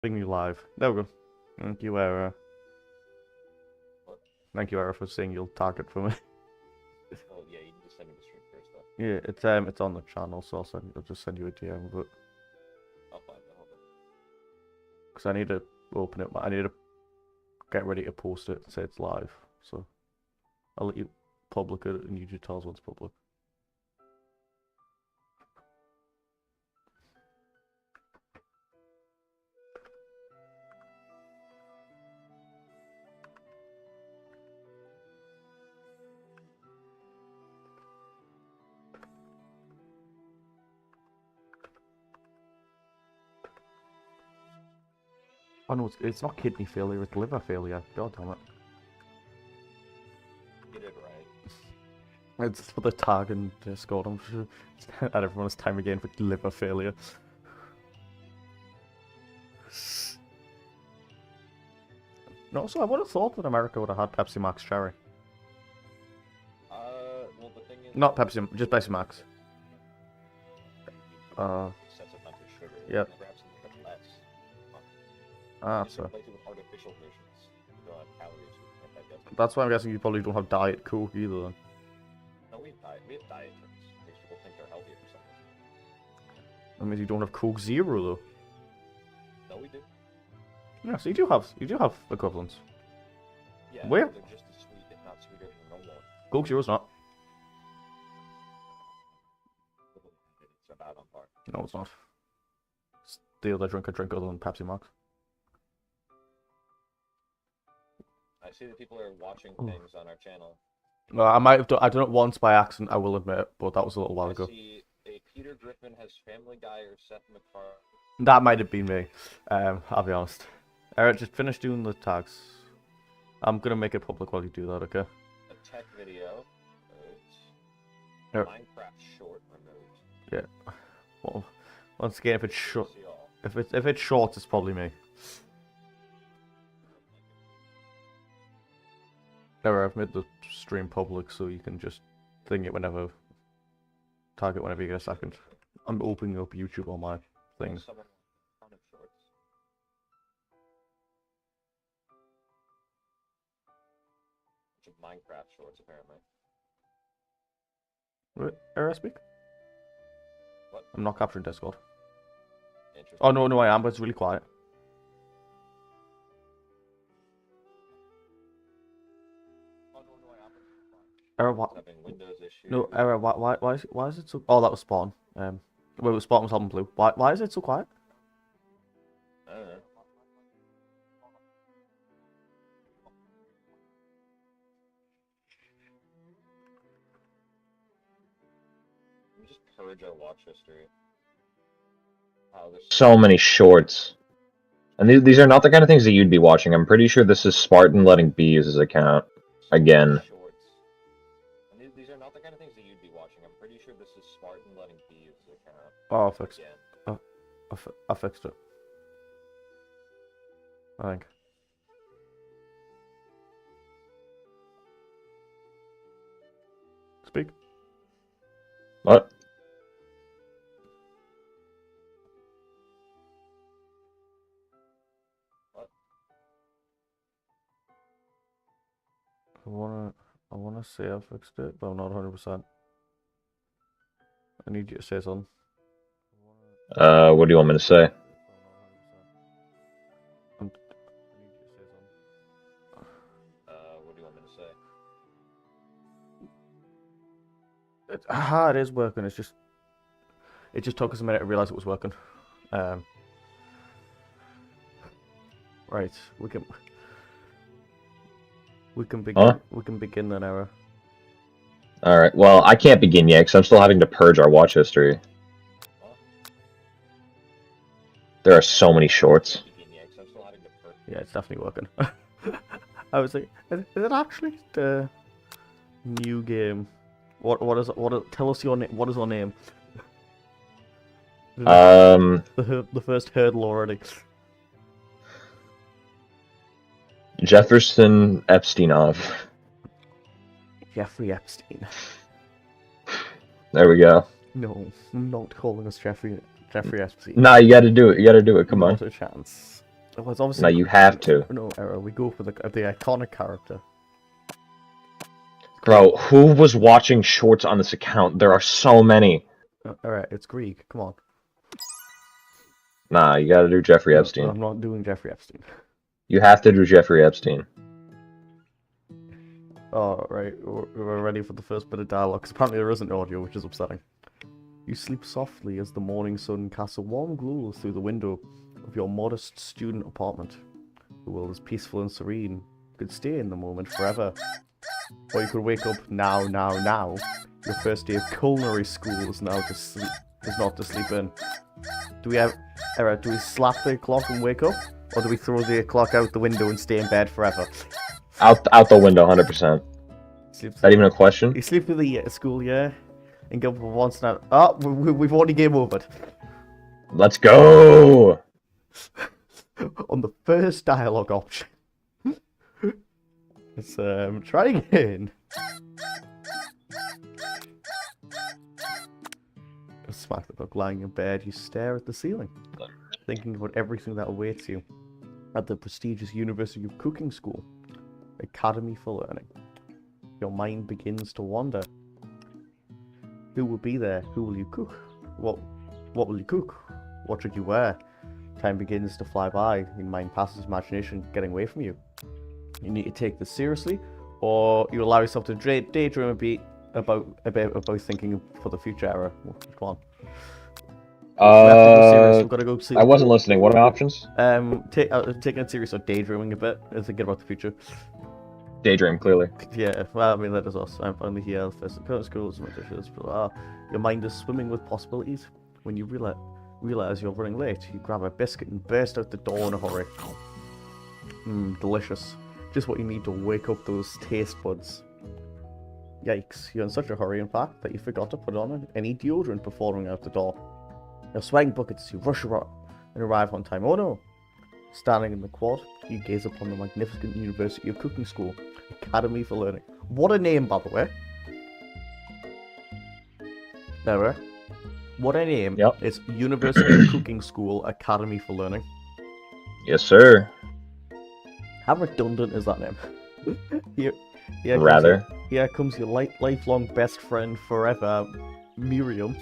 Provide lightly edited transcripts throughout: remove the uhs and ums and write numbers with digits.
Bring you live. There we go. Thank you, Era. Thank you, Era, for saying you'll target for me. Oh yeah, you can just send me the stream first though. Yeah, it's on the channel, so I'll just send you a DM. But I'll find it. Hold on. because I need to open it, I need to get ready to post it. Say it's live, so I'll let you public it, and you just tell us when it's public. Oh no, it's not kidney failure, it's liver failure. God damn it. You did right. It's for the tag and Discord. I'm sure. And everyone's time again for liver failure. No, so I would have thought that America would have had Pepsi Max Cherry. Well the thing is... Not Pepsi, just Pepsi Max. Sets a bunch of sugar. Yep. And grabs some less. Just So replace it with artificial versions. You don't have calories. And that doesn't... that's why I'm guessing you probably don't have Diet Coke either then. No, we have diet drinks. Makes people think they're healthier for some reason. That means you don't have Coke Zero though. No, we do. Yeah, so you do have equivalents. Yeah, Where? they're just as sweet, if not sweeter than normal. Coke Zero's not. It's about on par. No, it's not. It's the other drink I drink other than Pepsi Max. I see that people are watching things on our channel. No, I might have done. I done it once by accident. I will admit, but that was a little while ago. I see a Peter Griffin has Family Guy or Seth MacFarlane. That might have been me. I'll be honest. Alright, just finish doing the tags. I'm gonna make it public while you do that, okay? A tech video. Yep. Minecraft short removed. Yeah. Well, once again, if it's short, See all. if it's short, it's probably me. Never, I've made the stream public, so you can just thing it whenever, tag it whenever you get a second. I'm opening up YouTube on my thing. Someone with a ton of shorts. Bunch of Minecraft shorts, apparently. Right, Era, speak. What? I'm not capturing Discord. Interesting. Oh no, I am, but it's really quiet. Oh, no, I am. Era, what? Having Windows issues. No, Era, why is it so? Oh, that was Spawn. Wait, Spawn was helping Blue. Why is it so quiet? I don't know. Let me just purge our watch history. Wow, there's So many shorts. And these are not the kind of things that you'd be watching. I'm pretty sure this is Spartan letting B use his account. Again. Shorts. And these are not the kind of things that you'd be watching. I'm pretty sure this is Spartan letting B use his account. Oh, I fixed it. Again. I fixed it. I think. Speak. What? I wanna say I fixed it, but I'm not 100%. I need you to say something. What do you want me to say? What do you want me to say? It is working. It just took us a minute to realize it was working. Right, we can begin. Huh? We can begin then, Era. Alright, well, I can't begin yet, because I'm still having to purge our watch history. Huh? There are so many shorts. I'm still having to purge. Yeah, it's definitely working. I was like, is it actually the new game? What is it? Tell us your name. What is our name? The first hurdle already. Jefferson Epsteinov. Jeffrey Epstein. There we go. No, I'm not calling us Jeffrey Epstein. Nah, you gotta do it. You gotta do it. Come on. Not a chance. Well, it's obviously No, you have to. no error. We go for the iconic character. Bro, who was watching shorts on this account? There are so many. Alright, it's Grieg. Come on. Nah, you gotta do Jeffrey Epstein. I'm not doing Jeffrey Epstein. You have to do Jeffrey Epstein. Oh, right. We're ready for the first bit of dialogue, 'cause apparently there isn't audio, which is upsetting. You sleep softly as the morning sun casts a warm glow through the window of your modest student apartment. The world is peaceful and serene. You could stay in the moment forever. Or you could wake up now. Your first day of culinary school is now to sleep. Is not to sleep in. Do we slap the clock and wake up? Or do we throw the clock out the window and stay in bed forever? Out the window, 100%. Is that even a question? You sleep through the school year and go for once now. Oh, we've already game over. Let's go! On the first dialogue option. Let's try again. Smack the book lying in bed, you stare at the ceiling, thinking about everything that awaits you at the prestigious University of Cooking School, Academy for Learning. Your mind begins to wander. Who will be there? Who will you cook? What will you cook? What should you wear? Time begins to fly by. Your mind passes imagination getting away from you. You need to take this seriously, or you allow yourself to daydream a bit about thinking for the future era. Come on. We've got to go sleep. I wasn't listening. What are my options? Taking it serious or daydreaming a bit and thinking about the future. Daydream, clearly. Yeah, well, I mean, that is us. I'm finally here. First in current schools, my dishes, blah, blah. Your mind is swimming with possibilities. When you realize you're running late, you grab a biscuit and burst out the door in a hurry. Delicious. Just what you need to wake up those taste buds. Yikes, you're in such a hurry, in fact, that you forgot to put on any deodorant before running out the door. You're sweating buckets, you rush around and arrive on time. Oh no! Standing in the quad, you gaze upon the magnificent University of Cooking School, Academy for Learning. What a name, by the way. There, what a name. Yep. It's University of Cooking School, Academy for Learning. Yes, sir. How redundant is that name? Here comes your lifelong best friend forever, Miriam.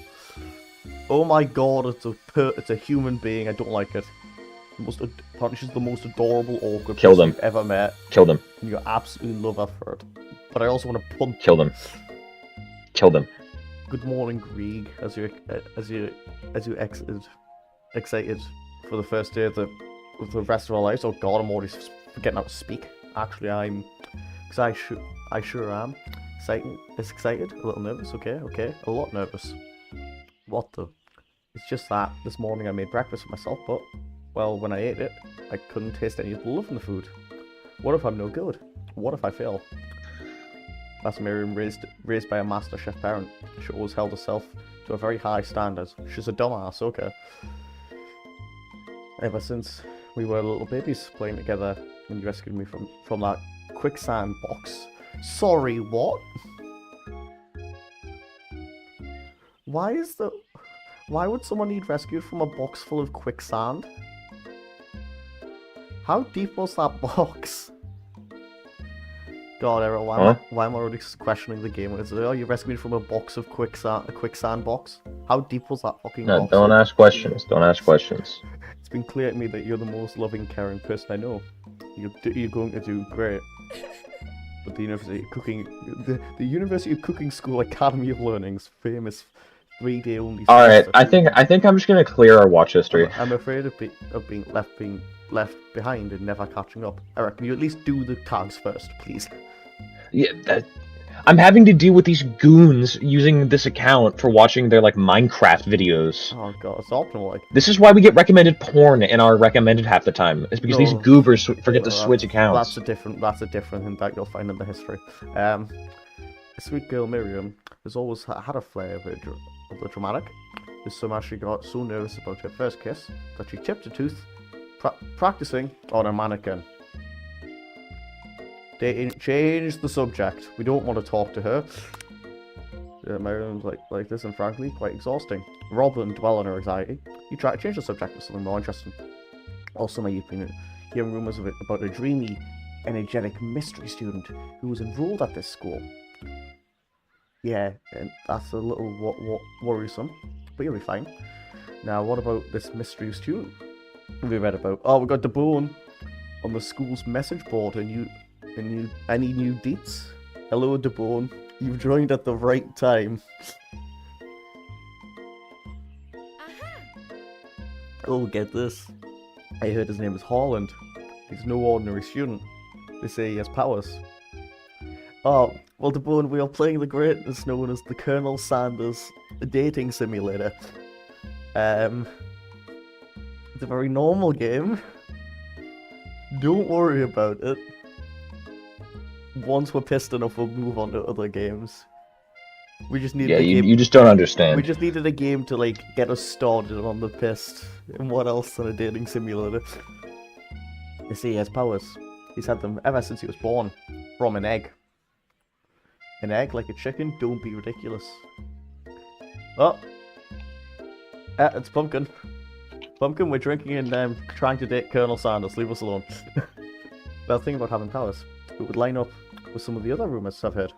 Oh my god, it's a human being. I don't like it. Apparently she's the most adorable, awkward person you've ever met. Killed him. And you absolutely love her for it. But I also want to punch. Killed him. Killed him. Good morning, Grieg. As you excited for the first day of the rest of our lives. Oh god, I'm already forgetting how to speak. Actually, I sure am. Excited, a little nervous, okay, a lot nervous. What the? It's just that this morning I made breakfast for myself, but, well, when I ate it, I couldn't taste any of the love in the food. What if I'm no good? What if I fail? That's Miriam, raised by a master chef parent. She always held herself to a very high standard. She's a dumbass, okay. Ever since we were little babies playing together when you rescued me from that quicksand box. Sorry, what? Why would someone need rescued from a box full of quicksand? How deep was that box? God, Errol, why am I already questioning the game? Oh, you rescued me from a box of a quicksand box? How deep was that fucking box? No, don't ask questions. Don't ask questions. It's been clear to me that you're the most loving, caring person I know. You're going to do great. But the University of Cooking School Academy of Learning's famous 3-day only. Alright, I think I'm just gonna clear our watch history. I'm afraid of being left behind and never catching up. Eric, can you at least do the tags first, please? Yeah, I'm having to deal with these goons using this account for watching their, like, Minecraft videos. Oh god, it's optimal, like. This is why we get recommended porn in our recommended half the time. It's because these goobers forget to switch accounts. That's a different thing that you'll find in the history. A sweet girl Miriam has always had a flair of the dramatic. This summer she got so nervous about her first kiss that she chipped a tooth practicing on a mannequin. They changed the subject. We don't want to talk to her. Miriam's like this, and frankly, quite exhausting. Rather than dwell on her anxiety, you try to change the subject to something more interesting. Also, you've been hearing rumours about a dreamy, energetic mystery student who was enrolled at this school. Yeah, and that's a little worrisome, but you'll be fine. Now, what about this mystery student we read about? Oh, we got the bone on the school's message board. Any new deets? Hello, DeBone. You've joined at the right time. Oh, get this. I heard his name is Holland. He's no ordinary student. They say he has powers. Oh, well, DeBone, we are playing the greatness known as the Colonel Sanders dating simulator. It's a very normal game. Don't worry about it. Once we're pissed enough, we'll move on to other games. We just needed a game. You just don't understand. We just needed a game to like get us started on the pissed. And what else than a dating simulator? You see, he has powers. He's had them ever since he was born. From an egg. An egg like a chicken? Don't be ridiculous. Oh! It's Pumpkin. Pumpkin, we're drinking and trying to date Colonel Sanders. Leave us alone. Well, think about having powers. It would line up with some of the other rumours I've heard.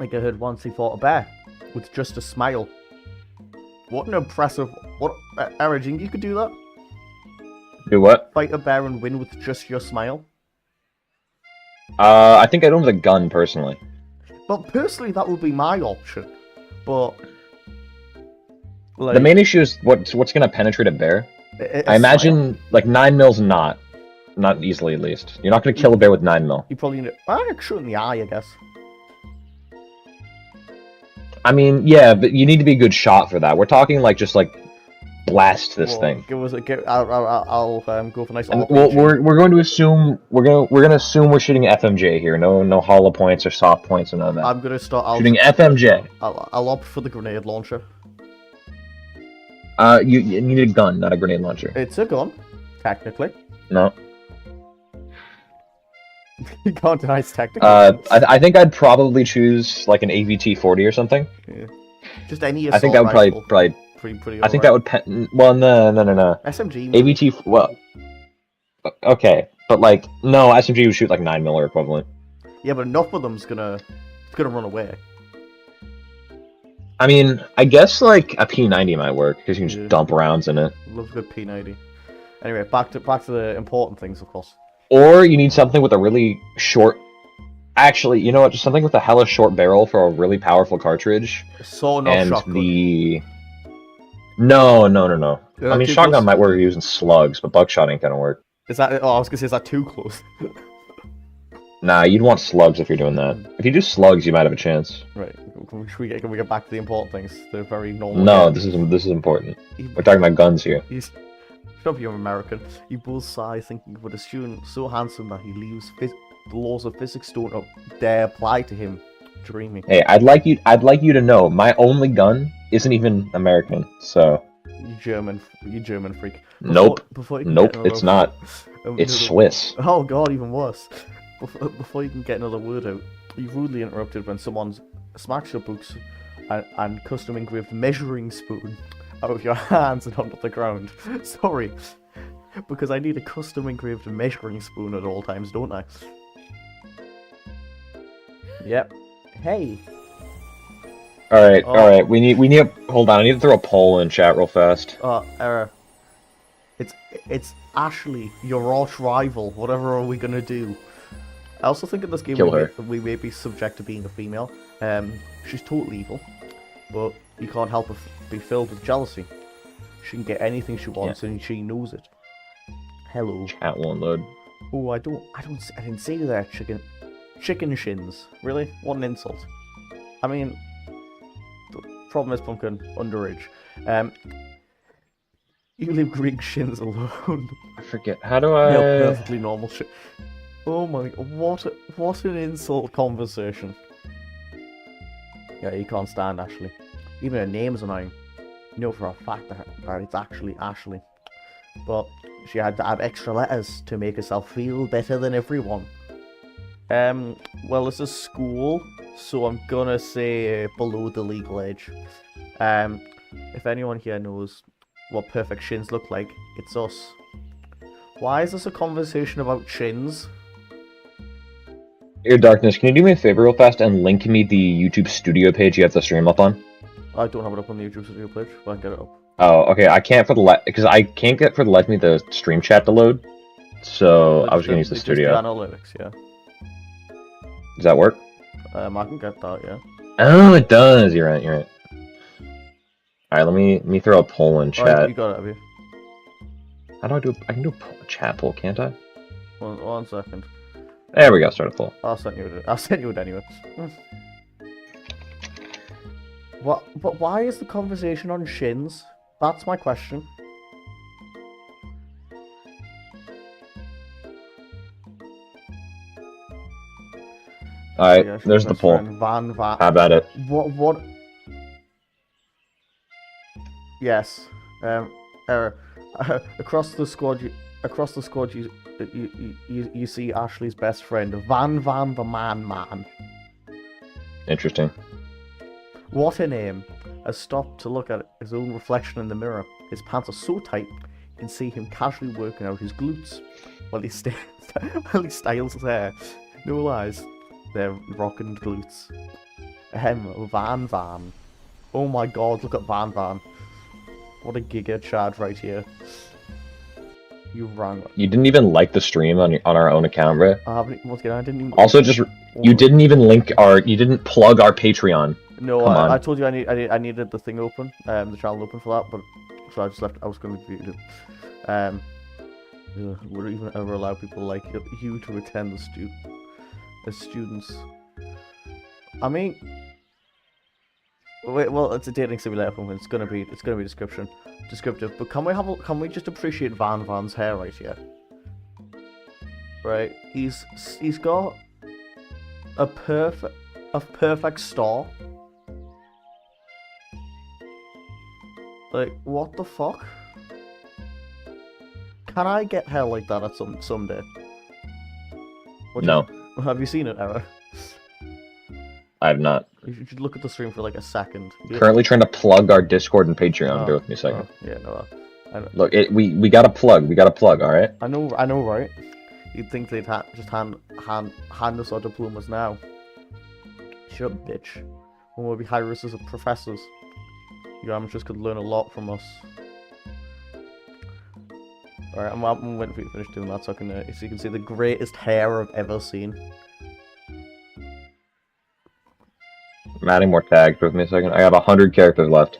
Like I heard once he fought a bear with just a smile. What an impressive... What... Arajin, you could do that? Do what? Fight a bear and win with just your smile? I think I'd own with a gun, personally. Well, personally, that would be my option. But... like, The main issue is what's gonna penetrate a bear? I imagine, like, 9mm not easily, at least. You're not gonna kill a bear with 9mm. You probably need to shoot in the eye, I guess. I mean, yeah, but you need to be a good shot for that. We're talking, like, just, like, blast this thing. I'll go for nice. And we're going to assume we're gonna assume we're shooting FMJ here. No hollow points or soft points and none of that. I'm gonna start shooting FMJ. I'll opt for the grenade launcher. You need a gun, not a grenade launcher. It's a gun, technically. No. You can't deny it's technically. I think I'd probably choose like an AVT-40 or something. Yeah. Just any. I think that would probably. Pretty. I think that would. Well, no. SMG. AVT. Well. Okay, but like no, SMG would shoot like 9mm or equivalent. Yeah, but enough of them's gonna run away. I mean, I guess like a P90 might work because you can just dump rounds in it. Love a good P90. Anyway, back to the important things, of course. Or you need something with a really short. Actually, you know what? Just something with a hella short barrel for a really powerful cartridge. So not and shotgun. No. Yeah, I mean, shotgun might work using slugs, but buckshot ain't gonna work. Is that? Oh, I was gonna say, is that too close? Nah, you'd want slugs if you're doing that. If you do slugs, you might have a chance. Right. Can we get back to the important things? The very normal. No, this is important. We're talking about guns here. Shut up, you're American. You both sigh, thinking of a student so handsome that he leaves the laws of physics don't dare apply to him. Dreaming. Hey, I'd like you to know my only gun isn't even American, so. You German freak. Nope, nope, it's not. It's Swiss. Oh god, even worse. Before you can get another word out, you rudely interrupted when someone smacks your books and custom engraved measuring spoon out of your hands and onto the ground. Sorry, because I need a custom engraved measuring spoon at all times, don't I? Yep. Hey. All right. We need to hold on. I need to throw a poll in chat real fast. Error. It's Ashley, your arch rival. Whatever are we gonna do? I also think in this game we may be subject to being a female. She's totally evil, but you can't help but be filled with jealousy. She can get anything she wants, and she knows it. Hello. Chat won't load. Oh, I didn't say that. Chicken shins. Really? What an insult. I mean, the problem is, Pumpkin, underage. You leave Greek shins alone. I forget. How do I? They're perfectly normal shit. Oh my, what an insult conversation. Yeah, you can't stand Ashley. Even her name's annoying. You know for a fact that it's actually Ashley. But she had to add extra letters to make herself feel better than everyone. Well, it's a school, so I'm gonna say below the legal age. If anyone here knows what perfect shins look like. It's us. Why is this a conversation about shins? Your Darkness, can you do me a favor real fast and link me the YouTube studio page you have the stream up on? I don't have it up on the YouTube studio page, but I can get it up. Oh, okay. I can't for the because I can't get for the life of me the stream chat to load. So I was gonna use the studio. Just the analytics, yeah. Does that work? I can get that, yeah. Oh, it does. You're right. You're right. All right. Let me throw a poll in chat. Right, you got it, have you? How do I do? I can do a chat poll, can't I? One second. There we go. Start a poll. I'll send you it anyway. What? But why is the conversation on shins? That's my question. Alright, Yeah, there's the poll. Van. How about it? What? Yes. Across the squad, you see Ashley's best friend, Van the man. Interesting. What a name! Has stopped to look at his own reflection in the mirror. His pants are so tight, you can see him casually working out his glutes while he styles his hair. No lies, they're rocking glutes. Van. Oh my god, look at Van. What a giga Chad right here. You rang. You didn't even like the stream on our own account, right? I haven't. Once again, I didn't even. Also, you didn't even you didn't plug our Patreon. No, I told you I needed the thing open, the channel open for that, but so I just left. I was going to view it. Would even ever allow people like you to attend as students? I mean, wait, well, it's a dating simulator. It's gonna be descriptive. But can we just appreciate Van's hair right here? Right, he's got a perfect star. Like, what the fuck? Can I get hair like that at someday? No. Have you seen it, Era? I have not. You should look at the stream for like a second. Currently trying to plug our Discord and Patreon. Bear with me a second. Yeah, no. Look, we got a plug. We got a plug. All right. I know, right? You'd think they'd just hand us our diplomas now. Shut up, bitch. When we'll be high-risk as professors. You amateurs could learn a lot from us. Alright, I'm waiting for you to finish doing that so you can see the greatest hair I've ever seen. I'm adding more tags. Bear with me a second. I have 100 characters left.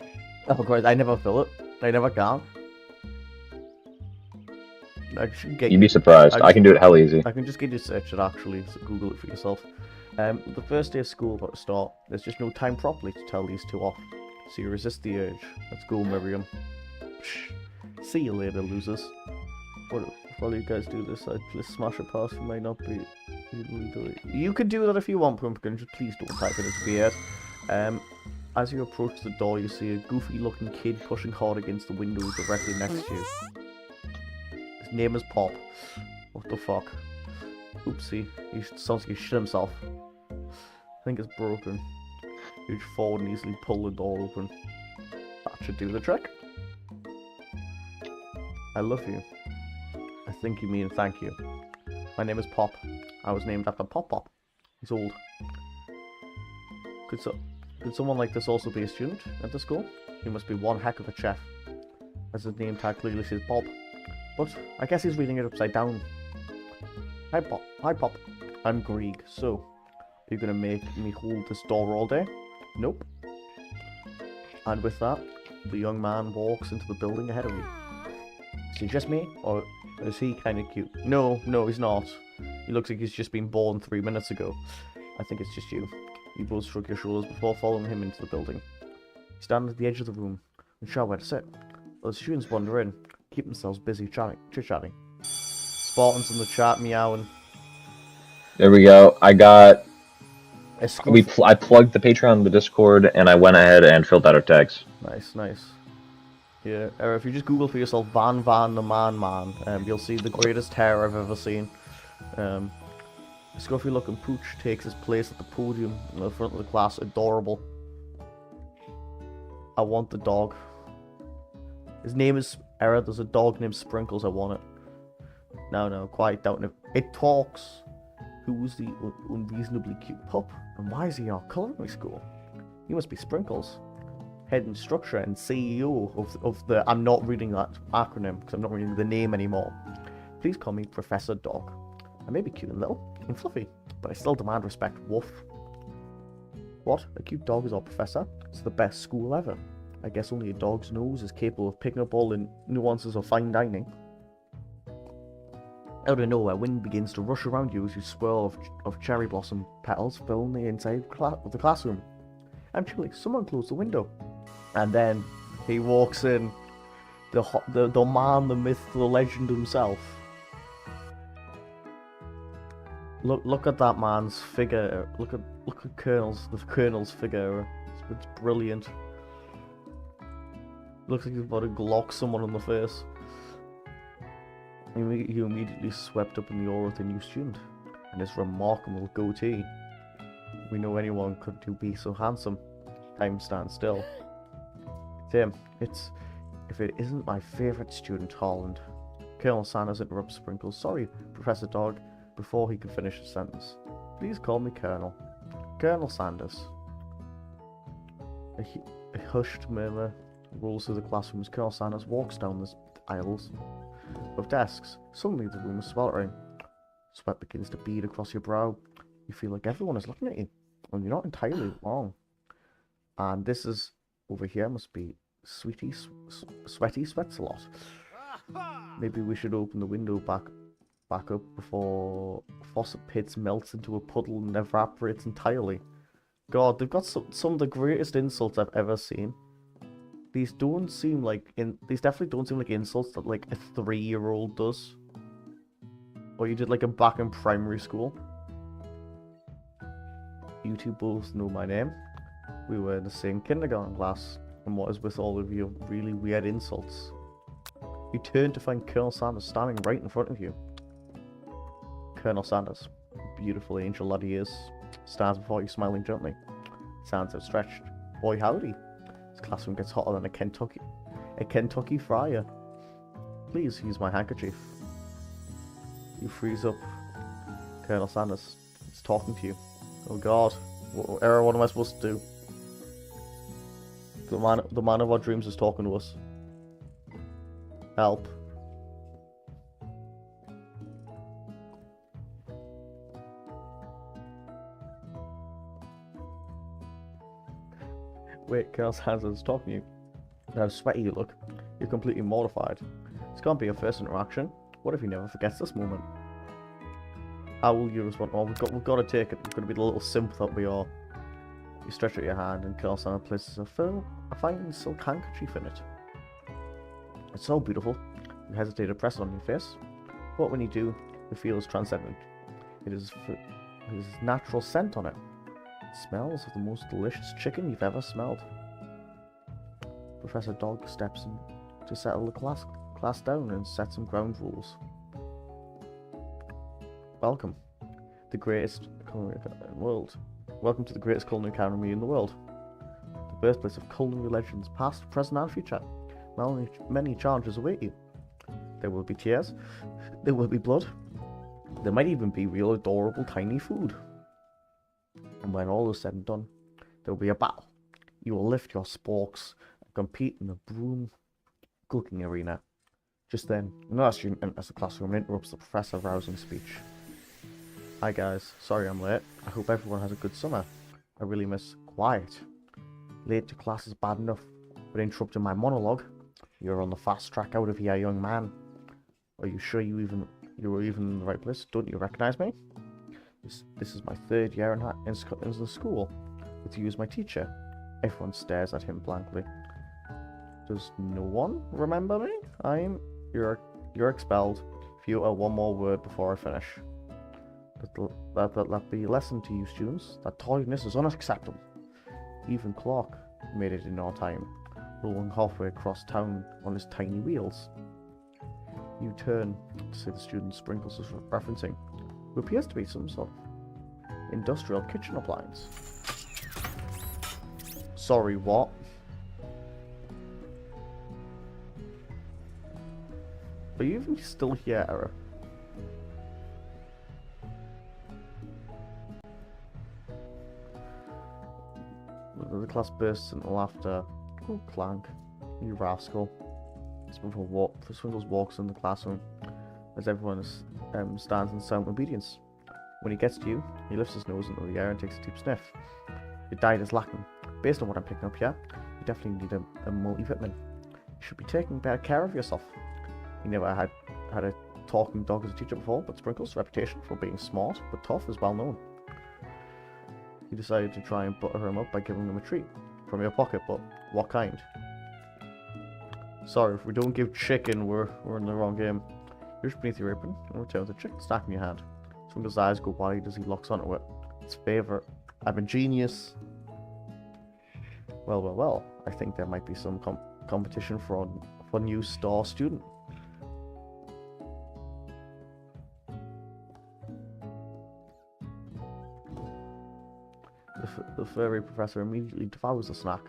Oh, of course, I never fill it. I never can. You'd be surprised. I can do it hell easy. I can just get you to search it actually, so Google it for yourself. The first day of school about to start. There's just no time properly to tell these two off. So you resist the urge. Let's go, Miriam. Psh. See you later, losers. While you guys do this, I'd smash it past. Might not be. You can do that if you want, Pumpkin. Just please don't type it as weird. As you approach the door, you see a goofy-looking kid pushing hard against the window directly next to you. His name is Pop. What the fuck? Oopsie. He sounds like he shit himself. I think it's broken. Reach forward and easily pull the door open. That should do the trick. I love you. I think you mean thank you. My name is Pop. I was named after Pop Pop. He's old. Could someone like this also be a student at the school? He must be one heck of a chef. As his name tag clearly says Bob. But I guess he's reading it upside down. Hi Pop. I'm Grieg. So, are you gonna make me hold this door all day? Nope. And with that, the young man walks into the building ahead of you. Is he just me? Or is he kind of cute? No, he's not. He looks like he's just been born 3 minutes ago. I think it's just you. You both shrug your shoulders before following him into the building. You stand at the edge of the room, unsure where to sit. While the students wander in, keep themselves busy chit-chatting. Spartans in the chat meowing. There we go. I got... I plugged the Patreon, the Discord, and I went ahead and filled out our tags. Nice. Yeah, if you just Google for yourself Van the Man, you'll see the greatest hair I've ever seen. Scruffy looking pooch takes his place at the podium in the front of the class. Adorable. I want the dog. His name is Error. There's a dog named Sprinkles. I want it. No, quiet down. It talks. Who's the unreasonably cute pup? And why is he in our culinary school? He must be Sprinkles. Head instructor and CEO of the... I'm not reading that acronym because I'm not reading the name anymore. Please call me Professor Dog. I may be cute and little and fluffy, but I still demand respect. Woof. What? A cute dog is our professor? It's the best school ever. I guess only a dog's nose is capable of picking up all the nuances of fine dining. Out of nowhere, wind begins to rush around you as you swirl of cherry blossom petals filling the inside of the classroom. I'm chilly. Someone close the window. And then he walks in, the man, the myth, the legend himself. Look at that man's figure. Look at the Colonel's figure. It's brilliant. Looks like he's about to glock someone in the face. You immediately swept up in the aura of the new student and his remarkable goatee. We know anyone could be so handsome. Time stands still. Tim, if it isn't my favourite student, Holland. Colonel Sanders interrupts Sprinkles. Sorry, Professor Dog, before he can finish his sentence. Please call me Colonel. Colonel Sanders. A hushed murmur rolls through the classroom as Colonel Sanders walks down the aisles of desks. Suddenly the room is sweltering. Sweat begins to bead across your brow. You feel like everyone is looking at you, and you're not entirely wrong. And this is, over here, must be Sweaty Sweats a lot. Maybe we should open the window back up before Fawcett Pits melts into a puddle and evaporates entirely. God, they've got some of the greatest insults I've ever seen. These definitely don't seem like insults that like a 3-year-old does. Or you did like back in primary school. You two both know my name. We were in the same kindergarten class. And what is with all of your really weird insults? You turn to find Colonel Sanders standing right in front of you. Colonel Sanders, beautiful angel that he is, stands before you smiling gently. His hands outstretched. Boy howdy. His classroom gets hotter than a Kentucky fryer. Please use my handkerchief. You freeze up. Colonel Sanders is talking to you. Oh God, what am I supposed to do? The man of our dreams is talking to us. Help. Wait, Colonel Sanders is talking to you. How sweaty you look. You're completely mortified. This can't be your first interaction. What if he never forgets this moment? How will you respond? Oh, we've got to take it. We've got to be the little simp that we are. You stretch out your hand and Colonel Sanders places a fine silk handkerchief in it. It's so beautiful. You hesitate to press it on your face, but when you do, the feel is transcendent. It is natural scent on it. It smells of the most delicious chicken you've ever smelled. Professor Dog steps in to settle the class down and set some ground rules. Welcome, the greatest culinary academy in the world. Welcome to the greatest culinary academy in the world. The birthplace of culinary legends, past, present, and future. Many challenges await you. There will be tears. There will be blood. There might even be real adorable tiny food. And when all is said and done, there will be a battle. You will lift your sporks and compete in the broom cooking arena. Just then, another student enters the classroom and interrupts the professor rousing speech. Hi guys, sorry I'm late. I hope everyone has a good summer. I really miss quiet. Late to class is bad enough, but interrupting my monologue, you're on the fast track out of here, young man. Are you sure you were even in the right place? Don't you recognize me? This is my 3rd year in the school, with you as my teacher. Everyone stares at him blankly. Does no one remember me? You're expelled. If you utter one more word before I finish. That be a lesson to you students. That tardiness is unacceptable. Even Clark made it in our time, rolling halfway across town on his tiny wheels. You turn to see the student Sprinkles is referencing, who appears to be some sort of industrial kitchen appliance. Sorry, what? Are you even still here, Era? The class bursts into laughter. Oh, clank. You rascal. Sprinkles walks in the classroom as everyone stands in silent obedience. When he gets to you, he lifts his nose into the air and takes a deep sniff. Your diet is lacking. Based on what I'm picking up here, you definitely need a multivitamin. You should be taking better care of yourself. He never had a talking dog as a teacher before, but Sprinkles' reputation for being smart but tough is well known. You decided to try and butter him up by giving him a treat from your pocket, but what kind? Sorry, if we don't give chicken, we're in the wrong game. You reach beneath your apron and return with a chicken snack in your hand. Sprinkles' eyes go wide as he locks onto it. His favourite. I'm a genius. Well. I think there might be some competition for new star student. The furry professor immediately devours the snack,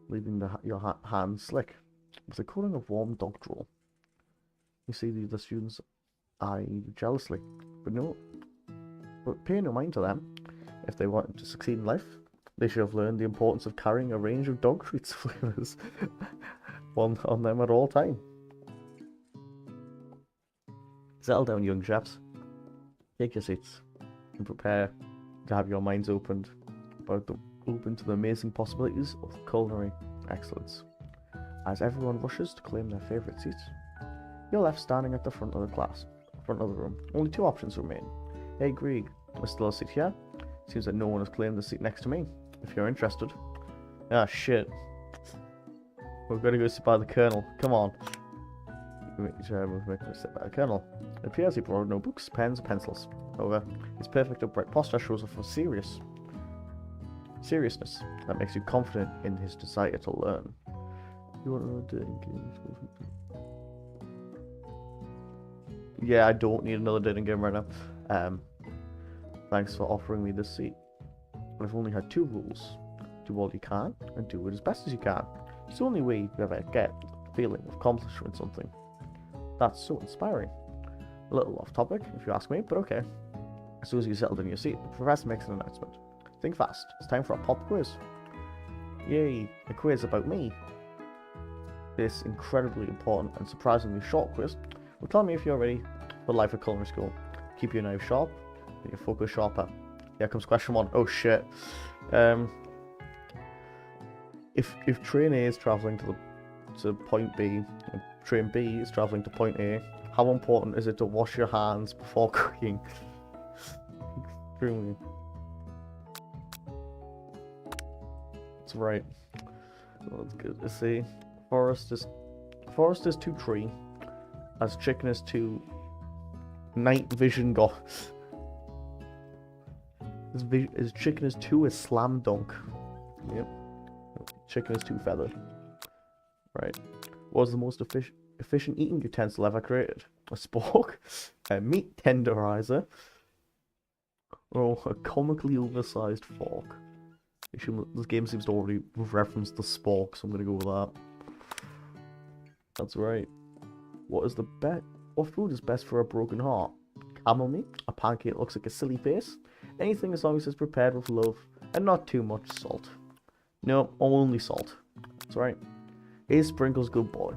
leaving your hands slick. With a coating of warm dog drool. You see the students eye you jealously, but pay no mind to them. If they want to succeed in life, they should have learned the importance of carrying a range of dog treats flavors on them at all time. Settle down, young chaps. Take your seats and prepare to have your minds open to the amazing possibilities of culinary excellence. As everyone rushes to claim their favourite seats, you're left standing at the front of the room. Only two options remain. Hey Greg, there's still a seat here? Seems that no one has claimed the seat next to me. If you're interested. Ah, shit. We're gonna go sit by the Colonel. Come on. Make me sit by the Colonel. It appears he brought no books, pens, or pencils. However, his perfect upright posture shows off for seriousness that makes you confident in his desire to learn. You want another dating game? Yeah, I don't need another dating game right now. Thanks for offering me this seat. But I've only had two rules. Do all you can, and do it as best as you can. It's the only way you ever get the feeling of accomplishing something. That's so inspiring. A little off topic, if you ask me, but okay. As soon as you settled in your seat, the professor makes an announcement. Think fast. It's time for a pop quiz. Yay, a quiz about me. This incredibly important and surprisingly short quiz will tell me if you're ready for life at culinary school. Keep your knife sharp and your focus sharper. Here comes question one. Oh shit. If train A is travelling to point B and train B is travelling to point A, how important is it to wash your hands before cooking? Extremely. That's right. Well, that's good to see. Forest is to tree, as chicken is to night vision god. As chicken is to a slam dunk. Yep. Chicken is to feathered. Right. What was the most efficient eating utensil ever created? A spork, a meat tenderizer, or a comically oversized fork? This game seems to already reference the spork, so I'm gonna go with that. That's right. What food is best for a broken heart? Camel meat? A pancake that looks like a silly face? Anything as long as it's prepared with love and not too much salt. No, only salt. That's right. Is Sprinkles good boy?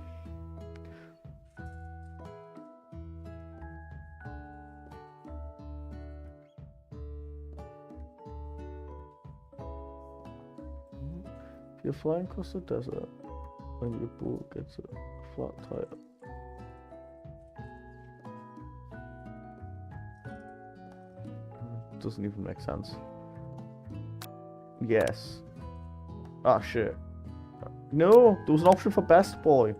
If you're flying across the desert and your boat gets a flat tire. Doesn't even make sense. Yes. Ah, shit. No! There was an option for best boy.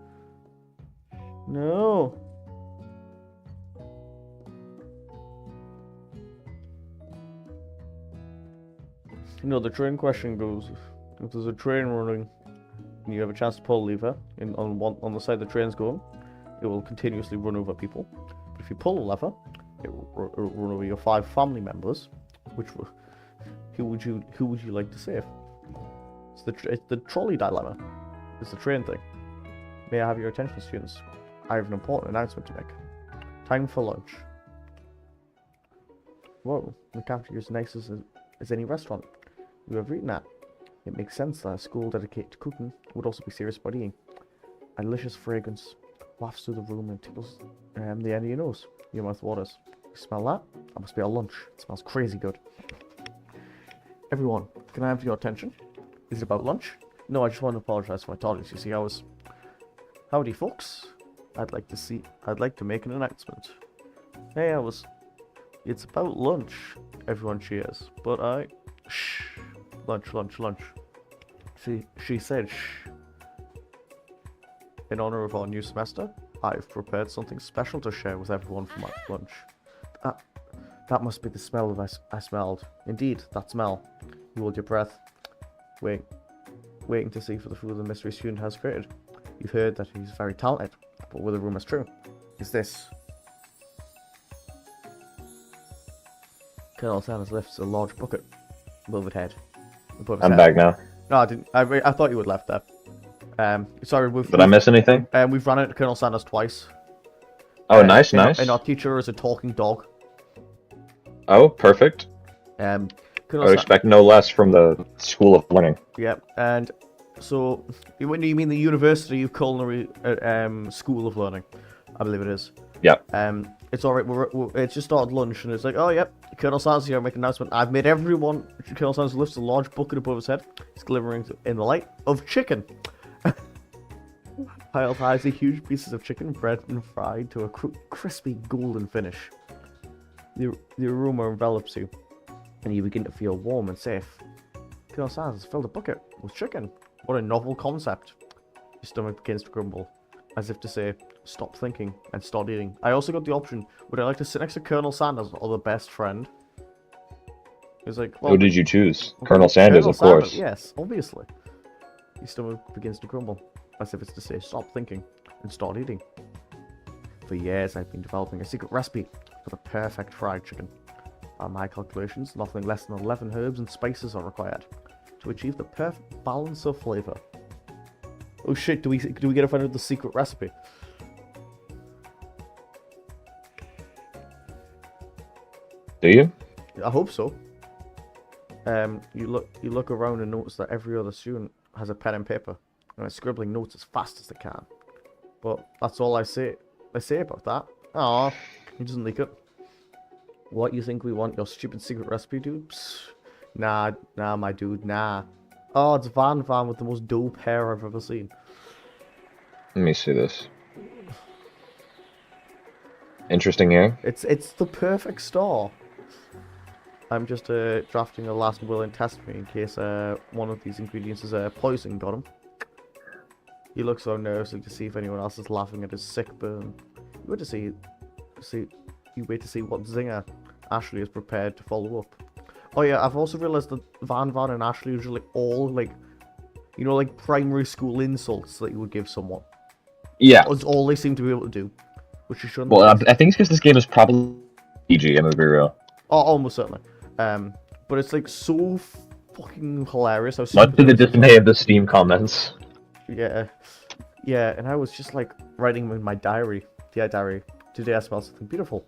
No! No, the train question goes, if there's a train running and you have a chance to pull a lever on the side the train's going, it will continuously run over people. But if you pull a lever, it will run over your 5 family members. Who would you like to save? It's the trolley dilemma. It's the train thing. May I have your attention, students? I have an important announcement to make. Time for lunch. Whoa, the cafeteria is nice as any restaurant you have eaten at. It makes sense that a school dedicated to cooking would also be serious about eating. A delicious fragrance wafts through the room and tickles the end of your nose. Your mouth waters. You smell that? That must be our lunch. It smells crazy good. Everyone, can I have your attention? Is it about lunch? No, I just want to apologize for my tardiness. You see, Howdy, folks. I'd like to make an announcement. Hey, It's about lunch. Everyone cheers. But Shh. Lunch. She said shh. In honor of our new semester, I've prepared something special to share with everyone for my lunch. That must be the smell I smelled. Indeed, that smell. You hold your breath. Waiting to see for the food the mystery student has created. You've heard that he's very talented, but whether the rumor's true is this. Colonel Sanders lifts a large bucket above his head. I'm back now. No, I didn't. I thought you had left there. Sorry, Did I miss anything? We've run into Colonel Sanders twice. Oh, nice. And our teacher is a talking dog. Oh, perfect. I would expect no less from the School of Learning. Yep, and so when you mean the University of Culinary School of Learning, I believe it is. Yep. It's alright. It's just started lunch, and it's like, oh yep, Colonel Sanders here. Make an announcement. I've made everyone. Colonel Sanders lifts a large bucket above his head. He's glimmering in the light of chicken. Piled high is a huge pieces of chicken, bread and fried to a crispy golden finish. The aroma envelops you, and you begin to feel warm and safe. Colonel Sanders has filled a bucket with chicken. What a novel concept. Your stomach begins to grumble, as if to say, stop thinking and start eating. I also got the option, would I like to sit next to Colonel Sanders or the best friend? He was like, well, who did you choose? Colonel Sanders, of course. Yes, obviously. Your stomach begins to grumble, as if it's to say, stop thinking and start eating. For years, I've been developing a secret recipe for the perfect fried chicken. By my calculations, nothing less than 11 herbs and spices are required to achieve the perfect balance of flavor. Oh shit, do we get to find out the secret recipe? Do you? I hope so. You look around and notice that every other student has a pen and paper and is scribbling notes as fast as they can. But that's all I say about that. Aw, he doesn't leak it. What, you think we want your stupid secret recipe, dude? Psst. Nah, my dude, nah. Oh, it's Van with the most dope hair I've ever seen. Let me see this. Interesting here. It's the perfect star. I'm just drafting a last will and testament in case one of these ingredients is poison. Got him. He looks so nervous to see if anyone else is laughing at his sick burn. You wait to see what zinger Ashley is prepared to follow up. Oh yeah, I've also realized that Van and Ashley usually all like primary school insults that you would give someone. Yeah. That's all they seem to be able to do, which you shouldn't. Well, I think it's because this game is probably PG. I'm gonna be real. Oh, almost certainly. But it's like so fucking hilarious. Much to the dismay of the Steam comments. Yeah, and I was just like writing in my diary. Diary. Today I smelled something beautiful.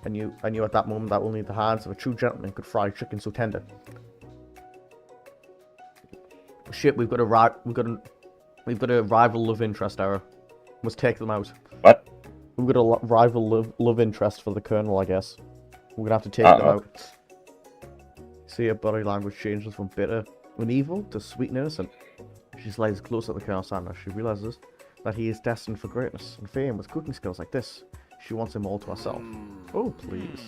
I knew at that moment that only the hands of a true gentleman could fry chicken so tender. Shit, we've got a rival love interest error. Must take them out. What? We've got a rival love interest for the Colonel, I guess. We're gonna have to take them out. See, her body language changes from bitter and evil to sweet and innocent. She slides closer to Colonel Sanders. She realizes that he is destined for greatness and fame with cooking skills like this. She wants him all to herself. Oh, please.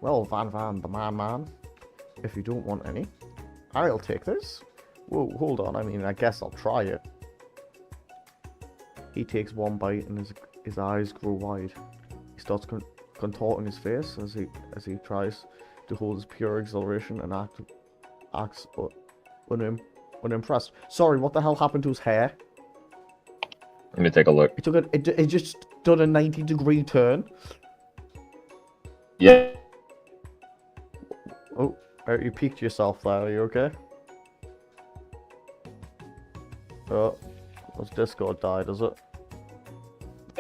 Well, Van, the man. If you don't want any, I'll take this. Whoa, hold on. I mean, I guess I'll try it. He takes one bite and his eyes grow wide. He starts contorting his face as he tries to hold his pure exhilaration and acts unimpressed. Sorry, what the hell happened to his hair? Let me take a look. It just done a 90-degree turn. Yeah. Oh, you peeked yourself there. Are you okay? Oh, this Discord died, is it?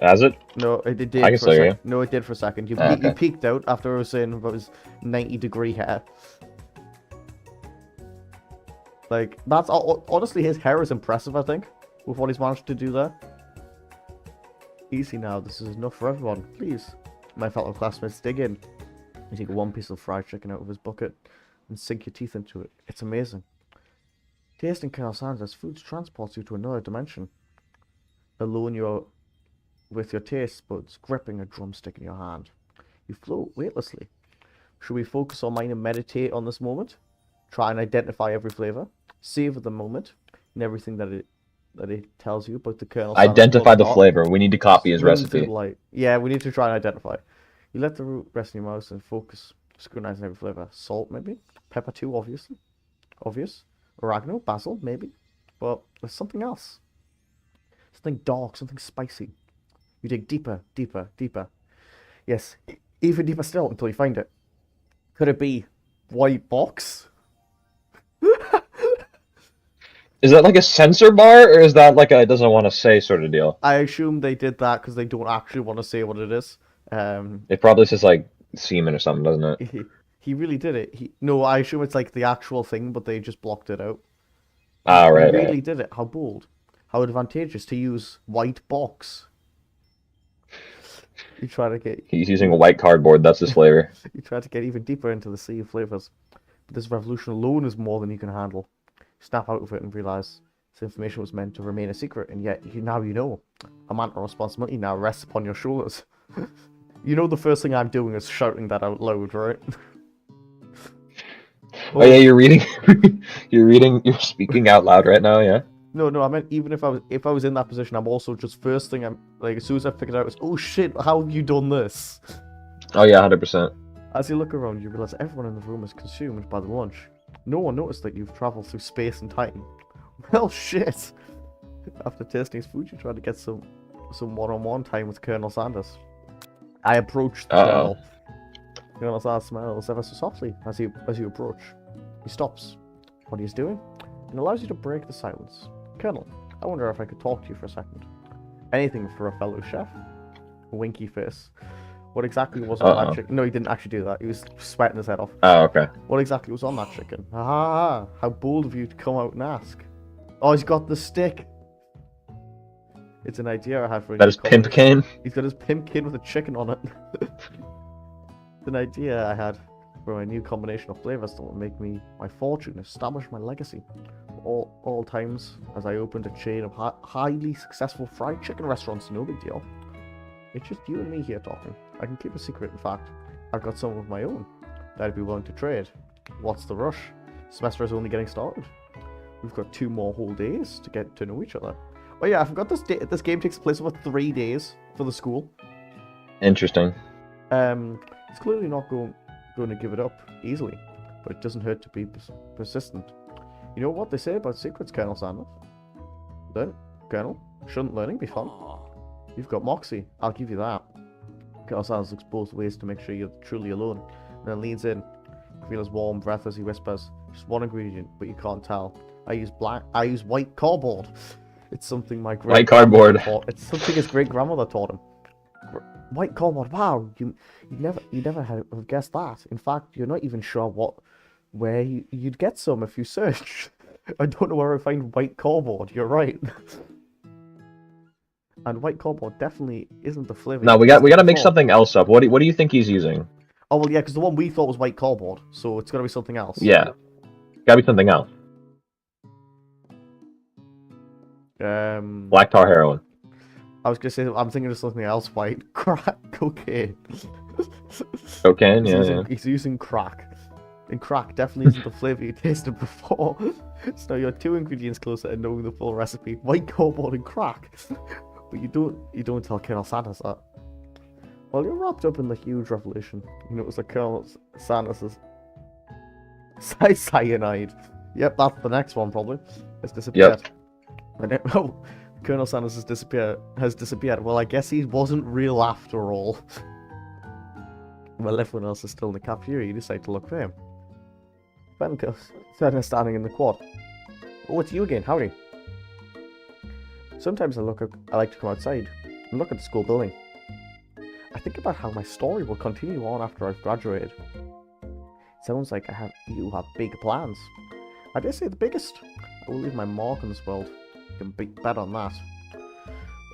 Has it? No, it did I can for a still hear second. No, it did for a second. You, Ah, you okay. peeked out after I was saying about his 90-degree hair. Like, that's honestly, his hair is impressive, I think, with what he's managed to do there. Easy now, this is enough for everyone. Please, my fellow classmates, dig in. You take one piece of fried chicken out of his bucket and sink your teeth into it. It's amazing. Tasting Colonel Sanders' food transports you to another dimension. Alone you're with your taste buds gripping a drumstick in your hand. You float weightlessly. Should we focus our mind and meditate on this moment? Try and identify every flavor. Savor the moment and everything that it tells you about the Colonel Sanders. Identify the flavor. We need to copy his recipe. Yeah, we need to try and identify. You let the root rest in your mouth and focus, scrutinizing every flavor. Salt, maybe. Pepper too, obviously. Obvious. Oregano, basil, maybe. But there's something else. Something dark, something spicy. You dig deeper, deeper, deeper. Yes, even deeper still until you find it. Could it be white box? Is that like a censor bar, or is that like a doesn't want to say sort of deal? I assume they did that because they don't actually want to say what it is. It probably says like semen or something, doesn't it? He really did it. No, I assume it's like the actual thing, but they just blocked it out. Ah, right. He really did it. How bold. How advantageous to use white box. You try to get... He's using a white cardboard, that's his flavor. You try to get even deeper into the sea of flavors. But this revolution alone is more than you can handle. You snap out of it and realize this information was meant to remain a secret, and yet now you know. A mantle of responsibility now rests upon your shoulders. You know the first thing I'm doing is shouting that out loud, right? Oh yeah, you're reading. You're speaking out loud right now, yeah. No, I meant even if I was in that position, I'm also just first thing I'm like as soon as I figured it out, it's oh shit, how have you done this? Oh yeah, 100%. As you look around, you realize everyone in the room is consumed by the lunch. No one noticed that you've traveled through space and time. Well, shit. After tasting his food, you try to get some one-on-one time with Colonel Sanders. I approached the Colonel. Colonel Sanders smiles ever so softly as you approach. He stops what he's doing and allows you to break the silence. Colonel, I wonder if I could talk to you for a second. Anything for a fellow chef? A winky face. What exactly was on that chicken? No, he didn't actually do that. He was sweating his head off. Oh, okay. What exactly was on that chicken? Ah, how bold of you to come out and ask. Oh, he's got the stick. It's an idea I had for a That is pimpkin? He's got his pimpkin with a chicken on it. It's an idea I had for a new combination of flavors that will make me my fortune, establish my legacy. All times, as I opened a chain of highly successful fried chicken restaurants, no big deal. It's just you and me here talking. I can keep a secret, in fact. I've got some of my own that I'd be willing to trade. What's the rush? Semester is only getting started. We've got 2 more whole days to get to know each other. Oh yeah, I forgot this game takes place over 3 days for the school. Interesting. It's clearly not going to give it up easily, but it doesn't hurt to be persistent. You know what they say about secrets, Colonel Sanders? Colonel, shouldn't learning be fun? You've got moxie, I'll give you that. Colonel Sanders looks both ways to make sure you're truly alone, and then leans in. You feel his warm breath as he whispers, just one ingredient, but you can't tell. I use white cardboard. It's something my white cardboard. It's something his great grandmother taught him. White cardboard. Wow, you never have guessed that. In fact, you're not even sure where you'd get some if you search. I don't know where I find white cardboard. You're right. And white cardboard definitely isn't the flavor. No, we gotta make something else up. What do you think he's using? Oh well, yeah, because the one we thought was white cardboard, so it's gotta be something else. Yeah, gotta be something else. Black tar heroin. I was gonna say I'm thinking of something else. White crack cocaine. Cocaine, yeah. He's using crack, and crack definitely isn't the flavor you tasted before. So you're 2 ingredients closer to knowing the full recipe: white cardboard and crack. But you don't tell Colonel Sanders that. While you're wrapped up in the huge revelation, you notice that Colonel Sanders' cyanide. Yep, that's the next one probably. It's disappeared. Yep. Oh, Colonel Sanders has disappeared. Well, I guess he wasn't real after all. While everyone else is still in the cafeteria, you decide to look for him. Fenka standing in the quad. Oh, it's you again. Howdy. Sometimes I like to come outside. And look at the school building. I think about how my story will continue on after I've graduated. Sounds like you have big plans. I dare say the biggest. I will leave my mark on this world. You can bet on that.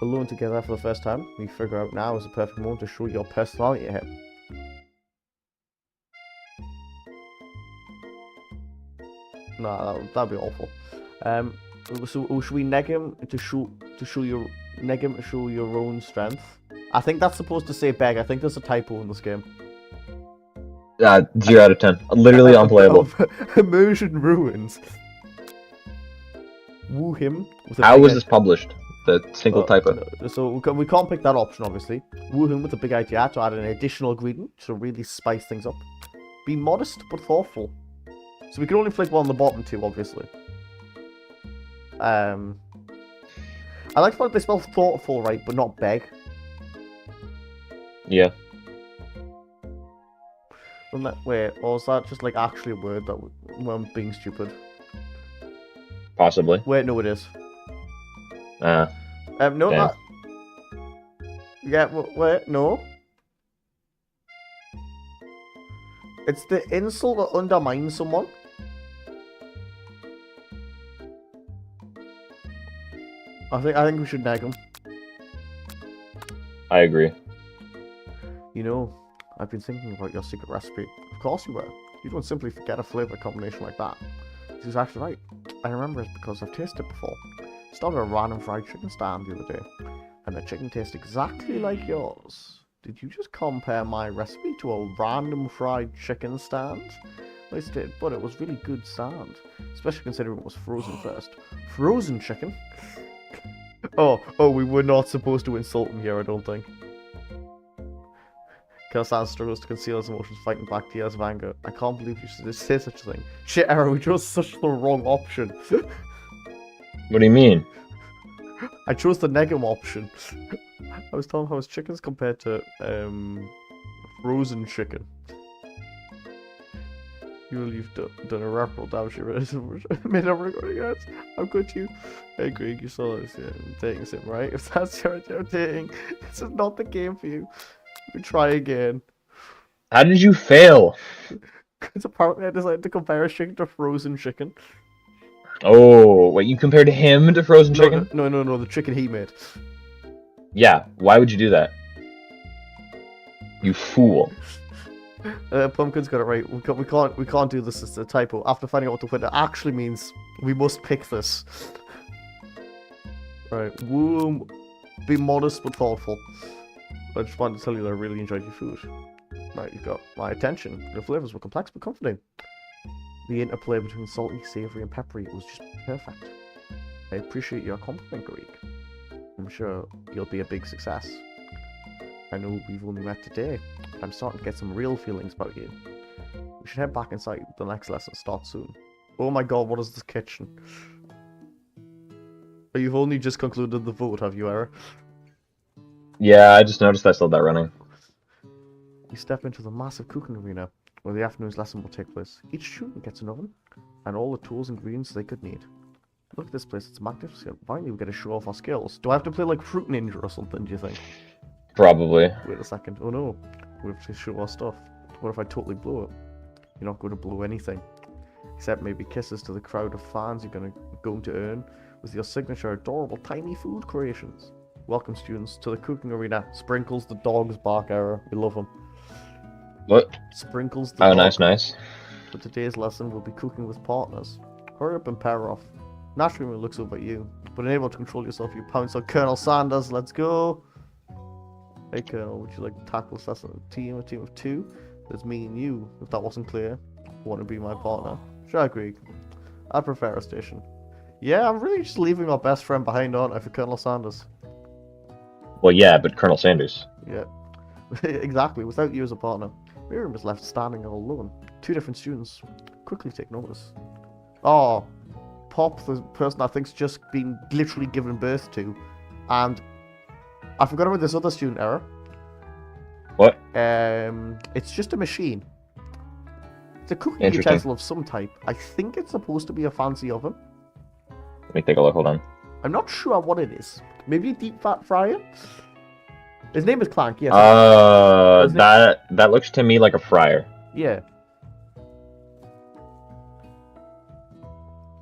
Alone together for the first time, we figure out now is the perfect moment to show your personality to him. No, that'd be awful. So should we neg him to show your own strength? I think that's supposed to say beg. I think there's a typo in this game. 0 out of 10. Literally unplayable. Immersion ruins. Woo him with a How big was this published? The single typo. So we can't pick that option, obviously. Woo him with a big idea to add an additional ingredient to really spice things up. Be modest but thoughtful. So we can only flick one on the bottom two, obviously. I like the fact they spell thoughtful right, but not beg. Yeah. Wait, or is that just like actually a word that I'm being stupid? Possibly. Wait, no, it is. No, damn. That. Yeah, wait, no. It's the insult that undermines someone. I think we should nag him. I agree. You know, I've been thinking about your secret recipe. Of course you were. You don't simply forget a flavor combination like that. This is actually right. I remember it because I've tasted it before. Started a random fried chicken stand the other day, and the chicken tastes exactly like yours. Did you just compare my recipe to a random fried chicken stand? I did, but it was really good stand, especially considering it was frozen first. Frozen chicken? Oh, we were not supposed to insult him here, I don't think. Kelstan struggles to conceal his emotions, fighting back tears of anger. I can't believe you should say such a thing. Shit, Arrow, we chose such the wrong option. What do you mean? I chose the negative option. I was telling how his chicken's compared to frozen chicken. You've done irreparable damage to made a recording, guys. How could you? Hey Greg, you saw this dating sim, right? If that's your dating, this is not the game for you. We try again. How did you fail? Because apparently I decided to compare a chicken to frozen chicken. Oh, wait, you compared him to frozen chicken? No, the chicken he made. Yeah, why would you do that? You fool. Pumpkin's got it right. We can't do this. It's a typo. After finding out what the winner actually means, we must pick this. Right. Woo. Be modest but thoughtful. I just wanted to tell you that I really enjoyed your food. Right, you got my attention. The flavors were complex but comforting. The interplay between salty, savoury, and peppery was just perfect. I appreciate your compliment, Greek. I'm sure you'll be a big success. I know we've only met today, but I'm starting to get some real feelings about you. We should head back inside. The next lesson starts soon. Oh my god, what is this kitchen? You've only just concluded the vote, have you, Era? Yeah, I just noticed I still had that running. You step into the massive cooking arena, where the afternoon's lesson will take place. Each student gets an oven, and all the tools and ingredients they could need. Look at this place, it's magnificent. Finally, we get to show off our skills. Do I have to play like Fruit Ninja or something, do you think? Probably. Wait a second. Oh no. We have to show our stuff. What if I totally blow it? You're not going to blow anything. Except maybe kisses to the crowd of fans you're going to earn with your signature adorable tiny food creations. Welcome, students, to the cooking arena. Sprinkles the dog's bark error. We love him. What? Sprinkles the Oh, dog. nice. For today's lesson, we'll be cooking with partners. Hurry up and pair off. Naturally, when it looks over at you, but unable to control yourself, you pounce on Colonel Sanders. Let's go. Hey Colonel, would you like to tackle this lesson a team of two? There's me and you, if that wasn't clear. Want to be my partner? Sure, I agree. I prefer a station. Yeah, I'm really just leaving our best friend behind, aren't I, for Colonel Sanders? Well, yeah, but Colonel Sanders. Yeah, exactly, without you as a partner. Miriam is left standing all alone. Two different students. Quickly take notice. Oh, Pop, the person I think's just been literally given birth to, and I forgot about this other student error. What? It's just a machine. It's a cooking utensil of some type. I think it's supposed to be a fancy oven. Let me take a look, hold on. I'm not sure what it is. Maybe a deep fat fryer? His name is Clank, yes. That looks to me like a friar. Yeah.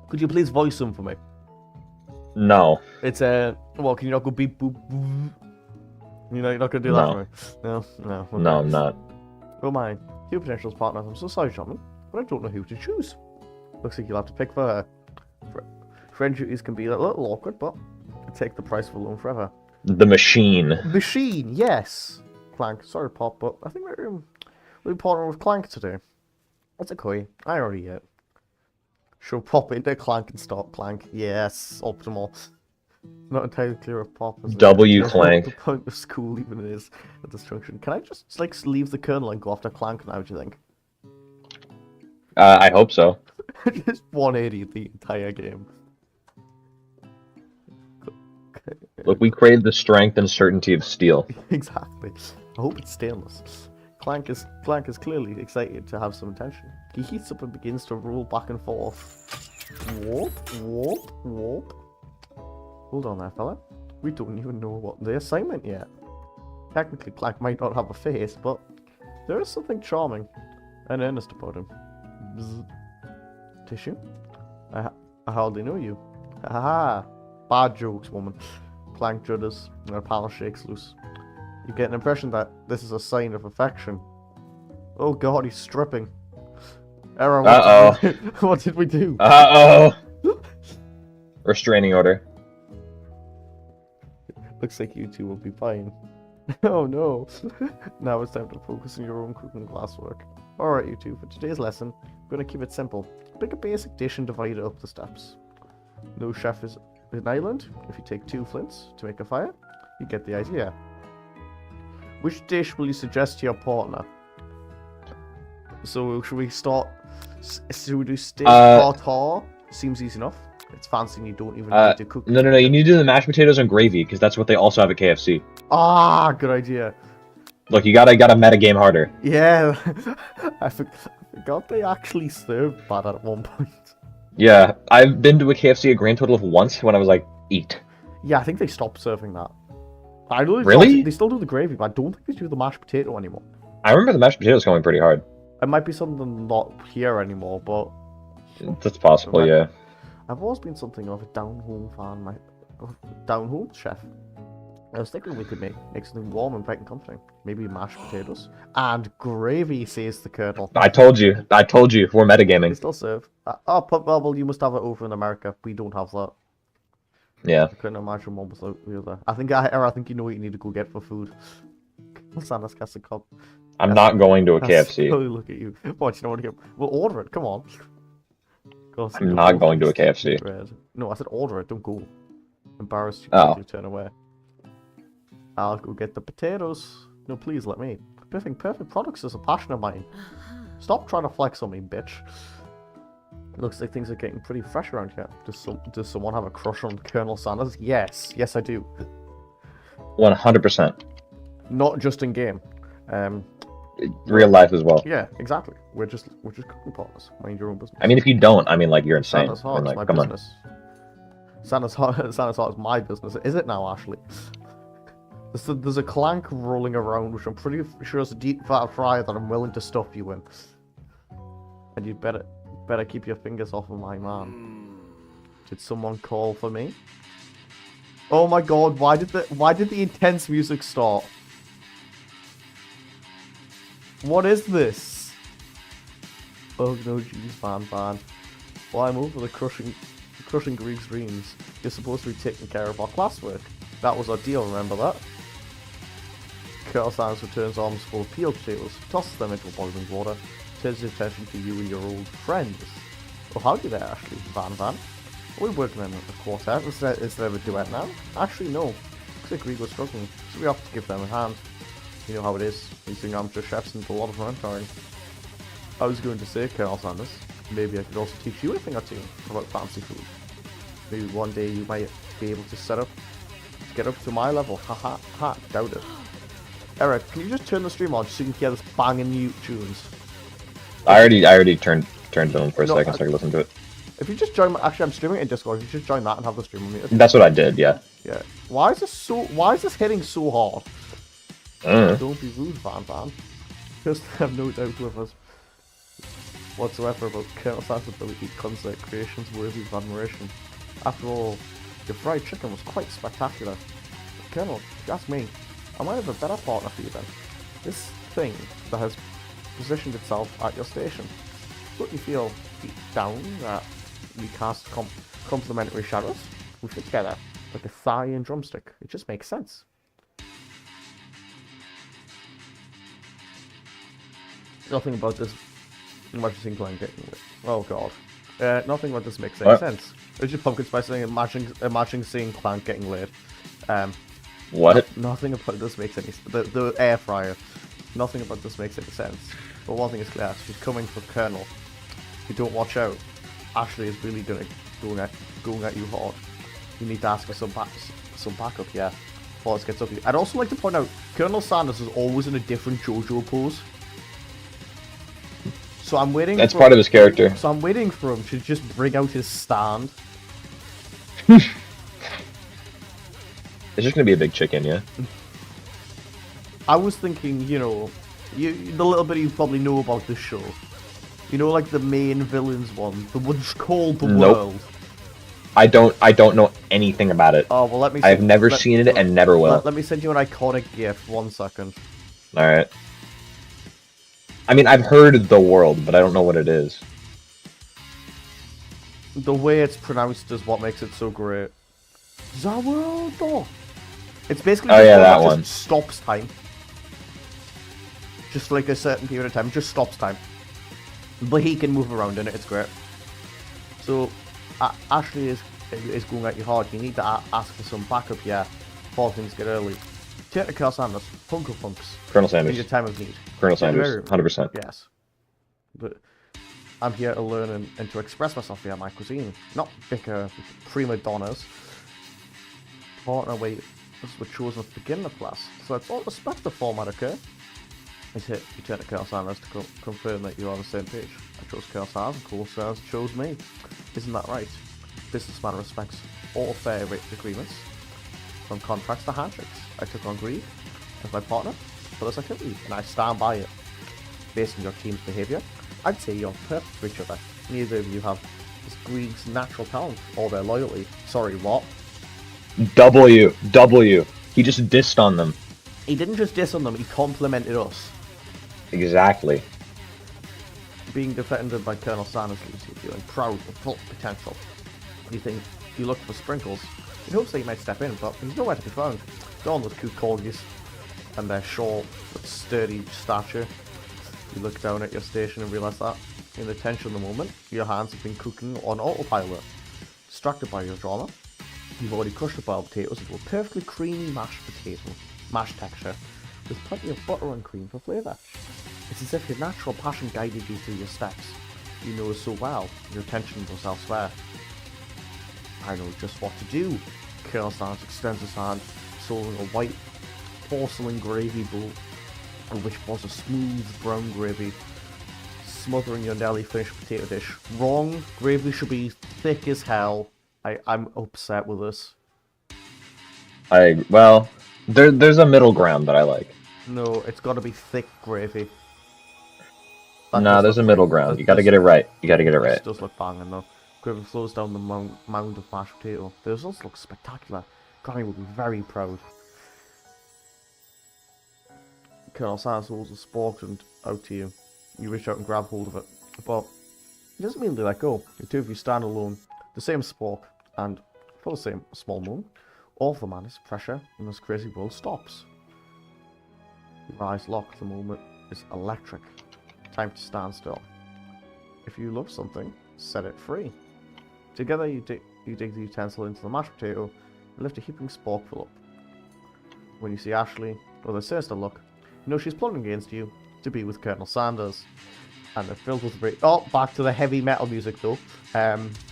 Could you please voice him for me? No. It's well, can you not go beep boop boop? You know, you're not gonna do that for me. No. Okay. No, I'm not. Oh my, two potential partners. I'm so sorry, gentlemen, but I don't know who to choose. Looks like you'll have to pick for her. Friend duties can be a little awkward, but take the price of a loan forever. The machine. Machine, yes. Clank, sorry, Pop, but I think we'll be partnering with Clank today. That's okay. I already She'll pop into Clank and start Clank. Yes, optimal. Not entirely clear if Pop is W Clank. The point of school even is at this junction. Can I just like leave the kernel and go after Clank now? Do you think? I hope so. Just 180 the entire game. Look, we crave the strength and certainty of steel. Exactly. I hope it's stainless. Clank is clearly excited to have some attention. He heats up and begins to roll back and forth. Warp, warp, warp. Hold on there, fella. We don't even know what the assignment yet. Technically, Clank might not have a face, but there is something charming and earnest about him. Bzz. Tissue? I hardly know you. Haha. Bad jokes, woman. Clank judders, and her pal shakes loose. You get an impression that this is a sign of affection. Oh god, he's stripping. Error, what did we do? Restraining order. Looks like you two will be fine. Oh no. Now it's time to focus on your own cooking classwork. Alright you two, for today's lesson, I'm gonna keep it simple. Pick a basic dish and divide it up the steps. No chef is an island. If you take 2 flints to make a fire, you get the idea. Which dish will you suggest to your partner? So should we start? Should we do steak tartare? Seems easy enough. It's fancy and you don't even need to cook. No. You need to do the mashed potatoes and gravy because that's what they also have at KFC. Ah, good idea. Look, you gotta metagame harder. Yeah, I forgot they actually served that at one point. Yeah, I've been to a KFC a grand total of once when I was like 8. Yeah, I think they stopped serving that. I know really? They still do the gravy, but I don't think they do the mashed potato anymore. I remember the mashed potatoes going pretty hard. It might be something not here anymore, but that's possible. Yeah. I've always been something of a down-home fan, down-home chef. I was thinking we could make something warm and bright and comforting. Maybe mashed potatoes and gravy, says the Colonel. I told you. We're metagaming. They still serve. Oh, Pub Bubble, you must have it over in America. We don't have that. Yeah. I couldn't imagine one without the other. I think you know what you need to go get for food. Santa's cast a cup. I'm not going to a KFC. Look at you. What, you know what? We'll order it. Come on. I'm not going to a KFC. No, I said order it. Don't go. Embarrassed you. Oh. Turn away. I'll go get the potatoes. No, please let me. Perfect products is a passion of mine. Stop trying to flex on me, bitch. Looks like things are getting pretty fresh around here. Does someone have a crush on Colonel Sanders? Yes, I do. 100%. Not just in game. Real life as well. Yeah, exactly. We're just cooking partners. Mind your own business. I mean, if you don't, I mean, like, you're insane. Santa's heart is my come business. Santa's heart is my business. Is it now, Ashley? There's a Clank rolling around, which I'm pretty sure is a deep fat fryer that I'm willing to stuff you in. And you better keep your fingers off of my man. Did someone call for me? Oh my god, why did the intense music start? What is this? Oh no, jeez, fan. Well, I'm over the crushing Greek's dreams. You're supposed to be taking care of our classwork. That was our deal, remember that? Colonel Sanders returns arms full of peeled potatoes, tosses them into boiling water, turns his attention to you and your old friends. Oh, howdy there, Ashley. Van. Are we working in a quartet instead of a duet now? Actually, no. Looks like Greek was struggling, so we have to give them a hand. You know how it is. These young amateur chefs need a lot of mentoring. I was going to say, Colonel Sanders, maybe I could also teach you a thing or two about fancy food. Maybe one day you might be able to get up to my level. Ha, doubt it. Eric, can you just turn the stream on so you can hear this banging new tunes? I already turned it on for a second so I could listen to it. If you just join, actually I'm streaming it in Discord, if you just join that and have the stream on me. That's what I did, yeah. Yeah. Why is this hitting so hard? Don't be rude, Van Van. Just have no doubt whatsoever about Colonel Sanders' ability to concert creations worthy of admiration. After all, your fried chicken was quite spectacular. But Colonel, if you ask me, I might have a better partner for you then. This thing that has positioned itself at your station. Don't you feel deep down that we cast complementary shadows? We fit together like a thigh and drumstick. It just makes sense. Nothing about this. Imagine Clan getting lit. Oh god. Nothing about this makes any sense. It's just pumpkin spice thing. Imagining seeing Clank getting lit. What? Nothing about this makes any. The air fryer. Nothing about this makes any sense. But one thing is clear: she's coming for Colonel. If you don't watch out, Ashley is really going at you hard. You need to ask for some backup, yeah. Before it gets up to you. I'd also like to point out, Colonel Sanders is always in a different JoJo pose. So I'm waiting. That's part of his character. So I'm waiting for him to just bring out his stand. It's just gonna be a big chicken, yeah. I was thinking, you know, the little bit you probably know about this show. You know, like the main villains one, the one's called the World. I don't know anything about it. Oh well, let me. I've never seen it and never will. Let me send you an iconic GIF. 1 second. All right. I mean, I've heard the world, but I don't know what it is. The way it's pronounced is what makes it so great. The world. It's basically that one. Just stops time. Just like a certain period of time, just stops time. But he can move around in it. It's great. So Ashley is going at you hard. You need to ask for some backup here before things get early. Take to Colonel Sanders, Funko Punks. Colonel Sanders. In your time of need. Colonel Sanders, 100%. Yes. But I'm here to learn and to express myself via my cuisine, not bicker with prima donnas. Partner way was chosen at the beginning of class, so it's all respect the format, okay? You turn to Colonel Sanders to confirm that you're on the same page. I chose Colonel Sanders, and Colonel Sanders chose me. Isn't that right? Businessman respects all fair rate agreements, from contracts to handshakes. I took on Greed as my partner for this activity, and I stand by it. Based on your team's behaviour, I'd say you're perfect for each other. Neither of you have this Greed's natural talent or their loyalty. Sorry, what? W. He just dissed on them. He didn't just diss on them, he complimented us. Exactly. Being defended by Colonel Sanders leaves you feeling proud of full potential. You think you look for sprinkles. In hopes that he might step in, but he's nowhere to be found. Gone with cute corgis and their short but sturdy stature. You look down at your station and realise that, in the tension of the moment, your hands have been cooking on autopilot. Distracted by your drama, you've already crushed the boiled potatoes into a perfectly creamy mashed texture, with plenty of butter and cream for flavour. It's as if your natural passion guided you through your steps. You know so well, your attention was elsewhere. I know just what to do. Colonel Sanders extends his hand, swallowing a white porcelain gravy bowl, in which was a smooth brown gravy, smothering your nearly finished potato dish. Wrong. Gravy should be thick as hell. I'm upset with this. Well, there's a middle ground that I like. No, it's got to be thick gravy. Nah, there's a middle ground. You gotta get it right. This does look banging though. Gravy flows down the mound of mashed potato. The results look spectacular. Granny will be very proud. Colonel Sanders holds a spork and out to you. You reach out and grab hold of it. But he doesn't immediately let go. The two of you stand alone. The same spork, and for the same small moment, all of the madness, pressure in this crazy world stops. Your eyes lock. The moment is electric. Time to stand still. If you love something, set it free. Together you dig the utensil into the mashed potato and lift a heaping sporkful up. When you see Ashley, with a sinister look, you know she's plotting against you to be with Colonel Sanders. And they're filled with rage. Oh, back to the heavy metal music though.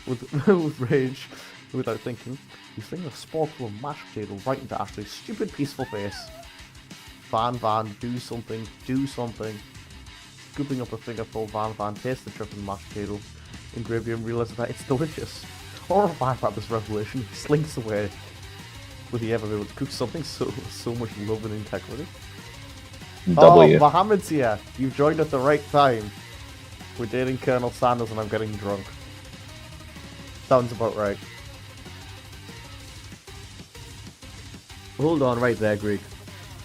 With rage, without thinking, you fling a sporkful of mashed potato right into Ashley's stupid, peaceful face. Van, do something. Scooping up a fingerful, Van tastes the dripping mashed potato in gravy and realizes that it's delicious. Horrified by this revelation, he slinks away. Would he ever be able to cook something so much love and integrity? W. Oh, Mohammed's here. You've joined at the right time. We're dating Colonel Sanders and I'm getting drunk. Sounds about right. Hold on right there, Greek.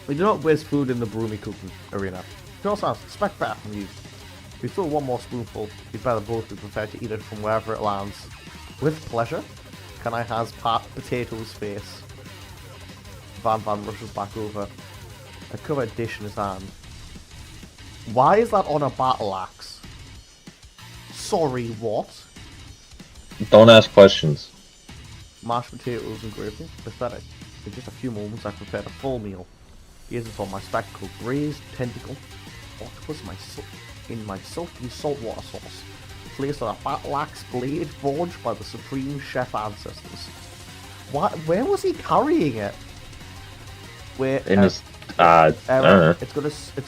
We do not waste food in the broomy cooking arena. Colonel Sanders, expect better from you. If you throw one more spoonful, you'd better both be prepared to eat it from wherever it lands. With pleasure, can I has potato's face? Van rushes back over. A covered dish in his hand. Why is that on a battle axe? Sorry, what? Don't ask questions. Mashed potatoes and gravy. Pathetic. In just a few moments, I prepared a full meal. Here's for my spectacled braised tentacle. Octopus in my silky saltwater sauce. Placed on a battle axe blade forged by the supreme chef ancestors. Where was he carrying it? Where In his I don't know. It's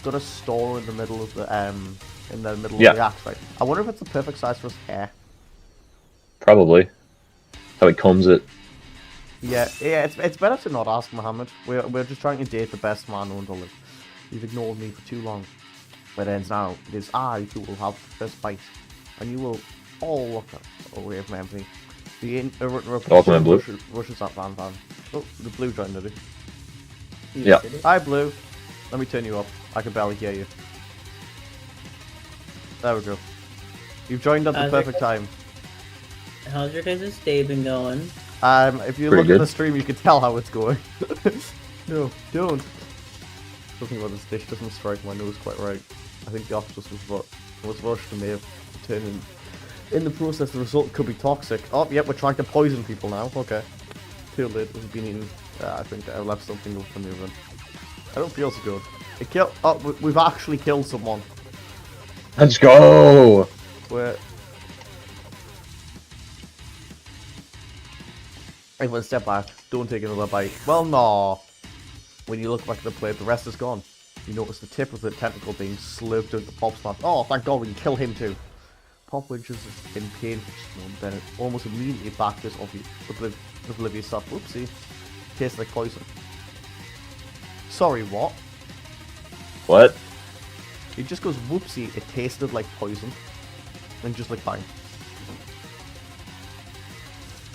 got a store in the middle of the of the axe, right? I wonder if it's the perfect size for his hair. Probably. How he combs it. Yeah, it's better to not ask, Mohammed. We're just trying to date the best man known to live. You've ignored me for too long. But ends now. It is I who will have the first bite, and you will all look away from empty. The Welcome in, Blue. Rushes up, Van. Oh, the Blue joined it. Yeah. Hi, Blue. Let me turn you up. I can barely hear you. There we go. You've joined at the perfect time. How's your guys' day been going? If you Pretty look good. at the stream, you can tell how it's going. No, don't. Something about this dish doesn't strike my nose quite right. I think the octopus was rushed and may have turned in the process. The result could be toxic. Oh, yep, we're trying to poison people now. Okay. Too late. It's been eaten. I think I left something open the oven. I don't feel so good. It killed. Oh, we've actually killed someone. Let's go! Where? Everyone step back. Don't take another bite. Well, no. When you look back at the plate, the rest is gone. You notice the tip of the tentacle being slurped out the Pop's mouth. Oh, thank God we can kill him too. Pop winches in pain for just a moment, then it almost immediately back this oblivious stuff. Whoopsie. Tastes like poison. Sorry, what? What? He just goes, whoopsie, it tasted like poison. And just like fine.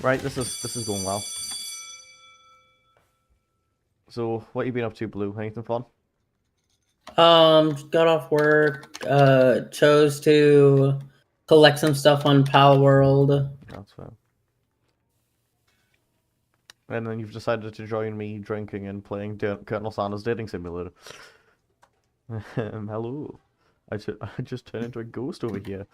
Right, this is going well. So, what you been up to, Blue? Anything fun? Got off work, chose to collect some stuff on Pal World. That's fair. And then you've decided to join me drinking and playing Colonel Sanders Dating Simulator. Hello. I just turned into a ghost over here.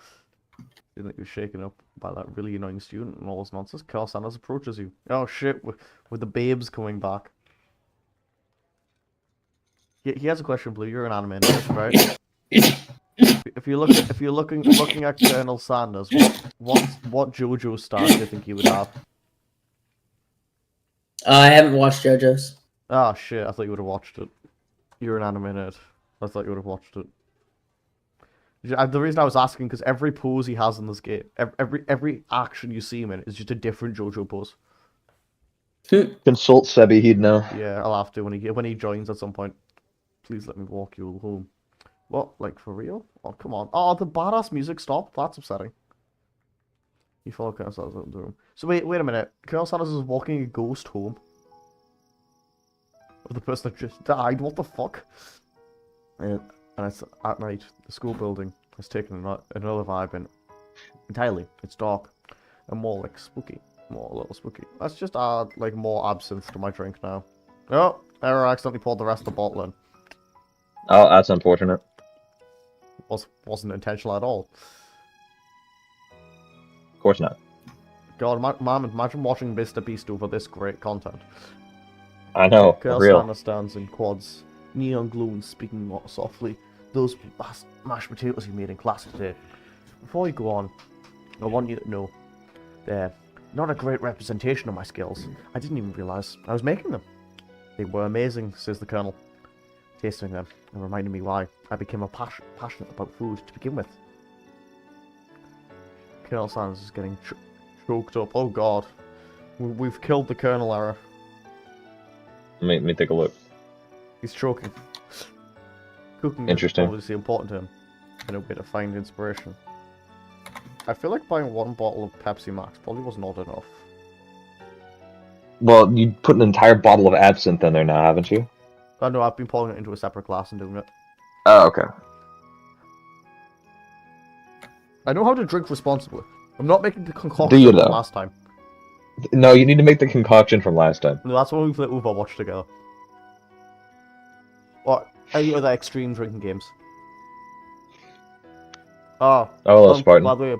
Didn't think you were shaken up by that really annoying student and all this nonsense. Colonel Sanders approaches you. Oh shit, with the babes coming back. He has a question, Blue. You're an anime nerd, right? If you're looking at Colonel Sanders, what JoJo star do you think he would have? I haven't watched JoJo's. Ah, shit, I thought you would have watched it. You're an anime nerd. I thought you would have watched it. The reason I was asking, because every pose he has in this game, every action you see him in is just a different JoJo pose. Consult Sebi, he'd know. Yeah, I'll have to when he joins at some point. Please let me walk you home. What? Like, for real? Oh, come on. Oh, the badass music stopped? That's upsetting. You follow Colonel Sanders out of the room. So wait a minute. Colonel Sanders is walking a ghost home. Of the person that just died. What the fuck? And it's at night. The school building has taken another vibe in. Entirely. It's dark. And more like spooky. More a little spooky. Let's just add like more absinthe to my drink now. Oh, error, I accidentally poured the rest of the bottle in. Oh, that's unfortunate. Wasn't intentional at all. Of course not. God, Mom, imagine watching Mr. Beast over this great content. I know, for Colonel real. Sanders stands in quads, neon glow and speaking more softly. Those mashed potatoes you made in class today. Before you go on, I want you to know they're not a great representation of my skills. I didn't even realize I was making them. They were amazing, says the Colonel. Tasting them and reminding me why I became passionate about food to begin with. Colonel Sanders is getting choked up. Oh god. We've killed the Colonel era. Let me take a look. He's choking. Cooking Interesting. is obviously important to him, and a way to find inspiration. I feel like buying one bottle of Pepsi Max probably was not enough. Well, you put an entire bottle of absinthe in there now, haven't you? I know, I've been pouring it into a separate glass and doing it. Oh, okay. I know how to drink responsibly. I'm not making the concoction Do you, from though? last time. No, you need to make the concoction from last time. No, that's when we played Overwatch together. What? Any other extreme drinking games? Oh. Oh, hello, Spartan. By the way,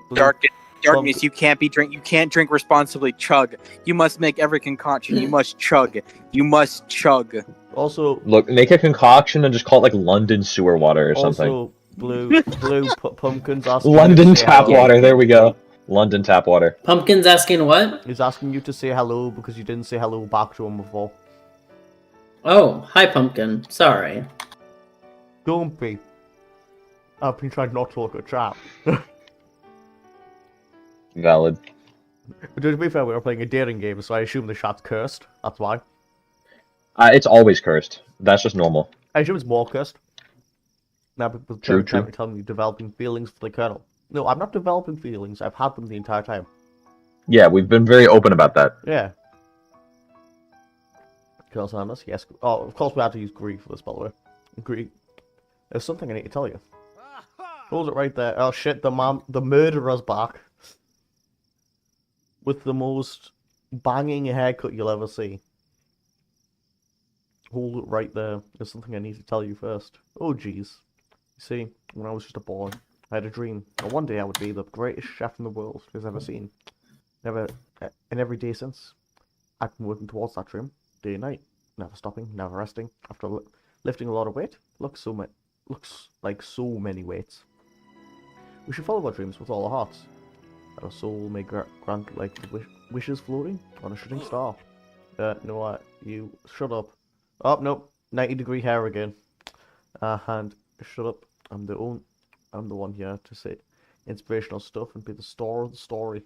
Darkness, you can't drink responsibly. Chug. You must make every concoction. You must chug. You must chug. Also, Look, make a concoction and just call it like London sewer water or something. also blue pumpkins asking London you to say tap hello. water, there we go. London tap water. Pumpkin's asking what? He's asking you to say hello because you didn't say hello back to him before. Oh, hi, Pumpkin. Sorry. Don't be. I've been trying not to look at chat. Valid. But to be fair, we were playing a dating game, so I assume the chat's cursed. That's why. It's always cursed. That's just normal. I assume it's more cursed. Now people True, trying true. to tell me developing feelings for the colonel. No, I'm not developing feelings. I've had them the entire time. Yeah, we've been very open about that. Yeah. Colonel Sanders, yes. Oh, of course we had to use Greek for this, by the way. Greek. There's something I need to tell you. Hold it right there. Oh shit, the murderer's back. With the most banging haircut you'll ever see. Hold it right there. There's something I need to tell you first. Oh jeez. You see, when I was just a boy, I had a dream that one day I would be the greatest chef in the world has ever seen. And every day since, I've been working towards that dream, day and night. Never stopping, never resting. After lifting a lot of weight, looks like so many weights. We should follow our dreams with all our hearts. That our soul may grant like wishes floating on a shooting star. No, you shut up. Oh nope, 90-degree hair again. And shut up. I'm the one here to say inspirational stuff and be the star of the story.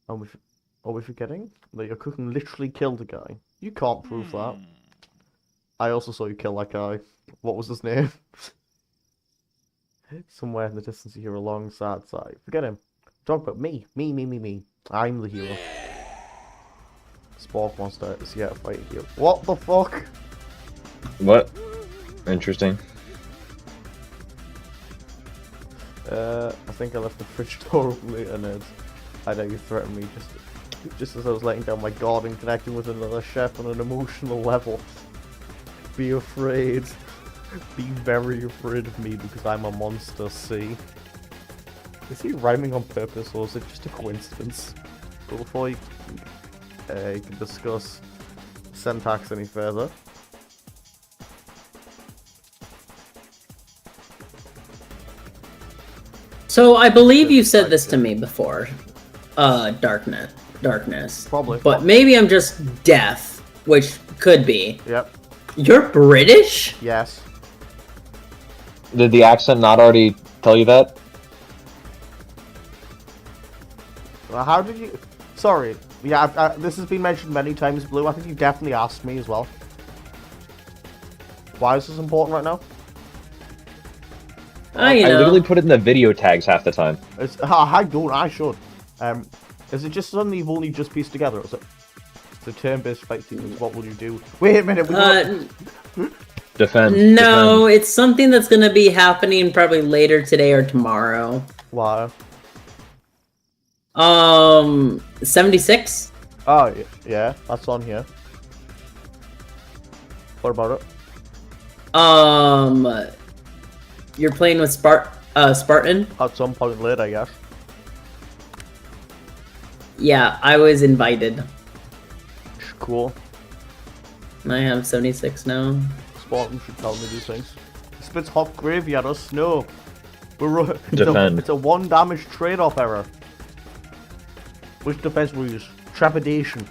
Are we forgetting that your cooking literally killed a guy? You can't prove that. I also saw you kill that guy. What was his name? Somewhere in the distance you hear a long sad sigh. Forget him. Talk about me. Me. I'm the hero. Spork monster is here to fight you. What the fuck? What? Interesting. I think I left the fridge door open later, nerds. I know you threatened me just as I was letting down my guard and connecting with another chef on an emotional level. Be afraid. Be very afraid of me because I'm a monster, see? Is he rhyming on purpose or is it just a coincidence? But before you can discuss syntax any further. So I believe you said this to me before, Darkness. Probably. But maybe I'm just deaf, which could be. Yep. You're British? Yes. Did the accent not already tell you that? Well, how did you... Sorry. Yeah, this has been mentioned many times, Blue. I think you definitely asked me as well. Why is this important right now? You I know. literally put it in the video tags half the time. I should. Is it just something you've only just pieced together? Or is it the turn-based fight sequence? What will you do? Wait a minute. Defend. No, it's something that's gonna be happening probably later today or tomorrow. Why? 76? Oh, yeah. That's on here. What about it? You're playing with Spartan? At some point later, I guess. Yeah, I was invited. Cool. And I have 76 now. Spartan should tell me these things. He spits hot gravy at us. No. Defend. It's a 1 damage trade-off error. Which defense will we use? Trepidation.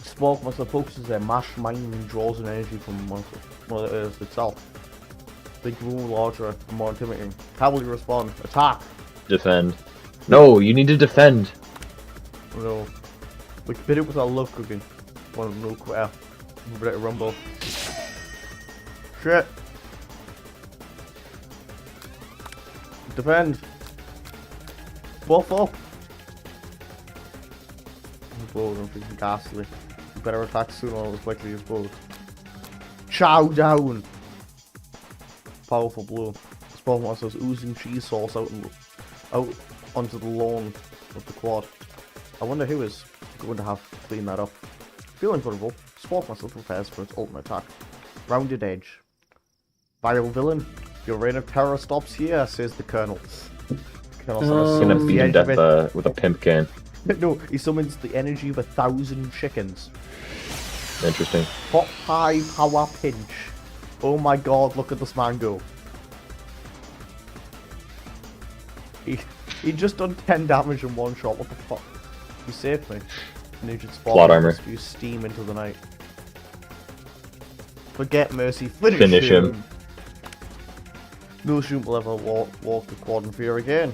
Spark must have focuses their mash mind and draws an energy from the earth itself. Think room larger and more intimidating. How will you respond? Attack! Defend. No, you need to defend. No. We can beat it with our love cooking. One real quick. We're ready to rumble. Shit. Defend. Buff up. Blow them freaking ghastly. You better attack sooner or as quickly as both. Chow down. Powerful blow. Spawn monsters oozing cheese sauce out onto the lawn of the quad. I wonder who is going to have to clean that up. Feeling vulnerable, Spawn monster prepares for its ultimate attack. Rounded edge. Vile villain, your reign of terror stops here, says the Colonel. He's gonna beat him to death with a pimp can. No, he summons the energy of 1,000 chickens. Interesting. Pot pie power pinch. Oh my god, look at this man go. He just done 10 damage in one shot, what the fuck? You saved me. Ninja Spawn. Plot armor. You steam into the night. Forget mercy, finish him. No shoot will ever walk the quad in fear again.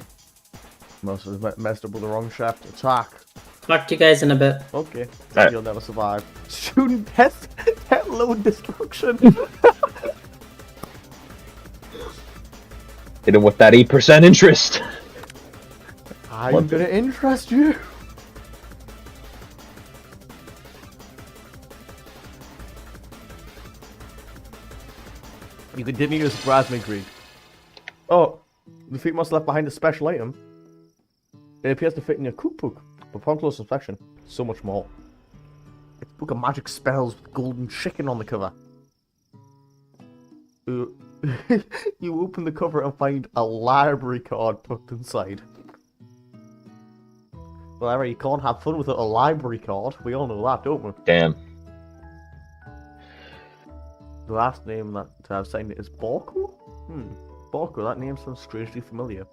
Must have messed up with the wrong shaft. Attack. Talk to you guys in a bit. Okay. Right. You'll never survive. Student death. Death load destruction. Hit him with that 8% interest. I'm gonna interest you. You continue to surprise me, Greek. Oh, the feet must have left behind a special item. It appears to fit in your cookbook, but upon close inspection, so much more. It's a book of magic spells with golden chicken on the cover. You open the cover and find a library card tucked inside. Well, Larry, you can't have fun without a library card. We all know that, don't we? Damn. The last name that I've signed it is Borko? Borko, that name sounds strangely familiar.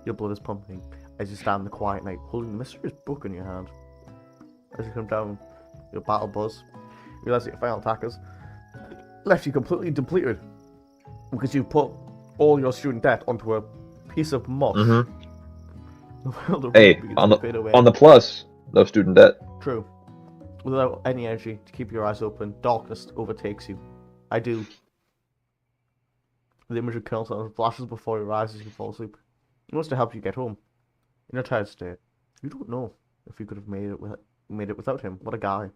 Your blood is pumping as you stand in the quiet night, holding the mysterious book in your hand. As you come down, your battle buzz, you realize that your final attackers left you completely depleted because you put all your student debt onto a piece of mush. Hey, on the plus, no student debt. True. Without any energy to keep your eyes open, darkness overtakes you. I do. The image of Colonel Sanders flashes before your eyes as you fall asleep. It wants to help you get home. In a tired state, you don't know if you could have made it without him. What a guy.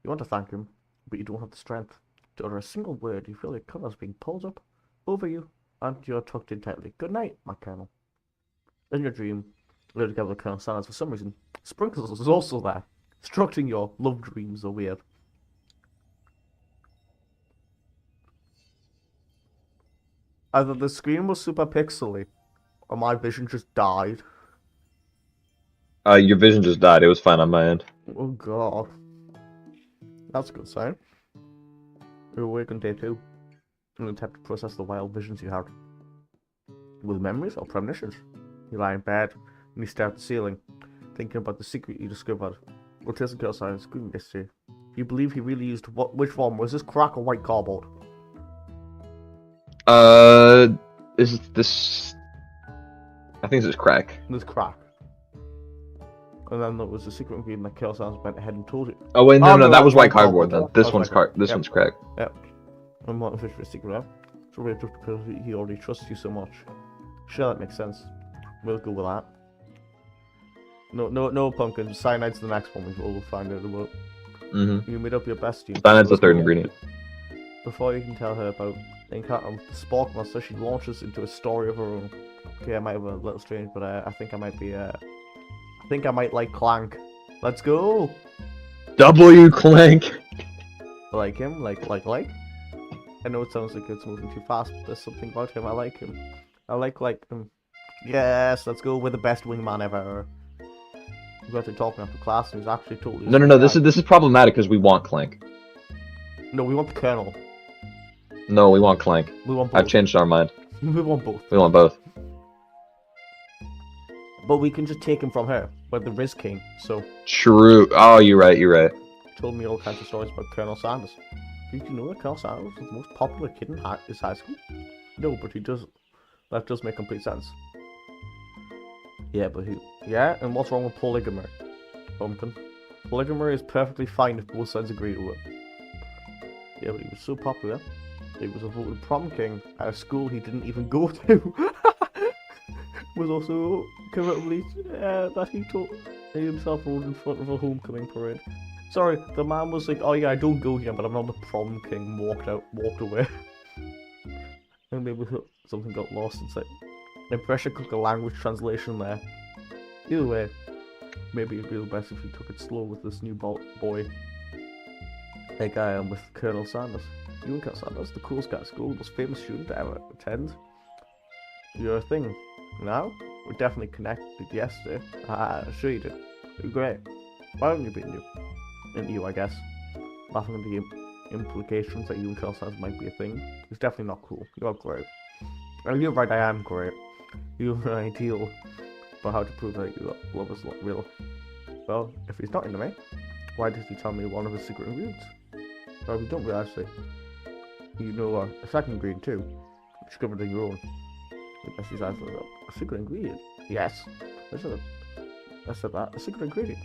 You want to thank him, but you don't have the strength to utter a single word. You feel your colours being pulled up over you, and you're tucked in tightly. Good night, my Colonel. In your dream, you live together with Colonel Sanders. For some reason, Sprinkles is also there. Instructing your love dreams are weird. Either the screen was super pixely, or my vision just died. Your vision just died. It was fine on my end. Oh god. That's a good sign. You're awake on day 2. And attempt to process the wild visions you had. With memories or premonitions. You lie in bed, and you stare at the ceiling, thinking about the secret you discovered. What doesn't kill science screaming yesterday. You believe he really used which one? Was this crack or white cardboard? Is this? I think this is crack. This crack. And then there was the secret ingredient that Chaos Sounds went ahead and told you. Oh wait, no, that was white cardboard. Then this one's one's crack. Yep. I'm not fish for a secret out. So really just because he already trusts you so much. Sure, that makes sense. We'll go with that. No pumpkin. Cyanide's the next one we'll find out about. You made up your best team. Cyanide's the third ingredient. Before you can tell her about the encounter with the Spark Monster, she launches into a story of her own. Okay, I might have a little strange, but I think I might be I think I might like Clank. Let's go. W Clank. Like him, like. I know it sounds like it's moving too fast, but there's something about him. I like him. I like him. Yes, let's go with the best wingman ever. We got to talking after class, and he's actually totally. No. This is problematic because we want Clank. No, we want the Colonel. No, we want Clank. We want both. I've changed our mind. We want both. We want both. But we can just take him from her. We're the Riz King, so. True. Oh, you're right. Told me all kinds of stories about Colonel Sanders. Did you know that Colonel Sanders was the most popular kid in his high school? No, but he does. That does make complete sense. Yeah, but he. Yeah, and what's wrong with polygamy? Pumpkin. Polygamy is perfectly fine if both sides agree to it. Yeah, but he was so popular, he was a voted prom king at a school he didn't even go to. Was also comfortably that he himself rode in front of a homecoming parade. Sorry, the man was like, oh yeah, I don't go here, but I'm not the prom king, walked away. And maybe something got lost inside. And pressure cook a language translation there. Either way, maybe it'd be the best if he took it slow with this new boy. Hey guy, I'm with Colonel Sanders. You and Colonel Sanders, the coolest guy at school, the most famous student to ever attend your thing. Now? We're definitely connected yesterday. Sure you did. You're great. Why haven't you been you? Into you, I guess. Laughing at the implications that you and Colonel Sanders might be a thing. It's definitely not cool. You're great. And you're right, I am great. You have an ideal about how to prove that your love is not real. Well, if he's not into me, why did he tell me one of his secret ingredients? Well, we don't realize that you know a second ingredient too. Discovered on your own. I guess he's asking a secret ingredient. Yes. I said that. A secret ingredient.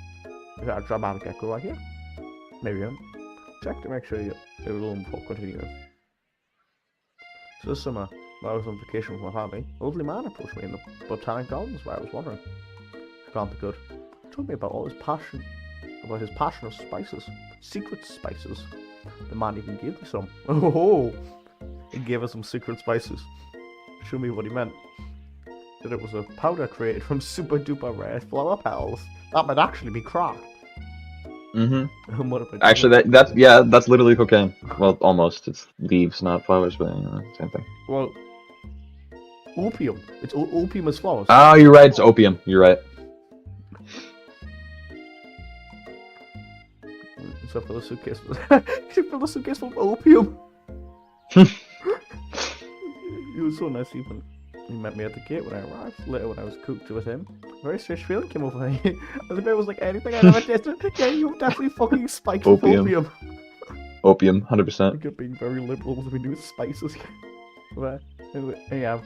Is that a dramatic echo right here? Maybe not. Check to make sure you're alone before continuing. So this summer, when I was on vacation with my family, an elderly man approached me in the botanic gardens where I was wandering. He can't be good. He told me about his passion of spices. Secret spices. The man even gave me some. Oh! He gave us some secret spices. Show me what he meant. That it was a powder created from super duper rare flower petals. That might actually be crack. Mm-hmm. What about Actually, that's literally cocaine. Well, almost. It's leaves, not flowers, but same thing. Well, opium. It's opium as flowers. Oh, you're right. It's opium. You're right. So for the suitcase, for the suitcase full of opium. He was so nice even. He met me at the gate when I arrived. Later when I was cooked with him, a very strange feeling came over me. As if it was like anything I'd ever tasted. Yeah, you definitely fucking spiked with opium. Opium, 100%. You're being very liberal with me with spices. But anyway, yeah.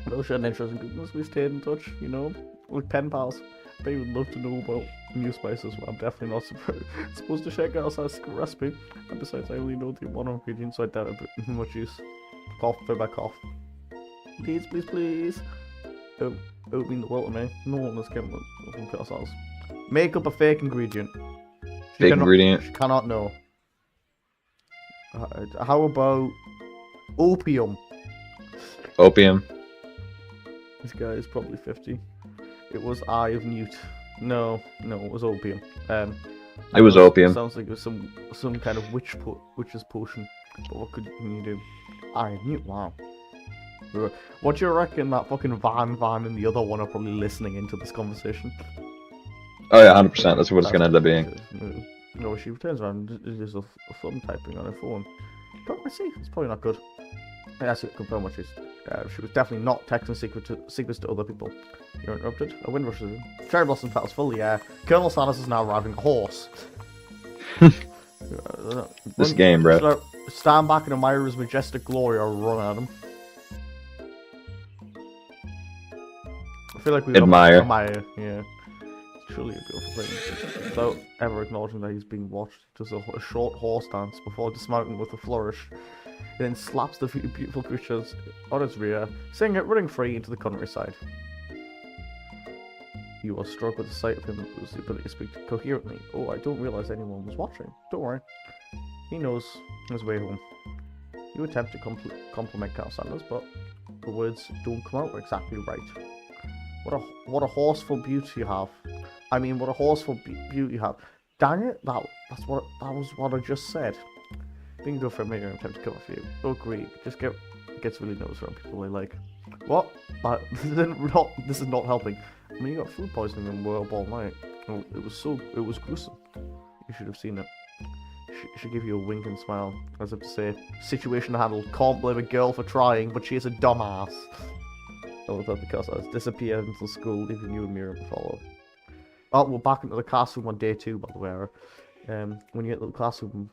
No shared interest in goodness. We stayed in touch, you know, with pen pals. But you would love to know about new spices. Well, I'm definitely not supposed to share girls' secret recipe. And besides, I only know the one ingredient, so I doubt a bit much use. Cough, feedback, cough. Please, please, please. It would mean the world to me. No one has come from ourselves. Make up a fake ingredient. Fake ingredient. She cannot know. How about opium? Opium. This guy is probably 50. It was Eye of Newt. No, it was opium. It was opium. Sounds like it was some kind of witch's potion. But what could you do? Eye of Newt. Wow. What do you reckon that fucking Van and the other one are probably listening into this conversation? Oh yeah, 100%. That's what it's gonna end up being. No, she turns around and is a thumb typing on her phone. Can't really see. It's probably not good. I asked her to confirm what she was definitely not texting secrets to other people. You're interrupted. A wind rushes in. Cherry blossom petals full of the air. Colonel Sanders is now riding a horse. This game, bro. Stand back and admire his majestic glory or run at him. I feel like we admire, yeah. It's truly a beautiful thing. Without ever acknowledging that he's being watched, does a short horse dance before dismounting with a flourish. He then slaps the beautiful creatures on its rear, sending it running free into the countryside. You are struck with the sight of him with the ability to speak coherently. Oh, I don't realize anyone was watching. Don't worry. He knows his way home. You attempt to compliment Colonel Sanders, but the words don't come out exactly right. What a horseful beauty you have. I mean, what a horseful beauty you have. Dang it, that was what I just said. Bingo for me, I'm tempted to cover for you. Agree. Just gets really noticed around people they like. What? This is not helping. I mean, you got food poisoning and we're up all night. Oh, it was gruesome. You should have seen it. She give you a wink and smile, as if to say, situation handled. Can't blame a girl for trying, but she is a dumbass. I thought the castle has disappeared until school, leaving you and Miriam to follow. Oh, we're back into the classroom on day 2, by the way. When you get to the classroom,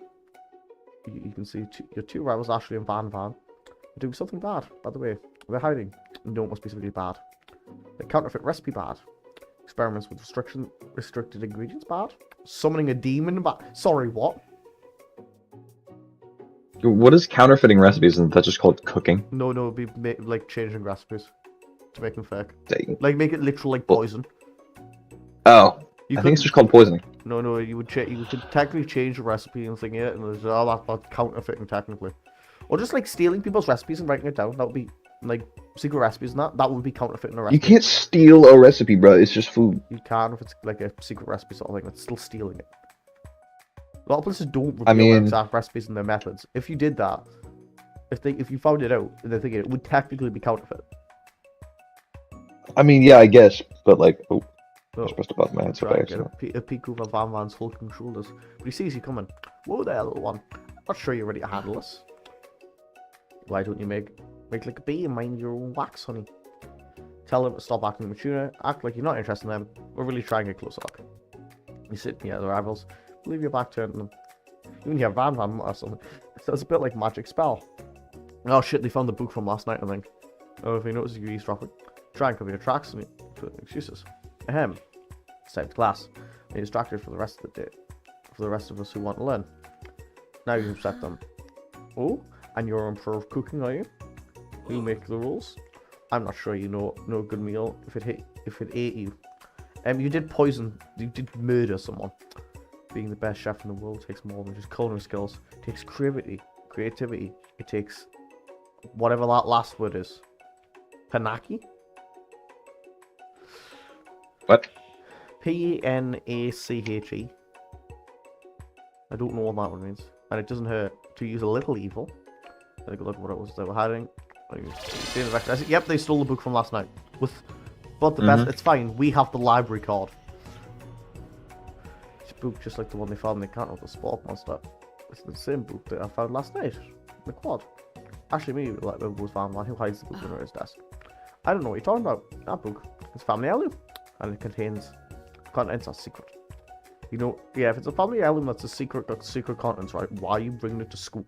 you can see your two rivals, Ashley and Van, are doing something bad, by the way. They're hiding. No, it must be something bad. The counterfeit recipe bad. Experiments with restricted ingredients bad. Summoning a demon back. Sorry, what? What is counterfeiting recipes? Isn't that just called cooking? No, it'd be like changing recipes to make them fake. Dang. Like make it literal like Well- poison. Oh, You I think it's couldn't- just called poisoning. No, you would you could technically change the recipe and thing it, and there's all that counterfeiting technically, or just like stealing people's recipes and writing it down. That would be like secret recipes, and that would be counterfeiting a recipe. You can't steal a recipe, bro. It's just food. You can if it's like a secret recipe sort of thing. It's still stealing it. A lot of places don't reveal I mean- their exact recipes and their methods. If you did that, if you found it out, and they think it would technically be counterfeit. I mean, yeah, I guess, but like, oh, Oh. I pressed a button. My head's Try by and get accident. a peek over Van Van's hulking shoulders. But he sees you coming. Whoa there, little one. Not sure you're ready to handle this. Why don't you make like a bee and mind your own wax, honey? Tell them to stop acting mature, act like you're not interested in them, or really try and get closer look. You sit near the rivals, leave your back turned to them. Even hear Van Van or something. So it's a bit like magic spell. Oh shit, they found the book from last night, I think. Oh, if you notice you eavesdropping, try and cover your tracks and excuses. Ahem. It's time to class. Be distracted for the rest of the day. For the rest of us who want to learn. Now you've set them. Oh, and you're improved cooking, are you? You make the rules. I'm not sure you know a good meal if it ate you. You did poison. You did murder someone. Being the best chef in the world takes more than just culinary skills. It takes creativity. It takes whatever that last word is. Panaki? What? P-N-A-C-H-E. I don't know what that one means. And it doesn't hurt to use a little evil. Take a look at what it was they were hiding. Yep, they stole the book from last night. But the best, it's fine. We have the library card. This book, just like the one they found in the encounter with the sport monster. It's the same book that I found last night. The quad. Actually, maybe like it was found who hides the book under his desk. I don't know what you're talking about. That book. It's family heirloom. And it contains contents are secret. You know, yeah, if it's a family heirloom that's a secret, got secret contents, right? Why are you bringing it to school?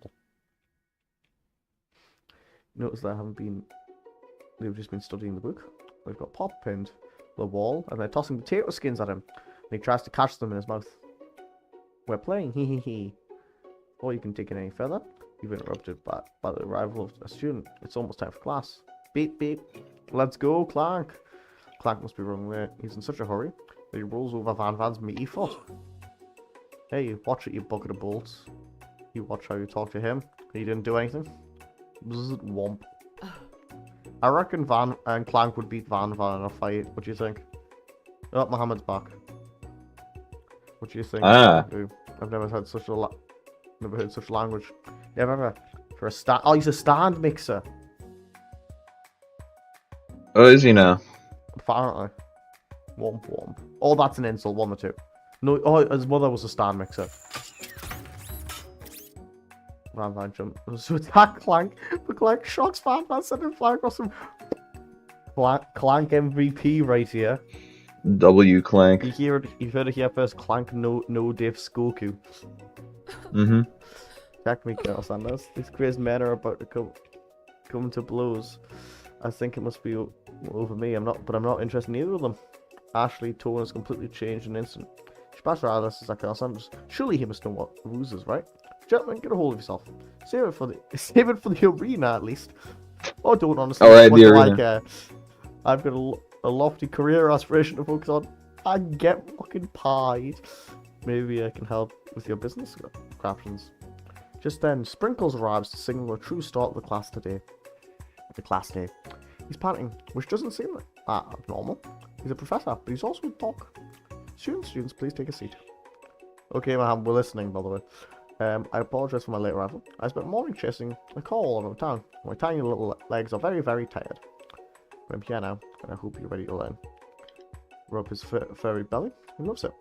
Notice they've just been studying the book. They've got Pop pinned to the wall, and they're tossing potato skins at him. And he tries to catch them in his mouth. We're playing, hee hee hee. Or you can take it any further. You've interrupted by the arrival of a student. It's almost time for class. Beep beep. Let's go, Clank. Clank must be running away. He's in such a hurry that he rolls over Van Van's meaty foot. Hey, watch it, you bucket of bolts. You watch how you talk to him. He didn't do anything. Bzzz, womp. I reckon Van and Clank would beat Van Van in a fight. What do you think? Oh, Mohammed's back. What do you think? I've never heard such language. Yeah, never. For a stand. Oh, he's a stand mixer. Oh, is he now? Apparently. Womp womp. Oh, that's an insult. One or two. No. Oh, his mother was a stand mixer. Van Van jump. So attack Clank. But Clank shocks Van Van, sending flying across him. Clank MVP right here. W Clank. You heard it here first. Clank no diffs Goku. Mm-hmm. Jack me, Colonel Sanders. These crazy men are about to come to blows. I think it must be over me. I'm not interested in either of them. Ashley tone has completely changed in an instant. She passed her eyes as Colonel Sanders. Surely he must know what ruse is, right? Gentlemen, get a hold of yourself. Save it for the arena at least. Oh, don't honestly. Alright, the arena. I've got a lofty career aspiration to focus on. I get fucking pied. Maybe I can help with your business captions. Just then, Sprinkles arrives to signal a true start of the class day. He's panting, which doesn't seem like abnormal. He's a professor, but he's also a dog. Students, please take a seat. Okay, Maham, we're listening, by the way. I apologize for my late arrival. I spent morning chasing a call all over town. My tiny little legs are very, very tired. I'm here now, and I hope you're ready to learn. Rub his furry belly. He loves it.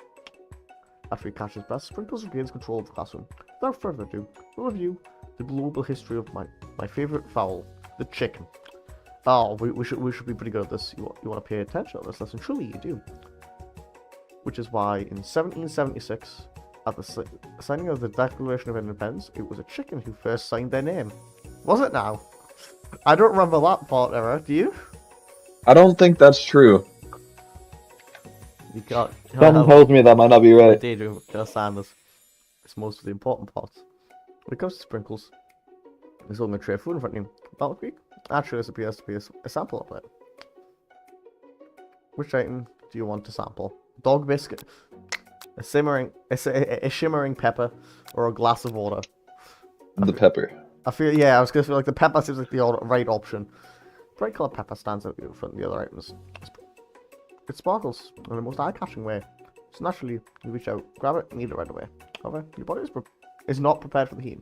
After he catches breath, Sprinkles regains control of the classroom. Without further ado, we'll review the global history of my favorite fowl, the chicken. Oh, we should be pretty good at this. You want to pay attention to this lesson? Surely you do. Which is why in 1776, at the signing of the Declaration of Independence, it was a chicken who first signed their name. Was it now? I don't remember that part, Era. Do you? I don't think that's true. You can't Something help tells me that might not be but right. daydream with Colonel Sanders. It's most of the important parts. When it comes to sprinkles, there's only a tray of food in front of you. Battle Creek actually appears to be a sample of it. Which item do you want to sample? Dog biscuit, a shimmering pepper, or a glass of water? The pepper. I was gonna feel like the pepper seems like the right option. Bright colored pepper stands out in front of the other items. It sparkles in the most eye-catching way. So naturally, you reach out, grab it, and eat it right away. However, your body is not prepared for the heat.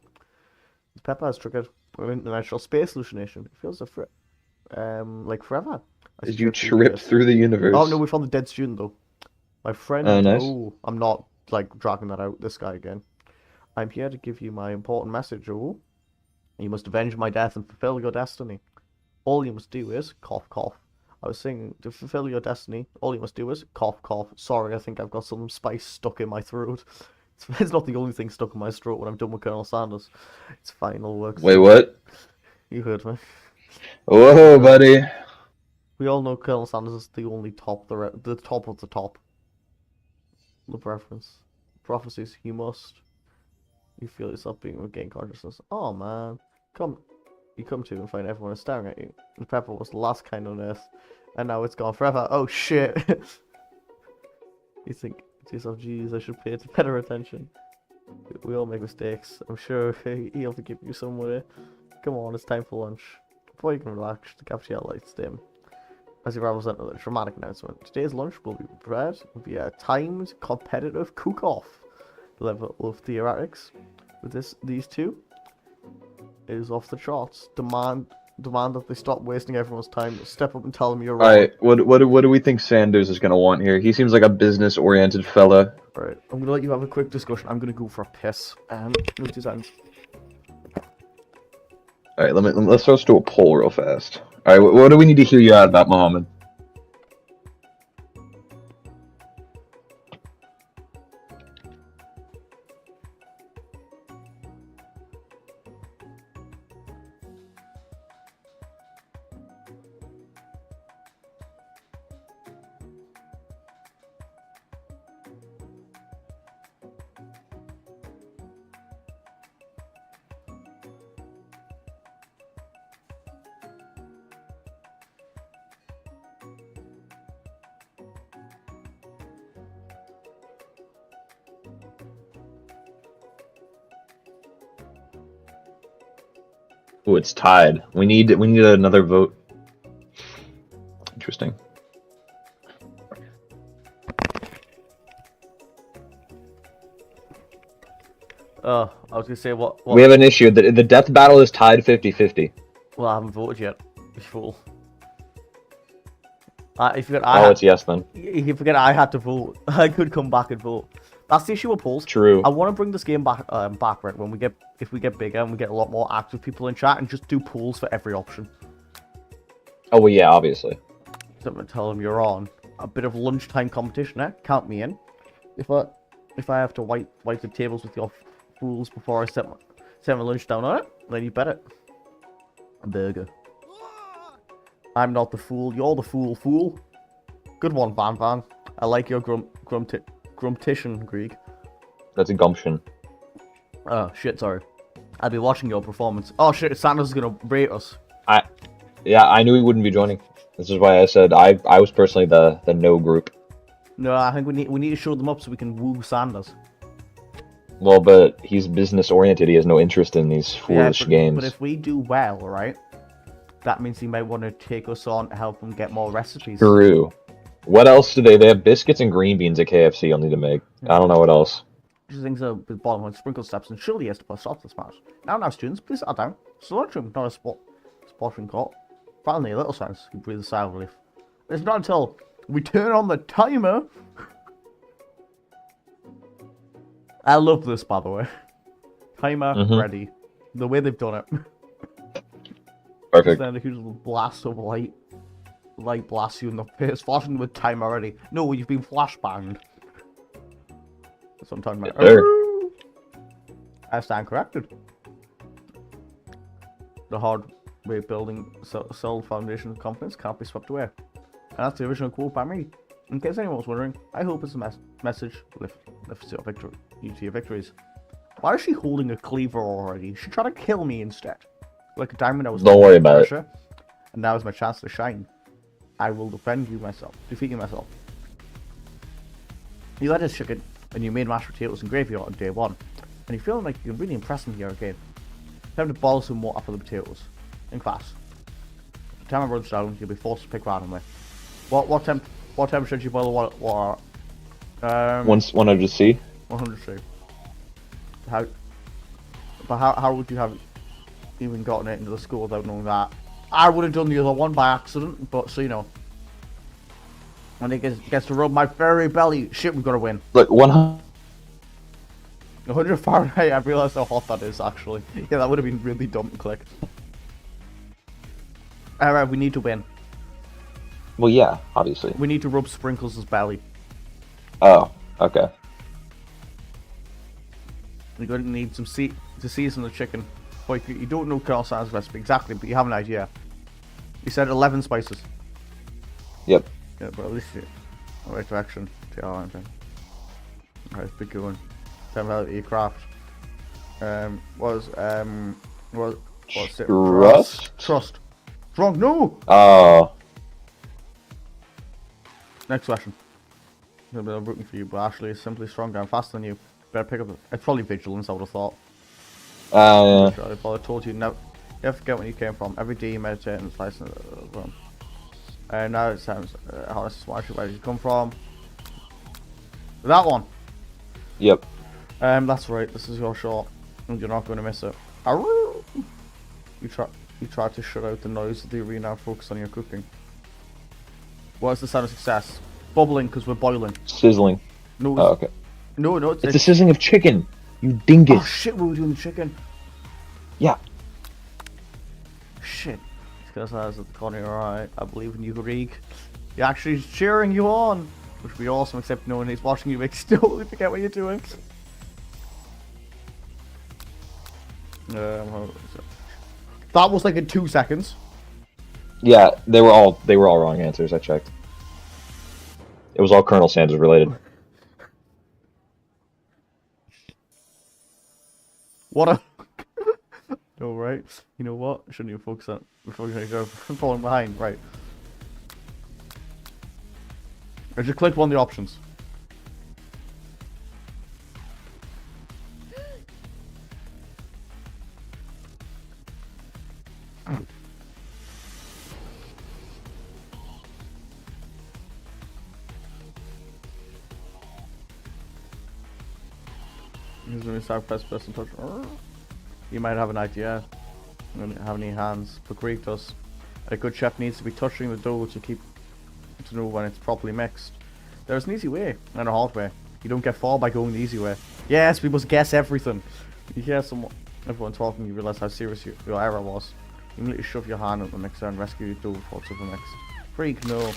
The pepper has triggered an international space hallucination. It feels like forever. Did you trip through the universe? Oh no, we found the dead student though. My friend. Oh, nice. Oh, I'm not like dragging that out. This guy again. I'm here to give you my important message. Oh, you must avenge my death and fulfill your destiny. All you must do is cough, cough. I was saying, to fulfill your destiny, all you must do is cough, cough. Sorry, I think I've got some spice stuck in my throat. It's not the only thing stuck in my throat when I'm done with Colonel Sanders. It's final work. Wait, what? You heard me. Whoa, buddy. We all know Colonel Sanders is the only top, the top of the top. Love reference. Prophecies, you must. You feel yourself being regained consciousness. Oh man. You come to and find everyone is staring at you. The pepper was the last kind on earth, and now it's gone forever. Oh shit! You think to yourself, geez, I should pay better attention. We all make mistakes. I'm sure he'll forgive you somewhere. Come on, it's time for lunch. Before you can relax, the cafeteria lights dim. As he rambles into the dramatic announcement, today's lunch will be prepared via a timed, competitive cook-off. The level of theoretics with these two is off the charts. Demand that they stop wasting everyone's time. Step up and tell them you're wrong. Alright, what do we think Sanders is gonna want here? He seems like a business-oriented fella. Right, I'm gonna let you have a quick discussion. I'm gonna go for a piss. No designs. Alright, let's just do a poll real fast. Alright, what do we need to hear you out about, Mohammed? Ooh, it's tied. We need another vote. Interesting. I was gonna say what? We have an issue. The death battle is tied 50-50. Well, I haven't voted yet. You fool. If you forget, It's yes then. If you forget, I had to vote. I could come back and vote. That's the issue with polls. True. I want to bring this game back, right? If we get bigger and we get a lot more active people in chat, and just do polls for every option. Oh well, yeah, obviously. So I'm gonna tell them you're on. A bit of lunchtime competition, eh? Count me in. If I have to wipe the tables with your fools before I set my lunch down on it, then you bet it. A burger. I'm not the fool. You're the fool. Good one, Van. I like your grumptition, Greek. That's a gumption. Oh shit, sorry. I'll be watching your performance. Oh shit, Sanders is gonna rate us. Yeah, I knew he wouldn't be joining. This is why I said I was personally the no group. No, I think we need to show them up so we can woo Sanders. Well, but he's business oriented. He has no interest in these foolish games. But if we do well, right, that means he might want to take us on to help him get more recipes. True. What else do they have? Biscuits and green beans at KFC. You'll need to make. I don't know what else. These things are with bottom line sprinkle steps and surely has to put stop this match. Now, students, please sit down. It's a lunchroom, not a sporting court. Finally, a little sense, you breathe a sigh of relief. It's not until we turn on the timer. I love this, by the way. Timer ready. The way they've done it. Perfect. Then a huge blast of light blasts you in the face, flashing with timer ready. No, you've been flashbanged. That's what I'm talking about. Sure. I stand corrected. The hard way of building solid foundation of confidence can't be swept away. And that's the original quote by me. In case anyone was wondering, I hope it's a message lifts your victory, you to your victories. Why is she holding a cleaver already? She tried to kill me instead. Like a diamond I was. Don't worry about it. And now is my chance to shine. I will defend you myself, defeat you myself. You had this chicken, and you made mashed potatoes and gravy on day one, and you're feeling like you can really impress me here again. Time to boil some water for the potatoes. In class. If the timer runs down, you'll be forced to pick randomly. What temperature should you boil the water? 100 C. 100 C. How would you have even gotten it into the school without knowing that? I would have done the other one by accident, but so you know. When it gets to rub my furry belly, shit, we've got to win. Look, 100 Fahrenheit, I realised how hot that is, actually. Yeah, that would have been really dumb to click. Alright, we need to win. Well, yeah, obviously. We need to rub Sprinkles' belly. Oh, okay. We're going to need some to season the chicken. Like, you don't know Colonel Sanders' recipe exactly, but you have an idea. You said 11 spices. Yep. Yeah, but at least you're in the right direction. Alright, let's be going. Tell me how you craft. What's it? Trust. Wrong, no! Oh. Next question. I'm rooting for you, but Ashley is simply stronger and faster than you. Better pick up. It's probably vigilance, I would have thought. Yeah. I probably told you never forget where you came from. Every day you meditate and slice and now it sounds how where did you come from? That one. Yep. That's right. This is your shot, and you're not going to miss it. Arroo! You try to shut out the noise of the arena and focus on your cooking. What is the sign of success? Bubbling because we're boiling. Sizzling. No. Oh, okay. No, It's the sizzling of chicken. You dingus. Oh shit! We were doing the chicken. Yeah. Shit. Because I was at the corner, alright. I believe in you, Rig. You're actually cheering you on. Which would be awesome, except knowing he's watching you makes you totally forget what you're doing. That was like in 2 seconds. Yeah, they were all wrong answers. I checked. It was all Colonel Sanders related. What a... No, right? You know what? Shouldn't even focus on... Before we're gonna go falling behind, right. I just clicked one of the options. You might have an idea. I don't have any hands, but Greek does. A good chef needs to be touching the dough to know when it's properly mixed. There's an easy way and a hard way. You don't get far by going the easy way. Yes, we must guess everything. You hear everyone talking, you realize how serious your error was. You immediately shove your hand into the mixer and rescue your dough before it's overmixed. Freak, no.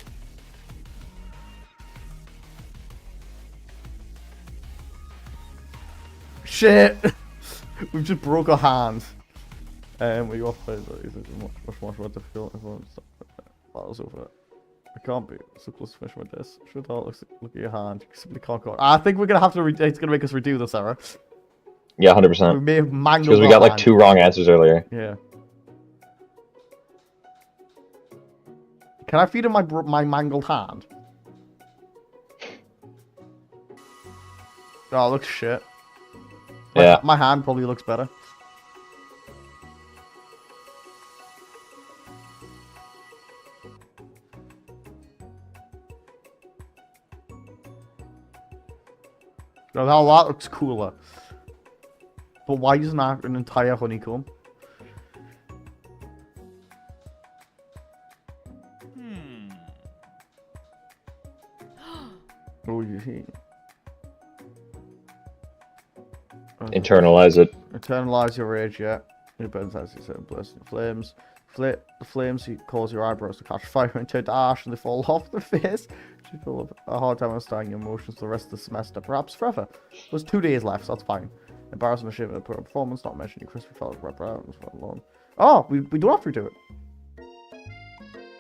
Shit! We've just broke our hand. We off play much more difficult. Everyone's battles over it. I can't be so close to finishing with this. Should all look at your hand. You simply can't go. I think we're gonna have to. It's gonna make us redo this error. Yeah, 100%. We may have mangled. Because we got like 2 wrong answers earlier. Yeah. Can I feed him my mangled hand? Oh, it looks shit. Yeah. My hand probably looks better. No, that looks cooler. But why isn't that an entire honeycomb? Oh, you see. Internalize it. Internalize your rage, yeah. It burns as you said, blessing flames. The flames cause your eyebrows to catch fire and turn to ash and they fall off the face. You feel a hard time understanding your emotions for the rest of the semester, perhaps forever. There's 2 days left, so that's fine. Embarrassment, shame, and poor performance, not mentioning your crispy fellow red brown alone. Oh, we don't have to do it.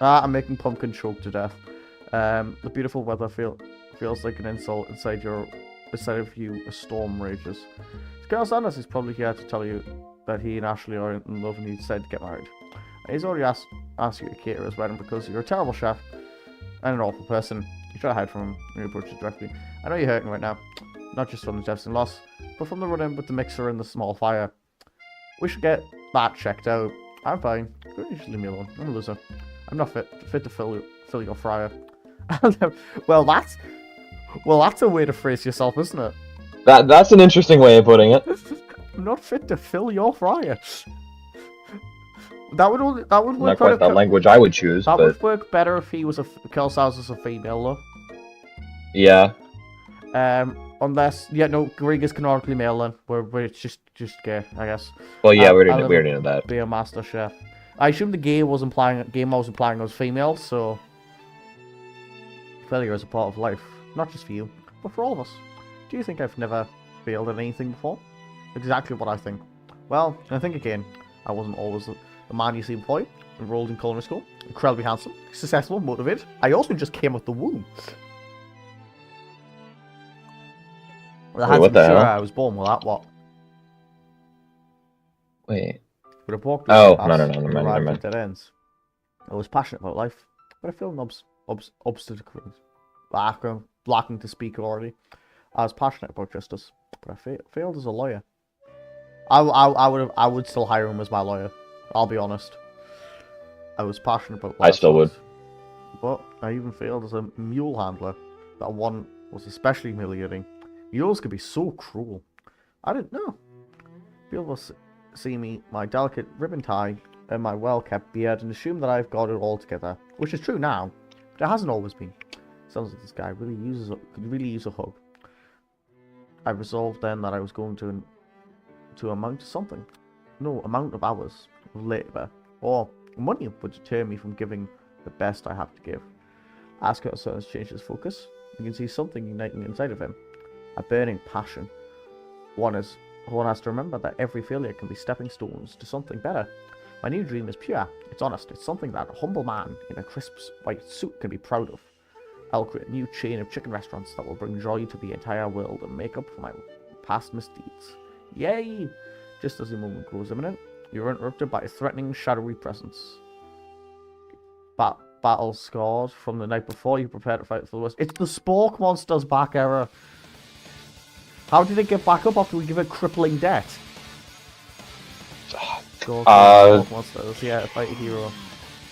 I'm making pumpkin choke to death. The beautiful weather feels like an insult inside of you. A storm rages. Colonel Sanders is probably here to tell you that he and Ashley are in love and he said to get married. He's already asked you to cater his wedding because you're a terrible chef and an awful person. You try to hide from him when you approach it directly. I know you're hurting right now, not just from the Jefferson loss, but from the run-in with the mixer and the small fire. We should get that checked out. I'm fine. Don't you just leave me alone. I'm a loser. I'm not fit to fill your fryer. Well, that's a way to phrase yourself, isn't it? That's an interesting way of putting it. I'm not fit to fill your fryer. That would work. Not quite the language I would choose. That but... would work better if he was Colonel Sanders was a female, though. Yeah. Unless Greg is canonically male then, where it's just gay, I guess. Well, yeah, we already know that. Be a master chef. I assume the game I was implying was female, so failure is a part of life, not just for you, but for all of us. Do you think I've never failed at anything before? Exactly what I think. Well, I think again, I wasn't always the man you see employed, enrolled in culinary school, incredibly handsome, successful, motivated. I also just came with the womb. Well, Wait, what the hell? I was born with that, what? Wait. But I walked no, never mind. Dead ends. I was passionate about life, but I feel obstacles, lacking to speak already. I was passionate about justice, but I failed as a lawyer. I would still hire him as my lawyer. I'll be honest. I was passionate about life. I still would. But I even failed as a mule handler. That one was especially humiliating. Mules can be so cruel. I didn't know. People will see me, my delicate ribbon tie, and my well-kept beard, and assume that I've got it all together, which is true now, but it hasn't always been. Sounds like this guy could really use a hug. I resolved then that I was going to amount to something. No amount of hours of labour or money would deter me from giving the best I have to give. Ascot has changed his focus. You can see something uniting inside of him. A burning passion. One has to remember that every failure can be stepping stones to something better. My new dream is pure. It's honest. It's something that a humble man in a crisp white suit can be proud of. I'll create a new chain of chicken restaurants that will bring joy to the entire world and make up for my past misdeeds. Yay! Just as the moment grows imminent, you're interrupted by a threatening, shadowy presence. Battle scars from the night before. You prepare to fight for the worst. It's the Spork monster's back error. How did it get back up after we give it crippling debt? Monsters. Yeah, fight a hero.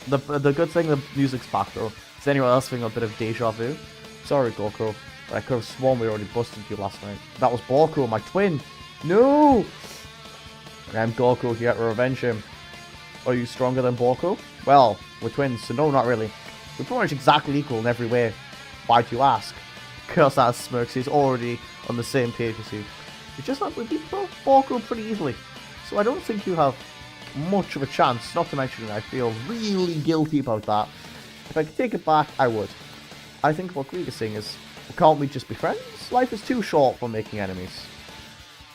The good thing the music's back though. Is anyone else feeling a bit of deja vu? Sorry, Goku. I could have sworn we already busted you last night. That was Borko, my twin. No! I'm Goku here to revenge him. Are you stronger than Borko? Well, we're twins, so no, not really. We're pretty much exactly equal in every way. Why'd you ask? Kurosas smirks. He's already on the same page as you. It's just that we beat Borko pretty easily. So I don't think you have much of a chance. Not to mention I feel really guilty about that. If I could take it back, I would. I think what Greg is saying is, can't we just be friends? Life is too short for making enemies.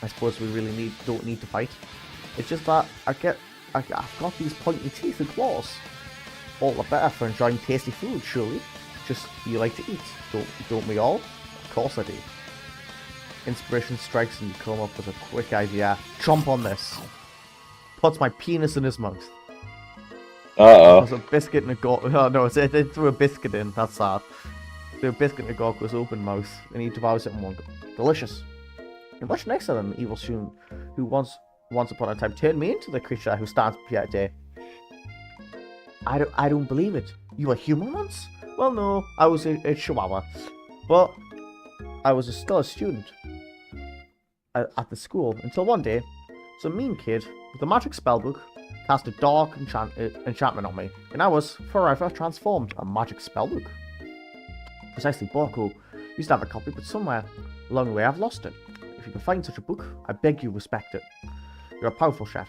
I suppose we really don't need to fight. It's just that I've got these pointy teeth and claws. All the better for enjoying tasty food, surely. Just you like to eat, don't we all? Of course I do. Inspiration strikes and you come up with a quick idea. Chomp on this. Puts my penis in his mouth. Uh-oh. There's a biscuit in a Goku. Oh no, it threw a biscuit in. That's sad. Threw a biscuit in a Goku's open mouth, and he devours it in one go. Delicious. You're much nicer than the evil Shun, who once upon a time turned me into the creature who stands here today. I don't believe it. You were human once? Well, no, I was a Chihuahua, but I was still a student at the school until one day, some mean kid with a magic spellbook cast a dark enchantment on me, and I was forever transformed. A magic spellbook. Precisely, Borko used to have a copy, but somewhere along the way I've lost it. If you can find such a book, I beg you respect it. You're a powerful chef.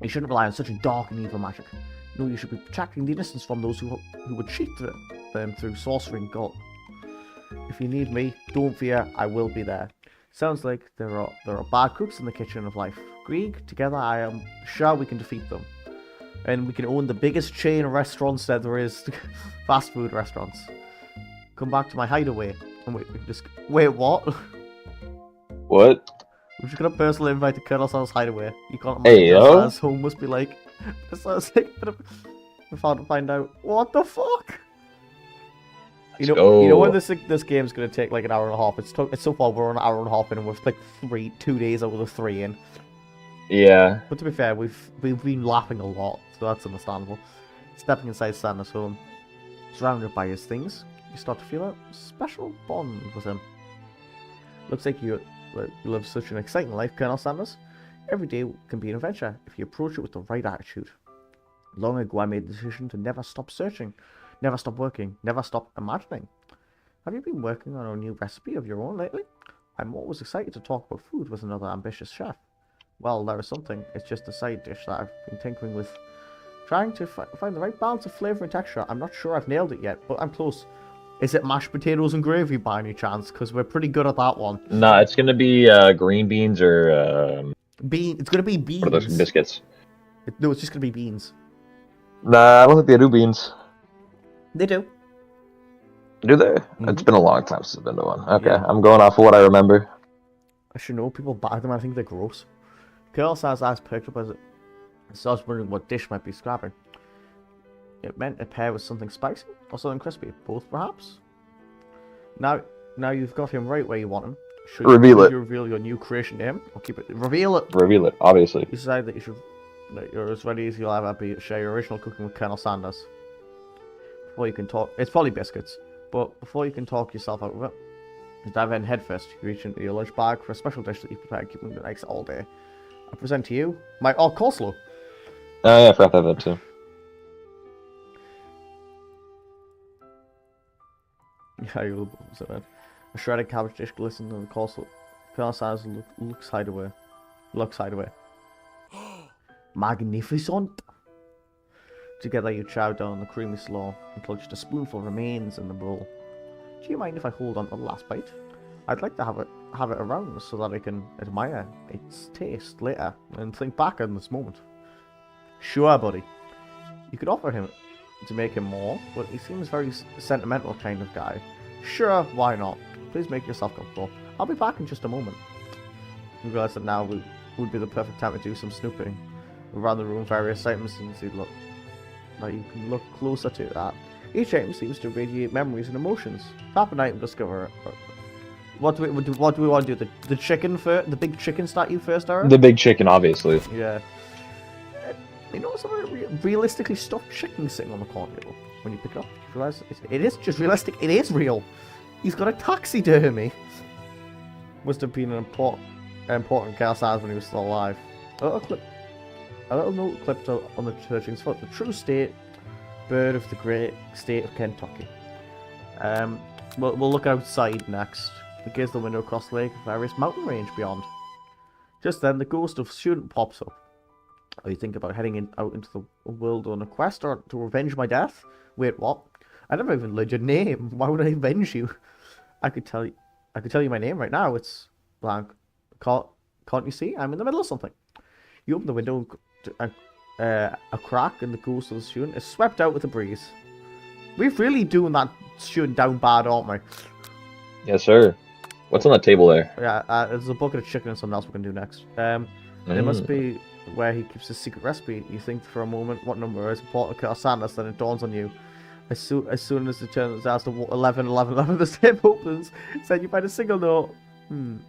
You shouldn't rely on such a dark and evil magic. No, you should be protecting the innocence from those who would cheat them through sorcery and gold. If you need me, don't fear, I will be there. Sounds like there are bad cooks in the kitchen of life. Greg, together I am sure we can defeat them. And we can own the biggest chain of restaurants that there is, fast food restaurants. come back to my hideaway. And wait, what? What? We're just gonna personally invite the Colonel Sanders hideaway. You can't Hey, imagine yo. Sanders home must be like. So I was like, we found to find out what the fuck. You know when this game's gonna take like an hour and a half. It's so far we're on an hour and a half in, and we're like 2 days out of the 3 in. Yeah. But to be fair, we've been laughing a lot, so that's understandable. Stepping inside Sanders' home, surrounded by his things, you start to feel a special bond with him. Looks like you live such an exciting life, Colonel Sanders. Every day can be an adventure if you approach it with the right attitude. Long ago I made the decision to never stop searching, never stop working, never stop imagining. Have you been working on a new recipe of your own lately? I'm always excited to talk about food with another ambitious chef. Well, there is something. It's just a side dish that I've been tinkering with. Trying to find the right balance of flavor and texture. I'm not sure I've nailed it yet, but I'm close. Is it mashed potatoes and gravy by any chance? Because we're pretty good at that one. Nah, it's gonna be green beans or It's gonna be beans. what are those biscuits? No, it's just gonna be beans. Nah, I don't think they do beans. They do. Do they? Mm-hmm. It's been a long time since I've been to one. Okay, Yeah. I'm going off of what I remember. I should know. People buy them. I think they're gross. Colonel Sanders' eyes perked up as it starts wondering what dish might be scrapping. It meant a pair with something spicy or something crispy. Both, perhaps? Now you've got him right where you want him. Should Reveal it. you reveal your new creation to him? Or keep it? Reveal it! Reveal it, obviously. You decide that you're as ready as you'll ever be to share your original cooking with Colonel Sanders. Before you can talk... It's probably biscuits. But before you can talk yourself out of it, you dive in headfirst. You reach into your lunch bag for a special dish that you prepared keeping the next all day. I present to you my coleslaw. Oh yeah, I forgot that too. Yeah, you so bad. A shredded cabbage dish glistens on the coleslaw. Colonel Sanders looks hideaway. Magnificent. Together you chow down the creamy slaw until just a spoonful remains in the bowl. Do you mind if I hold on to the last bite? I'd like to have it around so that I can admire its taste later and think back on this moment. Sure, buddy. You could offer him to make him more, but he seems very sentimental kind of guy. Sure, why not? Please make yourself comfortable. I'll be back in just a moment. You realize that now would be the perfect time to do some snooping around the room, various items, and see now you can look closer to that. Each item seems to radiate memories and emotions. Tap an item, discover it. What do we want to do? The chicken first? The big chicken statue first, Aaron? The big chicken, obviously. Yeah. You know, some realistically stuffed chicken sitting on the corner table. When you pick it up, you realize it is just realistic. It is real. He's got a taxidermy. Must have been an important Colonel Sanders when he was still alive. A little note clipped on the churching's foot. The true state bird of the great state of Kentucky. We'll look outside next. We gaze the window across the lake, various mountain range beyond. Just then, the ghost of student pops up. Oh, you think about heading out into the world on a quest or to revenge my death? Wait, what? I never even learned your name. Why would I avenge you? I could tell you my name right now. It's blank. Can't you see? I'm in the middle of something. You open the window, a crack, and the ghost of the student is swept out with a breeze. We're really doing that student down bad, aren't we? Yes, sir. What's on the table there? Yeah, there's a bucket of chicken and something else we can do next. It must be where he keeps his secret recipe. You think for a moment what number is important to Colonel Sanders, then it dawns on you. As soon as it turns out to 11, the zip opens, said you find a single note.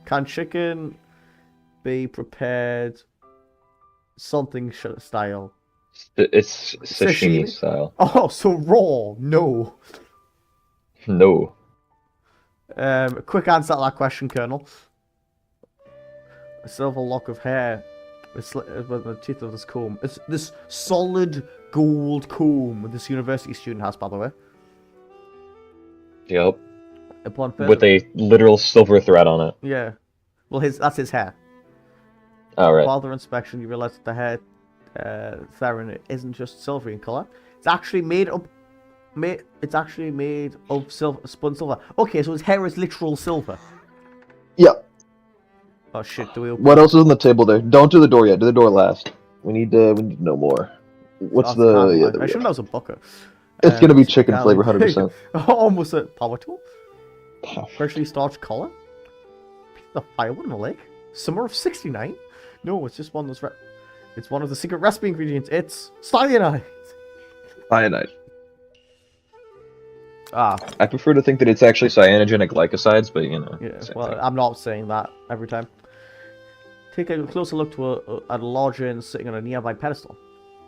Can chicken be prepared something style? It's sashimi style. Oh, so raw? No. No. Quick answer to that question, Colonel. A silver lock of hair with the teeth of this comb. It's this solid gold comb this university student has, by the way. Yep. Upon With a literal silver thread on it. Yeah. Well, that's his hair. Alright. Further inspection, you realize that the hair Theron isn't just silvery in color. It's actually made up. It's actually made of spun silver. Okay, so his hair is literal silver. Yep. Oh shit! Do we? What else is on the table there? Don't do the door yet. Do the door last. We need to know more. What's I should the? know it was a bucket. It's gonna be chicken flavor, 100%. Almost a power tool. Freshly starched collar. The firewood in the lake. Summer of '69. No, it's just one of those. It's one of the secret recipe ingredients. It's cyanide. Cyanide. Ah. I prefer to think that it's actually cyanogenic glycosides, but you know. Yeah. Well, I'm not saying that every time. Take a closer look at a large urn sitting on a nearby pedestal.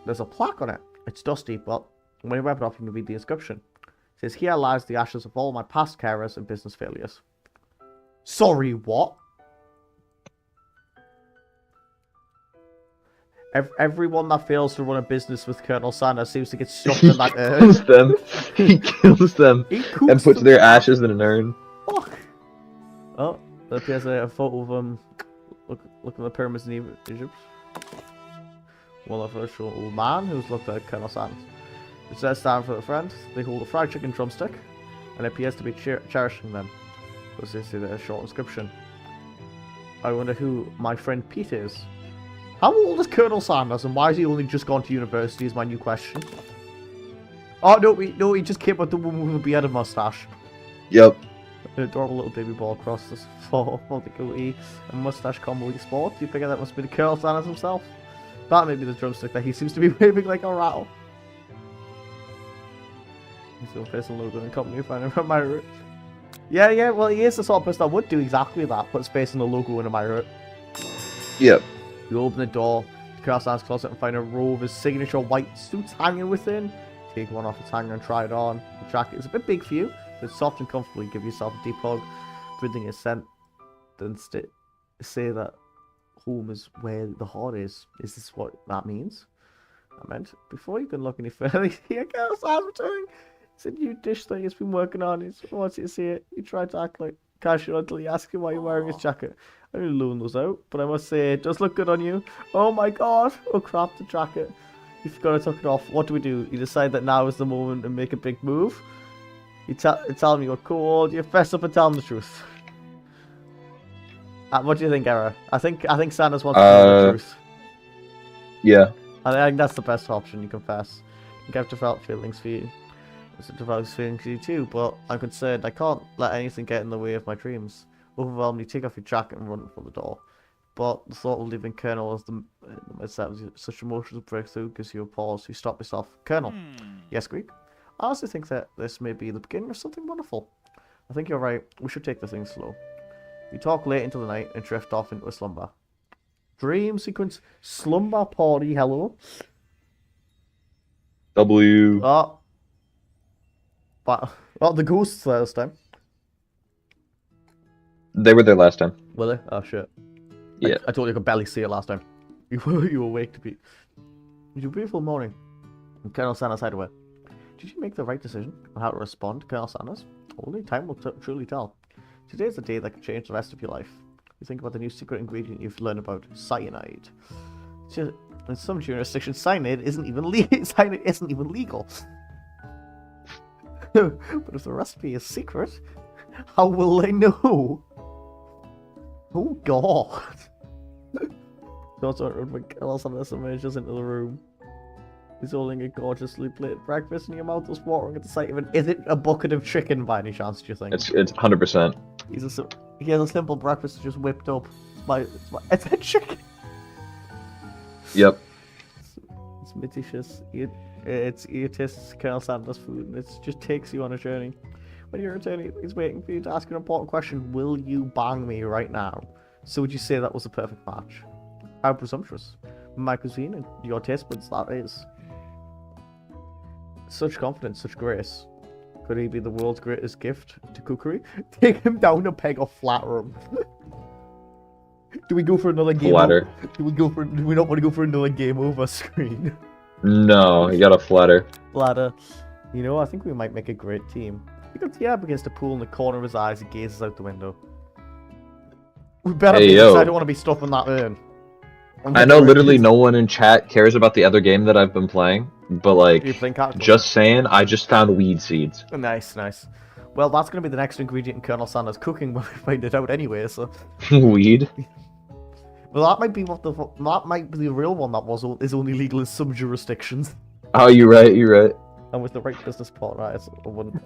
There's a plaque on it. It's dusty, but when you wrap it up, you can read the inscription. It says, "Here lies the ashes of all my past carers and business failures." Sorry, what? Everyone that fails to run a business with Colonel Sanders seems to get stuffed in that urn. Kills them. He kills them and puts their ashes in an urn. Fuck. Oh, there appears a photo of look at the pyramids in Egypt. One of a short old man who's looked at Colonel Sanders. It says, "Stand for a friend." They hold a fried chicken drumstick, and it appears to be cherishing them, because they see a short inscription. I wonder who my friend Pete is. How old is Colonel Sanders, and why has he only just gone to university is my new question. Oh, no, he just came with the woman with a beard and mustache. Yep. An adorable little baby ball across this floor, the goatee and mustache combo you sport. Do you figure that must be the Colonel Sanders himself? That may be the drumstick that he seems to be waving like a rattle. He's still facing logo and company finding from my route. Yeah, well, he is the sort of person that would do exactly that, put space in the logo into my route. Yep. You open the door to Colonel Sanders' closet and find a row of his signature white suits hanging within. Take one off its hanger and try it on. The jacket is a bit big for you, but it's soft and comfortable. You give yourself a deep hug, breathing a scent, then say that home is where the heart is. Is this what that means? I meant, before you can look any further, here Colonel Sanders returning. It's a new dish thing he's been working on. He wants you to see it. You try to act like casual until you ask him why you're wearing his jacket. I didn't loan those out, but I must say it does look good on you. Oh my god! Oh crap, the jacket. You forgot to tuck it off. What do? You decide that now is the moment to make a big move. You tell him you're cold. You fess up and tell him the truth. What do you think, Era? I think Sanders wants to tell the truth. Yeah. I think that's the best option. You confess. You have developed feelings for you. It's developed feelings for you too, but I'm concerned. I can't let anything get in the way of my dreams. Overwhelmed, you take off your jacket and run for the door. But the thought of leaving Colonel as the such emotional breakthrough gives you a pause. You stop yourself. Colonel. Yes, Greek? I also think that this may be the beginning of something wonderful. I think you're right. We should take the thing slow. You talk late into the night and drift off into a slumber. Dream sequence. Slumber party. Hello. W. Oh. But, well, the ghosts there this time. They were there last time. Were they? Oh, shit. Yeah. I told you I could barely see it last time. You were awake to be. It was a beautiful morning. And Colonel Sanders had away. Did you make the right decision on how to respond to Colonel Sanders? Only time will truly tell. Today's the day that can change the rest of your life. You think about the new secret ingredient you've learned about, cyanide. In some jurisdictions, cyanide isn't even legal. But if the recipe is secret, how will they know? Oh god. When Colonel Sanders emerges into the room. He's holding a gorgeously plated breakfast and your mouth is watering at the sight of it. Is it a bucket of chicken by any chance, do you think? It's 100%. He has a simple breakfast just whipped up. It's a chicken! Yep. It's meticulous. It tastes Colonel Sanders' food and it just takes you on a journey. When you're returning, he's waiting for you to ask an important question. Will you bang me right now? So would you say that was a perfect match? How presumptuous. My cuisine and your taste buds, that is. Such confidence, such grace. Could he be the world's greatest gift to cookery? Take him down a peg of flat room. Do we go for another game? Flatter. Do we not want to go for another game over screen? No, you gotta flatter. Flatter. You know, I think we might make a great team. He puts the against the pool in the corner of his eyes and gazes out the window. We better be, I don't want to be stuffing that urn. I know literally no one in chat cares about the other game that I've been playing, but like, just saying, I just found weed seeds. Nice, nice. Well, that's going to be the next ingredient in Colonel Sanders' cooking when we find it out anyway, so... Weed? Well, that might be the real one that is only legal in some jurisdictions. Oh, you're right, you're right. And with the right business partner, I wouldn't.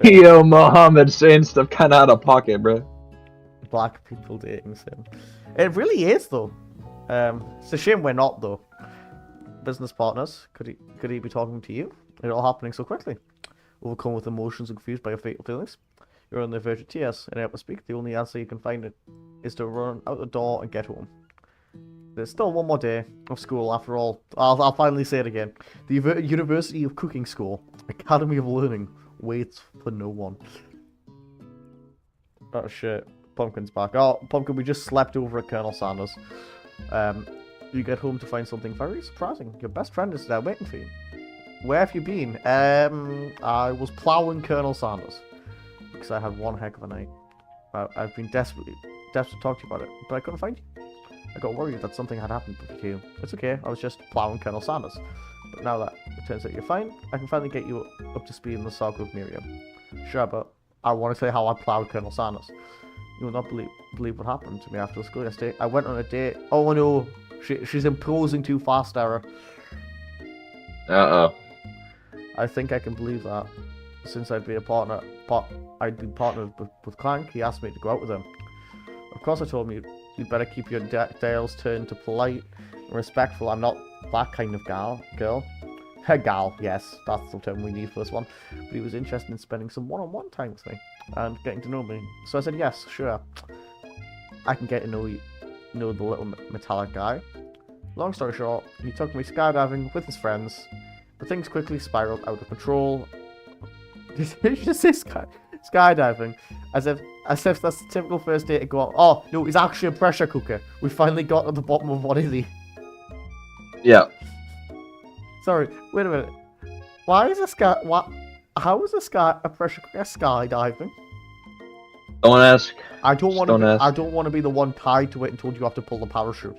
Yo, Mohammed saying stuff kind of out of pocket, bro. Black people dating sim. It really is though. It's a shame we're not though. Business partners. Could he be talking to you? It all happening so quickly. Overcome with emotions and confused by your fatal feelings. You're on the verge of tears and able to speak. The only answer you can find is to run out the door and get home. There's still one more day of school after all. I'll finally say it again. The University of Cooking School, Academy of Learning, waits for no one. Oh shit. Pumpkin's back. Oh, Pumpkin, we just slept over at Colonel Sanders. You get home to find something very surprising. Your best friend is there waiting for you. Where have you been? I was ploughing Colonel Sanders. Because I had one heck of a night. I've been desperate to talk to you about it, but I couldn't find you. I got worried that something had happened to you. It's okay, I was just ploughing Colonel Sanders. But now that it turns out you're fine, I can finally get you up to speed in the saga of Miriam. Sure, but I want to say how I ploughed Colonel Sanders. You will not believe what happened to me after school yesterday. I went on a date. Oh no, she's imposing too fast, Era. Uh-oh. I think I can believe that. Since I'd been partnered with Clank, he asked me to go out with him. Of course, I told him you'd better keep your dials turned to polite and respectful. I'm not that kind of girl. Gal, yes, that's the term we need for this one. But he was interested in spending some one-on-one time with me and getting to know me. So I said, yes, sure. I can get to know the little metallic guy. Long story short, he took me skydiving with his friends, but things quickly spiraled out of control. Did you just say skydiving? As if that's the typical first date to go on. Oh, no, he's actually a pressure cooker. We finally got to the bottom of what is he. Yeah. Sorry, wait a minute. Why is this guy... How is this guy a pressure cooker skydiving? Don't ask. I don't want to be the one tied to it and told you have to pull the parachute.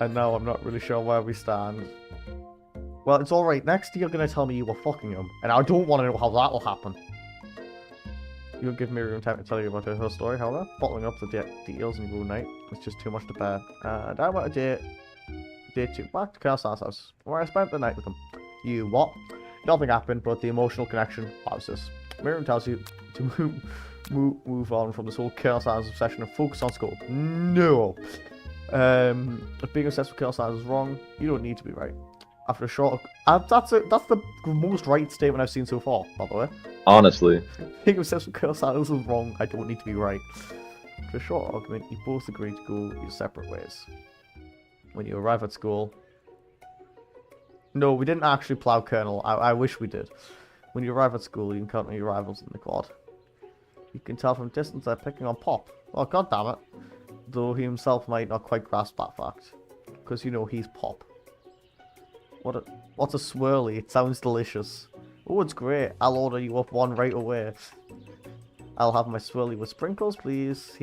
And now I'm not really sure where we stand. Well, it's alright. Next you're going to tell me you were fucking him. And I don't want to know how that will happen. You'll give Miriam time to tell you about her story, however. Bottling up the details in your night was just too much to bear. And I went a day 2 back to Colonel Sanders' house, where I spent the night with him. You what? Nothing happened, but the emotional connection was this. Miriam tells you to move on from this whole Colonel Sanders obsession and focus on school. No! If being obsessed with Colonel Sanders is wrong, you don't need to be right. After a short... that's the most right statement I've seen so far, by the way. Honestly. Being obsessed with Colonel Sanders is wrong, I don't need to be right. After a short argument, you both agree to go your separate ways. When you arrive at school... No, we didn't actually plough Colonel. I wish we did. When you arrive at school, you encounter your rivals in the quad. You can tell from distance they're picking on Pop. Oh, goddammit. Though he himself might not quite grasp that fact. Because, you know, he's Pop. What's a swirly? It sounds delicious. Oh, it's great. I'll order you up one right away. I'll have my swirly with sprinkles, please.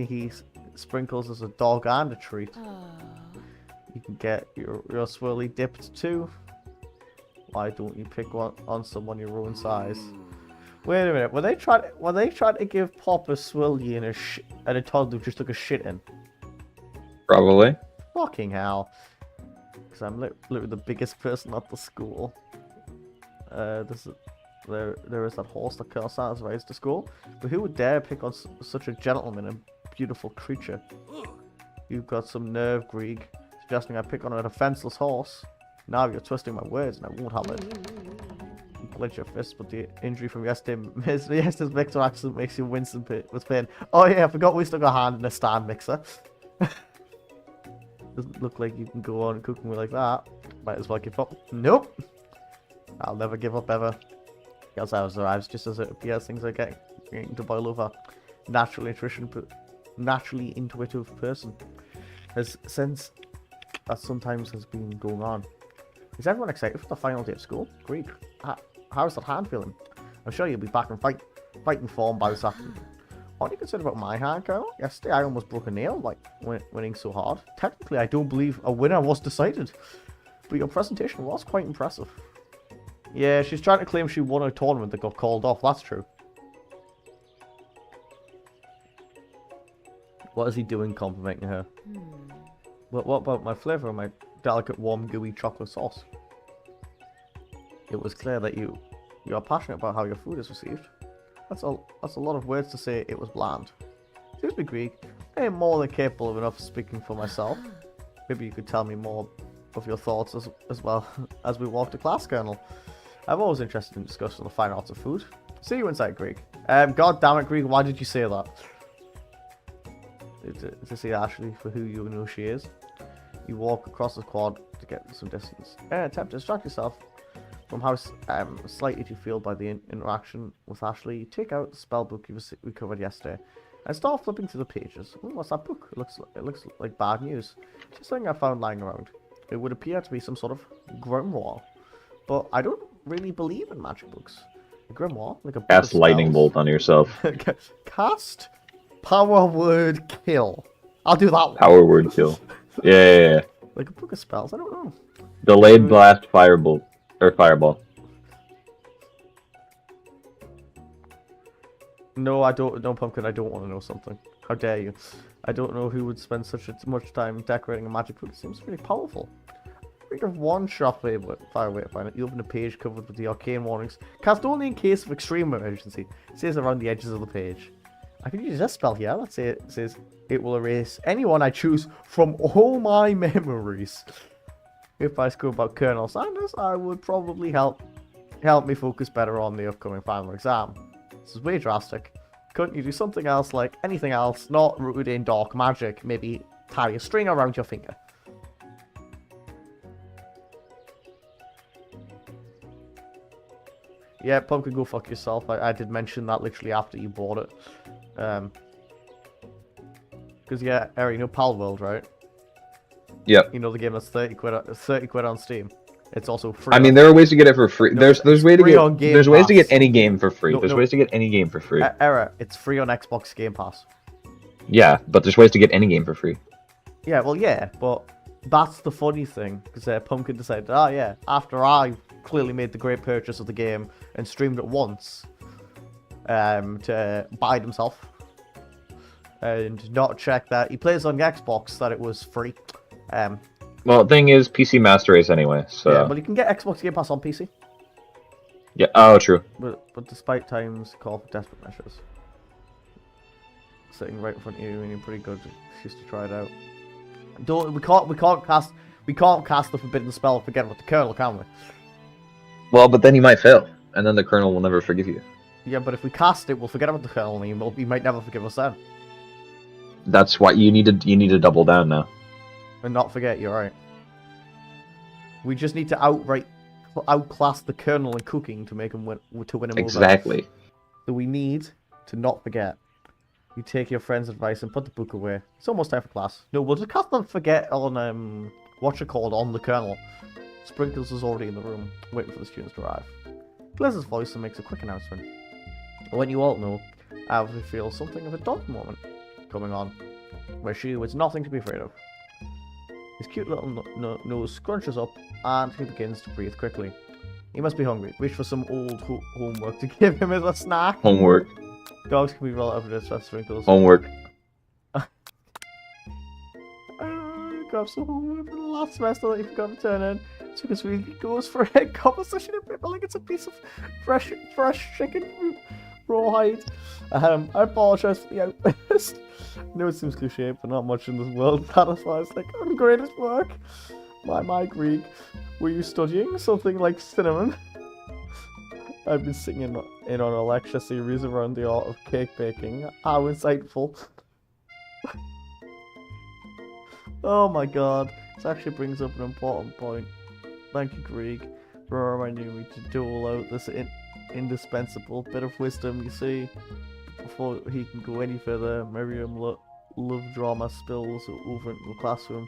Sprinkles is a dog and a treat. You can get your swirly dipped too. Why don't you pick one on someone your own size? Wait a minute. Were they trying to give Pop a swirly and a toddler who just took a shit in? Probably. Fucking hell. Because I'm literally the biggest person at the school. There is that horse that Colonel Sanders rides to school. But who would dare pick on such a gentleman and beautiful creature? You've got some nerve, Grieg, suggesting I pick on a defenseless horse. Now you're twisting my words and I won't have it. You clench your fists, but the injury from yesterday's mixer accident makes you wince with pain. Oh yeah, I forgot we stuck a hand in a stand mixer. Doesn't look like you can go on cooking me like that. Might as well give up. Nope. I'll never give up ever. Because I arrives just as it appears things are getting to boil over. Naturally intuitive person. Has sense that sometimes has been going on. Is everyone excited for the final day of school? Great. How's that hand feeling? I'm sure you'll be back in fighting form by this afternoon. What do you consider about my hand, Colonel? Yesterday I almost broke a nail, like, winning so hard. Technically, I don't believe a winner was decided. But your presentation was quite impressive. Yeah, she's trying to claim she won a tournament that got called off. That's true. What is he doing complimenting her? What about my flavour and my delicate, warm, gooey chocolate sauce. It was clear that you are passionate about how your food is received. That's a lot of words to say it was bland. Excuse me, Greek. I am more than capable of enough speaking for myself. Maybe you could tell me more of your thoughts as well as we walk to class, Colonel. I'm always interested in discussing the fine arts of food. See you inside, Greek. God damn it, Greek, why did you say that? To see Ashley for who you know she is. You walk across the quad to get some distance. Attempt to distract yourself from how slighted you feel by the interaction with Ashley. You take out the spell book we covered yesterday and start flipping through the pages. Ooh, what's that book? It looks like bad news. Just something I found lying around. It would appear to be some sort of grimoire, but I don't really believe in magic books. A grimoire, like a book Cast of lightning spells. bolt on yourself. Cast power word kill. I'll do that one. Power word kill. Yeah. Like a book of spells. I don't know. Delayed blast firebolt or fireball. No, I don't. No, Pumpkin. I don't want to know something. How dare you? I don't know who would spend such much time decorating a magic book. It seems really powerful. Read of one shot fireway find it. You open a page covered with the arcane warnings. Cast only in case of extreme emergency. It says around the edges of the page. I can use this spell here. Let's say it says it will erase anyone I choose from all my memories. If I spoke about Colonel Sanders, I would probably help me focus better on the upcoming final exam. This is way drastic. Couldn't you do something else, like anything else, not rooted in dark magic? Maybe tie a string around your finger. Yeah, Pumpkin, go fuck yourself. I did mention that literally after you bought it. Because yeah, Eri, you know Pal World, right? Yep. You know the game that's 30 quid on Steam. It's also free. I mean, there are ways to get it for free. No, There's ways to get any game for free. No, there's ways to get any game for free. Error, it's free on Xbox Game Pass. Yeah, but there's ways to get any game for free. Yeah, well, yeah, but that's the funny thing, because Pumpkin decided, oh yeah, after I clearly made the great purchase of the game and streamed it once, to buy it himself, and not check that he plays on the Xbox that it was free. Well, the thing is, PC Master Race anyway, so... Yeah, but you can get Xbox Game Pass on PC. Yeah, oh, true. But despite times call for desperate measures. Sitting right in front of you and you're pretty good just to try it out. We can't cast the forbidden spell and forget about the Colonel, can we? Well, but then you might fail, and then the Colonel will never forgive you. Yeah, but if we cast it, we'll forget about the Colonel, and he might never forgive us then. That's why you need to double down now. And not forget, you're right. We just need to outclass the Colonel in cooking to make him win him over. Exactly. So we need to not forget. You take your friend's advice and put the book away. It's almost time for class. No, we'll just cast not forget on on the Colonel. Sprinkles is already in the room, waiting for the students to arrive. Clears his voice and makes a quick announcement. When you all know, Alfie feels something of a dog moment coming on, where she was nothing to be afraid of. His cute little nose scrunches up, and he begins to breathe quickly. He must be hungry. Reach for some old homework to give him as a snack. Homework. Dogs can be relatively distressed, Sprinkles. Homework. Grab some homework from the last semester that you forgot to turn in. Sprinkles really goes for a conversation a bit like it's a piece of fresh chicken rawhide. I apologize for the outburst. I know it seems cliche, but not much in this world satisfies like our greatest work. My Greek, were you studying something like cinnamon? I've been sitting in on a lecture series around the art of cake baking. How insightful. Oh my god, this actually brings up an important point. Thank you, Greek, for reminding me to dole out this indispensable bit of wisdom. You see, before he can go any further, Miriam love drama spills over into the classroom.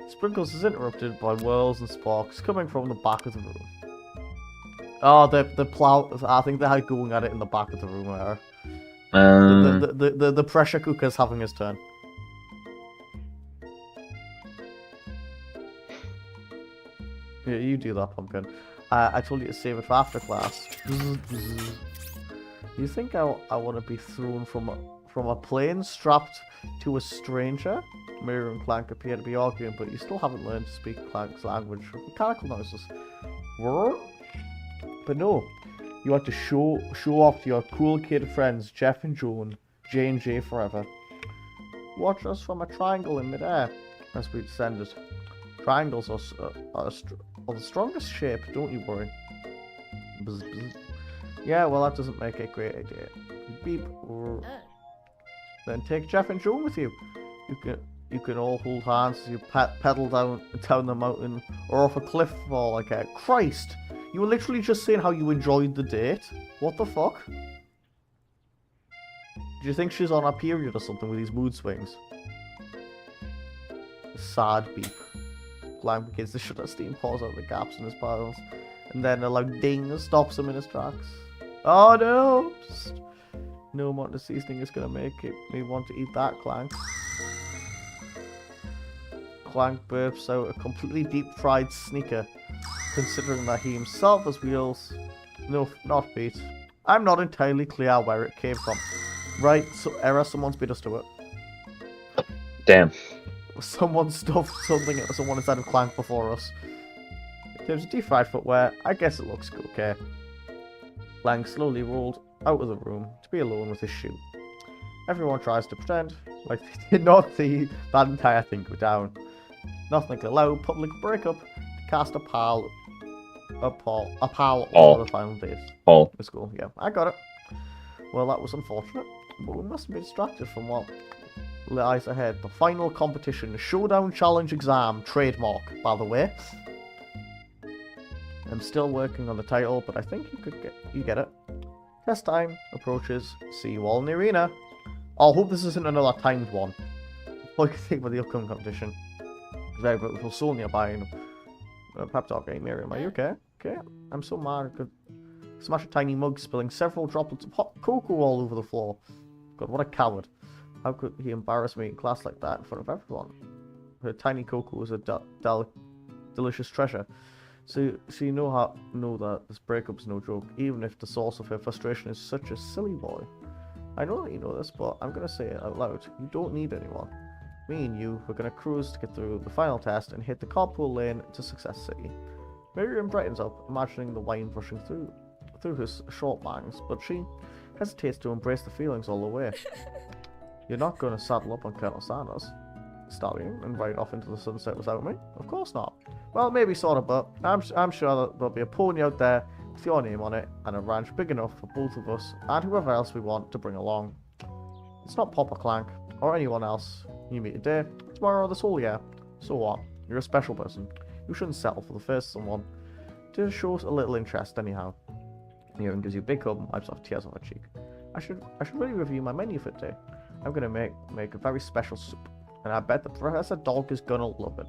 Sprinkles is interrupted by whirls and sparks coming from the back of the room. Oh, the plow. I think they're going at it in the back of the room there. The pressure cooker's having his turn. Yeah, you do that, Pumpkin. I told you to save it for after class. You think I want to be thrown from a plane strapped to a stranger? Mirror and Clank appear to be arguing, but you still haven't learned to speak Clank's language of mechanical noises. What? But no, you have to show off to your cool kid friends Jeff and Joan, J and J forever. Watch us from a triangle in midair as we descended. Triangles are the strongest shape, don't you worry. Bzz, bzz. Yeah, well that doesn't make a great idea. Beep. Then take Jeff and Joan with you. You can all hold hands as you pedal down the mountain or off a cliff fall like a Christ. You were literally just saying how you enjoyed the date. What the fuck? Do you think she's on a period or something with these mood swings? Sad beep. Clank begins to shut her steam paws out the gaps in his paddles, and then a loud ding stops him in his tracks. Oh no! No amount of seasoning is gonna make me want to eat that, Clank. Clank burps out a completely deep-fried sneaker, considering that he himself has wheels. No, not feet. I'm not entirely clear where it came from. Right, so error, someone's beat us to it. Damn. Someone stuffed something at someone instead of Clank before us. In terms of deep-fried footwear, I guess it looks okay. Clank slowly rolled out of the room to be alone with his shoe. Everyone tries to pretend like they did not see that entire thing go down. Nothing like a loud public breakup to cast a pall over the final days of school. Yeah, I got it. Well, that was unfortunate, but we mustn't be distracted from what lies ahead. The final competition, Showdown Challenge Exam, trademark, by the way. I'm still working on the title, but I think you get it. Test time approaches. See you all in the arena. I hope this isn't another timed one. What do you think about the upcoming competition? Very beautiful soul nearby. And pep talk, hey Miriam, are you okay? Okay. I'm so mad I could smash a tiny mug, spilling several droplets of hot cocoa all over the floor. God, what a coward. How could he embarrass me in class like that in front of everyone? Her tiny cocoa is a delicious treasure. So you know that this breakup's no joke, even if the source of her frustration is such a silly boy. I know that you know this, but I'm gonna say it out loud. You don't need anyone. Me and you, we're gonna cruise to get through the final test and hit the carpool lane to Success City. Miriam brightens up, imagining the wine rushing through his short bangs, but she hesitates to embrace the feelings all the way. You're not gonna saddle up on Colonel Sanders, Stallion, and ride off into the sunset without me? Of course not. Well, maybe sort of, but I'm sure that there'll be a pony out there with your name on it, and a ranch big enough for both of us and whoever else we want to bring along. It's not Papa Clank, or anyone else you meet today, tomorrow, or this whole year. So what? You're a special person. You shouldn't settle for the first someone. Just shows a little interest anyhow. Miriam gives you a big hug and wipes off tears off her cheek. I should really review my menu for today. I'm gonna make a very special soup, and I bet the Professor Dog is gonna love it.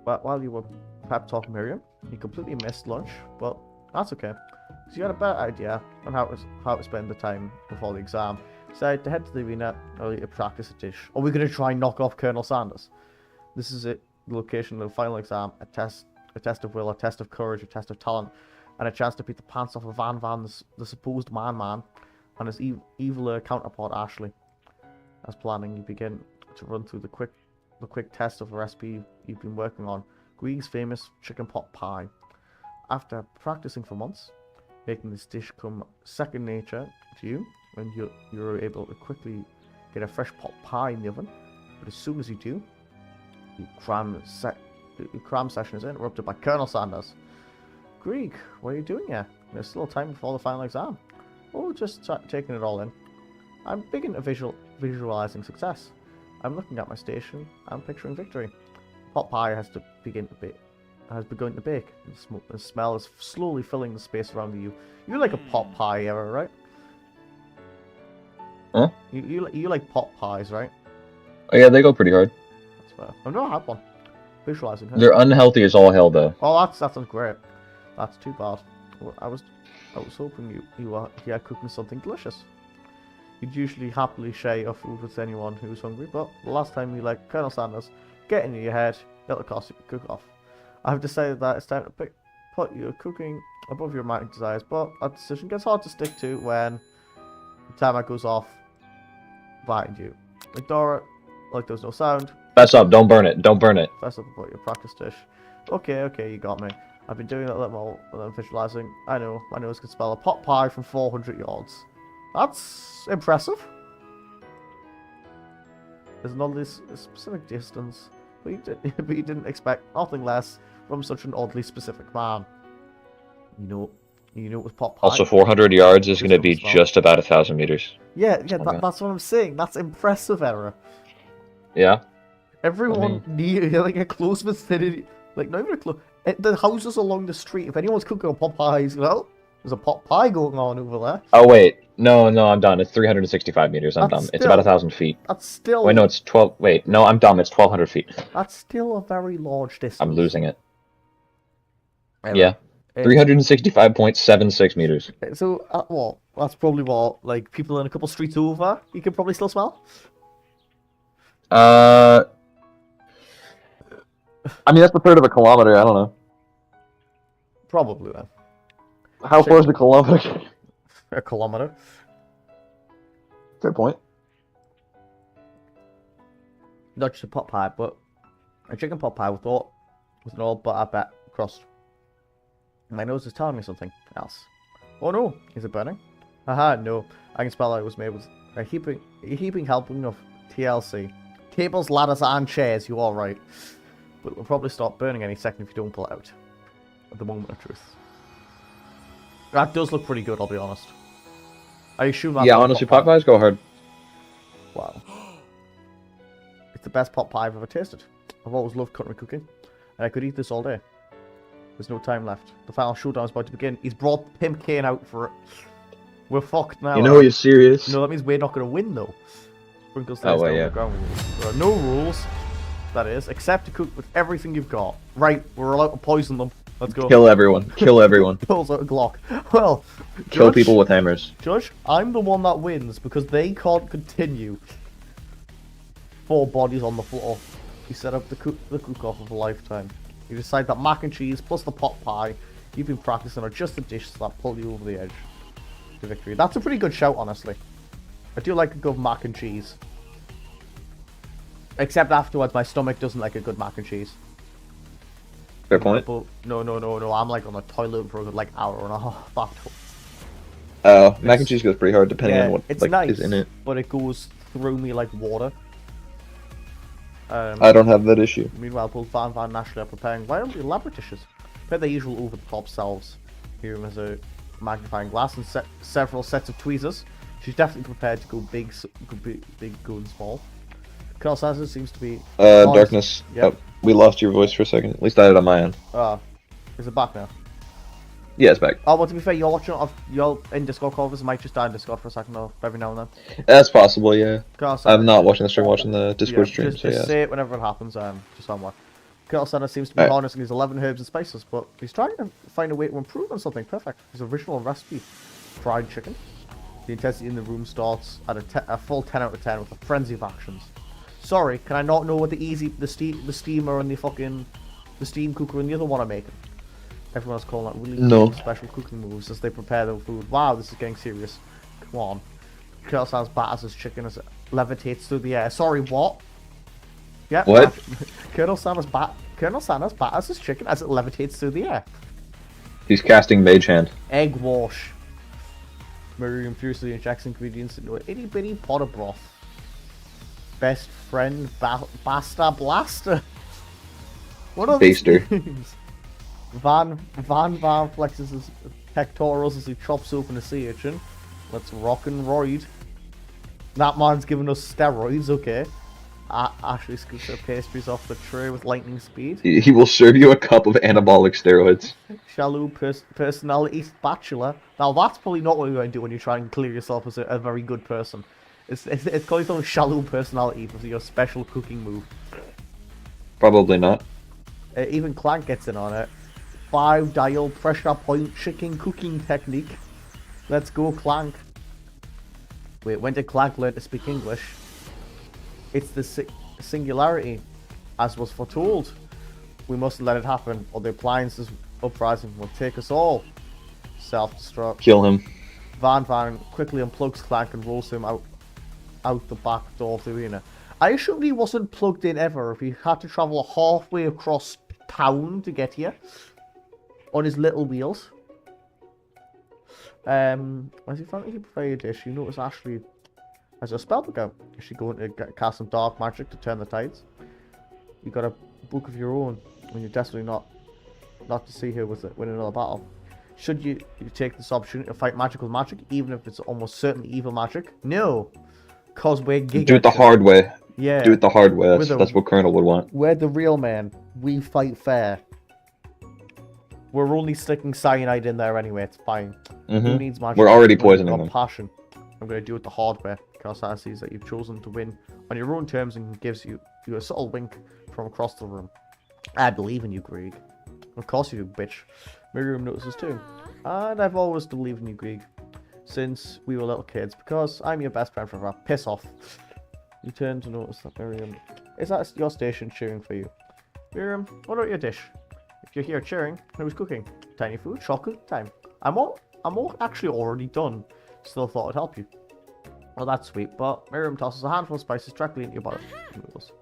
But while you were pep talking Miriam, you completely missed lunch. Well, that's okay, because you had a better idea on how to spend the time before the exam. Decided to head to the arena early to practice a dish. Are we gonna try and knock off Colonel Sanders? This is it. The location of the final exam, a test of will, a test of courage, a test of talent, and a chance to beat the pants off of Van, the supposed man, and his eviler counterpart Ashley. As planning, you begin to run through the quick test of a recipe you've been working on, Grieg's famous chicken pot pie. After practicing for months, making this dish come second nature to you, when you're able to quickly get a fresh pot pie in the oven. But as soon as you do, your cram session is interrupted by Colonel Sanders. Grieg, what are you doing here? There's still time before the final exam. Oh, just taking it all in. I'm big into visualizing success. I'm looking at my station. I'm picturing victory. Pot pie has begun to bake. The smell is slowly filling the space around you. You like a pot pie era, right? Huh? You like pot pies, right? Oh yeah, they go pretty hard. That's fair. I've never had one. Visualizing. They're unhealthy as all hell, though. Oh, that sounds great. That's too bad. I was hoping you were here cooking something delicious. You'd usually happily share your food with anyone who's hungry, but the last time you let Colonel Sanders get into your head, it'll cost you to cook off. I've decided that it's time to put your cooking above your romantic desires, but that decision gets hard to stick to when the timer goes off behind you. Like Dora, Like there was no sound. Fess up, don't burn it, don't burn it. Fess up about your practice dish. Okay, you got me. I've been doing that a little more than visualizing. I know, my nose can smell a pot pie from 400 yards. That's impressive. There's an oddly specific distance, but you didn't expect nothing less from such an oddly specific man. You know it was pot pie. Also, 400 yards is going to be Smell. just about 1,000 meters. Yeah, Okay. that's what I'm saying. That's impressive, Era. Yeah? Everyone near, like a close vicinity, like not even a close. The houses along the street. If anyone's cooking a pot pie, well, there's a pot pie going on over there. Oh, wait. No, I'm done. It's 365 meters. I'm That's dumb. It's about still- 1,000 feet. That's still. Wait, no, it's 12. Wait, no, I'm dumb. It's 1,200 feet. That's still a very large distance. I'm losing it. Anyway, Yeah. it- 365.76 meters. So, well, that's probably what, like, people in a couple streets over, you can probably still smell? I mean, that's a third of a kilometer. I don't know. Probably, then. How far is the kilometer? A kilometer. Fair point. Not just a pot pie, but a chicken pot pie with an all butter bet crust. My nose is telling me something else. Oh no, is it burning? Haha, no. I can spell it was made with a heaping helping of TLC. Tables, ladders, and chairs, you are right. But it will probably start burning any second if you don't pull it out. At the moment of truth. That does look pretty good, I'll be honest. I assume that's Yeah, a honestly, pot pot pies go hard. Wow. It's the best pot pie I've ever tasted. I've always loved culinary cooking, and I could eat this all day. There's no time left. The final showdown is about to begin. He's brought Pimp Kane out for it. We're fucked now. You know you're serious. No, that means we're not going to win, though. Sprinkles Oh, stays well, down yeah. the ground rules. There are no rules, that is, except to cook with everything you've got. Right, we're allowed to poison them. Let's go. Kill everyone. Kill everyone. Pulls out a Glock. Well, Kill Judge- people with hammers. Judge, I'm the one that wins because they can't continue. 4 bodies on the floor. You set up the cook-off of a lifetime. You decide that mac and cheese plus the pot pie you've been practicing are just the dishes that pull you over the edge to victory. That's a pretty good shout, honestly. I do like a good mac and cheese. Except afterwards, my stomach doesn't like a good mac and cheese. Fair point. But no. I'm like on the toilet for a good like hour and a half after. Oh, mac and cheese goes pretty hard depending Yeah, on what it's like nice, is in it. but it goes through me like water. I don't have that issue. Meanwhile, both Van and Ashley are preparing violently elaborate dishes. Prepare their usual over-the-top selves. Here is a magnifying glass and several sets of tweezers. She's definitely prepared to go big, go and small. Colonel Sazza seems to be... Darkness. Yep. Oh, we lost your voice for a second. At least I did on my end. Is it back now? Yeah, it's back. Oh, well, to be fair, you're in Discord covers. It might just die in Discord for a second, though, every now and then. That's possible, yeah. Colonel Sazza, I'm not watching the stream, watching the Discord stream, just so yeah. say it whenever it happens, just on what. Colonel Sazza seems to be harnessing his 11 herbs and spices, but he's trying to find a way to improve on something perfect. His original recipe, fried chicken. The intensity in the room starts at a full 10 out of 10 with a frenzy of actions. Sorry, can I not know what the steamer and the steam cooker and the other one are making? Everyone's calling out really cool special cooking moves as they prepare their food. Wow, this is getting serious. Come on. Colonel Sazza batters his chicken as it levitates through the air. Sorry, what? Yeah. What? Colonel Sanders batters his chicken as it levitates through the air. He's casting Mage Hand. Egg wash. Miriam furiously injects ingredients into an itty bitty pot of broth. Best friend Basta Blaster. What are these Baster. names? Van flexes his pectorals as he chops open a sea urchin. Let's rock and roid. That man's giving us steroids, okay. Ashley scoops her pastries off the tray with lightning speed. He will serve you a cup of anabolic steroids. Shallow personality spatula. Now that's probably not what you're going to do when you try and clear yourself as a very good person. It's called yourself shallow personality for your special cooking move. Probably not. Even Clank gets in on it. 5 dial pressure point chicken cooking technique. Let's go, Clank. Wait, when did Clank learn to speak English? It's the singularity, as was foretold. We mustn't let it happen, or the appliances uprising will take us all. Self-destruct. Kill him. Van quickly unplugs Clank and rolls him out the back door of the arena. I assumed he wasn't plugged in ever if he had to travel halfway across town to get here. On his little wheels. As you finally prepare your dish, you notice Ashley has a spellbook out. Is she going to cast some dark magic to turn the tides? You got a book of your own when you're desperately not to see her win another battle. Should you take this opportunity to fight magic with magic, even if it's almost certainly evil magic? No, cause we're giga. Do it the hard way. Yeah. Do it the hard way. That's what Colonel would want. We're the real men. We fight fair. We're only sticking cyanide in there anyway. It's fine. Who needs magic? We're already poisoning them. Passion. I'm going to do it the hard way. Kalsana sees that you've chosen to win on your own terms and gives you a subtle wink from across the room. I believe in you, Greg. Of course you do, bitch. Miriam notices too. And I've always believed in you, Greg. Since we were little kids, because I'm your best friend forever. Piss off. You turn to notice that Miriam is at your station cheering for you. Miriam, what about your dish? If you're here cheering, who's cooking? Tiny food, chocolate, time. I'm all actually already done. Still thought I'd help you. Well, that's sweet, but Miriam tosses a handful of spices directly into your bottle. Noodles.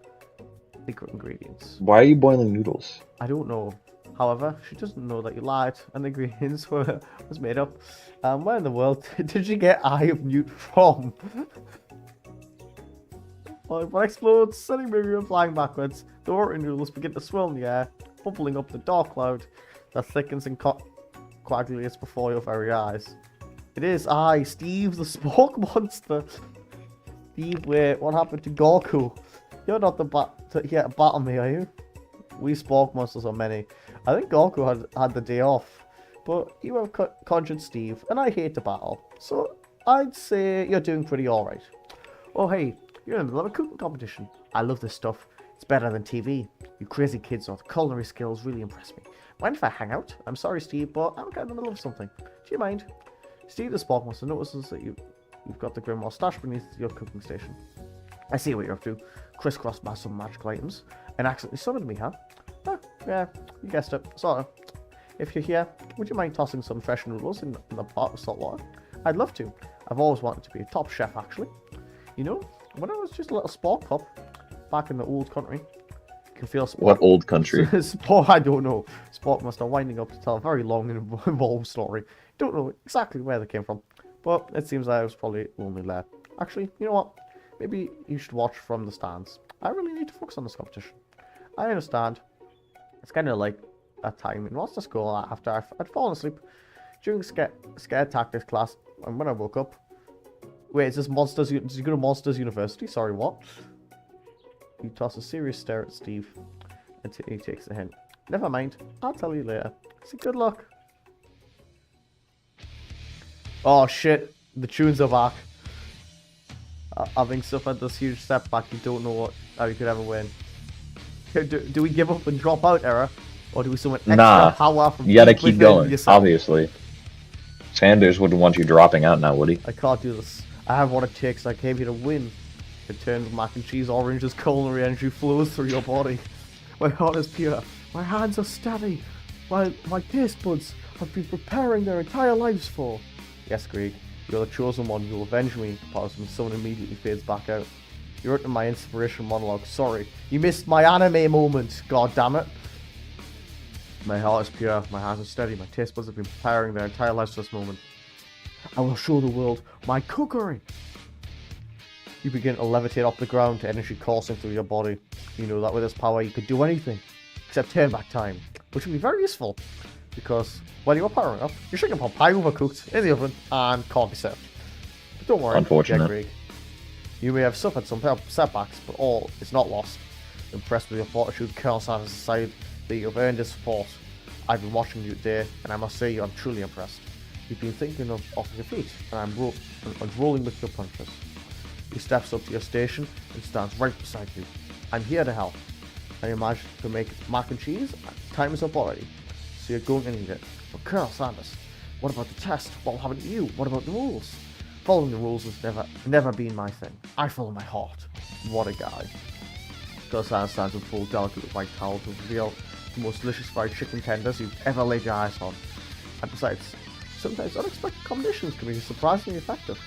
Secret ingredients. Why are you boiling noodles? I don't know. However, she doesn't know that you lied, and the ingredients was made up. Where in the world did you get Eye of Newt from? What explodes, sending Miriam flying backwards. The watery noodles begin to swirl in the air, bubbling up the dark cloud that thickens and coagulates before your very eyes. It is I, Steve, the Spork Monster. Steve, wait, what happened to Gorku? You're not here to battle me, are you? We Spork Monsters are many. I think Gorku had the day off, but you have conjured Steve, and I hate to battle, so I'd say you're doing pretty alright. Oh hey, you're in the middle of a cooking competition. I love this stuff. It's better than TV. You crazy kids with culinary skills really impress me. Mind if I hang out? I'm sorry, Steve, but I'm kind of in the middle of something. Do you mind? Steve the Spork Monster notices that you've got the grimoire stashed beneath your cooking station. I see what you're up to. Crisscross by some magical items. And accidentally summoned me, huh? Yeah, you guessed it. Sort of. If you're here, would you mind tossing some fresh noodles in the pot of salt water? I'd love to. I've always wanted to be a top chef, actually. You know, when I was just a little Spork pup, back in the old country, you can feel Spork. What old country? I don't know. Spork Monster winding up to tell a very long and involved story. Don't know exactly where they came from, but it seems I was probably lonely there. Actually, you know what? Maybe you should watch from the stands. I really need to focus on this competition. I understand. It's kind of like a time in Monster School after I'd fallen asleep during scare tactics class, and when I woke up. Wait, is this Monsters? Did you go to Monsters University? Sorry, what? You toss a serious stare at Steve, and he takes the hint. Never mind. I'll tell you later. So good luck. Oh shit! The tunes are back. Having suffered this huge setback, you don't know how you could ever win. Do we give up and drop out, Era? Or do we summon extra power from you gotta keep going, obviously. Sanders wouldn't want you dropping out now, would he? I can't do this. I have what it takes. I came here to win. It turns mac and cheese orange as culinary energy flows through your body. My heart is pure. My hands are steady. My taste buds have been preparing their entire lives for. Yes, Greg. You're the chosen one. You'll avenge me. Pause when someone immediately fades back out. You're into my inspiration monologue. Sorry. You missed my anime moment. God damn it. My heart is pure. My hands are steady. My taste buds have been preparing their entire lives for this moment. I will show the world my cookery. You begin to levitate off the ground, energy coursing through your body. You know that with this power you could do anything, except turn back time, which would be very useful, because while you were powering up, your chicken pot pie overcooked in the oven and can't be served. But don't worry, unfortunate. Greg. You may have suffered some setbacks, but all is not lost. Impressed with your fortitude, Colonel Sanders decided that you have earned his support. I've been watching you today, and I must say I'm truly impressed. You've been thinking of your feet, and I'm rolling with your punches. He steps up to your station and stands right beside you. I'm here to help. I imagine to make mac and cheese. Time is up already, so you're going to need it. But Colonel Sanders, what about the test? What will happen to you? What about the rules? Following the rules has never been my thing. I follow my heart. What a guy. Colonel Sanders stands in full delicate white towel to reveal the most delicious fried chicken tenders you've ever laid your eyes on. And besides, sometimes unexpected combinations can be surprisingly effective.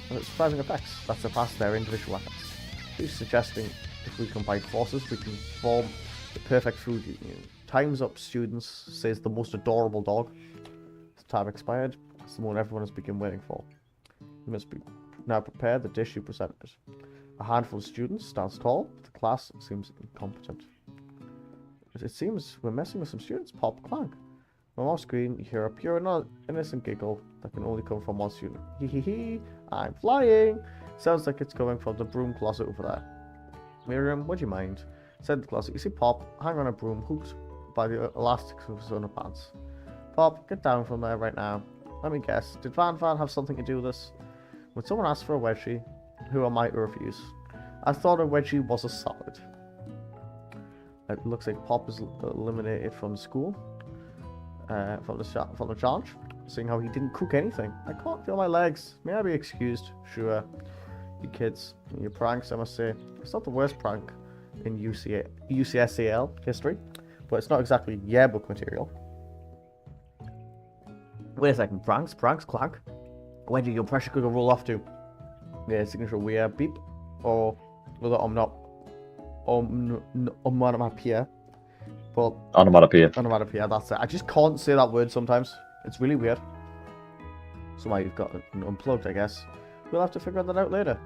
And it's surprising effects that surpass their individual efforts. He's suggesting if we combine forces, we can form the perfect food union. Time's up, students, says the most adorable dog. Time expired. It's the one everyone has been waiting for. You must be now prepare the dish you presented. A handful of students stands tall. The class seems incompetent. It seems we're messing with some students. Pop clank. On off screen, you hear a pure and innocent giggle that can only come from one student. Hee hee hee, I'm flying! Sounds like it's coming from the broom closet over there. Miriam, would you mind? Said the closet. You see Pop hang on a broom hooked by the elastics of his underpants. Pop, get down from there right now. Let me guess, did Van have something to do with this? When someone asks for a wedgie, who am I to refuse? I thought a wedgie was a salad. It looks like Pop is eliminated from school. From the challenge, seeing how he didn't cook anything. I can't feel my legs. May I be excused? Sure. You kids, your pranks, I must say. It's not the worst prank in UCSAL history, but it's not exactly yearbook material. Wait a second, pranks, clank. Where did your pressure cooker roll off to? Yeah, signature weird beep, or whether I'm not onomatopoeia. Well, onomatopoeia. Onomatopoeia, that's it. I just can't say that word sometimes. It's really weird. Somehow you've got an unplugged, I guess. We'll have to figure that out later.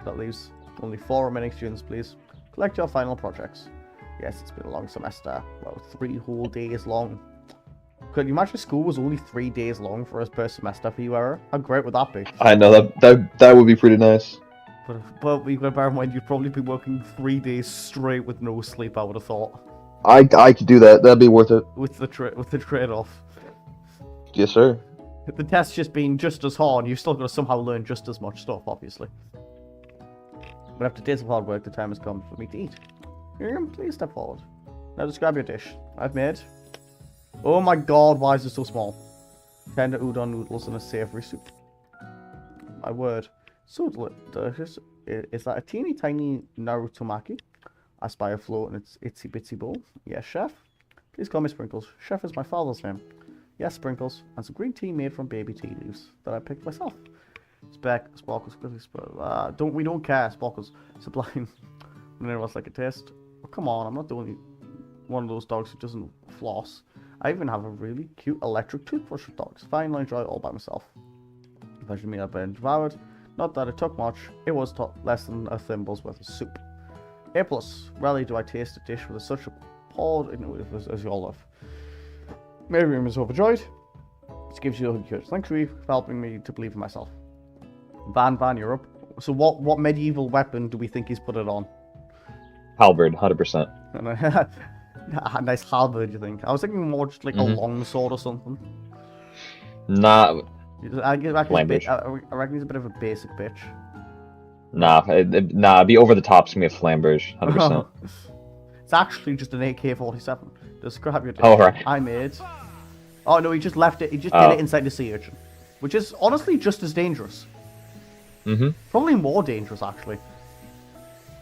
That leaves only 4 remaining students, please. Collect your final projects. Yes, it's been a long semester. Well, 3 whole days long. Could you imagine school was only 3 days long for us per semester for you, Era? How great would that be? I know, that would be pretty nice. But you've got to bear in mind, you'd probably be working 3 days straight with no sleep, I would have thought. I could do that. That'd be worth it. With the trade-off. Yes, sir. The test just being just as hard, you've still got to somehow learn just as much stuff, obviously. But after days of hard work, the time has come for me to eat. Miriam, please step forward. Now describe your dish. I've made... Oh my god, why is it so small? Tender udon noodles and a savoury soup. My word. So delicious. Is that a teeny tiny narutomaki? I spy a float in its itsy bitsy bowl. Yes, chef. Please call me Sprinkles. Chef is my father's name. Yes, Sprinkles. And some green tea made from baby tea leaves that I picked myself. Sparkles, we don't care, Sparkles. Sublime. When anyone's like a taste. Oh, come on, I'm not the only one of those dogs who doesn't floss. I even have a really cute electric toothbrush for dogs. Fine, I enjoy it all by myself. Pleasure me I've been devoured. Not that it took much. It was less than a thimble's worth of soup. A+. Rarely do I taste a dish with such a poured into it as your love. Miriam is overjoyed. This gives you a good. Thanks, Reeve, for helping me to believe in myself. Van, you're up. So what medieval weapon do we think he's put it on? Halberd, 100%. A nice halberd, you think? I was thinking more just like a long sword or something. Nah. I reckon he's a bit of a basic bitch. Nah, it'd be over the top. It's gonna be a flamberge, 100%. It's actually just an AK-47. Describe your dish. Oh, right. I made. Oh no, he just left it. He just did it inside the sea urchin, which is honestly just as dangerous. Probably more dangerous, actually.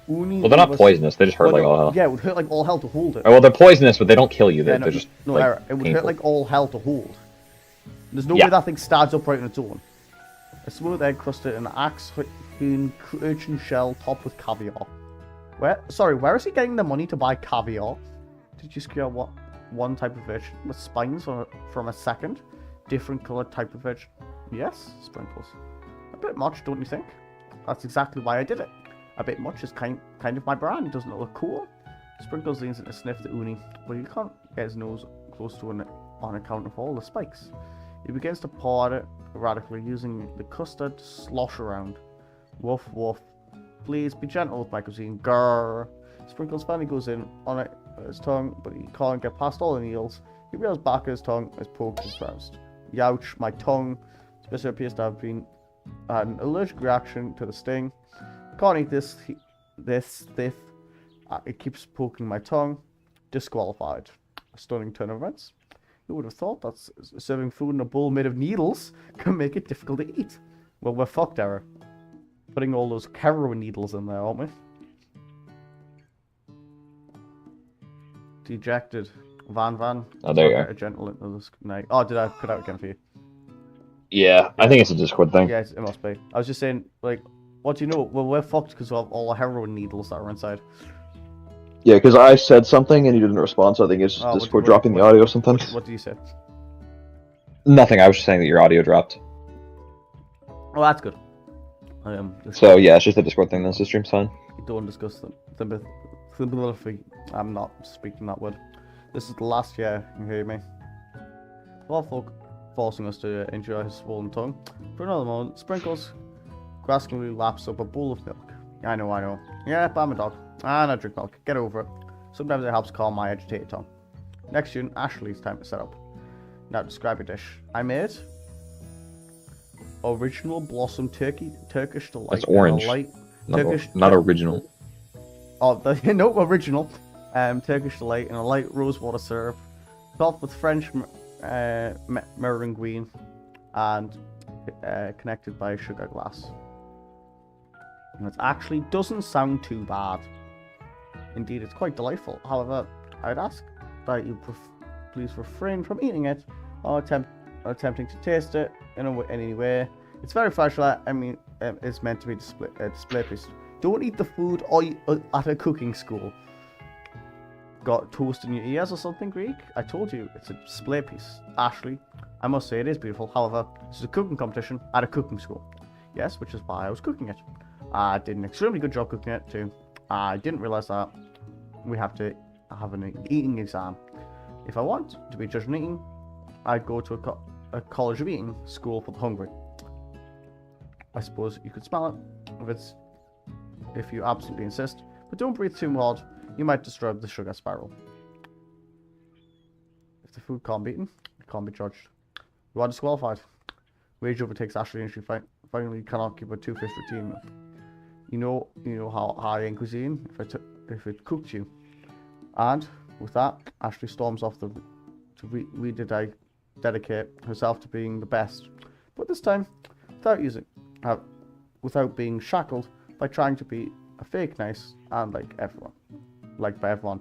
Well, they're not poisonous. They just hurt like all hell. Yeah, it would hurt like all hell to hold it. Oh, well, they're poisonous, but they don't kill you. They're just no, like, it would painful. hurt like all hell to hold. There's no way that thing stands upright on its own. A smooth egg crusted in an axe-hewn urchin shell topped with caviar. Where is he getting the money to buy caviar? Did you secure one type of urchin with spines from a second, different coloured type of urchin? Yes, Sprinkles. A bit much, don't you think? That's exactly why I did it. A bit much is kind of my brand, doesn't it look cool? Sprinkles leans in to sniff the uni, but he can't get his nose close to it on account of all the spikes. He begins to paw at it erratically, using the custard to slosh around. Woof woof. Please be gentle with my cuisine. Grrr. Sprinkles finally goes in on it with his tongue, but he can't get past all the needles. He reels back at his tongue as poked and browsed. Youch, my tongue. Spencer appears to have been an allergic reaction to the sting. Can't eat this. It keeps poking my tongue. Disqualified. A stunning turn of events. Who would have thought that serving food in a bowl made of needles can make it difficult to eat? Well, we're fucked, Era. Putting all those heroin needles in there, aren't we? Dejected. Van. Oh, there you are. A gentle into this night. Oh, did I put out again for you? Yeah, I think it's a Discord thing. Yes, it must be. I was just saying, like, What do you know? Well, we're fucked because of all the heroin needles that are inside. Yeah, because I said something and you didn't respond, so I think it's just Discord dropping the audio or something. What do you say? Nothing. I was just saying that your audio dropped. Oh, that's good. So yeah, it's just a Discord thing. Then the stream's fine. Don't discuss them. I'm not speaking that word. This is the last year. You hear me? Well, folk forcing us to enjoy his swollen tongue. For another moment, Sprinkles graspingly laps up a bowl of milk. I know. Yeah, I'm a dog. And I drink milk. Get over it. Sometimes it helps calm my agitated tongue. Next tune, Ashley's time to set up. Now describe your dish. I made original blossom Turkish delight. That's orange. Not original. Oh, no, original. Turkish delight in a light rosewater syrup, topped with French meringue and connected by a sugar glass. And it actually doesn't sound too bad. Indeed, it's quite delightful. However, I'd ask that you please refrain from eating it or attempting to taste it in any way. It's very fragile. I mean, it's meant to be display piece. Don't eat the food at a cooking school. Got toast in your ears or something, Greek? I told you, it's a display piece. Ashley, I must say it is beautiful. However, this is a cooking competition at a cooking school. Yes, which is why I was cooking it. I did an extremely good job cooking it too. I didn't realize that we have to have an eating exam. If I want to be judged on eating, I'd go to a college of eating school for the hungry. I suppose you could smell it if you absolutely insist, but don't breathe too hard. You might disturb the sugar spiral. If the food can't be eaten, it can't be judged. You are disqualified. Rage overtakes Ashley and she finally cannot keep a two-fish routine. You know how high-end cuisine if it cooked you. And with that, Ashley storms off to dedicate herself to being the best. But this time, without being shackled by trying to be a fake nice and like everyone. Liked by everyone.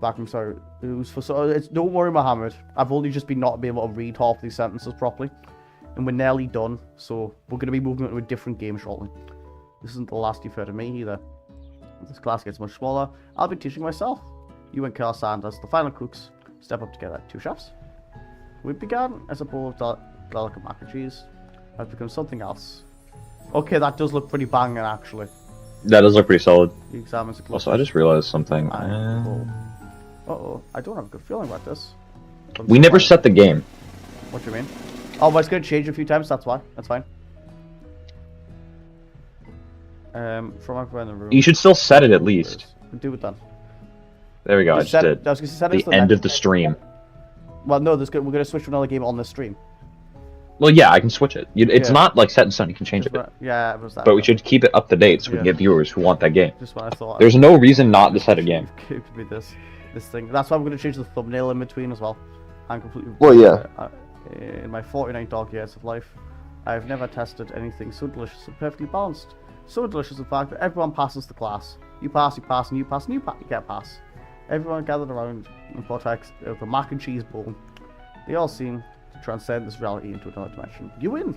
Back, I'm sorry. Don't worry, Mohammed. I've only just been not being able to read half these sentences properly. And we're nearly done, so we're going to be moving into a different game shortly. This isn't the last you've heard of me either. As this class gets much smaller, I'll be teaching myself. You and Carl Sanders, the final cooks, step up together. 2 chefs. We began as a bowl of delicate mac and cheese. Has become something else. Okay, that does look pretty banging, actually. That does look pretty solid. The exam is Also, I just realized something. Uh-oh, I don't have a good feeling about this. We never set the game. What do you mean? Oh, but it's going to change a few times, that's why. That's fine. From everywhere in the room. You should still set it at least. Do it then. There we go, I just did. The end of the stream. Well, no, we're going to switch to another game on the stream. Well, yeah, I can switch it. It's not like set in stone, you can change it. Yeah, it was that. But we should keep it up to date so we can get viewers who want that game. Just what I thought. There's no reason not to set a game. It could be this thing. That's why I'm going to change the thumbnail in between as well. I'm completely... Well, yeah. In my 49 dog years of life, I've never tested anything so delicious and perfectly balanced. So delicious, in fact, that everyone passes the class. You pass, and you pass, and you get a pass. Everyone gathered around and partakes of the mac and cheese bowl. They all seem to transcend this reality into another dimension. You win!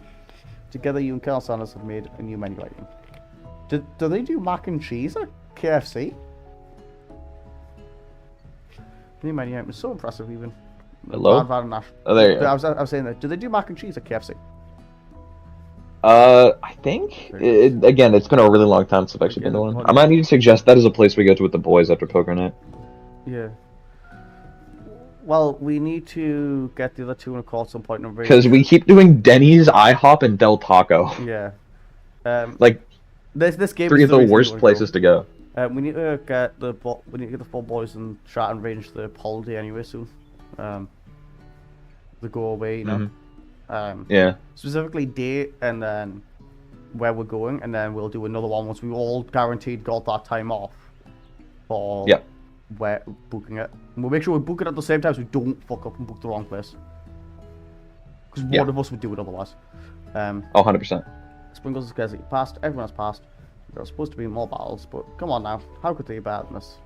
Together, you and Colonel Sanders have made a new menu item. Do they do mac and cheese at KFC? The new menu item is so impressive, even. Hello? Oh, there you go. I was saying that. Do they do mac and cheese at KFC? I think again, it's been a really long time since I've actually been to one. I might need to suggest that as a place we go to with the boys after poker night. Yeah. Well, we need to get the other 2 in a call at some point. Because we keep doing Denny's, IHOP, and Del Taco. Yeah. Like this game 3 of the worst places to go. We need to get the 4 boys and chat and arrange the holiday anyway soon. The go away, you know. Yeah. Specifically date and then where we're going, and then we'll do another one once we all guaranteed got that time off for where booking it. And we'll make sure we book it at the same time so we don't fuck up and book the wrong place. Because one of us would do it otherwise. 100%. Sprinkles says that you passed. Everyone has passed. There are supposed to be more battles, but come on now. How could they be better than this?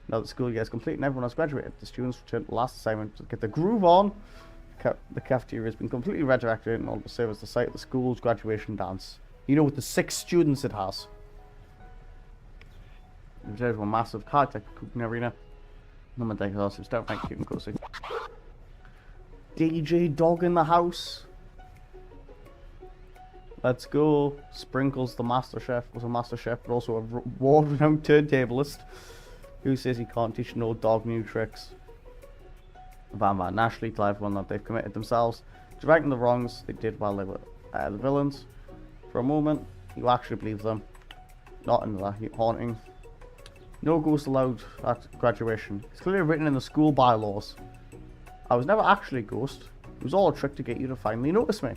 Now that the school year is complete and everyone has graduated, the students return to the last assignment to get the groove on. The cafeteria has been completely redirected in order to serve as the site of the school's graduation dance. You know, with the 6 students it has. There's a massive high-tech cooking arena. No one takes us. Don't thank you, Cozy. DJ Dog in the house. Let's go. Sprinkles, the master chef, was a master chef, but also a world-renowned turntablist. Who says he can't teach no dog new tricks? Van Ashley tell everyone that they've committed themselves to righting the wrongs they did while they were the villains. For a moment, you actually believe them. Not in the haunting. No ghosts allowed at graduation. It's clearly written in the school bylaws. I was never actually a ghost. It was all a trick to get you to finally notice me.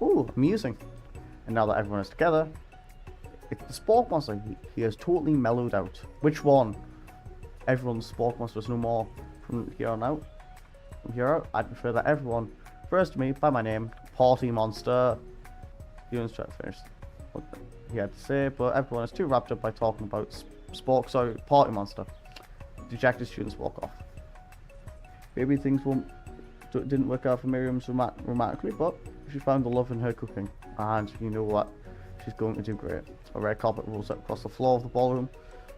Ooh, amusing. And now that everyone is together, it's the Spork Monster. He has totally mellowed out. Which one? Everyone's Spork Monster is no more from here on out. From here out, I'd prefer that everyone refers to me by my name, Party Monster. Humans try to finish what he had to say, but everyone is too wrapped up by talking about Party Monster. Dejected students walk off. Maybe things didn't work out for Miriam's romantically, but she found the love in her cooking, and you know what? She's going to do great. A red carpet rolls out across the floor of the ballroom.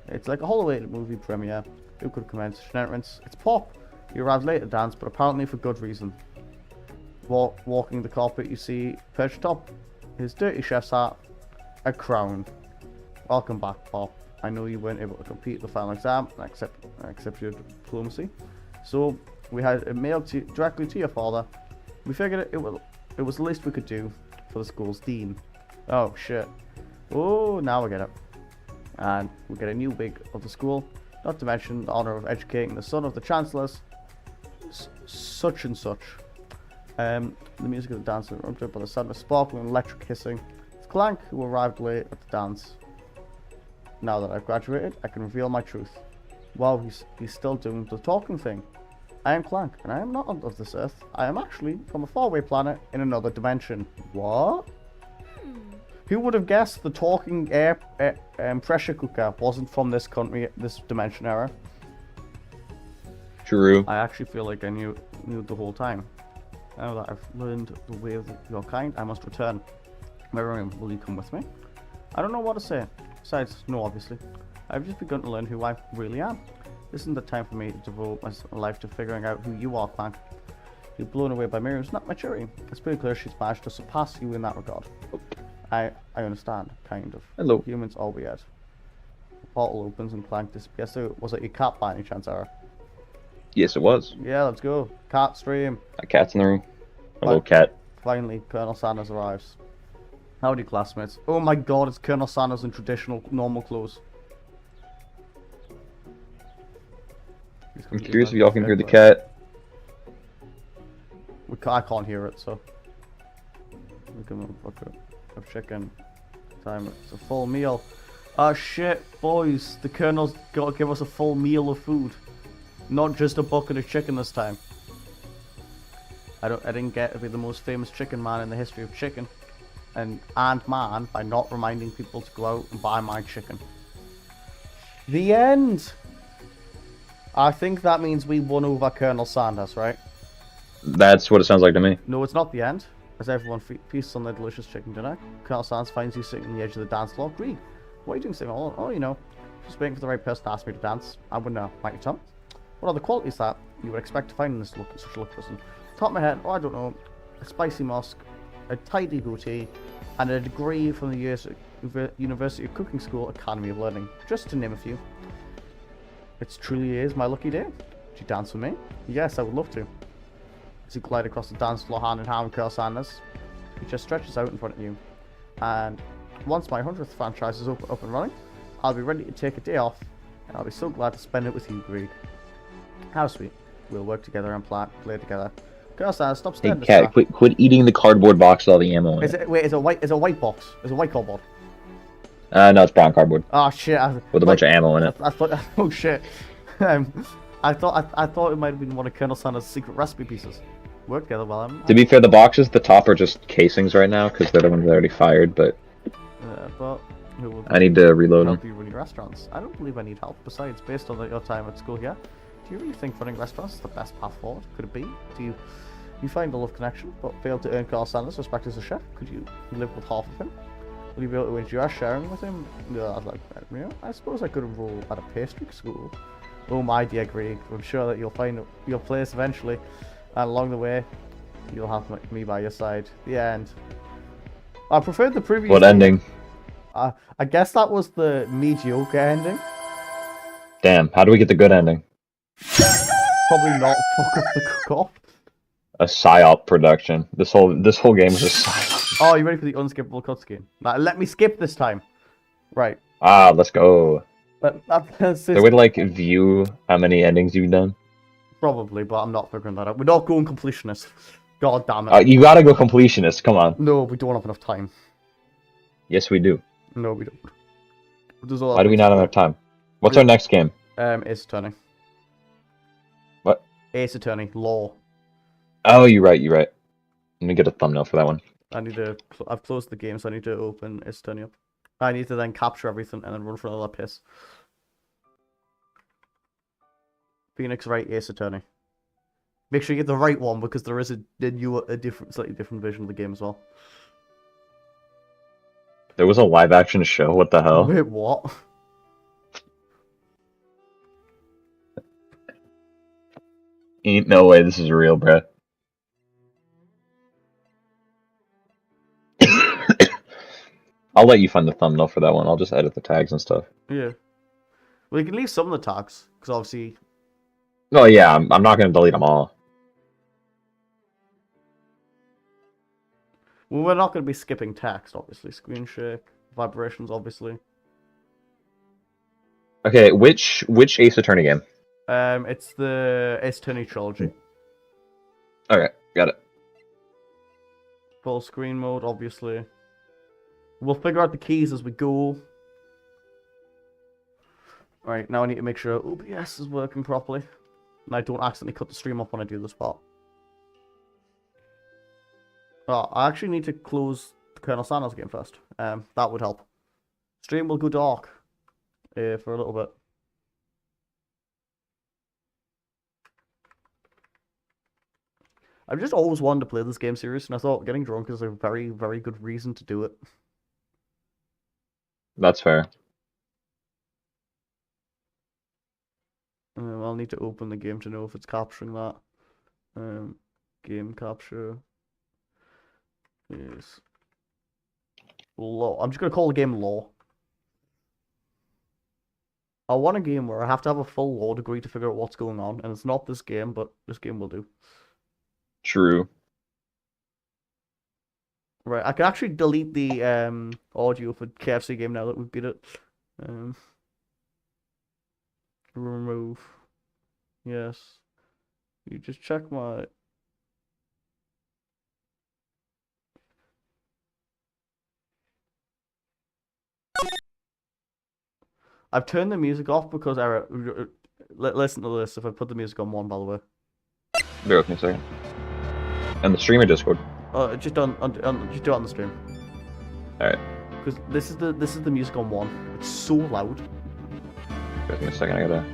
It's like a holiday movie premiere. Who could commence entrance? It's Pop. He arrived late to dance, but apparently for good reason. Walking the carpet, you see perched atop his dirty chef's hat, a crown. Welcome back, Pop. I know you weren't able to compete at the final exam, and accept your diplomacy. So we had it mailed directly to your father. We figured it was the least we could do for the school's dean. Oh shit. Oh, now we get it. And we get a new wig of the school, not to mention the honour of educating the son of the chancellors, such and such. The music of the dance is interrupted by the sound of sparkling electric hissing. It's Clank, who arrived late at the dance. Now that I've graduated, I can reveal my truth. Wow, he's still doing the talking thing. I am Clank, and I am not of this earth. I am actually from a faraway planet in another dimension. What? Who would have guessed the talking air pressure cooker wasn't from this country, this dimension era? True. I actually feel like I knew the whole time. Now that I've learned the way of your kind, I must return. Miriam, will you come with me? I don't know what to say. Besides, no, obviously. I've just begun to learn who I really am. This isn't the time for me to devote my life to figuring out who you are, Clank. You're blown away by Miriam's not maturity. It's pretty clear she's managed to surpass you in that regard. I understand, kind of. Hello. Humans are weird. The portal opens and Clank disappears. So, was it your cat by any chance, Ara? Yes, it was. Yeah, let's go. Cat stream. A cat's in the room. Hello, cat. Finally, Colonel Sanders arrives. Howdy, classmates. Oh my god, it's Colonel Sanders in traditional, normal clothes. I'm curious if y'all can hear the cat. I can't hear it, so. We can look at chicken. Time, it's a full meal. Ah shit, boys. The Colonel's got to give us a full meal of food. Not just a bucket of chicken this time. I didn't get to be the most famous chicken man in the history of chicken. And man by not reminding people to go out and buy my chicken. The end! I think that means we won over Colonel Sanders, right? That's what it sounds like to me. No, it's not the end. As everyone feasts on their delicious chicken dinner, Colonel Sanders finds you sitting on the edge of the dance floor. Greg, what are you doing sitting? Oh, you know, just waiting for the right person to ask me to dance. I wouldn't know. Mighty Tom. What are the qualities that you would expect to find in such a look person? Top of my head, I don't know. A spicy musk, a tidy goatee, and a degree from the University of Cooking School Academy of Learning, just to name a few. It truly is my lucky day. Would you dance with me? Yes, I would love to. As you glide across the dance floor hand in hand with Colonel Sanders, he just stretches out in front of you. And once my 100th franchise is up and running, I'll be ready to take a day off, and I'll be so glad to spend it with you, Greg. How sweet. We'll work together and play together. Colonel Sanders, stop staring. Hey, cat, quit eating the cardboard box with all the ammo in it. Wait, is it a white box? Is it white cardboard? No, it's brown cardboard. Oh shit! With a bunch of ammo in it. I thought. Oh shit! I thought it might have been one of Colonel Sanders' secret recipe pieces. Work together well. To be fair, the boxes at the top are just casings right now because they're the ones that already fired. But who will I need to reload help them. you run your restaurants? I don't believe I need help. Besides, based on your time at school here, do you really think running restaurants is the best path forward? Could it be? Do you find a love connection, but fail to earn Colonel Sanders' respect as a chef? Could you live with half of him? Will you be able to enjoy sharing with him? Yeah, I was like, yeah, I suppose I could enroll at a pastry school. Oh my dear Greg, I'm sure that you'll find your place eventually, and along the way, you'll have me by your side. The end. I preferred the previous. What ending? I guess that was the mediocre ending. Damn, how do we get the good ending? Probably not fuck up the cook-off. A psyop production. This whole game is a psyop. Oh, you ready for the unskippable cutscene? Now, let me skip this time. Right. Ah, let's go. That's So we'd like view how many endings you've done. probably, but I'm not figuring that out. We're not going completionist. God damn it. You gotta go completionist. Come on. No, we don't have enough time. Yes, we do. No, we don't. Why do we not have enough time? What's our next game? Ace Attorney. What? Ace Attorney. Law. Oh, you're right. Let me get a thumbnail for that one. I need to. I've closed the game, so I need to open Ace Attorney up. I need to then capture everything and then run for another piss. PHEONIX Wright Ace Attorney. Make sure you get the right one because there is a slightly different version of the game as well. There was a live action show. What the hell? Wait, what? Ain't no way this is real, bruh. I'll let you find the thumbnail for that one. I'll just edit the tags and stuff. Yeah. Well, you can leave some of the tags because obviously. Oh yeah, I'm not gonna delete them all. Well, we're not going to be skipping text, obviously. Screen shake, vibrations, obviously. Okay, which Ace Attorney game? It's the Ace Attorney trilogy. Okay, got it. Full screen mode, obviously. We'll figure out the keys as we go. Right, now I need to make sure OBS is working properly. And I don't accidentally cut the stream off when I do this part. Oh, I actually need to close the Colonel Sanders game first. That would help. Stream will go dark for a little bit. I've just always wanted to play this game series, and I thought getting drunk is a very, very good reason to do it. That's fair. I'll need to open the game to know if it's capturing that. Game capture is law. I'm just gonna call the game law. I want a game where I have to have a full law degree to figure out what's going on, and it's not this game, but this game will do. True. Right, I can actually delete the audio for KFC game now that we've beat it. Remove. Yes. You just check my. I've turned the music off because listen to this. If I put the music on 1, by the way. Bear with me a second. And the streamer Discord. Just just do it on the stream. All right. Because this is the music on 1. It's so loud. Bear with me a second. I gotta.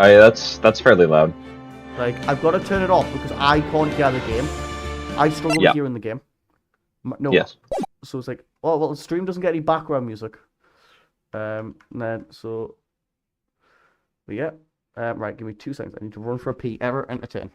Oh yeah, that's fairly loud. Like I've got to turn it off because I can't hear the game. I struggle with hearing the game. No. Yes. So it's like, oh well, the stream doesn't get any background music. Then so. But yeah. Right, give me 2 seconds. I need to run for a pee. Error, entertain.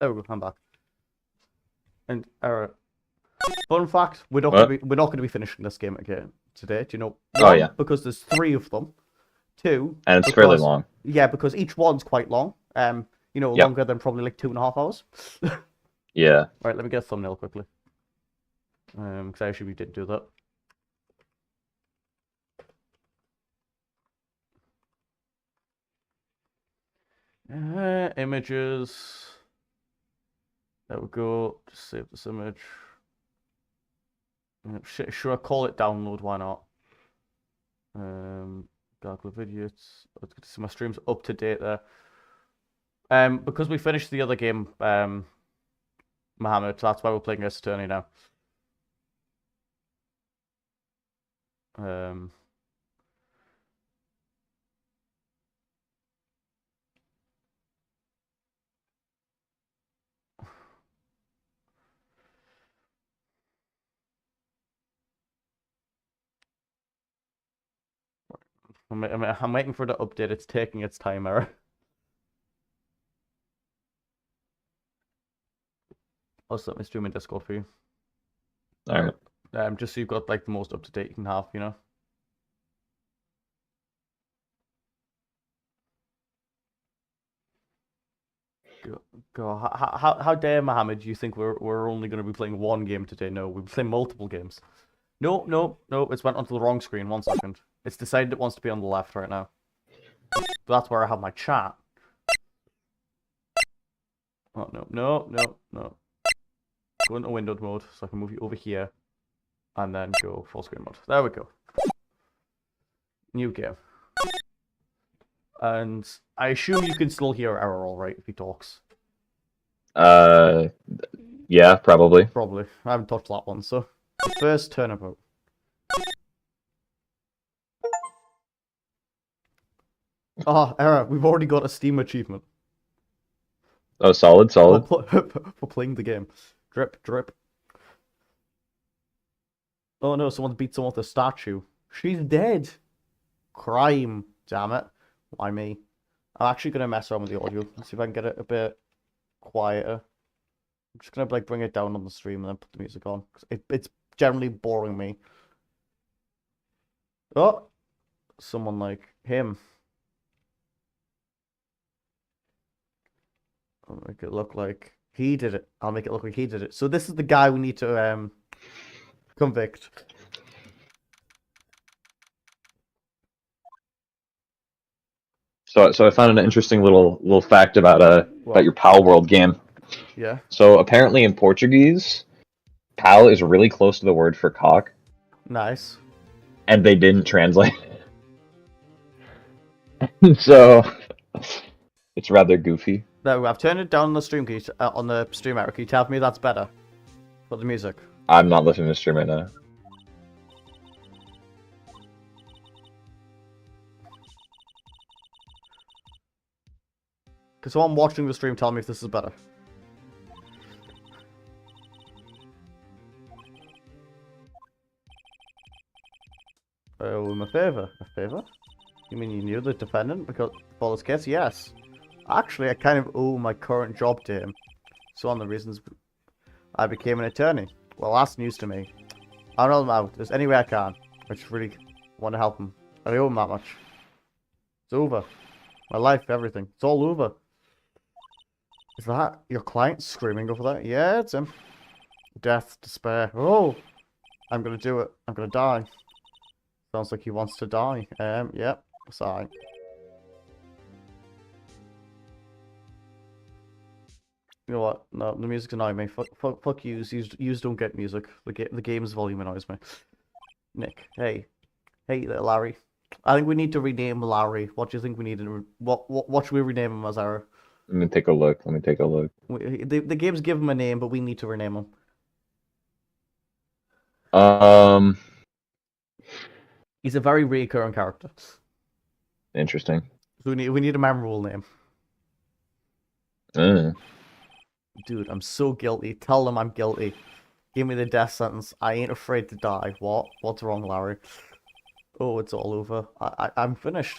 There we go. I'm back. And fun fact: we're not going to be finishing this game again today. Do you know? Oh yeah. Because there's 3 of them. 2. And it's fairly long. Yeah, because each one's quite long. Longer than probably like 2.5 hours. Yeah. Right, let me get a thumbnail quickly. Because actually we did do that. Images. There we go. Just save this image. Should I call it download? Why not? Gargle videos. It's good to see my streams up to date there. Because we finished the other game, Mohammed, that's why we're playing as Attorney now. I'm waiting for the update. It's taking its time, Era. I'll set my stream in Discord for you. All right. Just so you've got like the most up to date you can have, you know. Go. How dare Mohammed? You think we're only going to be playing one game today? No, we're playing multiple games. No. It's went onto the wrong screen. 1 second. It's decided it wants to be on the left right now. But that's where I have my chat. Oh no. Go into windowed mode so I can move you over here, and then go full screen mode. There we go. New game. And I assume you can still hear Error all right if he talks. Yeah, probably. Probably. I haven't touched that one, so. The first turnabout. Oh, Error, we've already got a Steam achievement. Oh, solid. For playing the game. Drip. Oh no, someone beat someone with a statue. She's dead. Crime, damn it. Why me? I'm actually going to mess around with the audio. Let's see if I can get it a bit quieter. I'm just going to like bring it down on the stream and then put the music on. It's generally boring me. Oh! Someone like him. I'll make it look like he did it. I'll make it look like he did it. So this is the guy we need to convict. So I found an interesting little fact about your Pal World game. Yeah. So apparently in Portuguese, pal is really close to the word for cock. Nice. And they didn't translate. So it's rather goofy. No, I've turned it down on the stream. On the stream error. Can you tell me that's better for the music? I'm not listening to the stream right now. Because someone watching the stream tell me if this is better. Oh, in a favour? A favour? You mean you knew the defendant because for this case? Yes. Actually, I kind of owe my current job to him. So one of the reasons I became an attorney. Well, that's news to me. I'll help him out. There's any way I can. I just really want to help him. I owe him that much. It's over. My life, everything. It's all over. Is that your client screaming over there? Yeah, it's him. Death, despair. Oh! I'm gonna do it. I'm gonna die. Sounds like he wants to die. Yep. Sorry. You know what? No, the music's annoying me. Fuck yous. Yous don't get music. The game's volume annoys me. Nick, hey, there, Larry. I think we need to rename Larry. What do you think we need to? What should we rename him as? Our? Let me take a look. The game's give him a name, but we need to rename him. He's a very recurring character. Interesting. So we need a memorable name. Dude, I'm so guilty. Tell them I'm guilty. Give me the death sentence. I ain't afraid to die. What? What's wrong, Larry? Oh, it's all over. I'm finished.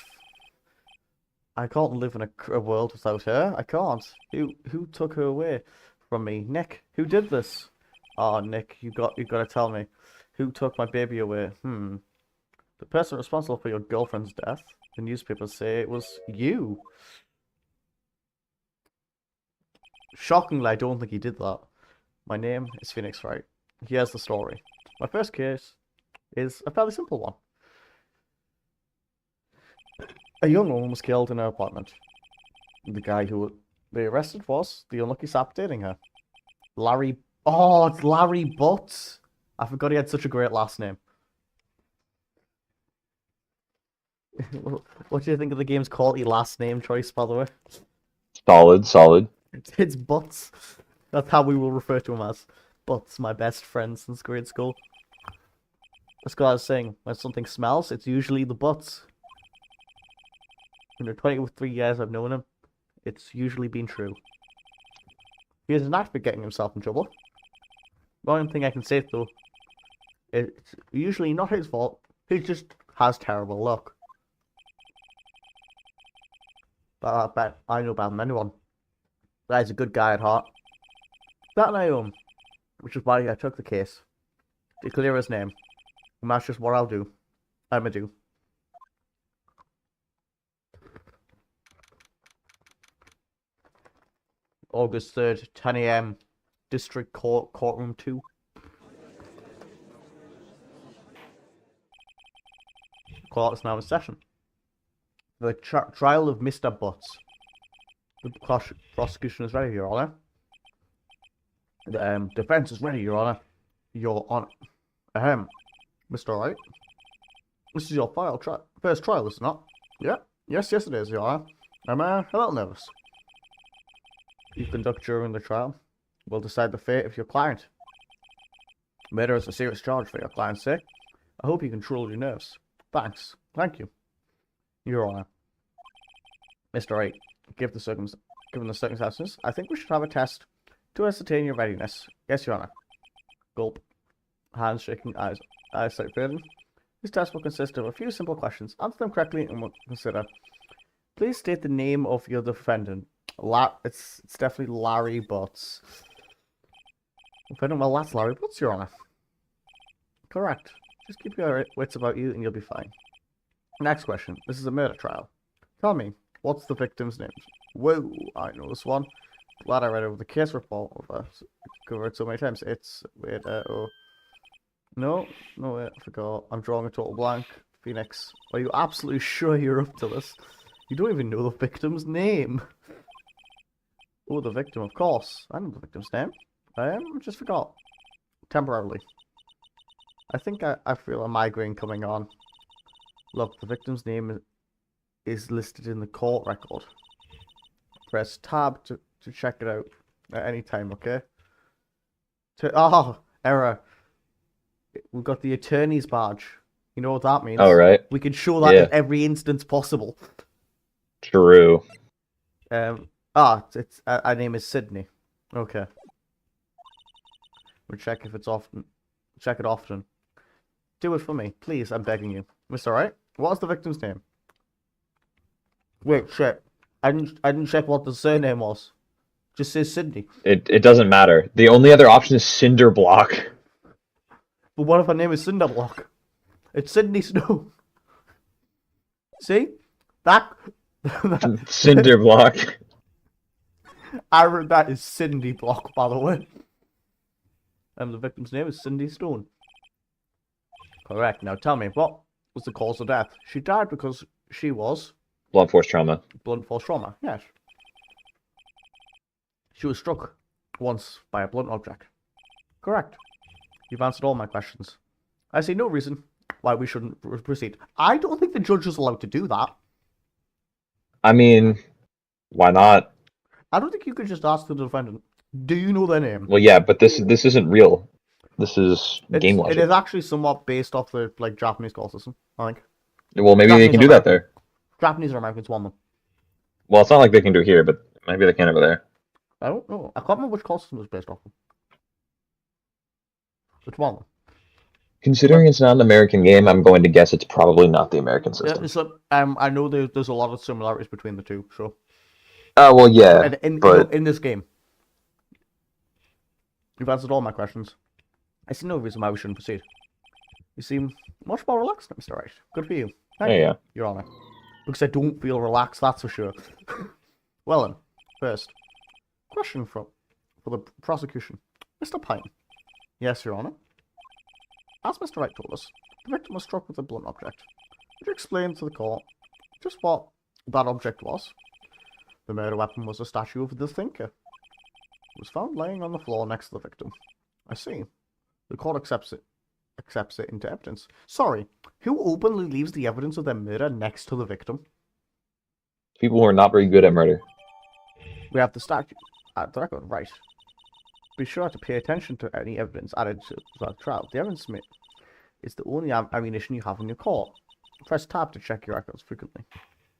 I can't live in a world without her. I can't. Who took her away from me? Nick. Who did this? Oh, Nick, you got to tell me. Who took my baby away? The person responsible for your girlfriend's death. The newspapers say it was you. Shockingly, I don't think he did that. My name is Phoenix Wright. Here's the story. My first case is a fairly simple one. A young woman was killed in her apartment. The guy who they arrested was the unlucky sap dating her. Larry... Oh, it's Larry Butts. I forgot he had such a great last name. What do you think of the game's quality last name choice, by the way? Solid. It's Butts. That's how we will refer to him as. Butts, my best friend since grade school. That's what I was saying. When something smells, it's usually the butts. In the 23 years I've known him, it's usually been true. He has a knack for getting himself in trouble. One thing I can say, though, it's usually not his fault. He just has terrible luck. But I bet I know better than anyone. That he's a good guy at heart. That I own. Which is why I took the case. To clear his name. And that's just what I'll do. I'ma do. August 3rd, 10 AM, District Court, Courtroom 2. Court is now in session. The trial of Mr. Butts. The prosecution is ready, Your Honor. The defense is ready, Your Honor. Your Honor. Mr. Wright. This is your first trial, is it not? Yeah. Yes, it is, Your Honor. I'm a little nervous. You conduct during the trial will decide the fate of your client. Murder is a serious charge for your client's sake. I hope you control your nerves. Thanks. Thank you. Your Honor. Mr. Wright, given the circumstances, I think we should have a test to ascertain your readiness. Yes, Your Honor. Gulp. Hands shaking, eyesight fading. This test will consist of a few simple questions. Answer them correctly and we'll consider. Please state the name of your defendant. It's definitely Larry Butts. Well, that's Larry Butts, Your Honor. Correct. Just keep your wits about you and you'll be fine. Next question. This is a murder trial. Tell me, what's the victim's name? Whoa, I know this one. Glad I read over the case report. Covered it so many times. It's... Wait, No, wait, I forgot. I'm drawing a total blank. Phoenix, are you absolutely sure you're up to this? You don't even know the victim's name. Oh, the victim, of course. I know the victim's name. I just forgot. Temporarily. I think I feel a migraine coming on. Look, the victim's name is listed in the court record. Press tab to check it out at any time, okay? Error. We've got the attorney's badge. You know what that means? Oh, right. We can show that in every instance possible. True. Her name is Sydney. Okay. We'll check if it's often. Check it often. Do it for me, please. I'm begging you, Mr. Wright. What's the victim's name? Wait, shit. I didn't check what the surname was. Just says Sydney. It doesn't matter. The only other option is Cinderblock. But what if her name is Cinderblock? It's Sydney Stone. See? That Cinderblock. I read that as Cindy Block, by the way. The victim's name is Cindy Stone. Correct. Now tell me, what was the cause of death? She died because she was... Blunt force trauma. Blunt force trauma, yes. She was struck once by a blunt object. Correct. You've answered all my questions. I see no reason why we shouldn't proceed. I don't think the judge is allowed to do that. I mean, why not? I don't think you could just ask the defendant, do you know their name? Well, yeah, but this isn't real. This is game logic. It is actually somewhat based off the Japanese call system, I think. Well, maybe they can do that there. Japanese or Americans want them. Well, it's not like they can do here, but maybe they can over there. I don't know. I can't remember which call system was based off of. Which one? Considering it's not an American game, I'm going to guess it's probably not the American system. Yeah, so, I know there's a lot of similarities between the two, so... Oh, well, yeah, but... In this game. You've answered all my questions. I see no reason why we shouldn't proceed. You seem much more relaxed, Mr. Wright. Good for you. Thank you, Your Honor. Because I don't feel relaxed, that's for sure. Well then, first, question for the prosecution. Mr. Pine. Yes, Your Honor. As Mr. Wright told us, the victim was struck with a blunt object. Would you explain to the court just what that object was? The murder weapon was a statue of the Thinker. It was found laying on the floor next to the victim. I see. The court accepts it into evidence. Sorry, who openly leaves the evidence of their murder next to the victim? People who are not very good at murder. We have the statute at the record, right? Be sure to pay attention to any evidence added to the trial. The evidence is the only ammunition you have in your court. Press tab to check your records frequently.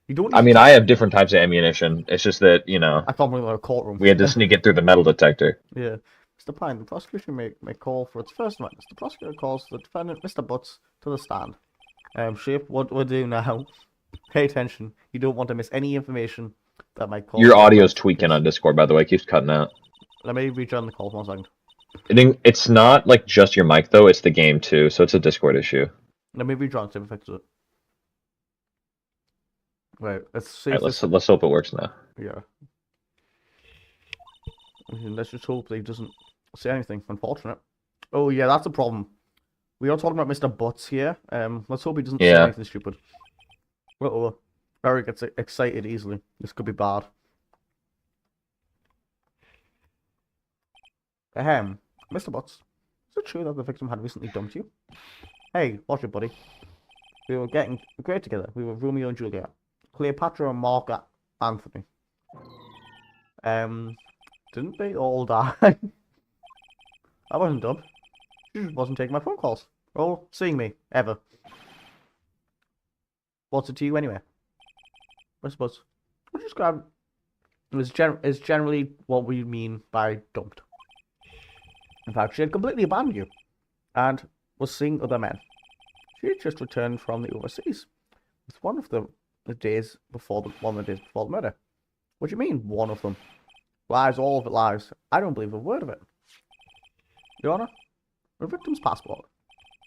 You don't. I mean, I have different types of ammunition. It's just that, you know, I thought we were in a courtroom. we had to sneak it through the metal detector. Yeah. Mr. Pine, the prosecution may call for its first witness. The prosecutor calls the defendant, Mr. Butts, to the stand. Shape, what we'll do now, pay attention. You don't want to miss any information that might cause... Your audio's tweaking on Discord, by the way. It keeps cutting out. Let me rejoin the call for 1 second. It's not, like, just your mic, though. It's the game, too, so it's a Discord issue. Let me rejoin to fix it. Wait, let's see Alright, let's hope it works now. Yeah. Let's just hope that he doesn't say anything unfortunate. Oh, yeah, that's a problem. We are talking about Mr. Butts here. Let's hope he doesn't say anything stupid. Uh-oh. Barry gets excited easily. This could be bad. Mr. Butts, is it true that the victim had recently dumped you? Hey, watch it, buddy. We were getting great together. We were Romeo and Juliet. Cleopatra and Mark Anthony. Didn't they all die? I wasn't dumped. She just wasn't taking my phone calls. Or seeing me, ever. What's it to you anyway? I suppose. I just grab... is generally what we mean by dumped. In fact, she had completely abandoned you, and was seeing other men. She had just returned from the overseas, with one of the days before the murder. What do you mean, one of them? Lies, all of it lies. I don't believe a word of it. Your Honor, the victim's passport.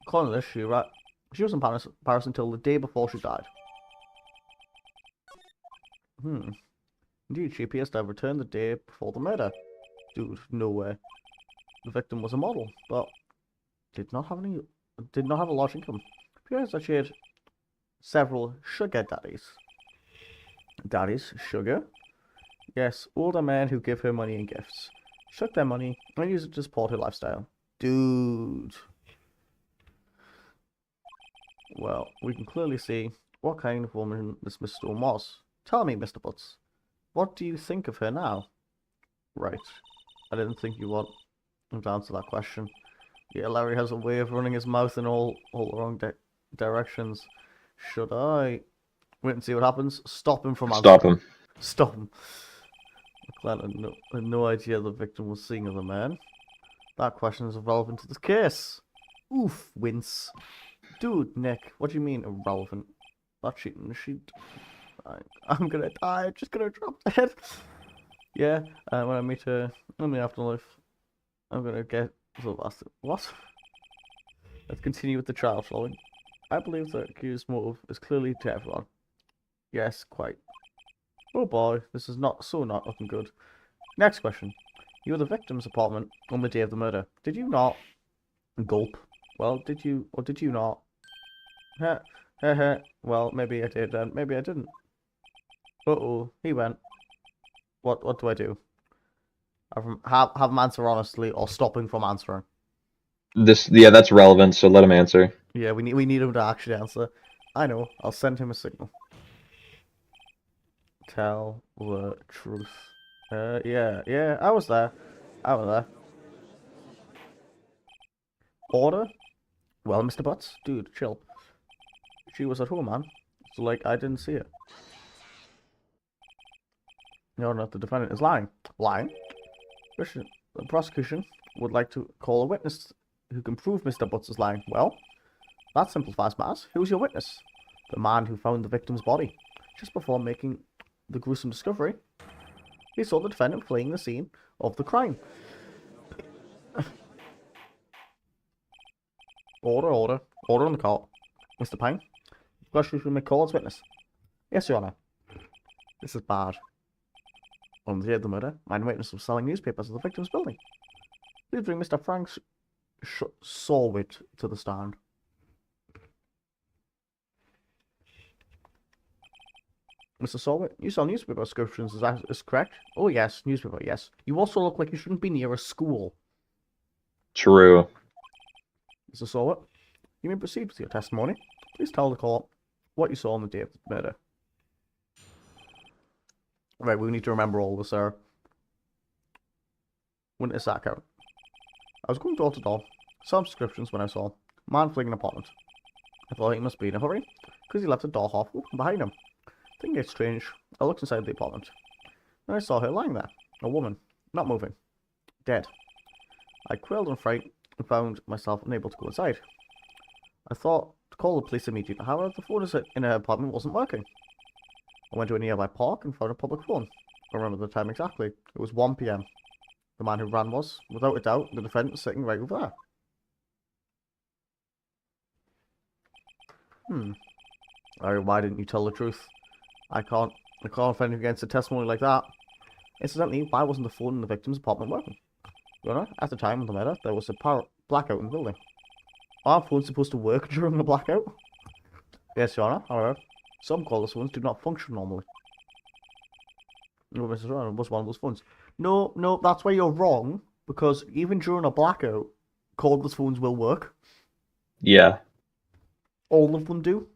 According to this, she was in Paris until the day before she died. Indeed, she appears to have returned the day before the murder. Dude, no way. The victim was a model, but did not have a large income. It appears that she had several sugar daddies. Daddies? Sugar? Yes, older men who give her money and gifts. She took their money and used it to support her lifestyle. Dude. Well, we can clearly see what kind of woman this Miss Stone was. Tell me, Mr. Butts, what do you think of her now? Right. I didn't think you would answer that question. Yeah, Larry has a way of running his mouth in all the wrong directions. Should I wait and see what happens? Stop him from answering. Stop him. Stop him. McLaren had no idea the victim was seeing other men. That question is irrelevant to this case. Oof, wince. Dude, Nick, what do you mean irrelevant? That cheating sheet. I'm gonna die. I'm just gonna drop dead. Yeah, when I meet her in the afterlife, I'm gonna get the bastard. What? Let's continue with the trial, shall we? I believe the accused's motive is clearly to everyone. Yes, quite. Oh boy, this is not looking good. Next question. You were the victim's apartment on the day of the murder. Did you not? Gulp. Well, did you or did you not? Well, maybe I did and maybe I didn't. Uh-oh, he went. What do I do? Have him answer honestly or stop him from answering? Yeah, that's relevant, so let him answer. Yeah, we need him to actually answer. I know, I'll send him a signal. Tell the truth. Yeah, I was there. Order? Well, Mr. Butts, dude, chill. She was at home, man. So, like, I didn't see it. No, the defendant is lying. Lying? The prosecution would like to call a witness who can prove Mr. Butts is lying. Well, that simplifies matters. Who's your witness? The man who found the victim's body. Just before making the gruesome discovery, he saw the defendant fleeing the scene of the crime. Order on the court. Mr. Pine, the prosecution may call as witness. Yes, Your Honor. This is bad. On the day of the murder, my witness was selling newspapers at the victim's building. Please bring Mr. Frank Sawit to the stand. Mr. Sawit, you sell newspaper subscriptions, is that correct? Oh yes, newspaper, yes. You also look like you shouldn't be near a school. True. Mr. Sawit, you may proceed with your testimony. Please tell the court what you saw on the day of the murder. Right, we need to remember all this, sir. Witness account. I was going door to door, selling subscriptions when I saw a man fleeing an apartment. I thought he must be in a hurry, because he left the door half open behind him. Didn't get strange. I looked inside the apartment, and I saw her lying there, a woman, not moving, dead. I quailed in fright and found myself unable to go inside. I thought to call the police immediately. However, the phone in her apartment wasn't working. I went to a nearby park and found a public phone. I remember the time exactly. It was 1 PM. The man who ran was, without a doubt, the defendant sitting right over there. Why didn't you tell the truth? I can't defend against a testimony like that. Incidentally, why wasn't the phone in the victim's apartment working? Your Honor, at the time of the murder, there was a blackout in the building. Are phones supposed to work during a blackout? Yes, Your Honor. However, some cordless phones do not function normally. No, Mrs. Your Honor, it was one of those phones. No, that's where you're wrong, because even during a blackout, cordless phones will work. Yeah. All of them do.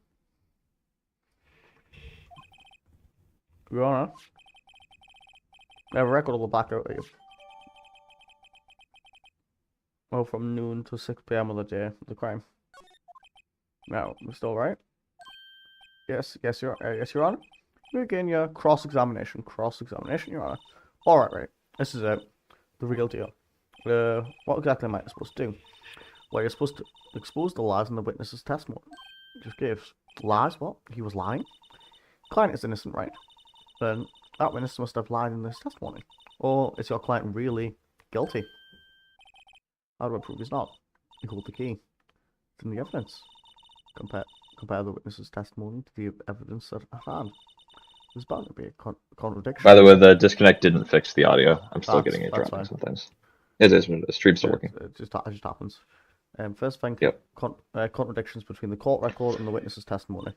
Your Honor, I have a record of the blackout. Oh, from noon to 6 PM of the day of the crime. Now, we're still right? Yes, Your Honor. Begin your cross-examination. Cross-examination, Your Honor. Alright, right. This is it. The real deal. What exactly am I supposed to do? Well, you're supposed to expose the lies in the witness's testimony. Just gives. Lies? What? He was lying? Client is innocent, right? Then that witness must have lied in this testimony. Or is your client really guilty? How do I prove he's not? You hold the key. It's in the evidence. Compare the witness's testimony to the evidence at hand. There's bound to be a contradiction. By the way, the disconnect didn't fix the audio. I'm still getting it that's dropping fine. sometimes. It is what it is. Stream's still working. It just happens. First thing, Yep. contradictions between the court record and the witness's testimony.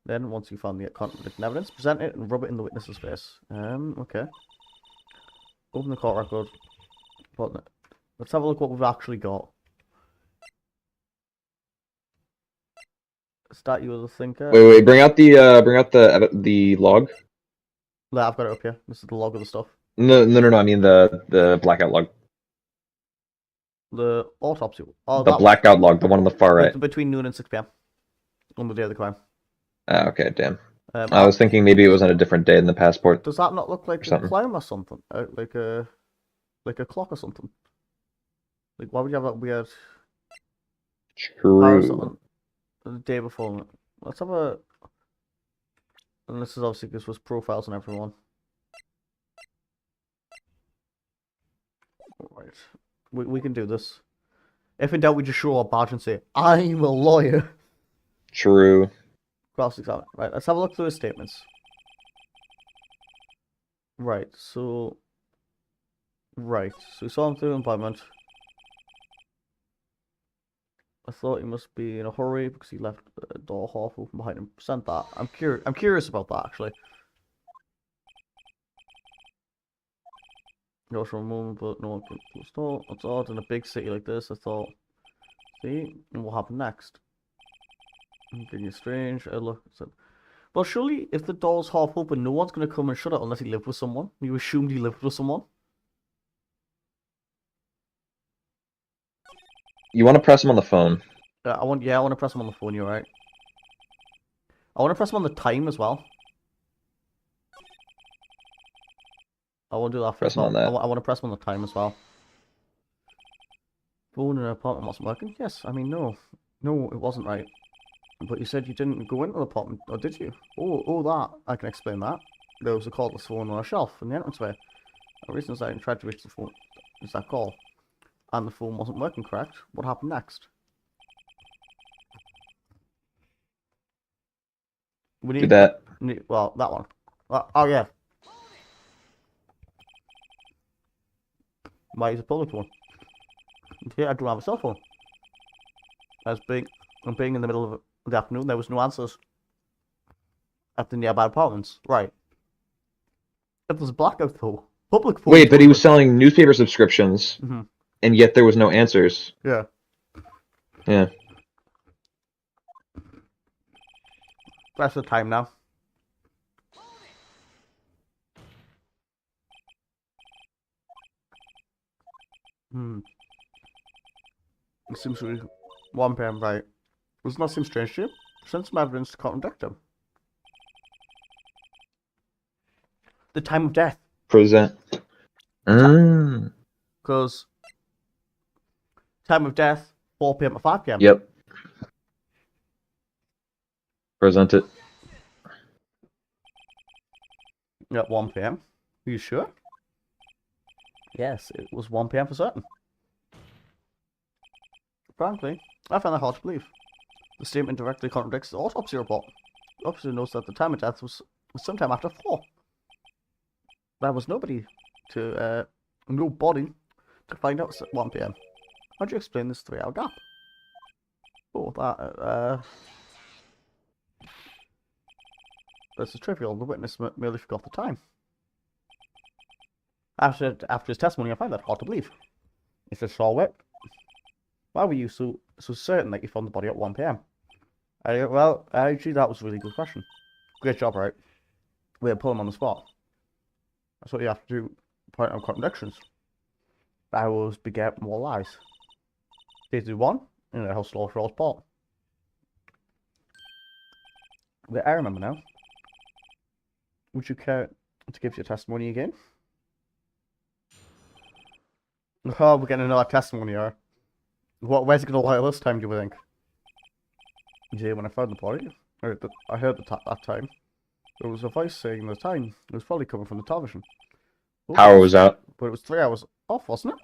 Then, once you found the contradicting evidence, present it and rub it in the witness's face. Okay. Open the court record. Let's have a look what we've actually got. Statue of the thinker. Wait. Bring out the log. No, I've got it up here. This is the log of the stuff. No. I mean the blackout log. The autopsy. Oh, the blackout log, the one on the far right. Between noon and 6 PM on the day of the crime. Okay, damn. I was thinking maybe it was on a different day than the passport. Does that not look like a clown or something? Like a clock or something? Like, why would you have that weird... True. The day before. Let's have a... And this is obviously, this was profiles on everyone. Alright. We can do this. If in doubt, we just show our badge and say, I'm a lawyer. True. Cross-examine. Right, let's have a look through his statements. Right, so we saw him through employment. I thought he must be in a hurry because he left the door half open behind him. Sent that. I'm curious about that, actually. Goes for a moment, but no one can store. That's odd in a big city like this. I thought, see, and what happened next? Getting strange. I look. Well, surely if the door's half open, no one's gonna come and shut it unless he lived with someone. You assumed he lived with someone. You want to press him on the phone? I want to press him on the phone. You're right. I want to press him on the time as well. I want to do that first. Press him on that. I want to press him on the time as well. Phone in an apartment wasn't working. Yes, I mean no, it wasn't right. But you said you didn't go into the apartment, or did you? Oh, that I can explain that. There was a cordless phone on a shelf in the entranceway. The reason I tried to reach the phone is that call. And the phone wasn't working correct. What happened next? We need do that. Well, that one. Oh yeah. Why is a public one? Yeah, I don't have a cell phone. Being in the middle of the afternoon, there was no answers at the nearby apartments. Right. If there's blackout though, public phone. Wait, but he was selling newspaper subscriptions, and yet there was no answers. Yeah. Yeah. That's the time now. It seems to be 1 p.m. right. Does not seem strange to you? Send some evidence to contradict him. The time of death. Present. Because time of death, 4 p.m. to 5 p.m. Yep. Present it. At 1 p.m. Are you sure? Yes, it was 1 p.m. for certain. Frankly, I find that hard to believe. The statement directly contradicts the autopsy report. The officer notes that the time of death was sometime after 4. There was nobody to, no body to find out at 1 p.m. How do you explain this 3-hour gap? Oh, this is trivial. The witness merely forgot the time. After his testimony, I find that hard to believe. Mr. Shawwick, why were you so certain that you found the body at 1 p.m.? Well, actually, that was a really good question. Great job, right? We'll pull him on the spot. That's what you have to do, point out contradictions. I was beget more lies. Stated 1, in the house slaughter Rose Port. But I remember now. Would you care to give your testimony again? Oh, we're getting another testimony here. Where's it going to lie this time, do you think? Yeah, when I found the body, I heard that time. There was a voice saying the time. It was probably coming from the television. Power was out. But it was 3 hours off, wasn't it?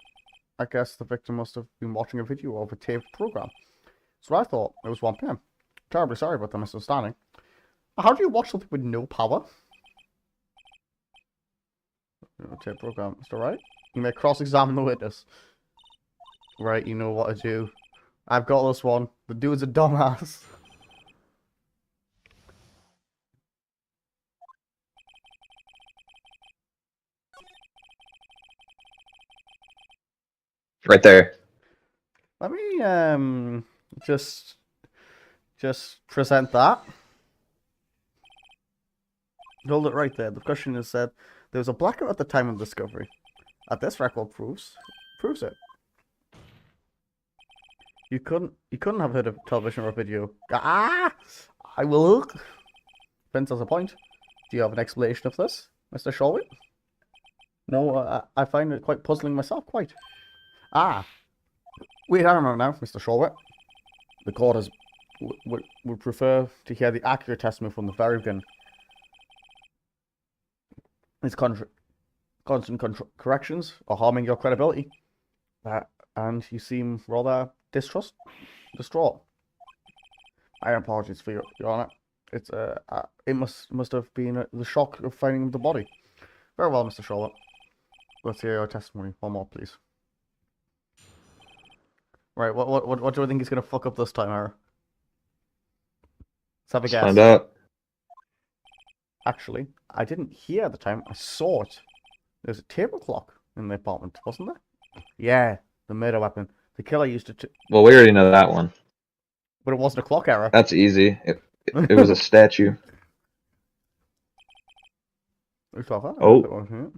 I guess the victim must have been watching a video of a taped program. So I thought it was 1 p.m. Terribly sorry about the misunderstanding. How do you watch something with no power? Tape program, is that right? You may cross-examine the witness. Right, you know what to do. I've got this one. The dude's a dumbass. Right there. Let me just present that. Hold it right there. The question is said there was a blackout at the time of discovery. This record proves it. You couldn't have heard of television or video. I will. Vince has a point. Do you have an explanation of this, Mr. Shawwick? No, I find it quite puzzling myself, quite. Wait, I remember now, Mr. Shawwick. The court would prefer to hear the accurate testimony from the very beginning. These constant corrections are harming your credibility. And you seem rather distraught. I apologize for your honor. It must have been the shock of finding the body. Very well, Mr. Charlotte. Let's hear your testimony. One more, please. Right, what do I think he's gonna fuck up this time, Ira? Let's have a guess. Find out. Actually, I didn't hear the time. I saw it. There's a table clock in the apartment, wasn't there? Yeah, the murder weapon. The killer used it to... Well, we already know that one. But it wasn't a clock error. That's easy. It was a statue. Oh.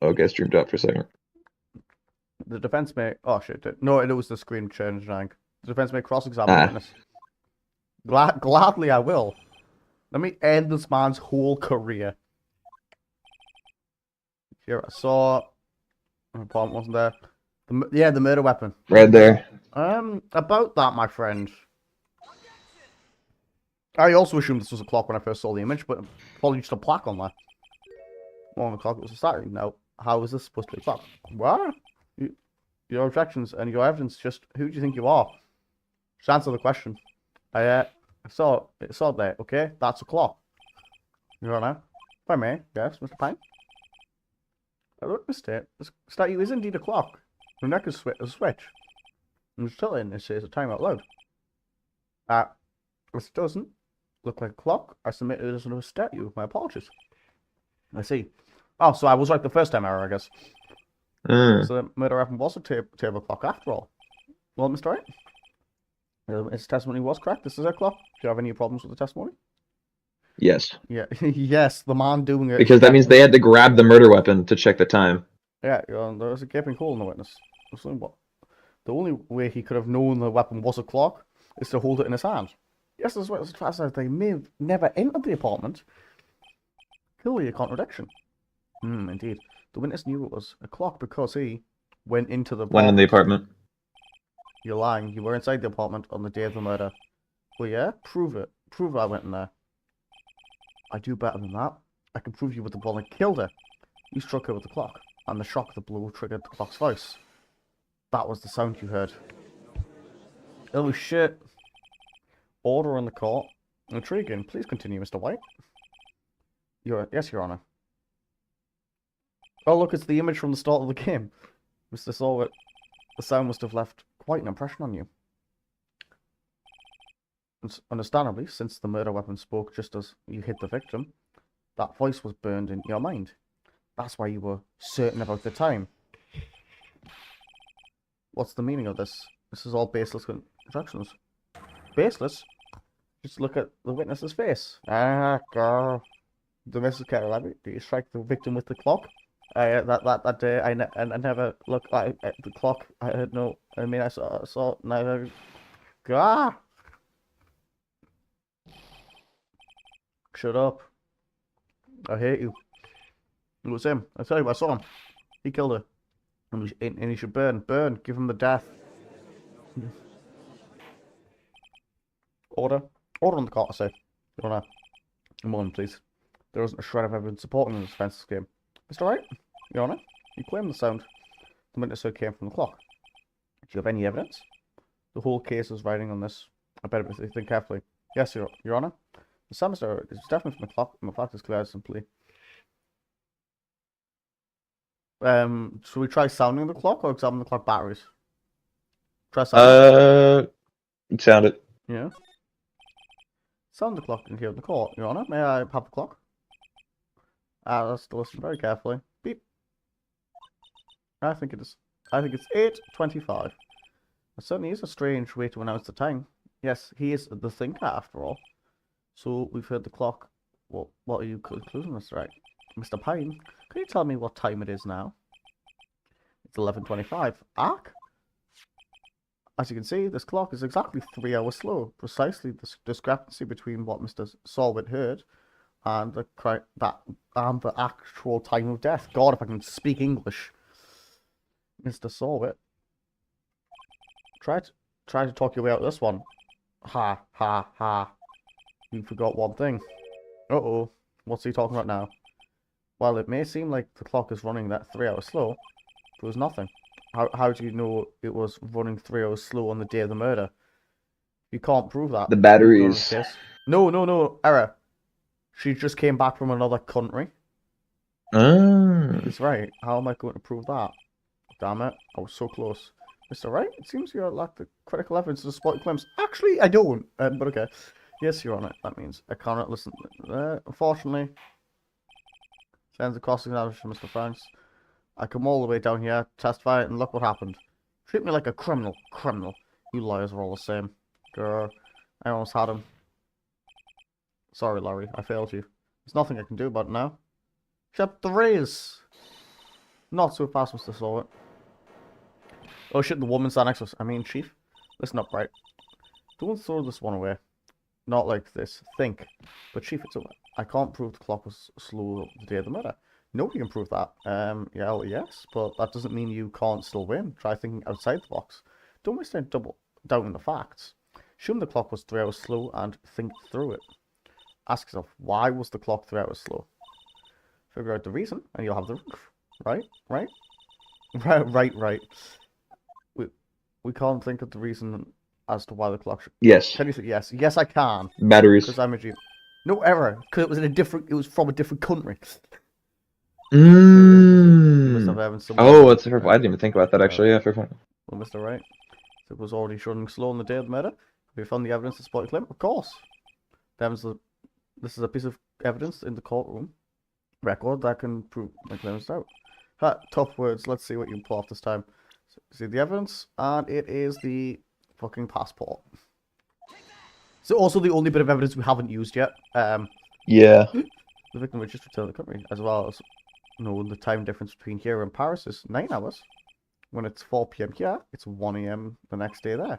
Oh, guess dreamed out for a second. The defense may... Oh, shit. No, it was the screen change, Rank. The defense may cross-examine the witness. Gladly, I will. Let me end this man's whole career. Here, I saw... The apartment wasn't there. Yeah, the murder weapon. Right there. About that, my friend. I also assumed this was a clock when I first saw the image, but probably just a plaque on there. 1 o'clock, it was a Saturday. No, how is this supposed to be a clock? What? Your objections and your evidence, just who do you think you are? Just answer the question. I saw it there, okay? That's a clock. You know now? If I may, yes, Mr. Pine? I don't mistake. The statue is indeed a clock. The neck is a switch. And it's still in. It says a time out loud. This doesn't look like a clock. I submit it as a statue. My apologies. I see. Oh, so I was right the first time error, I guess. So the murder weapon was a table clock after all. Well, Mr. Wright, his testimony was correct. This is a clock. Do you have any problems with the testimony? Yes. Yeah. Yes, the man doing it. Because that means they had to grab the murder weapon to check the time. Yeah, there was a gaping hole in the witness. The only way he could have known the weapon was a clock is to hold it in his hand. Yes, as fast as they may have never entered the apartment. Clearly a contradiction. Indeed. The witness knew it was a clock because he went into the Went in the apartment. You're lying. You were inside the apartment on the day of the murder. Well, yeah? Prove it. Prove I went in there. I do better than that. I can prove you with the ball and killed her. You struck her with the clock, and the shock of the blow triggered the clock's voice. That was the sound you heard. Oh shit. Order in the court. Intriguing. Please continue, Mr. White. Yes, Your Honor. Oh look, it's the image from the start of the game. Mr. Sorwit, the sound must have left quite an impression on you. Understandably, since the murder weapon spoke just as you hit the victim, that voice was burned in your mind. That's why you were certain about the time. What's the meaning of this? This is all baseless instructions. Baseless? Just look at the witness's face. Girl. The Mrs. Carol, do you strike the victim with the clock? That day, I never looked at the clock. I had no. I mean, I saw neither. Shut up. I hate you. It was him. I tell you, I saw him. He killed her. And he should burn. Burn. Give him the death. Order. Order on the court, I say. Your Honor. A moment, please. There isn't a shred of evidence supporting the defense's claim. Mr. Wright, Your Honor, you claim the sound the witness heard came from the clock. Do you have any evidence? The whole case is riding on this. I better think carefully. Yes, Your Honor. The sound is definitely from the clock, and the fact is clear simply. Should we try sounding the clock or examine the clock batteries? Try sounding. Sound it. Yeah. Sound the clock in here in the court, Your Honor. May I have the clock? Let's listen very carefully. Beep. I think it's 8:25. It certainly is a strange way to announce the time. Yes, he is the thinker after all. So we've heard the clock. Well, what are you concluding, Mr. Wright? Mr. Pine, can you tell me what time it is now? It's 11:25. Ark? As you can see, this clock is exactly 3 hours slow. Precisely the discrepancy between what Mr. Sorwit heard and the actual time of death. God, if I can speak English. Mr. Sorwit. Try to talk your way out of this one. Ha, ha, ha. You forgot one thing. Uh-oh. What's he talking about now? Well, it may seem like the clock is running that 3 hours slow, but it was nothing. How do you know it was running 3 hours slow on the day of the murder? You can't prove that. The batteries. No. Error. She just came back from another country. That's right. How am I going to prove that? Damn it. I was so close. Mr. Wright, it seems you lack the critical evidence to support your claims. Actually, I don't. But okay. Yes, Your Honor. That means I cannot listen. Unfortunately, sends a cross-examination, Mr. Franks. I come all the way down here, testify, and look what happened. Treat me like a criminal. Criminal. You liars are all the same. Grr. I almost had him. Sorry, Larry. I failed you. There's nothing I can do about it now. Except the raise. Not so fast, Mr. Sorwit. Oh shit, the woman's sat next to us. I mean, Chief. Listen up, right? Don't throw this one away. Not like this. Think. But Chief, it's over. I can't prove the clock was slow the day of the murder. Nobody can prove that. Yeah, yes, but that doesn't mean you can't still win. Try thinking outside the box. Don't waste time doubting the facts. Assume the clock was 3 hours slow and think through it. Ask yourself, why was the clock 3 hours slow? Figure out the reason, and you'll have the roof. Right? Right. We can't think of the reason as to why the clock should... Yes. Can you say yes? Yes, I can. Batteries. Because I'm a genius. No error, because it was from a different country. Oh, that's fair. I didn't even think about that actually. Yeah, fair point. Well, Mr. Wright, It was already running slow on the day of the murder. Have you found the evidence to support your claim? Of course. This is a piece of evidence in the courtroom record that can prove my claim is out. Ha, tough words. Let's see what you pull off this time. See the evidence, and it is the fucking passport. So also the only bit of evidence we haven't used yet. Yeah. The victim was just returned to the country, as well as the time difference between here and Paris is 9 hours. When it's 4 p.m. here, it's 1 a.m. the next day there.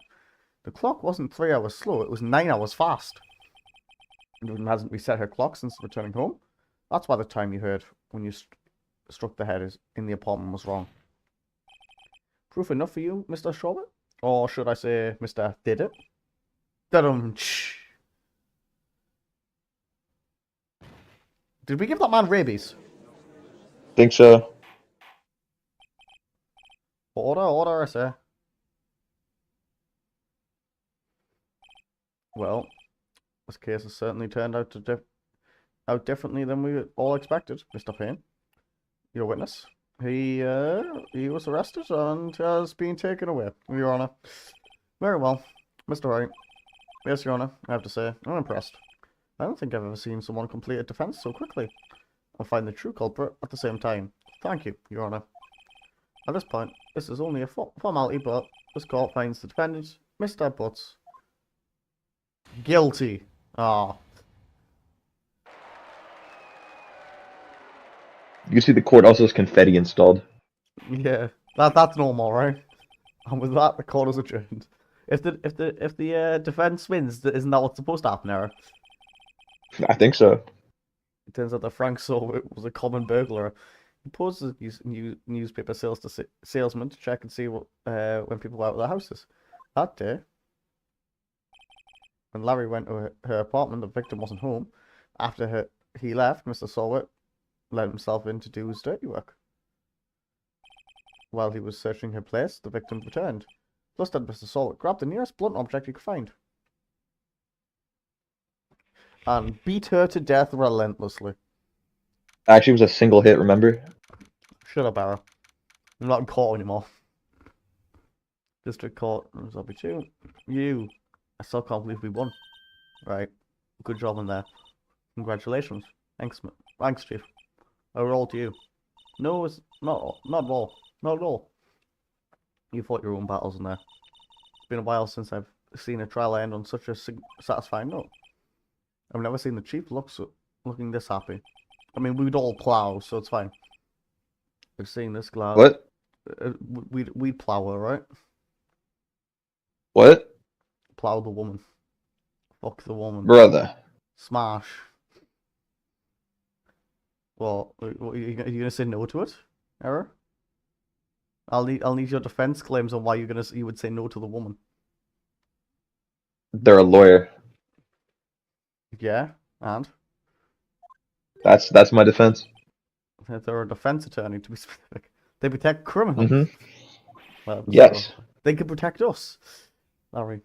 The clock wasn't 3 hours slow, it was 9 hours fast. And hasn't reset her clock since returning home. That's why the time you heard when you struck the head in the apartment was wrong. Proof enough for you, Mr. Shawbert? Or should I say, Mr. Did It? Did we give that man rabies? Think so. Order, I say. Well, this case has certainly turned out differently than we all expected, Mr. Payne. Your witness. He was arrested and has been taken away, Your Honor. Very well. Mr. Wright. Yes, Your Honor, I have to say, I'm impressed. I don't think I've ever seen someone complete a defense so quickly. I'll find the true culprit at the same time. Thank you, Your Honor. At this point, this is only a formality, but this court finds the defendant, Mr. Butts, guilty. Ah. You can see the court also has confetti installed. Yeah, that's normal, right? And with that, the court is adjourned. If the defense wins, isn't that what's supposed to happen, Eric? I think so. It turns out that Frank Silver was a common burglar. He poses as newspaper salesman to check and see when people were out of their houses. That day, when Larry went to her apartment, the victim wasn't home. After he left, Mr. Sawyer let himself in to do his dirty work. While he was searching her place, the victim returned. Flustered, Mr. Sawyer grabbed the nearest blunt object he could find and beat her to death relentlessly. Actually, it was a single hit, remember? Shut up, Barrow. I'm not in court anymore. District Court, Zombie 2. You. I still can't believe we won. Right. Good job in there. Congratulations. Thanks, Chief. I roll to you. No, it's not at all. Not at all. You fought your own battles in there. It's been a while since I've seen a trial end on such a satisfying note. I've never seen the Chief looking this happy. I mean, we'd all plow, so it's fine. But seeing this glad... What? We'd plow her, right? What? Plow the woman. Fuck the woman. Brother. Smash. Well, are you gonna say no to it, Error? I'll need your defense claims on why you would say no to the woman. They're a lawyer. Yeah, and That's my defense. they're a defense attorney, to be specific. They protect criminals. Mm-hmm. Well, Yes. So they can protect us. Larry.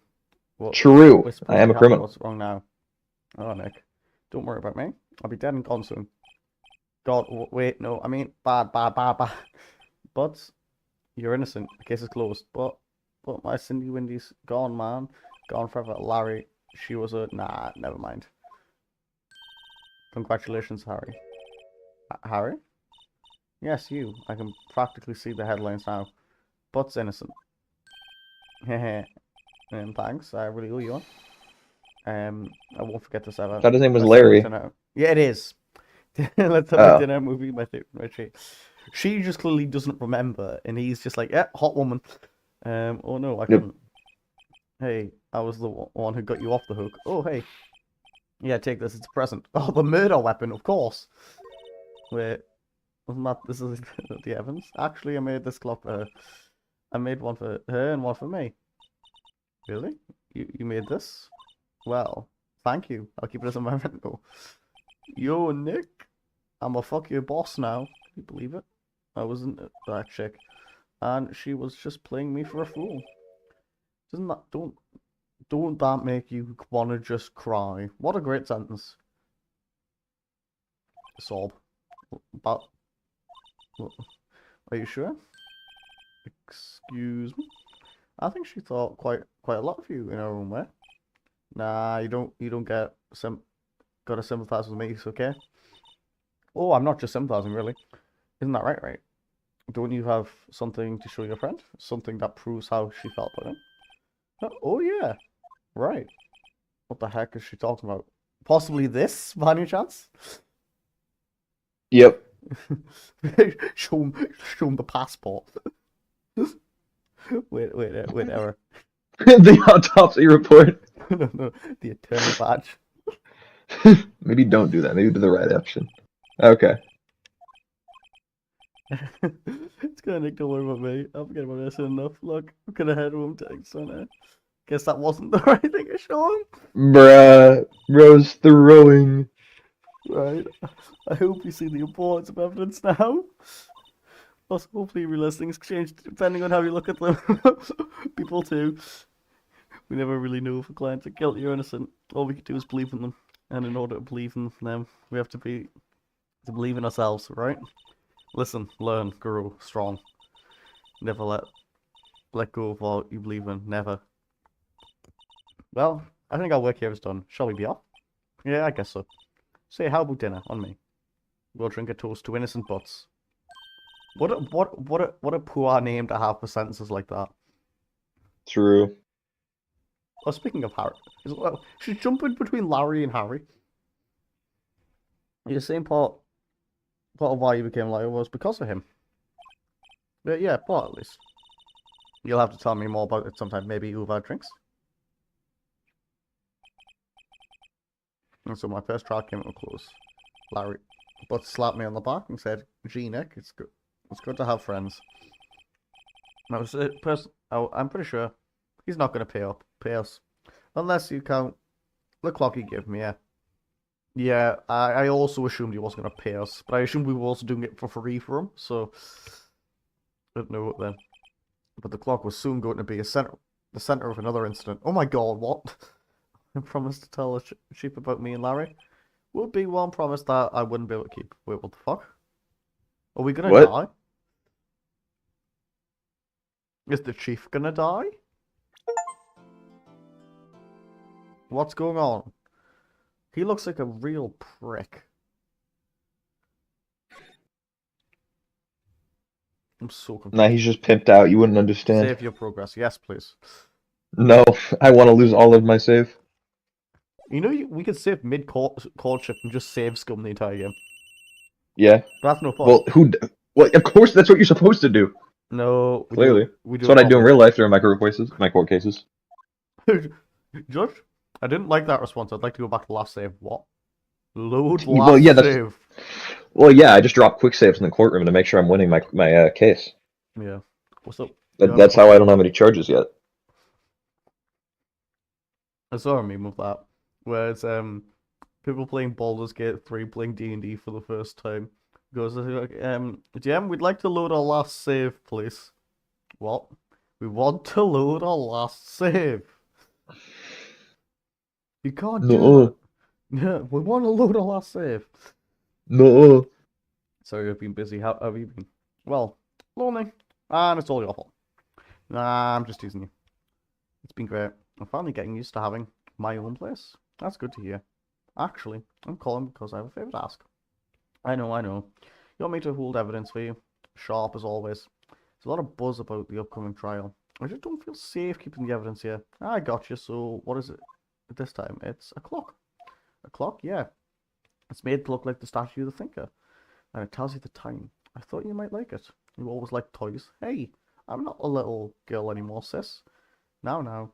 True. I am a criminal. What's wrong now? Oh, Nick. Don't worry about me. I'll be dead and gone soon. God, wait, no. I mean, bad. But you're innocent. The case is closed. But my Cindy Windy's gone, man. Gone forever. Larry, she was a... Nah, never mind. Congratulations, Harry. Harry? Yes, you. I can practically see the headlines now. But's innocent. Hehe. Thanks. I really owe you one. I won't forget this ever. I thought his name was Larry. Yeah, it is. Let's have a dinner movie. My favorite. She just clearly doesn't remember, and he's just like, yeah, hot woman. Oh no, I couldn't. Hey, I was the one who got you off the hook. Oh, hey. Yeah, take this. It's a present. Oh, the murder weapon, of course. Wait, wasn't that... This is the Evans? Actually, I made this clock for her. I made one for her and one for me. Really? You made this? Well, thank you. I'll keep it as a memento. Yo, Nick. I'm a fuck your boss now. Can you believe it? I wasn't that chick. And she was just playing me for a fool. Doesn't that... Don't that make you want to just cry? What a great sentence. Sob. But... Are you sure? Excuse me? I think she thought quite a lot of you in her own way. Nah, you don't gotta sympathize with me, it's okay? Oh, I'm not just sympathizing, really. Isn't that right, right? Don't you have something to show your friend? Something that proves how she felt about him? Oh, yeah. Right. What the heck is she talking about? Possibly this, by any chance? Yep. show him the passport. wait, error. The autopsy report. No, the attorney badge. Maybe don't do that. Maybe do the right option. Okay. It's gonna Nick, don't worry about me. I'll forget about this enough. Look, I'm gonna head home text on it. Guess that wasn't the right thing to show him. Bruh. Rose throwing. Right. I hope you see the importance of evidence now. Also, hopefully realistic exchange, depending on how you look at them. People too. We never really know if a clients are guilty or innocent. All we can do is believe in them. And in order to believe in them, we have to believe in ourselves, right? Listen, learn, grow, strong. Never let go of what you believe in. Never. Well, I think our work here is done. Shall we be off? Yeah, I guess so. Say, how about dinner on me? We'll drink a toast to innocent butts. What a poor name to have for sentences like that. True. Oh, speaking of Harry, she's jumping between Larry and Harry. You're saying part of why you became Larry was because of him. Yeah, part at least. You'll have to tell me more about it sometime, maybe over drinks. And so my first trial came to a close. Larry but slapped me on the back and said, "Gee, Nick, it's good to have friends." And I was I'm pretty sure he's not going to pay us, unless you count the clock he gave me. Yeah. I also assumed he wasn't going to pay us, but I assumed we were also doing it for free for him. So I don't know what then. But the clock was soon going to be the center of another incident. Oh my God, what? I promised to tell the chief about me and Larry. Would be one promise that I wouldn't be able to keep. Wait, what the fuck? Are we gonna die? Is the chief gonna die? What's going on? He looks like a real prick. I'm so confused. Nah, he's just pimped out. You wouldn't understand. Save your progress. Yes, please. No, I want to lose all of my save. You know, we could save mid-courtship and just save scum the entire game. Yeah. That's no fun. Well, well, of course, that's what you're supposed to do. No, clearly. We do that's what I do in real life during my court cases. Judge, I didn't like that response. I'd like to go back to last save. What? Load last well, yeah, save. Well, yeah, I just drop quick saves in the courtroom to make sure I'm winning my case. Yeah. What's up? That's how I don't have any charges yet. I saw a meme of that, where it's people playing Baldur's Gate 3, playing D&D for the first time. Goes like, GM, we'd like to load our last save, please. What? We want to load our last save. You can't do it. Yeah, we want to load our last save. No. Sorry, I've been busy. How have you been? Well, lonely. And it's all your fault. Nah, I'm just teasing you. It's been great. I'm finally getting used to having my own place. That's good to hear. Actually, I'm calling because I have a favor to ask. I know. You want me to hold evidence for you? Sharp as always. There's a lot of buzz about the upcoming trial. I just don't feel safe keeping the evidence here. I got you, so what is it this time? It's a clock. A clock? Yeah. It's made to look like the statue of the thinker. And it tells you the time. I thought you might like it. You always like toys. Hey, I'm not a little girl anymore, sis. Now.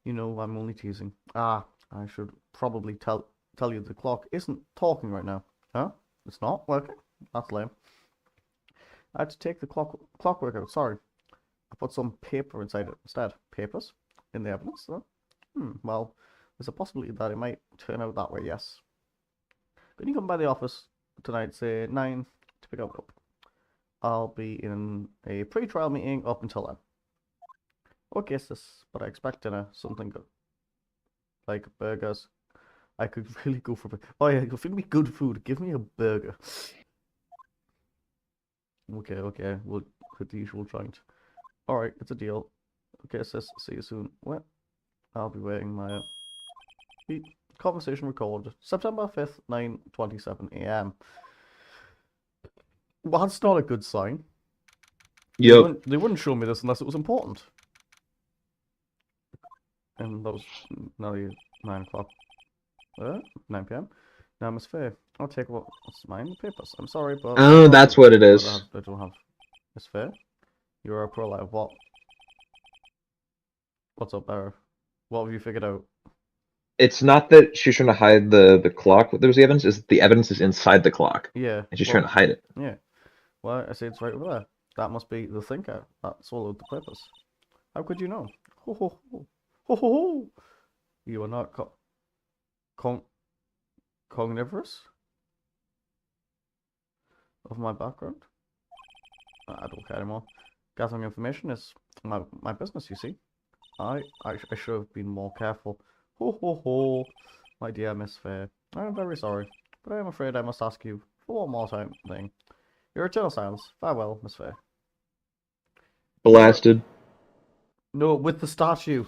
You know, I'm only teasing. I should probably tell you the clock isn't talking right now. Huh? It's not working? That's lame. I had to take the clockwork out, sorry. I put some paper inside it instead. Papers? In the evidence, though? Well, there's a possibility that it might turn out that way, yes. Can you come by the office tonight, say 9, to pick up? I'll be in a pre-trial meeting up until then. Okay, sis, but I expect dinner, something good. Like burgers. I could really go for oh yeah, feed me good food. Give me a burger. Okay, we'll hit the usual joint. Alright, it's a deal. Okay, sis, see you soon. What? I'll be waiting, my conversation recorded September 5th, 9:27 a.m. Well, that's not a good sign. Yep. They wouldn't show me this unless it was important. And that was nearly 9 o'clock. 9 p.m. Now, Miss Faye, I'll take what's mine, the papers. I'm sorry, but... Oh, that's what it is. I don't have... Miss Faye? You're a pro-life. What? What's up, Barra? What have you figured out? It's not that she's trying to hide the clock, but there's the evidence, is the evidence is inside the clock. Yeah. And she's trying to hide it. Yeah. Well, I say it's right over there. That must be the thinker that swallowed the papers. How could you know? Ho ho ho. Ho ho ho! You are not cognivorous of my background? I don't care anymore. Gathering information is my business, you see. I should have been more careful. Ho ho ho! My dear Miss Fair, I am very sorry, but I am afraid I must ask you for one more time thing. Your eternal silence. Farewell, Miss Fair. Blasted. No, with the statue.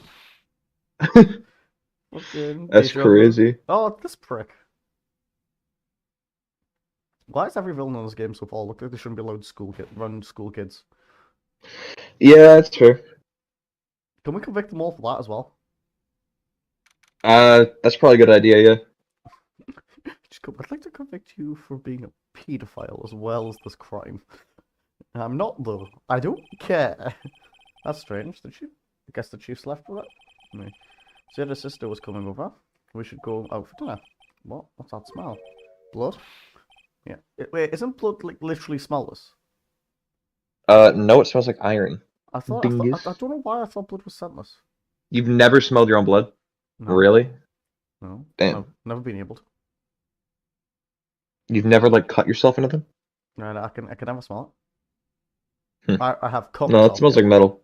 Fucking That's crazy. Oh, this prick. Why is every villain in this game so far look like they shouldn't be allowed to run school kids? Yeah, that's fair. Can we convict them all for that as well? That's probably a good idea, yeah. I'd like to convict you for being a paedophile as well as this crime. I'm not, though. I don't care. That's strange. I guess the chief's left with it. No. Said her sister was coming over. We should go out for dinner. What? What's that smell? Blood? Yeah. Wait, isn't blood like literally smellless? No, it smells like iron. I don't know why I thought blood was scentless. You've never smelled your own blood? No. Really? No. Damn. No, never been able to. You've never, like, cut yourself or anything? No, I can never smell it. Hmm. I have cut No, myself. it smells like metal.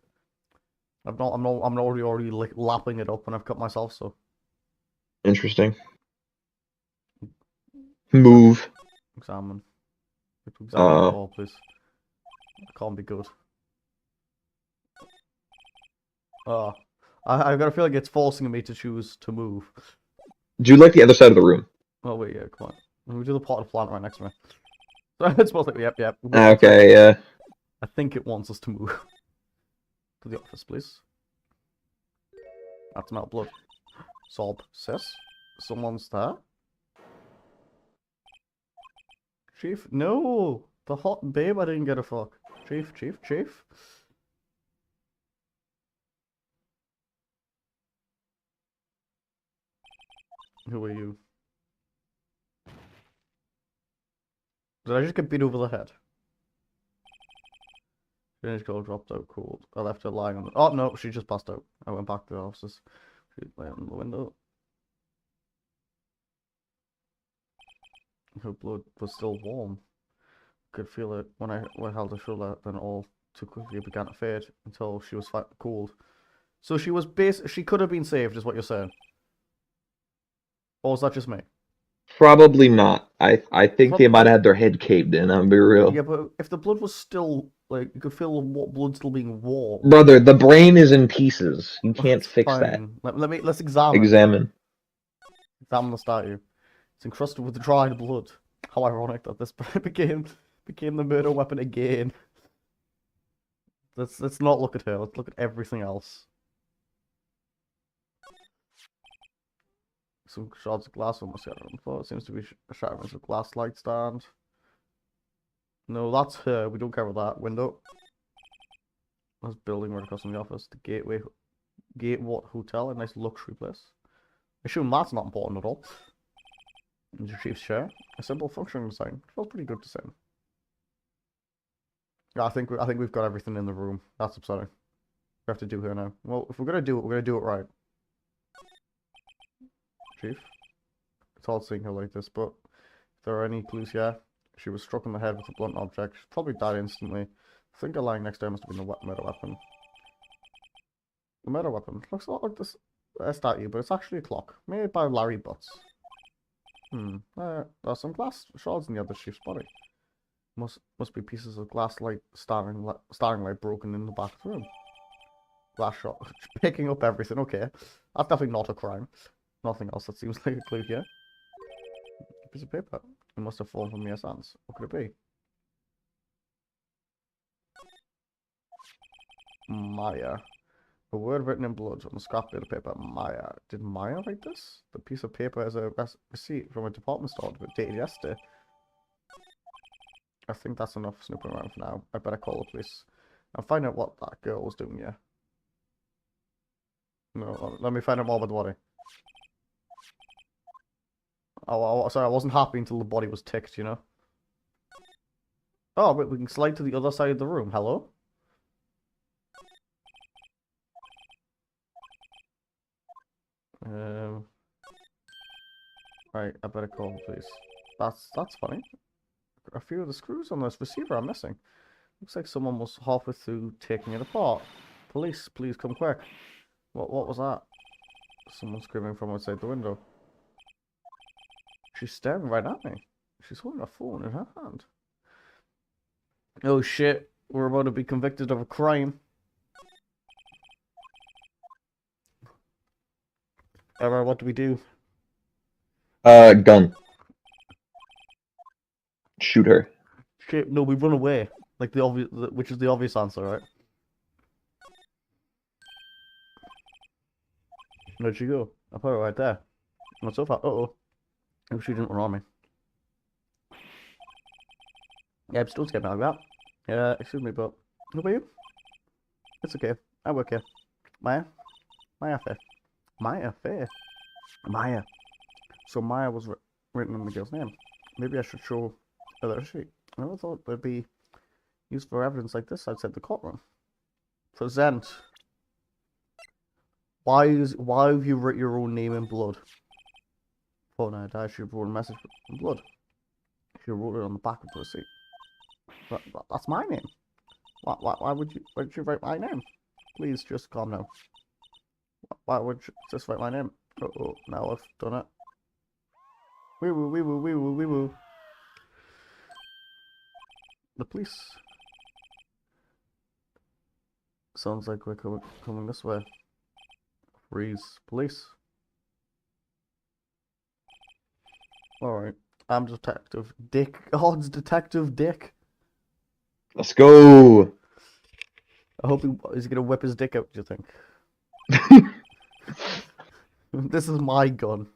I'm not already like lapping it up when I've cut myself, so. Interesting. Move. Examine. Examine the ball, please. It can't be good. I've got a feeling it's forcing me to choose to move. Do you like the other side of the room? Oh wait, yeah, come on. We do the potted plant right next to me. It smells like yep. Okay, yeah. I think it wants us to move. To the office, please. That's not blood. Sob, sis. Someone's there. Chief, no! The hot babe I didn't get a fuck. Chief. Who are you? Did I just get beat over the head? Finished girl dropped out cold. I left her lying on the... Oh no, she just passed out. I went back to the offices. She lay on the window. Her blood was still warm. Could feel it when I held her shoulder, then all too quickly began to fade until she was cooled. So she was she could have been saved, is what you're saying? Or is that just me? Probably not. I think they Probably. might have had their head caved in, I'm be real. Yeah, but if the blood was still, like, you could feel blood still being warm. Brother, the brain is in pieces. You can't fix Fine. that. Let's examine. Examine. Examine the statue. It's encrusted with dried blood. How ironic that this became the murder weapon again. Let's not look at her. Let's look at everything else. Some shards of glass on the center on the floor. It seems to be shattering of glass light stand. No, that's her. We don't care about that. Window. That's building right across from the office. The Gateway Hotel, a nice luxury place. I assume that's not important at all. And your chief's chair. A simple functioning design. Feels pretty good to say. Yeah, I think we've got everything in the room. That's upsetting. We have to do here now. Well, if we're gonna do it, we're gonna do it right. Chief, it's odd seeing her like this, but if there are any clues here, she was struck in the head with a blunt object. She probably died instantly. I think her lying next to her must have been the murder weapon. The murder weapon looks a lot like this statue, but it's actually a clock made by Larry Butts. There are some glass shards in the other chief's body. Must be pieces of glass light starring light broken in the back of the room. glass shot. Picking up everything, okay. That's definitely not a crime. Nothing else that seems like a clue here. Piece of paper. It must have fallen from Mia's hands. What could it be? Maya. A word written in blood on a scrap bit of paper. Maya. Did Maya write this? The piece of paper is a receipt from a department store dated yesterday. I think that's enough snooping around for now. I better call the police and find out what that girl was doing here. No, let me find out more about the body. Oh, sorry, I wasn't happy until the body was ticked, you know? Oh, wait, we can slide to the other side of the room. Hello? Right, I better call the police. That's funny. A few of the screws on this receiver are missing. Looks like someone was halfway through taking it apart. Police, please come quick. What was that? Someone screaming from outside the window. She's staring right at me. She's holding a phone in her hand. Oh shit, we're about to be convicted of a crime. Emma, what do we do? Gun. Shoot her. Shit, no, we run away. Like the obvious, which is the obvious answer, right? Where'd she go? I put her right there. Not so far. Uh-oh. Oh, she didn't run on me. Yeah, I'm still scared like that. Yeah, excuse me, but who are you? It's okay. I work here. Maya? Maya Fair. Maya Fair. Maya. So Maya was written in the girl's name. Maybe I should show her the receipt. I never thought they'd be used for evidence like this outside the courtroom. Present. Why have you written your own name in blood? Before I died, she wrote a message in blood. She wrote it on the back of the receipt. That's my name. Why would you write my name? Please just calm down. Why would you just write my name? Oh, now I've done it. Wee woo, wee woo, wee woo, wee woo. The police. Sounds like we're coming this way. Freeze. Police. Alright. I'm Detective Dick. Oh, it's Detective Dick. Let's go. I hope he's gonna whip his dick out, do you think? This is my gun.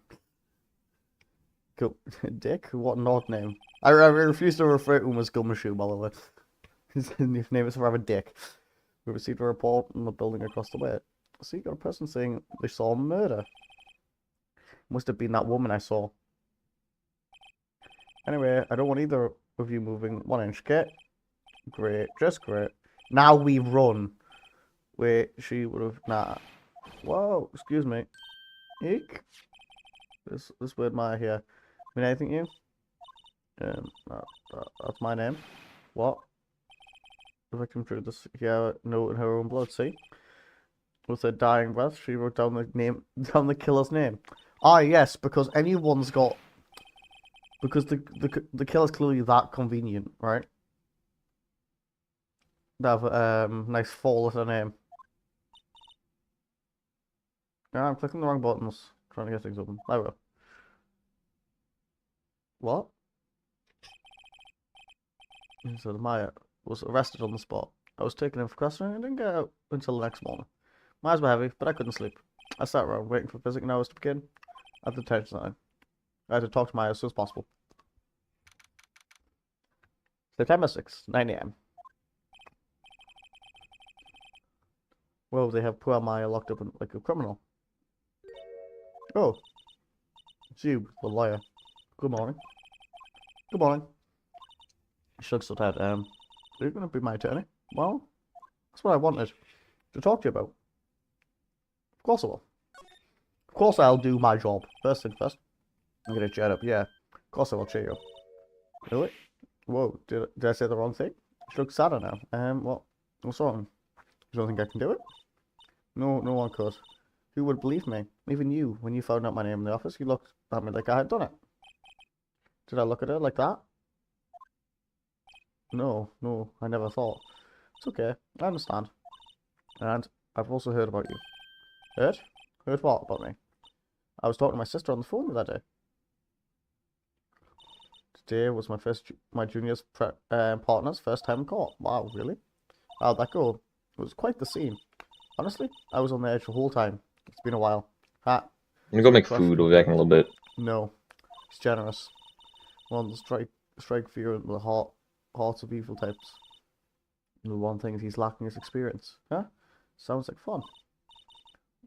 Go Dick? What an odd name. I refuse to refer to him as Gumshoe, by the way. His name is forever Dick. We received a report in the building across the way. So you got a person saying they saw a murder. Must have been that woman I saw. Anyway, I don't want either of you moving 1 inch. Get great, just great. Now we run. Wait, she would have nah. Whoa, excuse me. Eek. This word my here. Mean anything to you? That's my name. What? The victim drew this here note in her own blood, see? With her dying breath, she wrote down the killer's name. Ah yes, because anyone's got because the killer's clearly that convenient, right? They have nice 4-letter name. Yeah, I'm clicking the wrong buttons. Trying to get things open. There we go. What? So Maya was arrested on the spot. I was taken in for questioning and didn't get out until the next morning. My eyes were heavy, but I couldn't sleep. I sat around waiting for visiting hours to begin. At the detention line. I had to talk to Maya as soon as possible. September 6th, 9 AM. Well, they have poor Maya locked up like a criminal. Oh. It's you, the lawyer. Good morning. Good morning. Shrugs her head. Are you going to be my attorney? Well, that's what I wanted to talk to you about. Of course I will. Of course I'll do my job. First thing first. I'm going to chat up. Yeah. Of course I will cheer you up. Really? Whoa. Did I say the wrong thing? She looks sadder now. What's wrong? You don't think I can do it? No one could. Who would believe me? Even you, when you found out my name in the office, you looked at me like I had done it. Did I look at her like that? No, I never thought. It's okay, I understand. And I've also heard about you. Heard? Heard what about me? I was talking to my sister on the phone the other day. Today was my junior's partner's first time in court. Wow, really? How'd that go? It was quite the scene. Honestly, I was on the edge the whole time. It's been a while. I'm gonna go make food. We'll be back in a little bit. No, he's generous. One to strike fear in the hearts of evil types. And the one thing he's lacking is experience. Huh? Sounds like fun.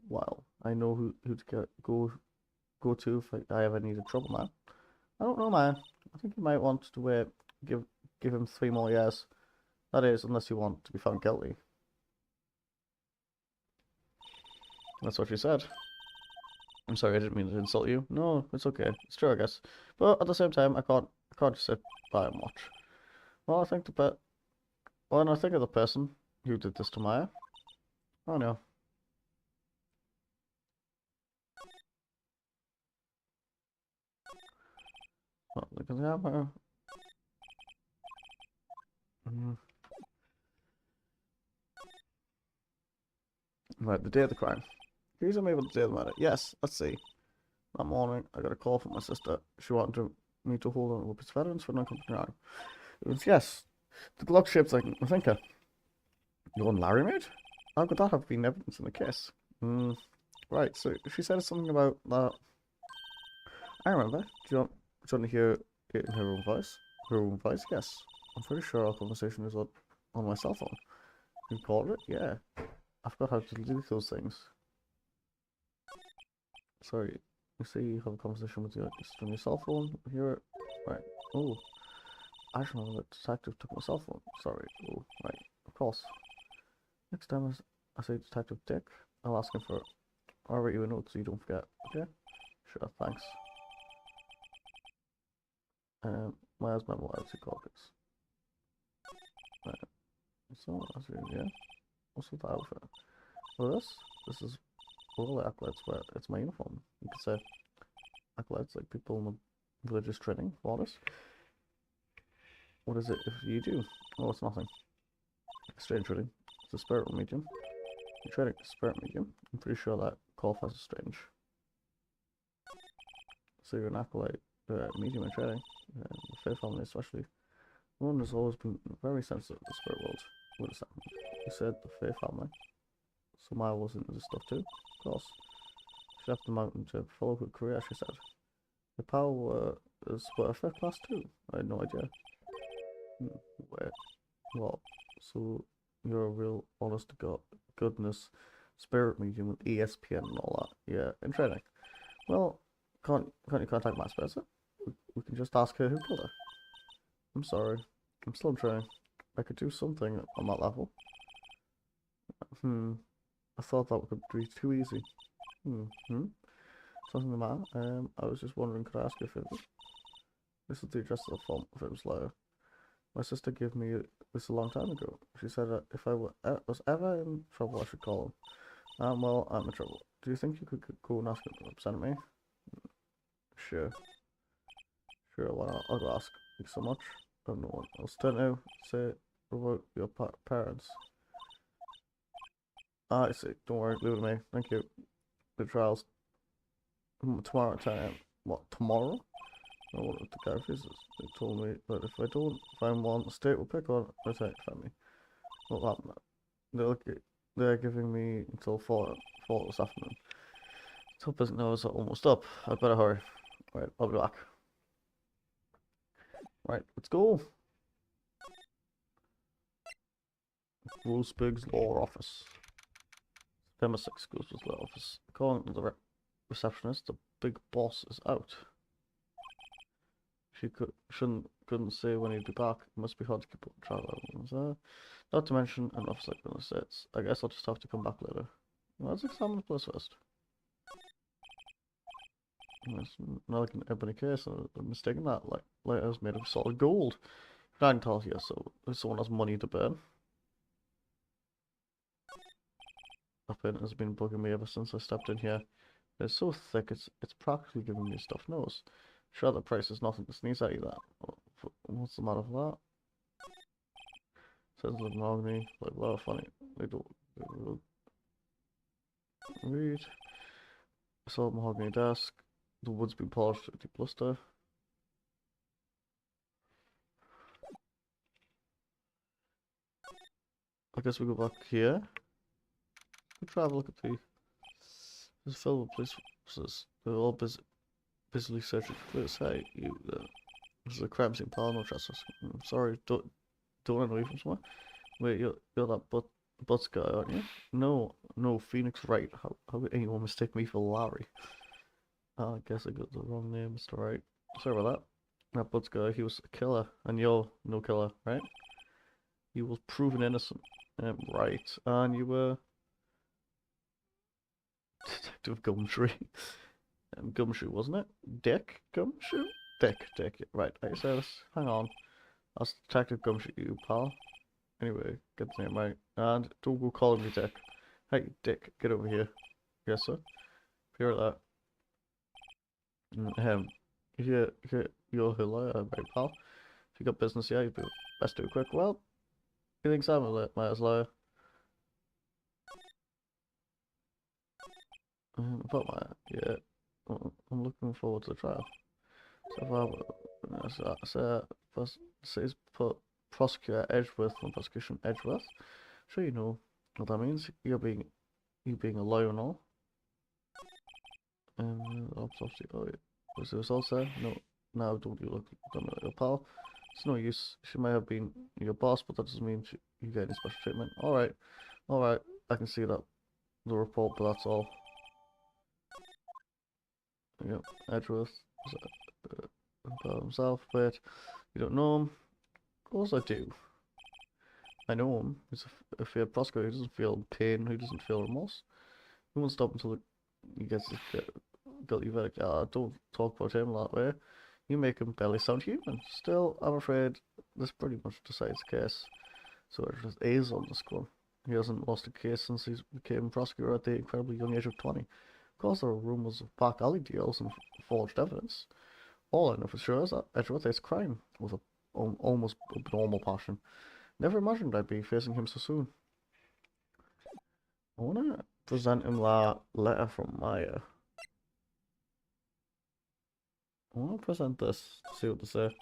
Well, I know who to go to if I ever needed trouble, man. I don't know, man. I think you might want to give him 3 more years. That is, unless you want to be found guilty. That's what she said. I'm sorry, I didn't mean to insult you. No, it's okay. It's true, I guess. But at the same time, I can't just sit by and watch. Well, when I think of the person who did this to Maya, oh no. Well, because I have her. Right, the day of the crime. Here's me with the day of the murder. Yes, let's see. That morning, I got a call from my sister. She wanted me to hold on to Whoopi's veterans for an unaccompanied crime. It was, yes, the glove shaped like a thinker. You and Larry made? How could that have been evidence in the case? Right, so she said something about that. I remember. Do you want to hear it in her own voice? Her own voice? Yes. I'm pretty sure our conversation is on my cell phone. You called it? Yeah. I forgot how to delete those things. Sorry. You say you have a conversation with your sister on your cell phone? Here. Right. Oh. I just remember the detective took my cell phone. Sorry. Oh, right. Of course. Next time I say Detective Dick, I'll ask him for it. I'll write you a note so you don't forget. Okay? Sure, thanks. Where's my loyalty caucus? Right. So, yeah. What's with the outfit? Well, this is all the acolytes wear. It's my uniform. You could say acolytes, like people in the religious training for this. What is it if you do? Oh, it's nothing. Strange reading. It's a spirit medium. You're trading a spirit medium. I'm pretty sure that qualifies as strange. So you're an acolyte, medium in trading. The Fae family especially. One has always been very sensitive to the spirit world. What does that mean? You said the Fae family. So Maya was into this stuff too? Of course. She left the mountain to follow her career, she said. The power is what a fair class too. I had no idea. Wait. Well, so you're a real honest to goodness spirit medium with ESPN and all that. Yeah, in training. Well, can't you contact my Spencer? We can just ask her who killed her. I'm sorry. I'm still in training. I could do something on that level. I thought that would be too easy. Something the matter? I was just wondering, could I ask you a favor? This is the address of the form of his letter. My sister gave me this a long time ago. She said that if I was ever in trouble, I should call him. Well, I'm in trouble. Do you think you could go and ask him to represent me? Sure. Sure, why not? I'll go ask. Thank you so much. I have no one else to know. Say about your parents. I see. Don't worry, leave it to me. Thank you. The trial's tomorrow at 10 AM. What, tomorrow? I don't know what the guy is. They told me that if I don't find one, the state will pick on or take family. Well, they're giving me until 4 this afternoon. Till business hours are almost up. I better hurry. Right, I'll be back. Right, let's go. Roseburg's Law Office. September 6th goes to the law office. Calling the receptionist, the big boss is out. She couldn't say when he'd be back. It must be hard to keep up with travel. Not to mention an office like the States. I guess I'll just have to come back later. Well, let's examine the place first. It's not like an ebony case. I'm mistaken that. Like, later is made of solid gold. I can tell here, so if someone has money to burn. That paint has been bugging me ever since I stepped in here. It's so thick, it's practically giving me a stuffed nose. Sure, the price is nothing to sneeze at either. What's the matter with that? Says the mahogany, like, well, funny. They don't Read. Assault mahogany desk. The wood's been polished with deep luster. I guess we go back here. We'll try have a look at the. There's filled with police officers. They're all busily searching for clues. Hey, you. This is a crime scene, pal. No trespassing. I'm sorry. Don't run away from somewhere. Wait, you're that Butts guy, aren't you? No, PHEONIX Wright. How could anyone mistake me for Larry? I guess I got the wrong name, Mr. Wright. Sorry about that. That Butts guy, he was a killer, and you're no killer, right? You was proven innocent. Right. And you were Detective Gumshoe. Gumshoe, wasn't it? Dick Gumshoe? Dick. Right, at your service. Hang on. That's Detective Gumshoe, you pal. Anyway, get the name right. And don't go calling me Dick. Hey, Dick, get over here. Yes, sir. Hear that. You're a lawyer, right, pal? If you got business here, you'd be best do it quick. Well, he thinks I'm a lawyer. About my, yeah. I'm looking forward to the trial. Says prosecutor Edgeworth from prosecution Edgeworth. Sure, you know what that means. You being a lawyer and all. Obviously, oh, was the result, sir? No, now don't you look at your pal. It's no use. She may have been your boss, but that doesn't mean you get any special treatment. All right. I can see that the report, but that's all. Yep, Edgeworth about himself. Wait, you don't know him? Of course I do. I know him. He's a fair prosecutor. He doesn't feel pain. He doesn't feel remorse. He won't stop until he gets his guilty verdict. Don't talk about him that way. You make him barely sound human. Still, I'm afraid this pretty much decides the case. So it just is on this one. He hasn't lost a case since he became prosecutor at the incredibly young age of 20. Of course, there are rumours of back alley deals and forged evidence. All I know for sure is that Edgeworth is crime with almost abnormal passion. Never imagined I'd be facing him so soon. I want to present him that letter from Maya. I want to present this to see what they say.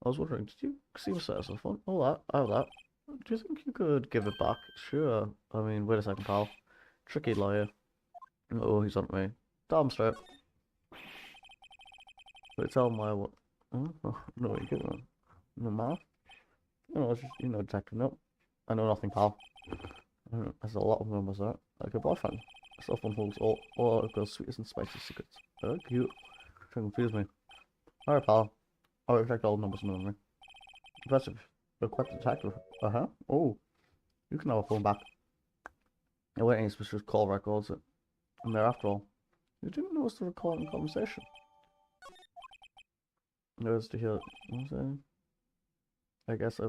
I was wondering, did you see the set of phone? Oh, I have that. Do you think you could give it back? Sure. I mean, wait a second, pal. Tricky lawyer. Oh, he's on me. Damn straight. Wait, tell Maya what? Oh, no, you get no math. No, it's just, detective. Nope. I know nothing, pal. There's a lot of numbers there. Like a boyfriend. Cell phone holds all of those sweetest and spiciest secrets. Oh, cute. Trying to confuse me. Alright, pal. I'll extract all the numbers from memory. Impressive. You're quite the detective. Uh-huh. Oh. You can have a phone back. I went any specific call records in there after all. You didn't notice the recording conversation. Notice to hear I guess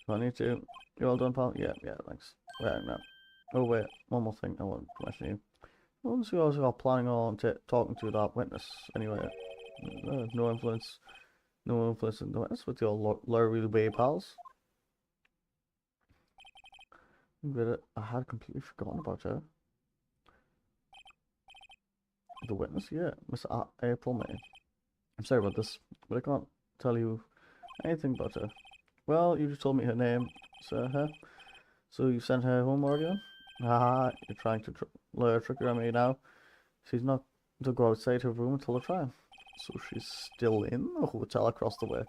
I need to. You all done, pal? Yeah, thanks. Right now. Oh wait, one more thing I want to mention you. Once you also are planning on talking to that witness, anyway. No influence in the witness with your Larry Bay pals. I had completely forgotten about her. The witness, yeah, Miss April May. I'm sorry about this, but I can't tell you anything about her. Well, you just told me her name, so you sent her home already then? Haha, you're trying to lure a trickery on me now. She's not to go outside her room until the trial. So she's still in the hotel across the way.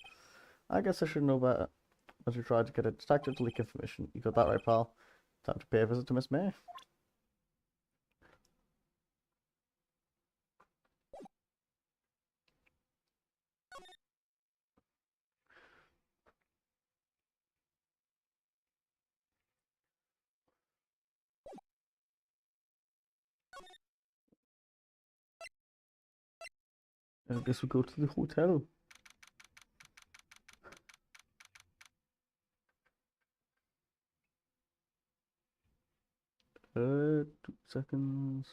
I guess I should know better. As you tried to get a detective to leak information. You got that right, pal. Time to pay a visit to Miss May. I guess we go to the hotel. 2 seconds.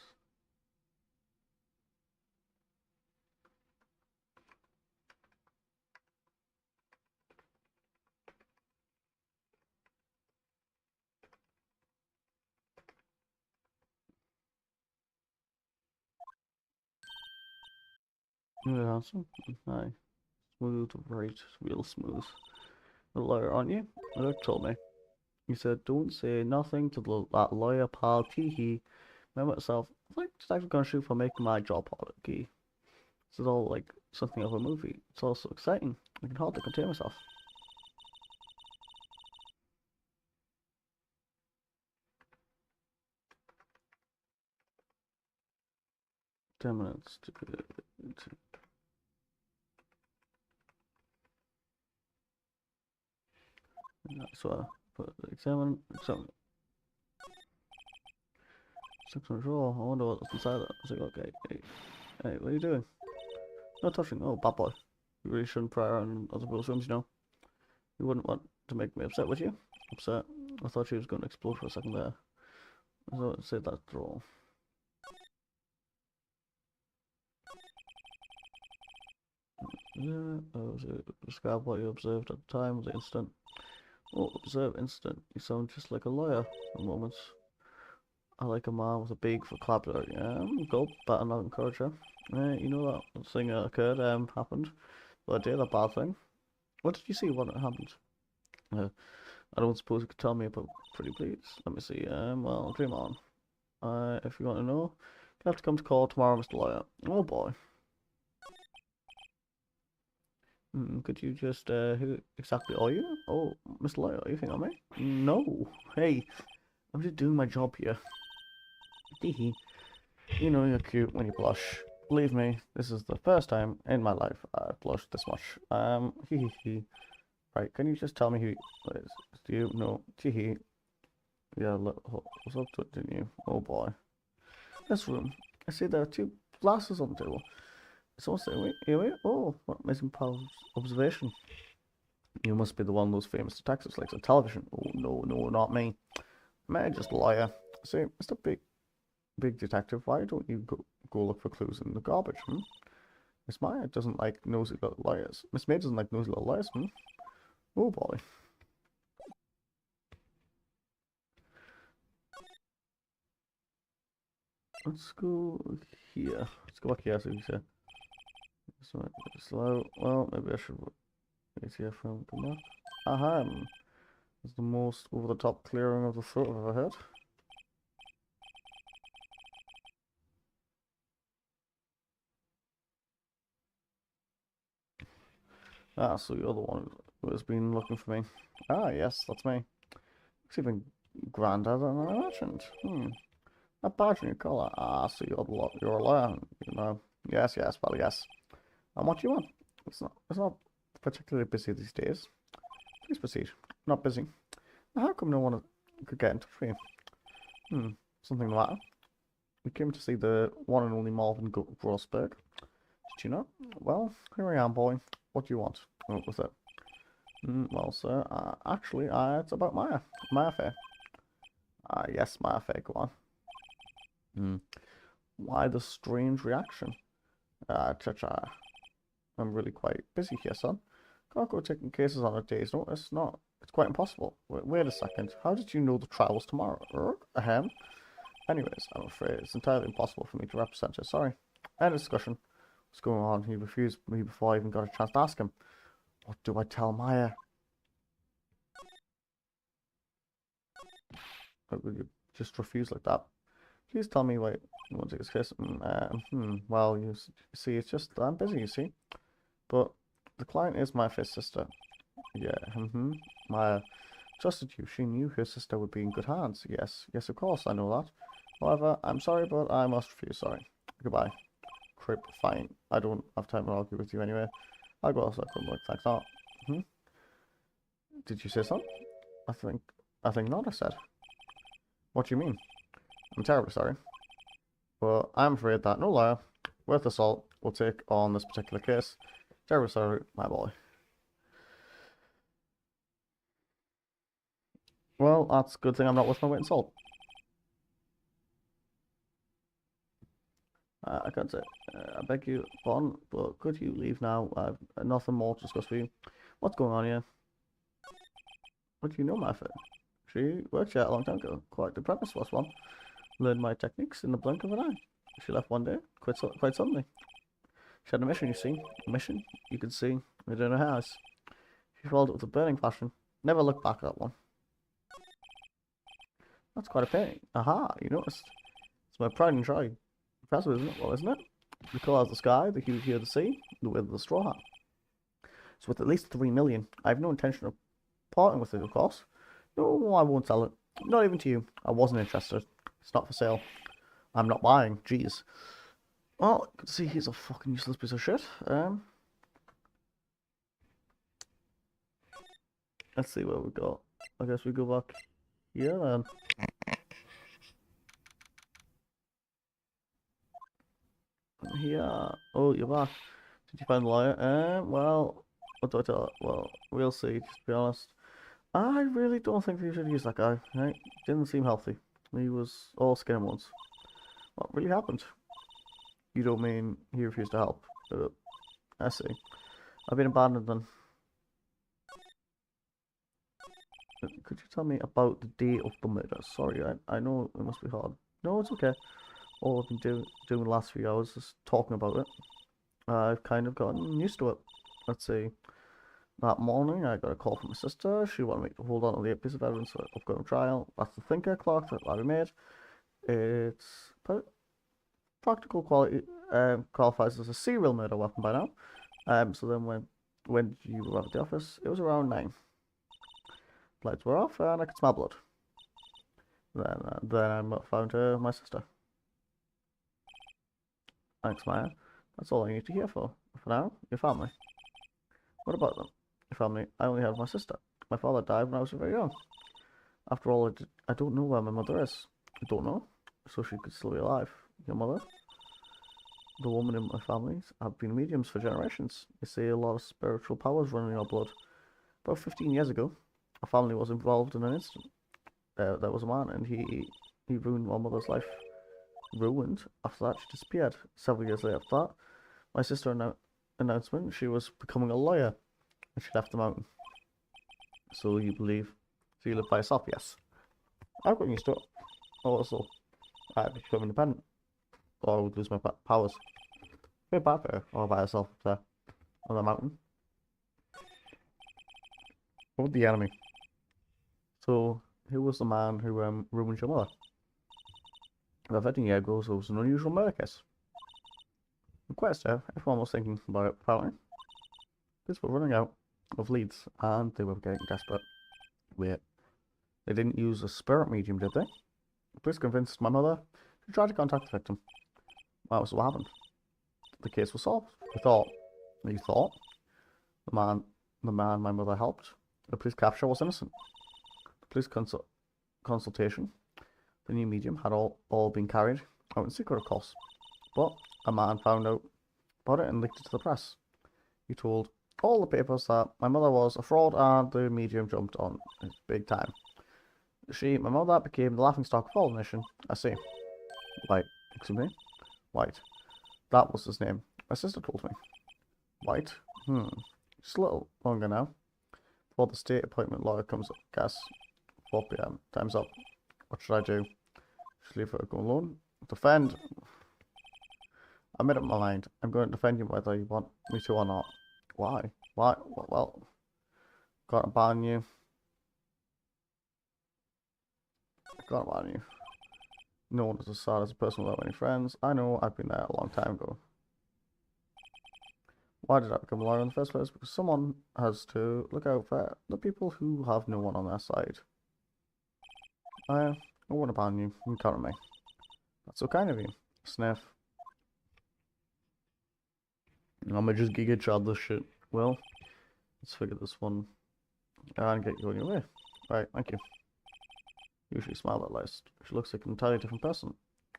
You're handsome. Aye. Smooth, right, real smooth. A lawyer, aren't you? Look told me. He said, don't say nothing to that lawyer pal, tee. Remember myself, like, Detective gonna shoot for making my job harder, key. This is all like something of a movie. It's all so exciting. I can hardly contain myself. Ten minutes to so examine 600 raw. I wonder what's inside that. I was like, okay, hey, what are you doing? No touching. Oh, bad boy. You really shouldn't pry around other people's rooms, you know. You wouldn't want to make me upset, would you? Upset? I thought she was going to explode for a second there. So say that draw. Yeah, describe what you observed at the time of the incident. Oh, observe incident. You sound just like a lawyer for moments. I like a man with a big vocabulary. Go, better not encourage her. You know that thing that occurred, happened. The idea, the bad thing. What did you see when it happened? I don't suppose you could tell me about pretty please. Let me see. Well, dream on. If you want to know, you have to come to court tomorrow, Mr. Lawyer. Oh boy. Could you just, who exactly are you? Oh, Mr. Lawyer, are you thinking of me? No. Hey, I'm just doing my job here. Teehee. You know you're cute when you blush. Believe me, this is the first time in my life I've blushed this much. Hee hee. Right, can you just tell me who is? Do you know? Teehee. Yeah, look, what's up to it, didn't you? Oh boy. This room. I see there are two glasses on the table. Someone saying, wait. Oh, what amazing observation. You must be the one of those famous detectives like on television. Oh, no, not me. May I just lawyer? Say, Mr. Big Detective, why don't you go look for clues in the garbage, Miss Maya doesn't like nosy little lawyers. Miss May doesn't like nosy little lawyers, Oh boy. Let's go here. Let's go back here, so you say. Slow. Well, maybe I should wait here for him to come back. Ahem. It's the most over-the-top clearing of the throat I've ever heard. Ah, so you're the one who has been looking for me. Ah, yes, that's me. It's even grander than I imagined. A badge in your collar. Ah, so you're a lawyer, you know. Yes, well, yes. And what do you want? It's not particularly busy these days. Please proceed. Not busy. How come no one could get in touch with you? Something the matter? We came to see the one and only Marvin Grossberg. Did you know? Well, here I am, boy. What do you want? What was it? Well, sir, actually, it's about my affair. Yes, my affair. Go on. Why the strange reaction? Cha-cha. I'm really quite busy here, son. Can't go taking cases on a day's notice. No, it's quite impossible. Wait a second. How did you know the trial was tomorrow? Ahem. Anyways, I'm afraid it's entirely impossible for me to represent you. Sorry. End of discussion. What's going on? He refused me before I even got a chance to ask him. What do I tell Maya? How could you just refuse like that? Please tell me why you want to take his kiss. Well, you see, it's just I'm busy, you see. But the client is my first sister. Yeah, Maya trusted you. She knew her sister would be in good hands. Yes, of course, I know that. However, I'm sorry, but I must refuse. Sorry. Goodbye. Crip, fine. I don't have time to argue with you anyway. I'll go outside for work, thanks not. Did you say something? I think not, I said. What do you mean? I'm terribly sorry. But I'm afraid that no lawyer worth assault will take on this particular case. Terribly sorry, my boy. Well, that's a good thing I'm not worth my weight in salt. I can't say. I beg you, Bon, but could you leave now? I've nothing more to discuss with you. What's going on here? What do you know, my friend? She worked here a long time ago. Quite the premise was one. Learned my techniques in the blink of an eye. She left one day, quite suddenly. She had a mission, you see. A mission, you could see, within her house. She followed it with a burning passion. Never looked back at that one. That's quite a painting. Aha, you noticed. It's my pride and joy. Impressive, isn't it? Well, isn't it? The colour of the sky, the hue of the sea, the width of the straw hat. It's worth at least 3 million. I have no intention of parting with it, of course. No, I won't sell it. Not even to you. I wasn't interested. It's not for sale. I'm not buying. Jeez. Well, you can see he's a fucking useless piece of shit. Let's see what we got. I guess we go back here then. Here. Oh, you're back. Did you find the lawyer? Well, what do I tell her? Well, we'll see, to be honest. I really don't think you should use that guy, right? Didn't seem healthy. He was all skin and bones. What really happened? You don't mean he refused to help? I see. I've been abandoned then. Could you tell me about the day of the murder? Sorry, I know it must be hard. No, it's okay. All I've been doing the last few hours is talking about it. I've kind of gotten used to it. Let's see. That morning, I got a call from my sister. She wanted me to hold on to the piece of evidence for upcoming trial. That's the thinker clock that Larry made. It's practical quality qualifies as a serial murder weapon by now. So then when did you arrive at the office? It was around 9. Lights were off and I could smell blood. Then I found my sister. Thanks, Maya. That's all I need to hear for now, your family. What about them? Your family? I only have my sister. My father died when I was very young. After all, I don't know where my mother is. I don't know. So she could still be alive. Your mother? The woman in my family have been mediums for generations. They say a lot of spiritual powers running in our blood. About 15 years ago, our family was involved in an incident. There was a man and he ruined my mother's life. Ruined? After that, she disappeared. Several years later after that, my sister announcement she was becoming a lawyer and she left the mountain. So you live by yourself? Yes. I've got used to it. Also, I'd become independent. Or I would lose my powers. Very bad for her, all by herself up there on the mountain. What was the enemy? So, who was the man who ruined your mother? About 13 years ago, so it was an unusual murder case. Quite sir, everyone was thinking about it, apparently. Police were running out of leads, and they were getting desperate. Wait, they didn't use a spirit medium, did they? The police convinced my mother to try to contact the victim. That was what happened. The case was solved. You thought? The man my mother helped, the police capture was innocent. The police consultation, the new medium had all been carried out in secret, of course. But a man found out about it and leaked it to the press. He told all the papers that my mother was a fraud and the medium jumped on it big time. My mother became the laughingstock of all the nation. I see. White. Excuse me? White. That was his name. My sister told me. White? Just a little longer now. Before the state appointment lawyer comes up. Guess. 4 PM. Time's up. What should I do? Should I leave her to go alone? Defend. I made up my mind. I'm going to defend you whether you want me to or not. Why? Why? Well, gotta ban you. Gotta ban you. No one is as sad as a person without any friends. I know, I've been there a long time ago. Why did I become a lawyer in the first place? Because someone has to look out for the people who have no one on their side. I want to ban you. You can't me. That's so kind of you. Sniff. I'ma just giga chad this shit. Well, let's figure this one and get you on your way. Right, thank you. Usually smile at least. She looks like an entirely different person.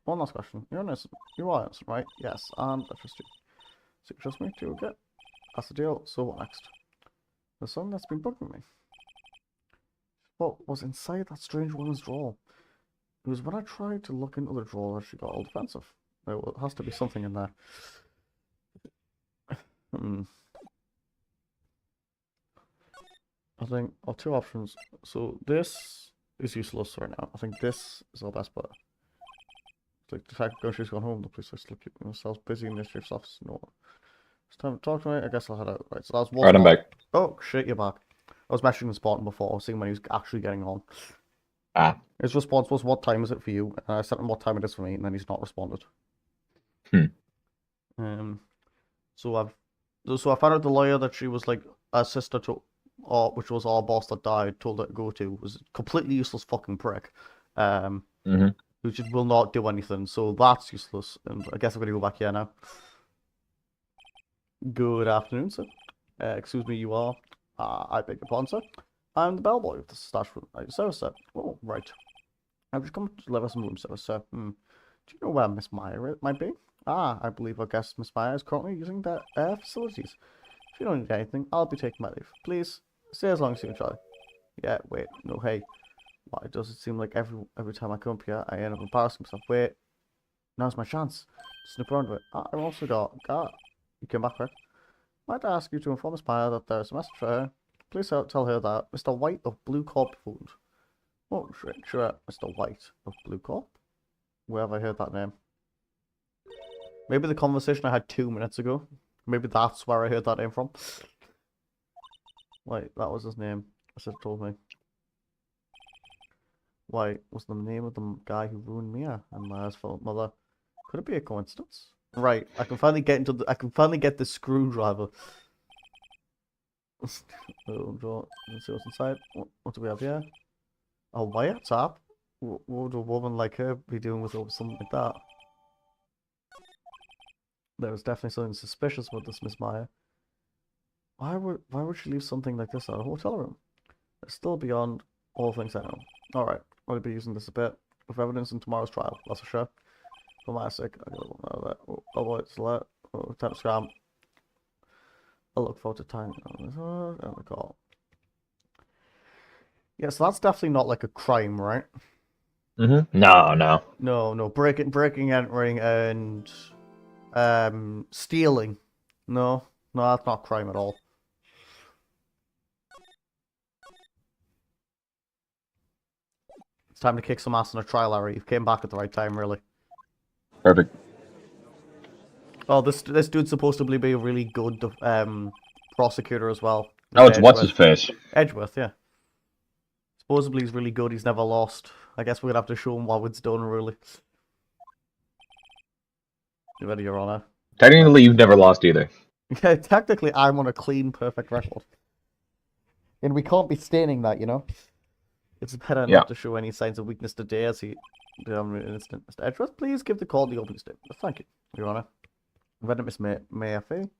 One last question. You're innocent. You are innocent, right? Yes, and I trust you. So you trust me too, okay? That's the deal. So what next? The son that's been bugging me. What was inside that strange woman's drawer? It was when I tried to look into the drawer that she got all defensive. There has to be something in there. I think our 2 options. So this is useless right now. I think this is our best bet. It's like the fact that she's gone home, the police are still keeping themselves busy in the sheriff's office. No. It's time to talk to me. I guess I'll head out. Right, so that was one. Alright, I'm back. Oh, shit, you're back. I was messaging Spartan before, seeing when he was actually getting on. Ah. His response was, what time is it for you? And I sent him what time it is for me, and then he's not responded. So I found out the lawyer that she was like a sister to, which was our boss that died, told her to go to, was a completely useless fucking prick. Who just will not do anything. So that's useless. And I guess I'm gonna go back here now. Good afternoon, sir. Excuse me, you are. I beg your pardon, sir. I'm the bellboy of the stash room. Service, sir. Oh, right. I've just come to deliver some room service, sir. Do you know where Miss Meyer might be? Ah, I believe our guest Miss Meyer is currently using their facilities. If you don't need anything, I'll be taking my leave. Please, stay as long as you can, Charlie. Yeah, wait, no, hey. Why does it seem like every time I come up here, I end up embarrassing myself? Wait, now's my chance. Snip around with it. I've also got... you came back, right? Might I ask you to inform Miss Meyer that there is a message for her? Please tell her that Mr. White of Blue Corp phoned. Oh, sure, Mr. White of Blue Corp? Where have I heard that name? Maybe the conversation I had 2 minutes ago. Maybe that's where I heard that name from. Wait, that was his name. I should have told me. Why was the name of the guy who ruined Mia and my mother? Could it be a coincidence? Right, I can finally get the screwdriver. Let's see what's inside. What do we have here? A wiretap? What would a woman like her be doing with something like that? There was definitely something suspicious about this Miss Meyer. Why would she leave something like this at a hotel room? It's still beyond all things I know. Alright, I'll be using this a bit with evidence in tomorrow's trial, that's for sure. For my sake, I gotta know that. Oh boy, it's late. Oh, time to scram. I look forward to time on the call. Yeah, so that's definitely not like a crime, right? No. No, breaking, entering, and stealing. No, that's not crime at all. It's time to kick some ass in a trial, Larry. You came back at the right time, really. Perfect. Oh, this dude's supposed to be a really good prosecutor as well. Oh, it's what's his face? Edgeworth, yeah. Supposedly he's really good. He's never lost. I guess we're gonna have to show him what it's done, really. You ready, Your Honor? Technically, you've never lost either. Yeah, technically, I'm on a clean, perfect record. And we can't be staining that, you know? It's better not to show any signs of weakness today as he... Mr. Edgeworth, please give the call the opening statement. Thank you, Your Honor. Read Miss Mayer wasn't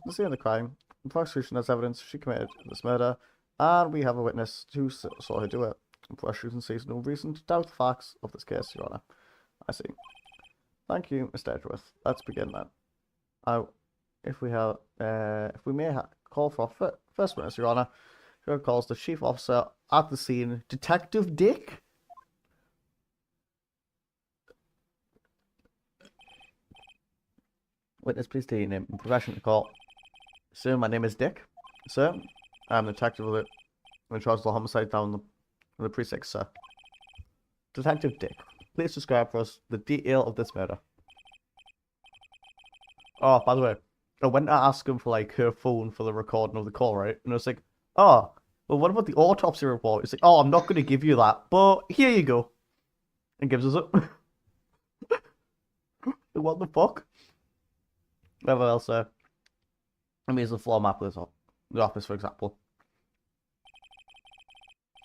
the scene of the crime. The prosecution has evidence she committed this murder, and we have a witness who saw her do it. The prosecution sees no reason to doubt the facts of this case, Your Honor. I see. Thank you, Mr. Edgeworth. Let's begin then. If we may call for our first witness, Your Honor, who calls the chief officer at the scene, Detective Dick. Witness, please state your name and profession to call. Sir, my name is Dick. Sir, I'm the detective in charge of the homicide down in the precinct, sir. Detective Dick, please describe for us the detail of this murder. Oh, by the way, I went to ask him for like her phone for the recording of the call, right? And I was like, oh, well, what about the autopsy report? It's like, oh, I'm not going to give you that, but here you go. And gives us it. What the fuck? Whatever else, let me use the floor map of the office, for example.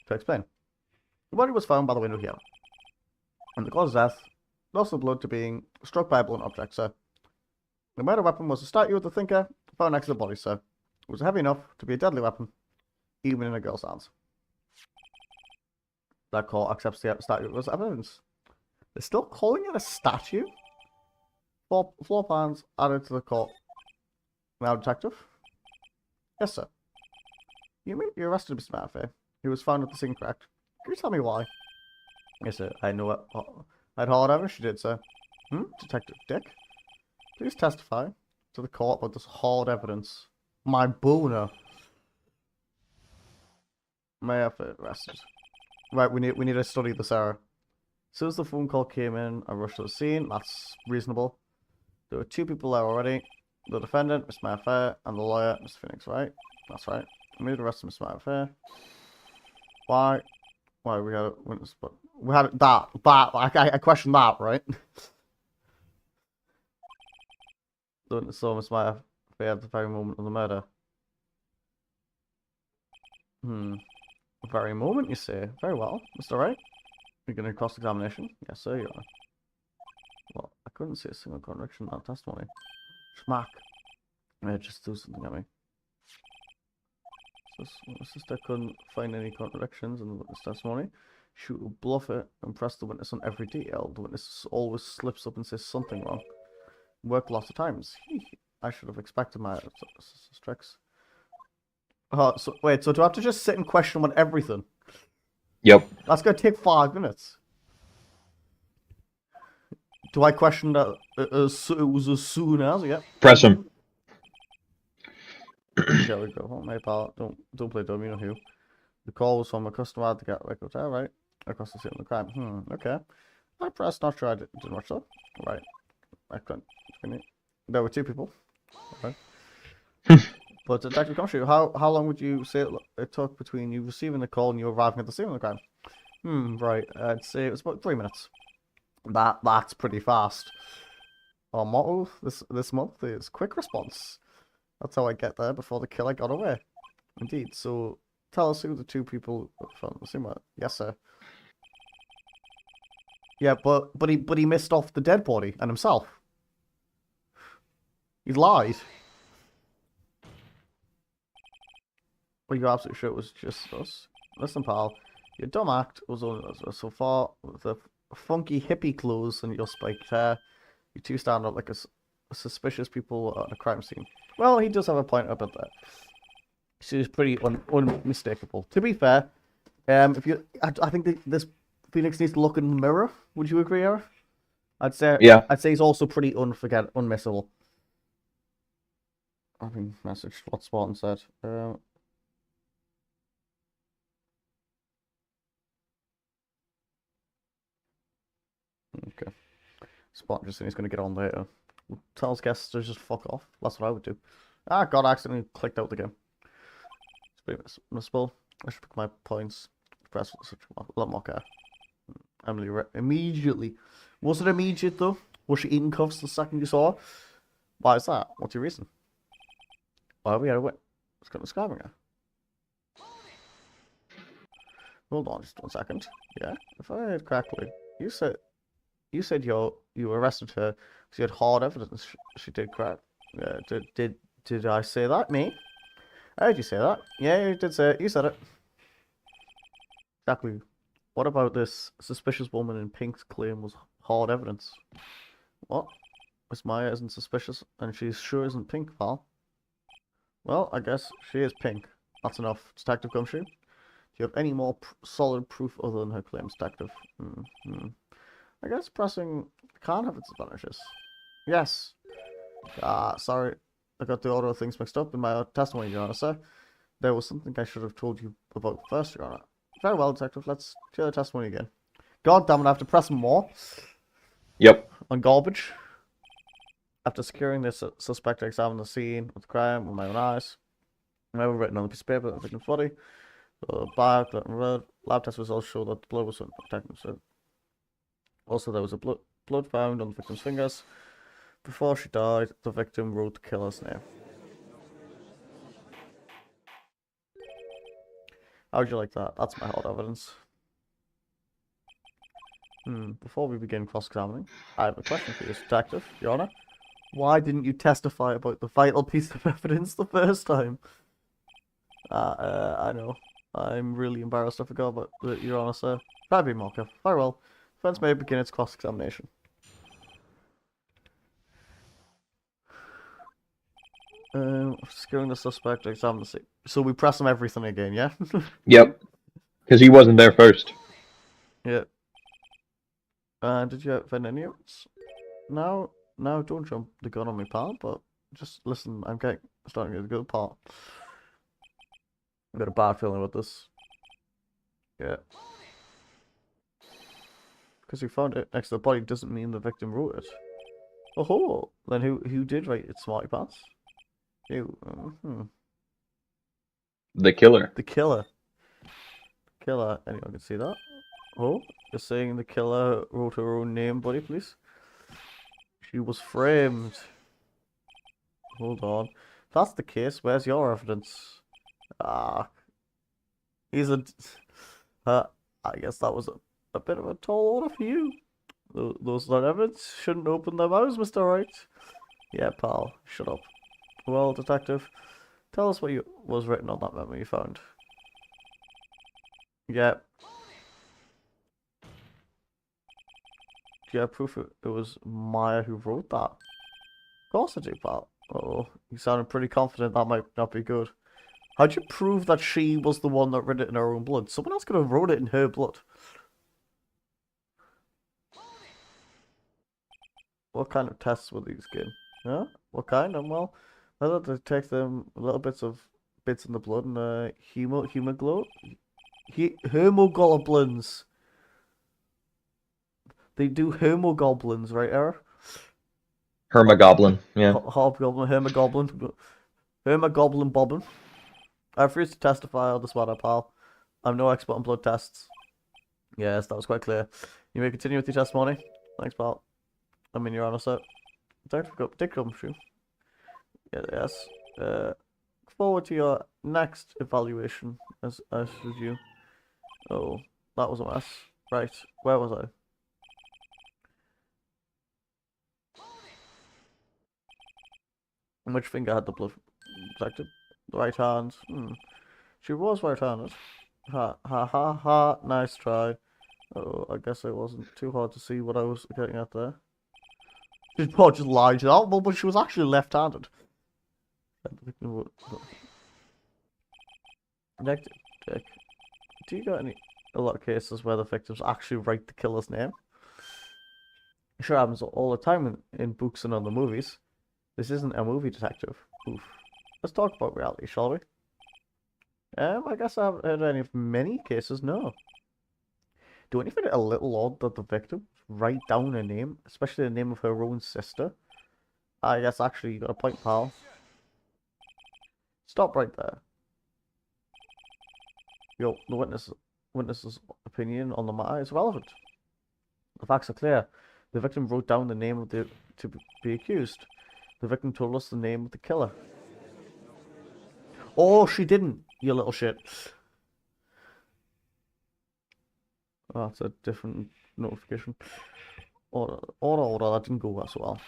To explain. The body was found by the window here. And the cause of death, loss of blood to being struck by a blunt object, sir. The murder weapon was a statue of the thinker found next to the body, sir. It was heavy enough to be a deadly weapon, even in a girl's hands. That court accepts the statue as evidence. They're still calling it a statue? Floor plans added to the court. Now, detective? Yes, sir. You arrested Mr. Murphy. He was found at the scene, correct? Can you tell me why? Yes, sir. I know it. I had hard evidence you did, sir. Detective Dick? Please testify to the court about this hard evidence. My boner. May I have arrested? Right, we need to study this error. As soon as the phone call came in, I rushed to the scene. That's reasonable. There were 2 people there already. the defendant, Miss Mayfair, and the lawyer, Mr. Phoenix, right? That's right. Move the rest of Miss Mayfair. Why? Why we had a witness, but we had that. I questioned that, right? The witness saw Miss Mayfair at the very moment of the murder. The very moment, you say? Very well, Mr. Wright. You're going to cross-examination? Yes, sir, you are. Well, I couldn't see a single contradiction in that testimony. Schmack. Just do something at me. So, the sister couldn't find any contradictions in the witness testimony. She would bluff it and press the witness on every detail. The witness always slips up and says something wrong. Worked lots of times. I should have expected my tricks. So wait, so do I have to just sit and question on everything? Yep. That's gonna take 5 minutes. Do I question that it was as soon as? Yeah. Press him. There we go. Oh, my pal. Don't play dumb. You know who. The call was from a customer at the Gatwick Hotel, right? Across the scene of the crime. Okay. I pressed. Not sure I did much though. Right. I couldn't. There were 2 people. Right. But Detective Comshoe, how long would you say it took between you receiving the call and you arriving at the scene of the crime? Right. I'd say it was about 3 minutes. That's pretty fast. Our motto this month is quick response. That's how I get there before the killer got away. Indeed. So tell us who the 2 people from the scene were. Yes, sir. Yeah, but he missed off the dead body and himself. He lied. Well, you're absolutely sure it was just us. Listen, pal, your dumb act was so far with the funky hippie clothes and your spiked hair. You 2 stand up like a suspicious people at a crime scene. Well, he does have a point about that. She's pretty unmistakable. To be fair, I think this Phoenix needs to look in the mirror. Would you agree, Eric? I'd say he's also pretty unmissable. I mean, messaged what Spartan said. Okay. Spartan just saying he's going to get on later. Tells guests to just fuck off. That's what I would do. God, I accidentally clicked out the game. It's pretty missable. I should pick my points. Press such a lot more care. Emily immediately. Was it immediate though? Was she eating cuffs the second you saw her? Why is that? What's your reason? Why we had a wit? It's got describing her. Hold on just 1 second. Yeah, if I heard correctly, you said you arrested her because you had hard evidence she did crap. Did I say that? Me? I heard you say that. Yeah, you did say it. You said it. Exactly. What about this suspicious woman in pink's claim was hard evidence? What? Miss Maya isn't suspicious, and she sure isn't pink, pal. Well, I guess she is pink. That's enough. Detective Gumshoe? Do you have any more solid proof other than her claims, Detective? I guess pressing can have its advantages. Yes. Sorry. I got the order of things mixed up in my testimony, Your Honor, sir. There was something I should have told you about first, Your Honor. Very well, Detective. Let's hear the testimony again. God damn it, I have to press more. Yep. On garbage. After securing this suspect, I examined the scene of the crime with my own eyes. I have written on the piece of paper the victim's body. The red lab test results show that the blood was protected. So also, there was a blood found on the victim's fingers. Before she died, the victim wrote the killer's name. How'd you like that? That's my hard evidence. Before we begin cross-examining, I have a question for you, Detective, Your Honor. Why didn't you testify about the vital piece of evidence the first time? I know. I'm really embarrassed. I forgot about that, Your Honor, sir. Try to be more careful. Very well. Defense may begin its cross-examination. Securing the suspect, examine the scene. So we press him everything again, yeah? Yep. Because he wasn't there first. Yeah. Did you find any evidence? No, don't jump the gun on me, pal, but just listen, I'm starting to get a good part. I've got a bad feeling about this. Yeah. Because we found it next to the body doesn't mean the victim wrote it. Oh, then who did write it, Smarty Pants? Who? The killer. The killer. Killer. Anyone can see that? Oh, you're saying the killer wrote her own name, buddy, please? She was framed. Hold on. If that's the case, where's your evidence? Ah, he's a. I guess that was a bit of a tall order for you. Those that evidence shouldn't open their mouths, Mr. Wright. Yeah, pal, shut up. Well, detective, tell us what was written on that memo you found. Yeah. Do you have proof it was Maya who wrote that? Of course I do, pal. Oh, you sounded pretty confident that might not be good. How'd you prove that she was the one that wrote it in her own blood? Someone else could have wrote it in her blood. What kind of tests were these, kid? Huh? What kind? Well, I thought to detect them little bits in the blood and hemoglobins. They do hemoglobins, right, Eric? Hermogoblin, yeah. Hobgoblin, Hermogoblin bobbin. I refuse to testify on this matter, pal. I'm no expert on blood tests. Yes, that was quite clear. You may continue with your testimony. Thanks, pal. I mean, Your Honor, sir. Dick Gumshoe. Yes. Forward to your next evaluation as review. Oh, that was a mess. Right, where was I? Which finger had the blood protected? The right hand. She was right-handed. Ha ha ha ha. Nice try. Oh, I guess it wasn't too hard to see what I was getting at there. She's probably just lied to that, but she was actually left-handed. Detective Dick, do you got a lot of cases where the victims actually write the killer's name? It sure happens all the time in books and other movies. This isn't a movie, detective. Oof. Let's talk about reality, shall we? I guess I haven't heard any of many cases, no. Do any find it a little odd that the victim write down a name, especially the name of her own sister? I guess actually you got a point, pal. Stop right there. Yo, the witness's opinion on the matter is relevant. The facts are clear. The victim wrote down the name of the to be accused. The victim told us the name of the killer. Oh, she didn't, you little shit. Oh, that's a different notification. Order, that didn't go so well.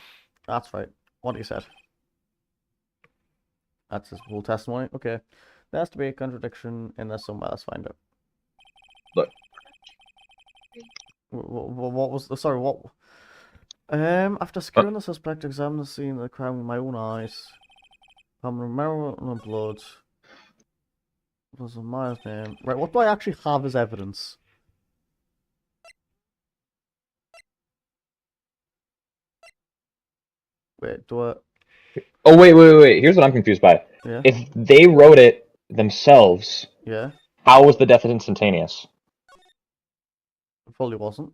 That's right. What he said. That's his full testimony. Okay. There has to be a contradiction in there somewhere. Let's find it. Look. What was the... Sorry, what... after securing the suspect, examine the scene of the crime with my own eyes. I'm remembering the blood. There's a Maya's name. Right, what do I actually have as evidence? Wait, do I... Oh, wait. Here's what I'm confused by. Yeah? If they wrote it themselves, Yeah? how was the death instantaneous? It probably wasn't.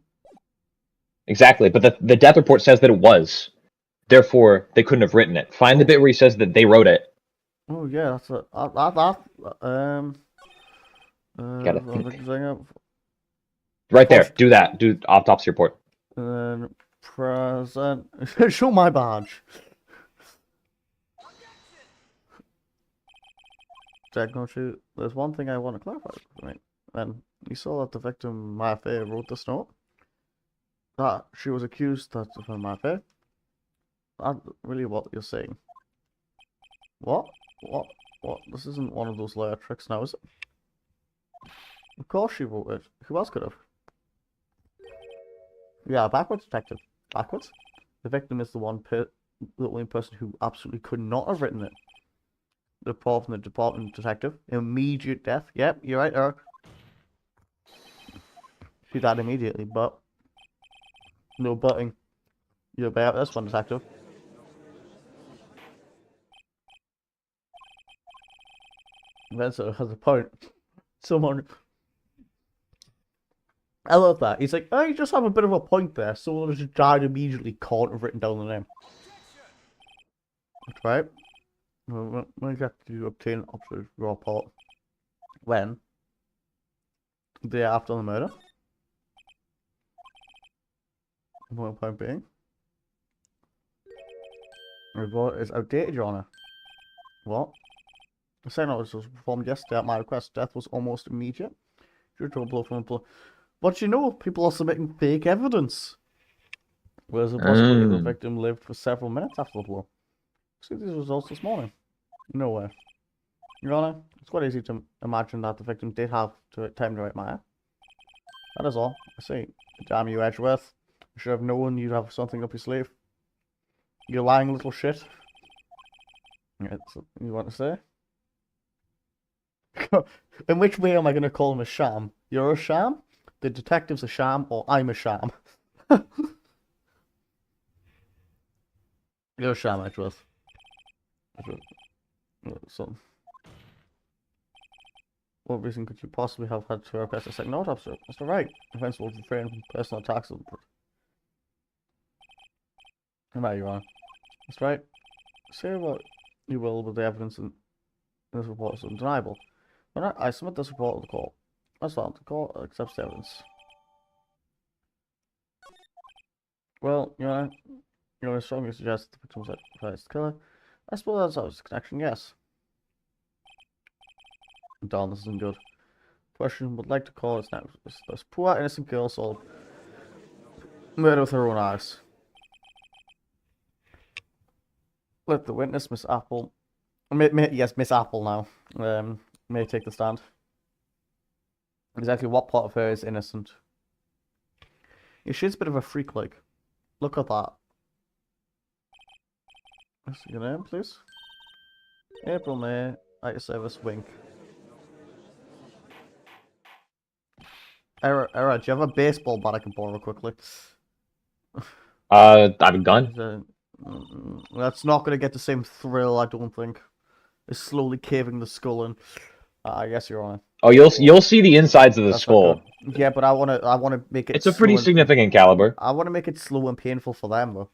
Exactly, but the death report says that it was. Therefore, they couldn't have written it. Find the bit where he says that they wrote it. Oh, yeah, that's a... Right there. Do that. Do autopsy report. Present. Show my badge. Diagnosis. There's one thing I want to clarify. Right. And you saw that the victim, Maya Fey, wrote this note. That she was accused of her Maya Fey. That's really what you're saying. What? This isn't one of those lawyer tricks now, is it? Of course she wrote it. Who else could have? Yeah, backwards, detective. Backwards? The victim is the only person who absolutely could not have written it. The report from the department detective. Immediate death. Yep, you're right, Eric. She died immediately, but... No butting. You're about this one, detective. Vincent has a point. Someone... I love that. He's like, oh, you just have a bit of a point there. Someone just died immediately, can't have written down the name. That's right. When exactly to obtain observed report? When? The day after the murder? One point being. The report is outdated, Your Honor. What? The second was performed yesterday at my request. Death was almost immediate. Due to a blow from a blow. But you know, people are submitting fake evidence. Whereas the possibility the victim lived for several minutes after the blow. See these results this morning. No way. Your Honor, it's quite easy to imagine that the victim did have time to write my. That is all. I see. Damn you, Edgeworth. You should have known you'd have something up your sleeve. You lying little shit. Yeah, you want to say? In which way am I going to call him a sham? You're a sham? The detective's a sham, or I'm a sham? You're a sham, Edgeworth. So, what reason could you possibly have had to request a second autopsy? Mr. Wright, defense will refrain from personal attacks. Am I, Your Honor? Mr. Wright, say what you will, but the evidence in this report is undeniable. When I submit this report to the court, that's fine. The court accepts the evidence. Well, Your Honor, you strongly suggest the victim was the killer. I suppose that's a connection, yes. Darn, this isn't good. Question would like to call it now. This poor innocent girl saw murder with her own eyes. Let the witness, Miss Apple. Yes, Miss Apple now. May take the stand. Exactly what part of her is innocent? Yeah, she's a bit of a freak, like. Look at that. What's your name, please? April May, at your service, Wink. Era, do you have a baseball bat I can borrow quickly? I have a gun. That's not going to get the same thrill, I don't think. It's slowly caving the skull in. I guess you're on. Oh, you'll see the insides of the skull. Yeah, but I wanna make it. It's a pretty significant caliber. I want to make it slow and painful for them, though.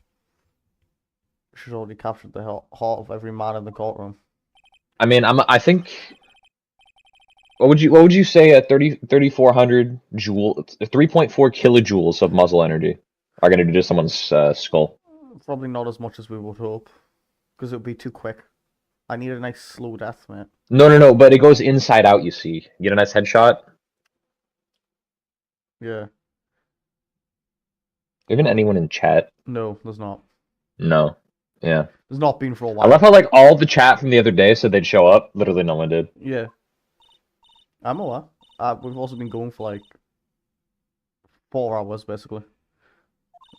She's already captured the heart of every man in the courtroom. I mean, I think. What would you say at 3,400 joule, 3.4 kilojoules of muzzle energy are going to do to someone's skull? Probably not as much as we would hope, because it would be too quick. I need a nice slow death, mate. No, but it goes inside out, you see. You get a nice headshot? Yeah. Even anyone in chat? No, there's not. No. Yeah. There's not been for a while. I love how, like, all the chat from the other day said they'd show up. Literally no one did. Yeah. I'm aware. We've also been going for, like, 4 hours, basically.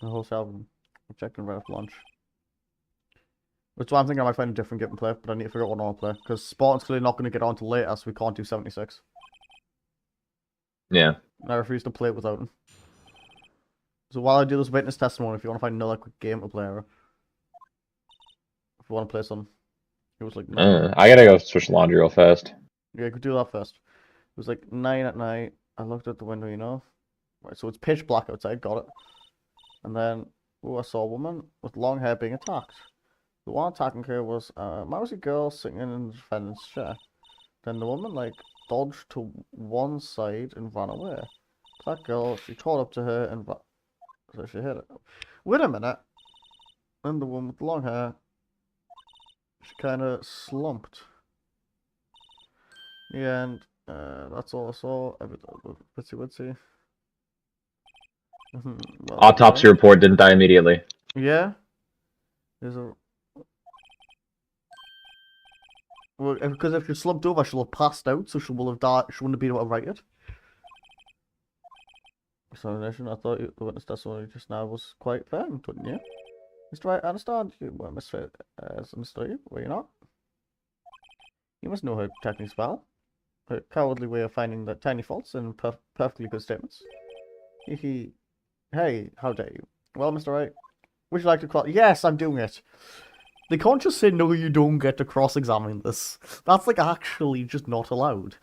The whole album. I'm checking right after lunch. Which why I'm thinking I might find a different game to play, but I need to figure out what I want to play. Because Spartan's clearly not going to get on till later, so we can't do 76. Yeah. And I refuse to play it without him. So while I do this witness testimony, if you want to find another quick game to play, or if you want to play some, it was like... I gotta go switch laundry real fast. Yeah, you could do that first. It was like 9 at night. I looked out the window, you know. Right, so it's pitch black outside, got it. And then, I saw a woman with long hair being attacked. The one attacking her was a mousy girl sitting in the defendant's chair. Then the woman, like, dodged to one side and ran away. That girl, she caught up to her and so she hit it. Wait a minute. Then the woman with the long hair, she kind of slumped. Yeah, and that's all I saw. Witsy. Well, Autopsy report didn't die immediately. Yeah. There's a... Well, because if she slumped over, she'll have passed out, so she will have died. She wouldn't have been able to write it. Examination, I thought the witness testimony just now was quite fair, couldn't you? Mr. Wright, I understand you were misread as a mistake, were you not? You must know her techniques well. Her cowardly way of finding the tiny faults in perfectly good statements. Hey, how dare you? Well, Mr. Wright, would you like to cross? Yes, I'm doing it. They can't just say, no, you don't get to cross-examine this. That's, like, actually just not allowed.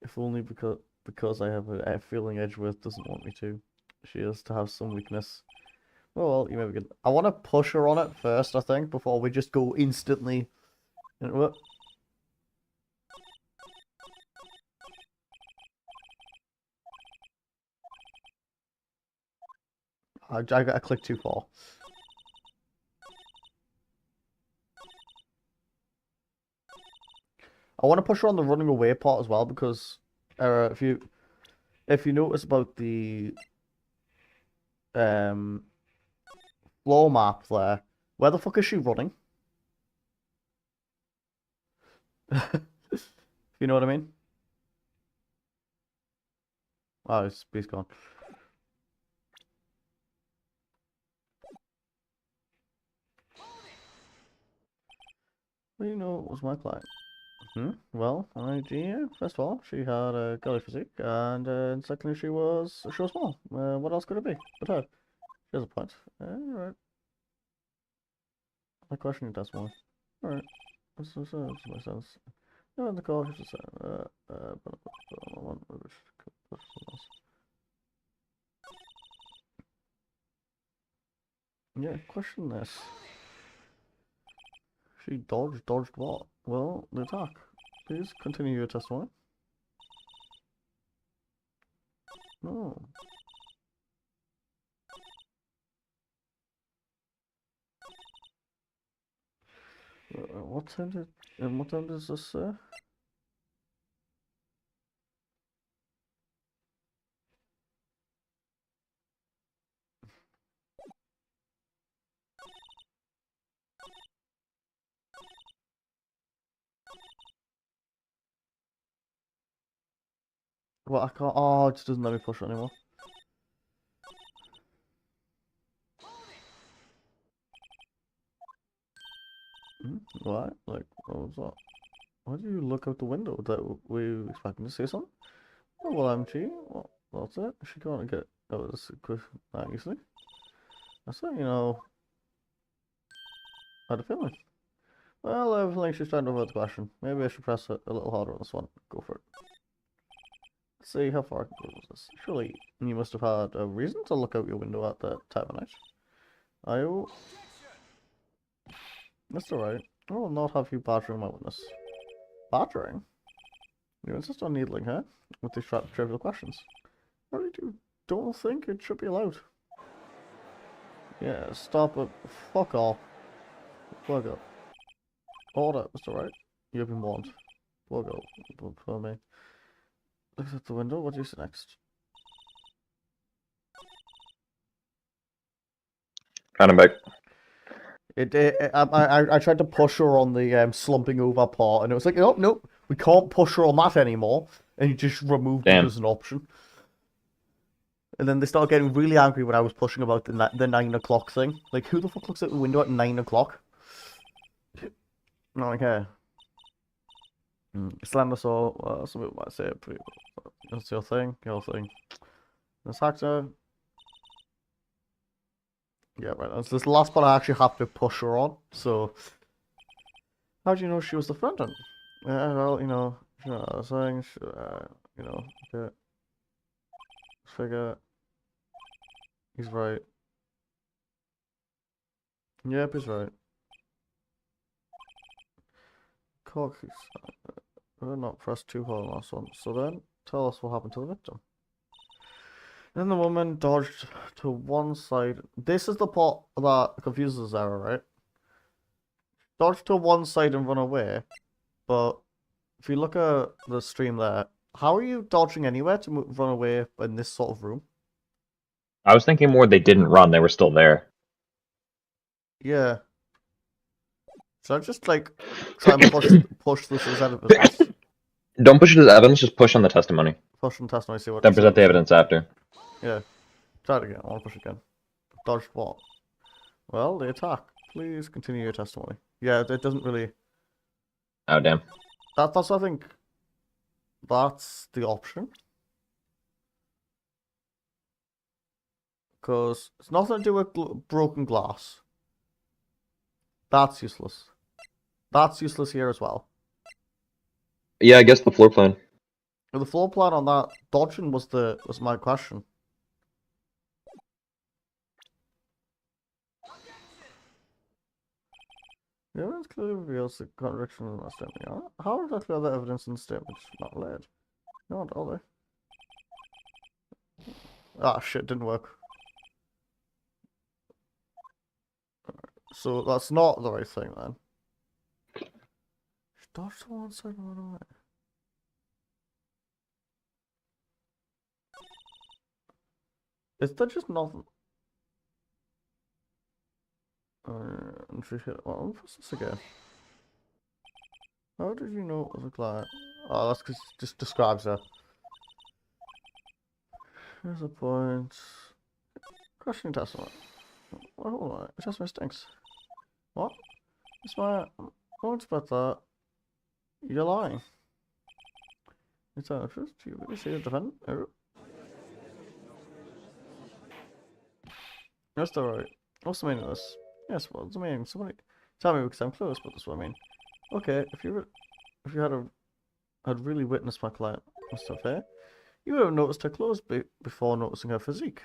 If only because... because I have a feeling Edgeworth doesn't want me to. She has to have some weakness. Oh, well, you maybe could. I want to push her on it first, I think, before we just go instantly into it. I clicked too far. I want to push her on the running away part as well because if you notice about the floor map there, where the fuck is she running? You know what I mean? Oh, he's gone. Well, you know, it was my client. Well, first of all, she had a girly physique, and secondly, she was small. What else could it be but her? She has a point. Alright. I question your testimony. Alright. This makes sense. No, in the call, she just yeah, question this. She dodged what? Well, the attack. Please continue your testimony. No. What time does this say? Well, I can't. Oh, it just doesn't let me push it anymore. Why? Like, what was that? Why do you look out the window? Were you expecting to say something? Oh, well, MG. Well, that's it. She can't get out of this that easily. That's it, you know. I had a feeling. Well, I have a feeling she's trying to avoid the question. Maybe I should press it a little harder on this one. Go for it. Let's see how far I can go with this. Surely you must have had a reason to look out your window at that time of night. That's alright. I will not have you badgering my witness. Badgering? You insist on needling her with these trivial questions. I really don't think it should be allowed. Yeah, stop it. Fuck off. Fuck up. Order, Mr. Wright. You have been warned. Fuck up. For me. Looks at the window. What do you see next? Kind of back. I tried to push her on the slumping over part, and it was like, nope, we can't push her on that anymore, and you just removed it as an option. And then they started getting really angry when I was pushing about the 9 o'clock thing. Like, who the fuck looks out the window at 9 o'clock? Not okay. Slender saw some people might say it pretty well. That's your thing. This actor. Yeah, right. That's this last part I actually have to push her on. So, how do you know she was the front end? Well, you know I was saying, okay. Figure. He's right. Yep, he's right. Cock, we're not pressed too hard on the last one. So then, tell us what happened to the victim. Then the woman dodged to one side. This is the part that confuses Zara, right? Dodged to one side and run away. But if you look at the stream there, how are you dodging anywhere to run away in this sort of room? I was thinking more they didn't run, they were still there. Yeah. So I just like try and push this as evidence. Don't push it as evidence, just push on the testimony. Push on the testimony, see what. Then present the evidence after. Yeah. Try it again. I want to push again. Dodge what? Well, the attack. Please continue your testimony. Yeah, it doesn't really. Oh damn. That's I think. That's the option. Because it's nothing to do with broken glass. That's useless. That's useless here as well. Yeah, I guess the floor plan. The floor plan on that dodging was my question. The evidence clearly reveals the contradiction in that statement. How exactly are the evidence in the statement not laid? No, are they? Ah, shit, didn't work. So that's not the right thing then. Dodge to one side and run away. Is that just nothing? And she hit. Well, what's this again? How did you know it was a client? Oh, that's because it just describes her. Here's a point. Questioning testimony. Well, hold on. It testimony stinks. What? It's my. What's about that? You're lying. It's an interest. Do you really see the defendant? Oh. That's the right. What's the meaning of this? Yes, what's the meaning? Somebody tell me because I'm close, but that's what I mean. Okay, if you had really witnessed my client and stuff here, you would have noticed her clothes before noticing her physique.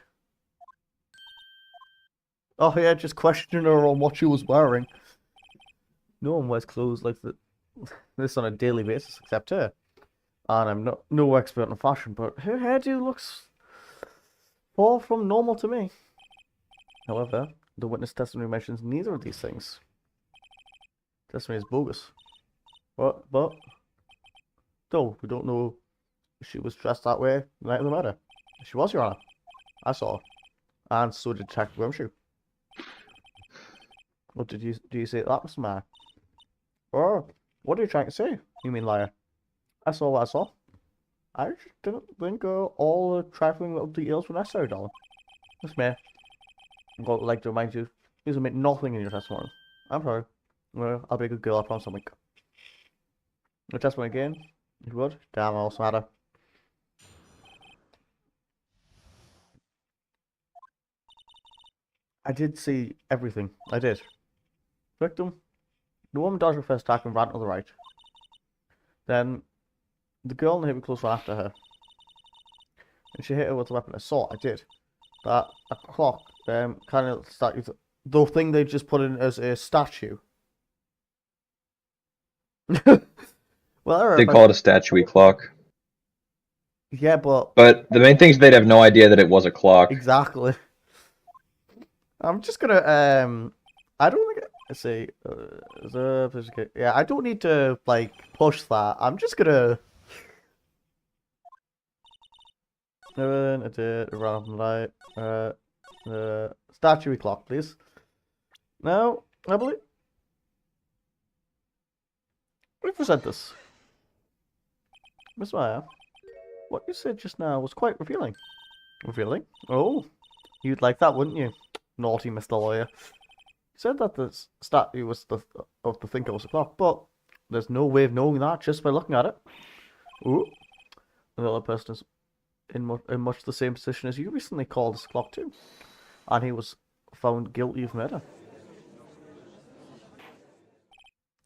Oh yeah, just questioning her on what she was wearing. No one wears clothes like this on a daily basis except her. And I'm no expert in fashion, but her hairdo looks far from normal to me. However, the witness testimony mentions neither of these things. Testimony is bogus. What? But no, we don't know if she was dressed that way the night of the murder. She was, Your Honor. I saw her. And so did Detective Grimshoe. What do you say to that, Mr. Mayor? Or what are you trying to say? You mean liar? I saw what I saw. I just didn't think all the trifling little details were necessary, darling. Mr. Mayor, I'd like to remind you, please omit nothing in your testimony. I'm sorry. Well, I'll be a good girl, I promise I'll make. Your testimony again, if you would. Damn, I also matter. I did see everything. I did. Victim. The woman dodged her first attack and ran to the right. Then, the girl in the heavy clothes ran after her. And she hit her with a weapon. I saw it, I did. That clock, kind of statue, the thing they just put in as a statue. Well, They call it a statuey clock. Yeah, but the main thing is they'd have no idea that it was a clock. Exactly. I'm just gonna I don't think let's see. Yeah, I don't need to like push that. I'm just gonna. Random light. Statuey clock, please. Now, I believe we present this. Miss Maya, what you said just now was quite revealing. Revealing? Oh, you'd like that, wouldn't you? Naughty Mr. Lawyer. You said that the statue was of the thinker was a clock, but there's no way of knowing that just by looking at it. Ooh. The other person is in much the same position as you recently called this clock too. And he was found guilty of murder.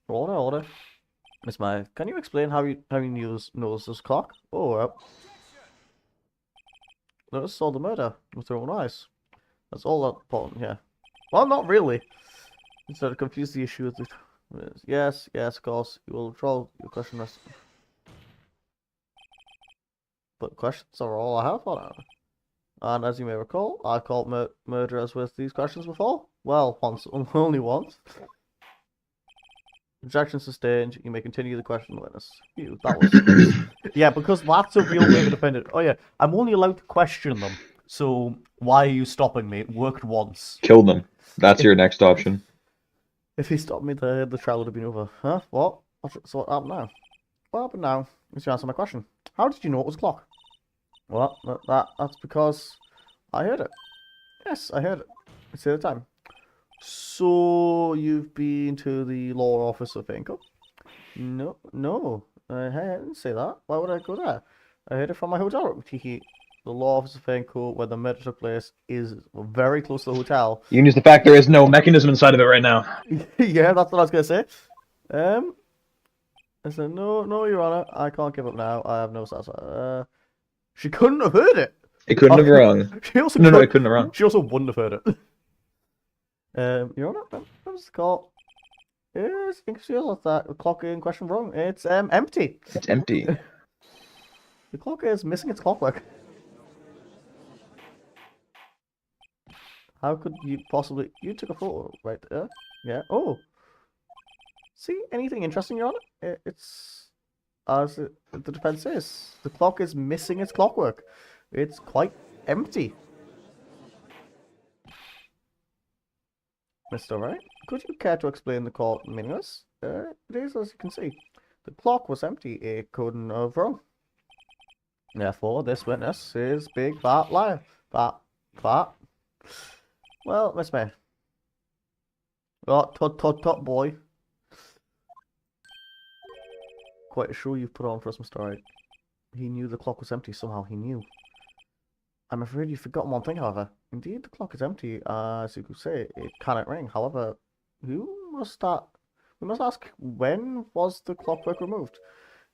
Order. Miss Maya, can you explain how you knows this clock? Oh, Notice saw the murder with her own eyes. That's all that important, yeah. Well, not really. Instead of confuse the issue with the... Yes, of course. You will draw your question rest. But questions are all I have on it. And as you may recall, I called murderers with these questions before. Well, only once. Objection sustained. You may continue the question, witness. Ew, that was... Yeah, because that's a real way to defend it. Oh yeah, I'm only allowed to question them. So why are you stopping me? It worked once. Kill them. That's your next option. If he stopped me, the trial would have been over. Huh? What? So what happened now? What happened now? Is you answer my question. How did you know it was a clock? Well, that's because I heard it. Yes, I heard it. It's the time. So you've been to the law office of Finco? No. I didn't say that. Why would I go there? I heard it from my hotel room. The law office of Finco, where the murder took place, is very close to the hotel. You can use the fact there is no mechanism inside of it right now. Yeah, that's what I was gonna say. I said, no, Your Honor, I can't give up now. I have no satisfaction. She couldn't have heard it. It couldn't have rung. She also No, it couldn't have rung. She also wouldn't have heard it. Your Honor, that was the call. Yes, excuse that the clock in question wrong. It's empty. It's empty. The clock is missing its clockwork. How could you possibly? You took a photo right there. Yeah. Oh. See anything interesting, Your Honor? It's as the defense says. The clock is missing its clockwork. It's quite empty. Mr. Wright, could you care to explain the court meaningless? It is, as you can see. The clock was empty. It couldn't have rung. Therefore, this witness is big fat liar. Fat. Well, Miss May. Oh, tut, boy. Quite a show you've put on for us, Mr. Wright. He knew the clock was empty. Somehow he knew. I'm afraid you've forgotten one thing, however. Indeed, the clock is empty. As you could say, it cannot ring. However, we must ask, when was the clockwork removed?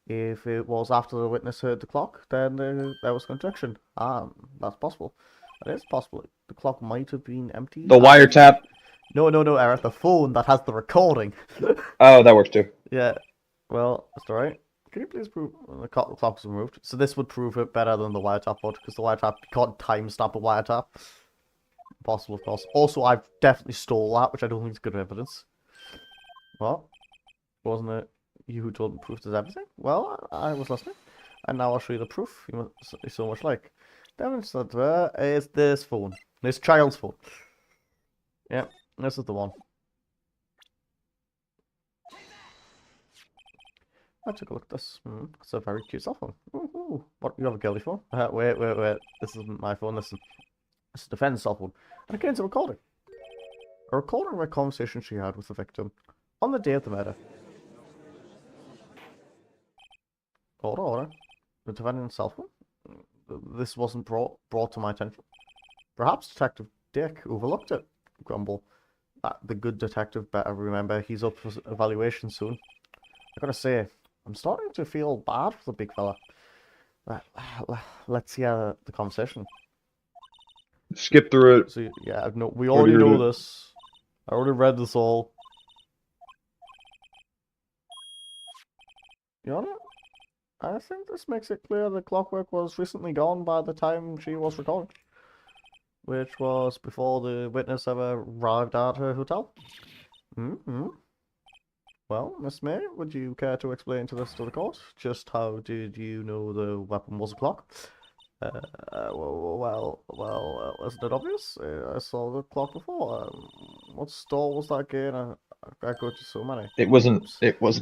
If it was after the witness heard the clock, then there was contradiction. That's possible. That is possible. The clock might have been empty. The wiretap. No, Eric. The phone that has the recording. Oh, that works too. Yeah. Well, that's alright. Can you please prove the clock was removed? So this would prove it better than the wiretap would, because the wiretap can't timestamp a wiretap. Impossible, of course. Also, I've definitely stole that, which I don't think is good evidence. What? Wasn't it you who told me proof does everything? Well, I was listening. And now I'll show you the proof you so much like. Demonstrate there is this phone. This child's phone. Yep, this is the one. I took a look at this. It's a very cute cell phone. Ooh. What, you have a girly phone? Wait. This isn't my phone. This is a defense cell phone. And it contains a recording. A recording of a conversation she had with the victim on the day of the murder. Order. The defendant's cell phone? This wasn't brought to my attention. Perhaps Detective Dick overlooked it. Grumble. The good detective better remember he's up for evaluation soon. I gotta say, I'm starting to feel bad for the big fella. Let's hear the conversation. Skip through it. So yeah, we already know this. I already read this all. Your Honor, I think this makes it clear the clockwork was recently gone by the time she was recording, which was before the witness ever arrived at her hotel. Well, Miss May, would you care to explain to the court? Just how did you know the weapon was a clock? Well, isn't it obvious? I saw the clock before. What store was that again? I go to so many. It wasn't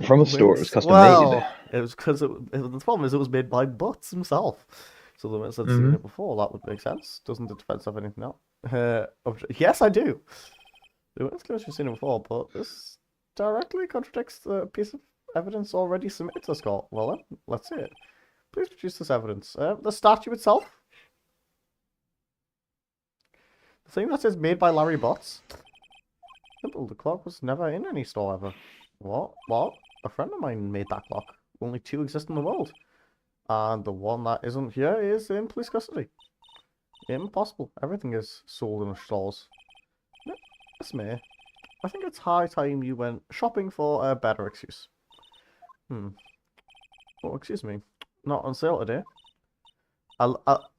from a store. It was custom made. made. It was because the problem is it was made by Butts himself. So the witness had seen it before. That would make sense. Doesn't the defense have anything else? Yes, I do. The witness claims she's seen it before, but this directly contradicts the piece of evidence already submitted to the court. Well then, let's see it. Please produce this evidence. The statue itself? The thing that says made by Larry Butts? Simple, the clock was never in any store ever. What? A friend of mine made that clock. Only 2 exist in the world. And the one that isn't here is in police custody. Impossible. Everything is sold in the stores. Miss May, I think it's high time you went shopping for a better excuse. Oh, excuse me. Not on sale today. I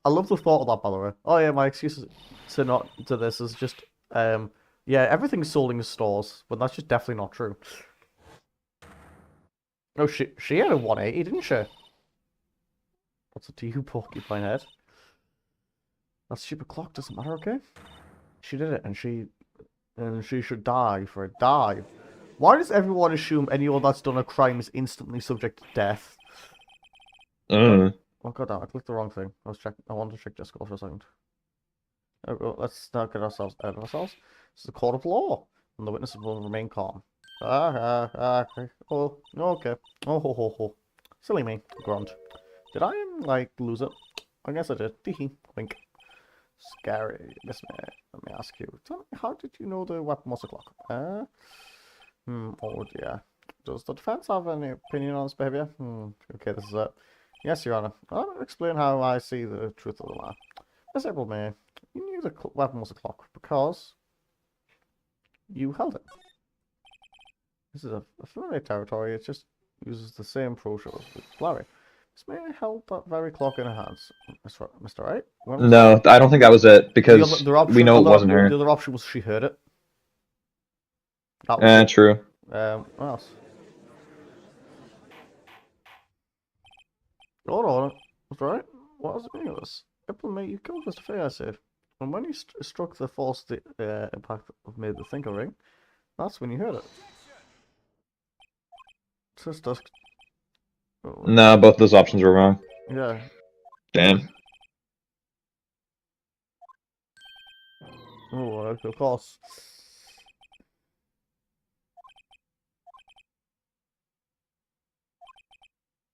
love the thought of that, by the way. Oh yeah, my excuse to this is just yeah, everything's sold in stores, but that's just definitely not true. Oh, she had a 180, didn't she? What's it to you, porcupine head? That stupid clock doesn't matter, okay? She did it, and she should die for a dive. Why does everyone assume anyone that's done a crime is instantly subject to death? Oh goddamn, I clicked the wrong thing. I wanted to check Jessica for a second. Okay, let's not get ourselves out of ourselves. This is a court of law, and the witnesses will remain calm. Okay. Oh, okay. Oh. Silly me, grunt. Did I, like, lose it? I guess I did. Teehee. Wink. Scary. Miss May, let me ask you. Tell me, how did you know the weapon was a clock? Oh dear. Does the defense have any opinion on this behavior? Okay, this is it. Yes, Your Honor. I'll explain how I see the truth of the matter. Miss April May, you knew the weapon was a clock because you held it. This is a familiar territory. It just uses the same approach as with Larry. Miss May held that very clock in her hands. Mr. Wright? No, I don't think that was it, because we know it wasn't her. The other option was she heard it. That was it. True. What else? Hold on. Mr. Wright? What was the meaning of this? April May, you killed Mr. Fair, I said. And when you struck the false impact of made the thinker ring, that's when you heard it. Since dusk. Oh, No, both those options were wrong. yeah. Damn. Oh, of course.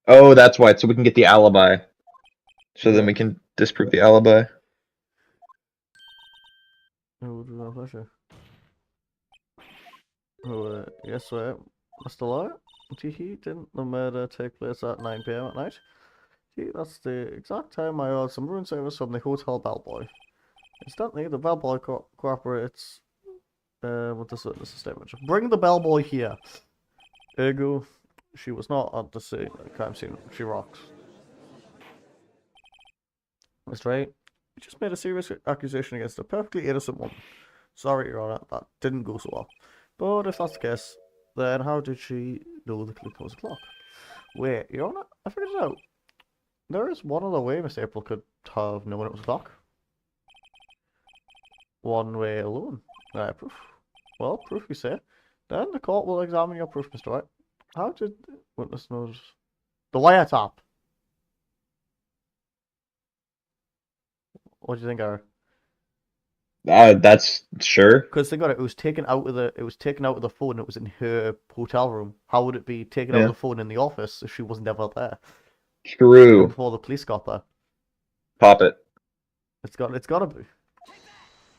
Oh, that's why. So we can get the alibi. So then we can disprove the alibi. Oh, do that pleasure. Oh, yes, sir. Mr. Lawyer? Didn't the murder take place at 9 PM at night? Gee, that's the exact time I heard some room service from the hotel bellboy. Instantly, the bellboy cooperates with this witness statement. Bring the bellboy here. Ergo, she was not at the scene, crime scene. She rocks. Mr. Wright, you just made a serious accusation against a perfectly innocent woman. Sorry, Your Honor, that didn't go so well. But if that's the case, then how did she know the click was a clock? Wait, Your Honor, I figured it out. There is one other way Miss April could have known it was a clock. One way alone. Proof. Well, proof you say. Then the court will examine your proof, Mr. White. How did the witness knows the wiretap? What do you think, Aaron? That's sure. Because think about it, it was taken out of the phone. It was in her hotel room. How would it be taken out of the phone in the office if she wasn't ever there? True. Before the police got there. Pop it. It's gotta be.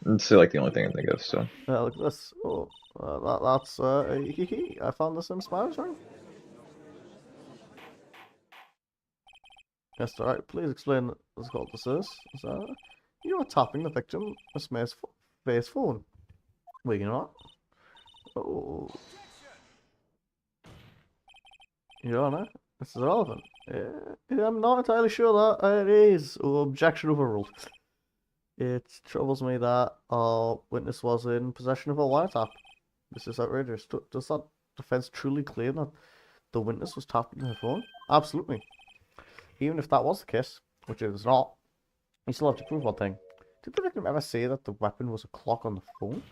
It's like the only thing I think of. So. Look at this. Oh, that's I found this in Smiles room. Yes, all right. Please explain what this is. You are tapping the victim Miss May's face phone. Wait, you know what? Oh. Your Honor, this is irrelevant. I'm not entirely sure that it is. Oh, objection overruled. It troubles me that our witness was in possession of a wiretap. This is outrageous. Does that defense truly claim that the witness was tapping her phone? Absolutely. Even if that was the case, which it is not, you still have to prove one thing. Did the victim ever say that the weapon was a clock on the phone?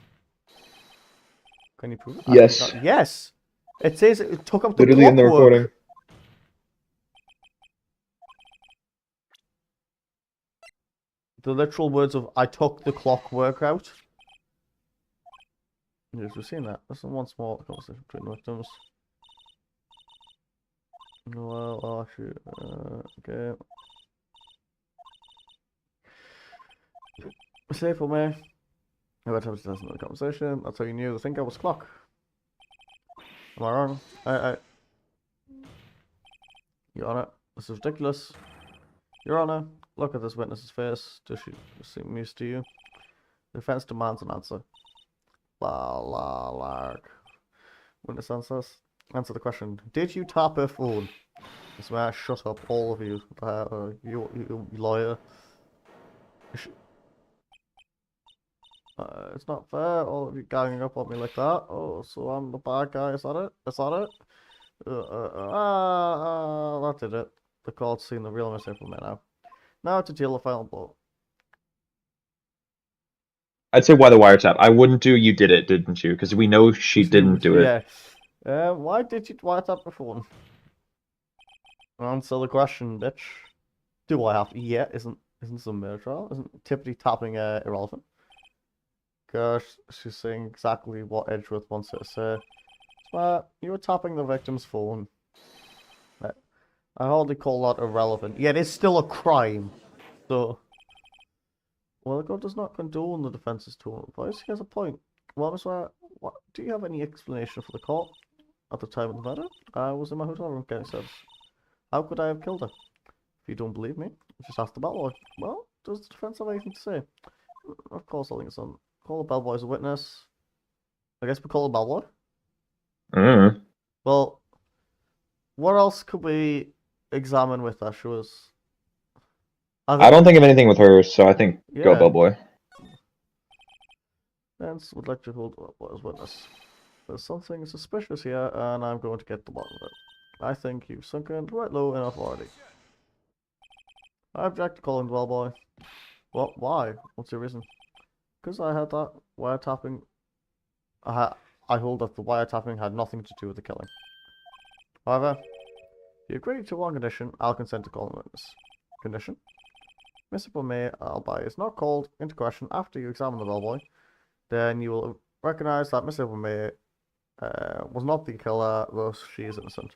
Can you prove it? Yes. Yes! It says it took up the literally in the clockwork. recording. The literal words of "I took the clockwork out." Yes, we've seen that. That's one small conversation between the victims. Well, actually, okay. Say for me. I went to have another conversation. That's how you knew the thinker was clock. Am I wrong? Your Honor, this is ridiculous. Your Honor, look at this witness's face. Does she seem used to you? The defense demands an answer. Lark. Witness answers. Answer the question. Did you tap her phone? I swear, shut up, all of you. You lawyer. It's not fair, all of you ganging up on me like that. Oh, so I'm the bad guy, is that it? Is that it? That did it. The court's seen the real mistake from me now. Now to deal the final blow. I'd say why the wiretap. I wouldn't do you did it, didn't you? Because we know she didn't do it. Yeah. Why did you wiretap the phone? Answer the question, bitch. Do I have to? Yeah, isn't some murder trial? Isn't Tiffany tapping irrelevant? Gosh, she's saying exactly what Edgeworth wants her to say. But you were tapping the victim's phone. I hardly call that irrelevant. Yet it's still a crime. So, well, the court does not condone the defense's tone of advice. He has a point. Well, Mr. What, do you have any explanation for the court? at the time of the murder, I was in my hotel room getting service. How could I have killed her? If you don't believe me, just ask the bellboy. Well, does the defense have anything to say? Of course, I think it's on. Call the bellboy as a witness. I guess we call the bellboy. Mm. Well, what else could we examine with that? Show us. I don't think of anything with her, so I think go Yeah. bellboy. Vince would like to hold the bellboy as witness. There's something suspicious here, and I'm going to get the bottom of it. I think you've sunken right low in authority. I object to calling the bellboy. What? Why? What's your reason? Because I had that wiretapping. I hold that the wiretapping had nothing to do with the killing. However, if you agree to one condition, I'll consent to calling a witness. Condition? Mr. Boumé Albai is not called into question after you examine the bellboy. Then you will recognize that Mr. Boumé was not the killer, thus she is innocent.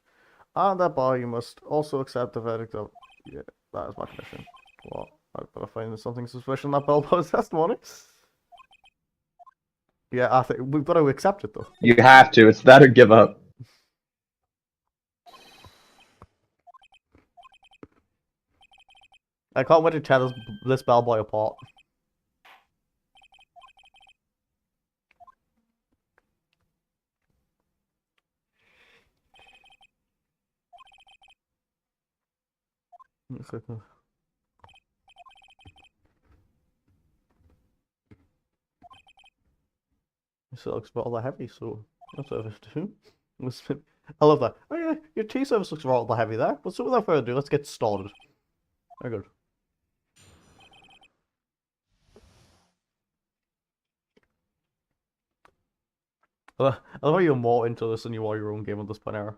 And thereby you must also accept the verdict of... Yeah, that is my condition. What? I better find something suspicious in that bellboy's testimony. Yeah, I think we've got to accept it though. You have to. It's that or give up. I can't wait to tear this bellboy apart. Looks rather heavy, so that's service too. I love that. Oh yeah, your tea service looks rather heavy there. But so without further ado, let's get started. Very good. I love how you're more into this than you are your own game at this point, Era.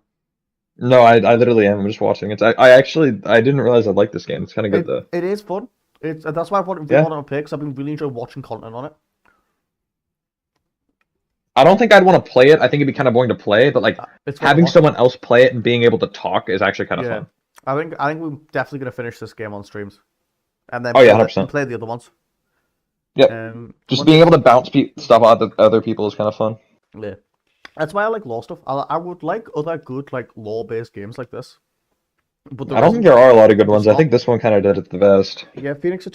No, I literally am. I'm just watching it. I actually I didn't realize I liked this game. It's kind of good though. It is fun. That's why I wanted Yeah. to pick, because I've been really enjoying watching content on it. I don't think I'd want to play it. I think it'd be kind of boring to play, but like It's fun to having watch. someone else play it and being able to talk is actually kind of Yeah. fun. I think we're definitely gonna finish this game on streams, and then Oh, yeah, play 100%. play the other ones. Yep. Just being able to bounce stuff out of other people is kind of fun. Yeah, that's why I like law stuff. I would like other good like law-based games like this, but I don't think there are a lot of good ones. I not. think this one kind of did it the best. Yeah, Phoenix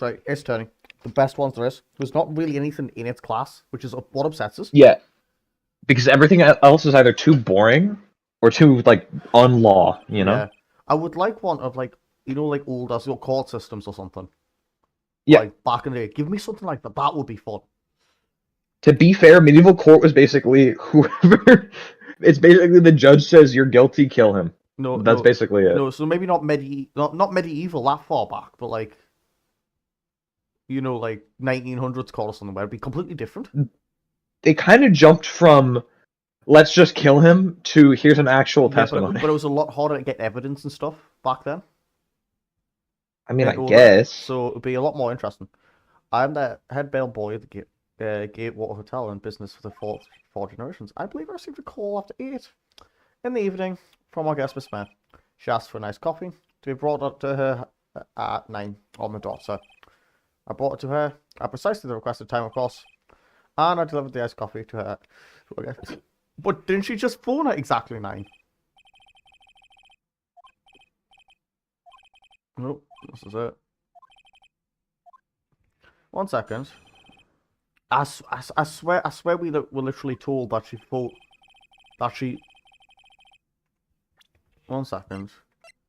right, it's turning the best ones there is. There's not really anything in its class, which is what upsets us. Yeah, because everything else is either too boring or too like unlaw. You know. Yeah, I would like one of like like old as court systems or something. Yeah. Like back in the day, give me something like that. That would be fun. To be fair, medieval court was basically whoever. It's basically the judge says you're guilty, kill him. No, That's basically it. No, so maybe not medieval that far back, but like, like 1900s court or something where it'd be completely different. They kind of jumped from let's just kill him to here's an actual testimony. But it was a lot harder to get evidence and stuff back then. I mean, I guess. So it'd be a lot more interesting. I'm the head bellboy at the Gatewater Hotel in business for the four generations. I believe I received a call after 8 in the evening from our guest, Miss Smith. She asked for a nice coffee to be brought up to her at 9 on the dot, so I brought it to her at precisely the requested time, of course, and I delivered the iced coffee to her. But didn't she just phone at exactly 9? Nope, this is it. 1 second. I swear we were literally told that she thought that she... 1 second.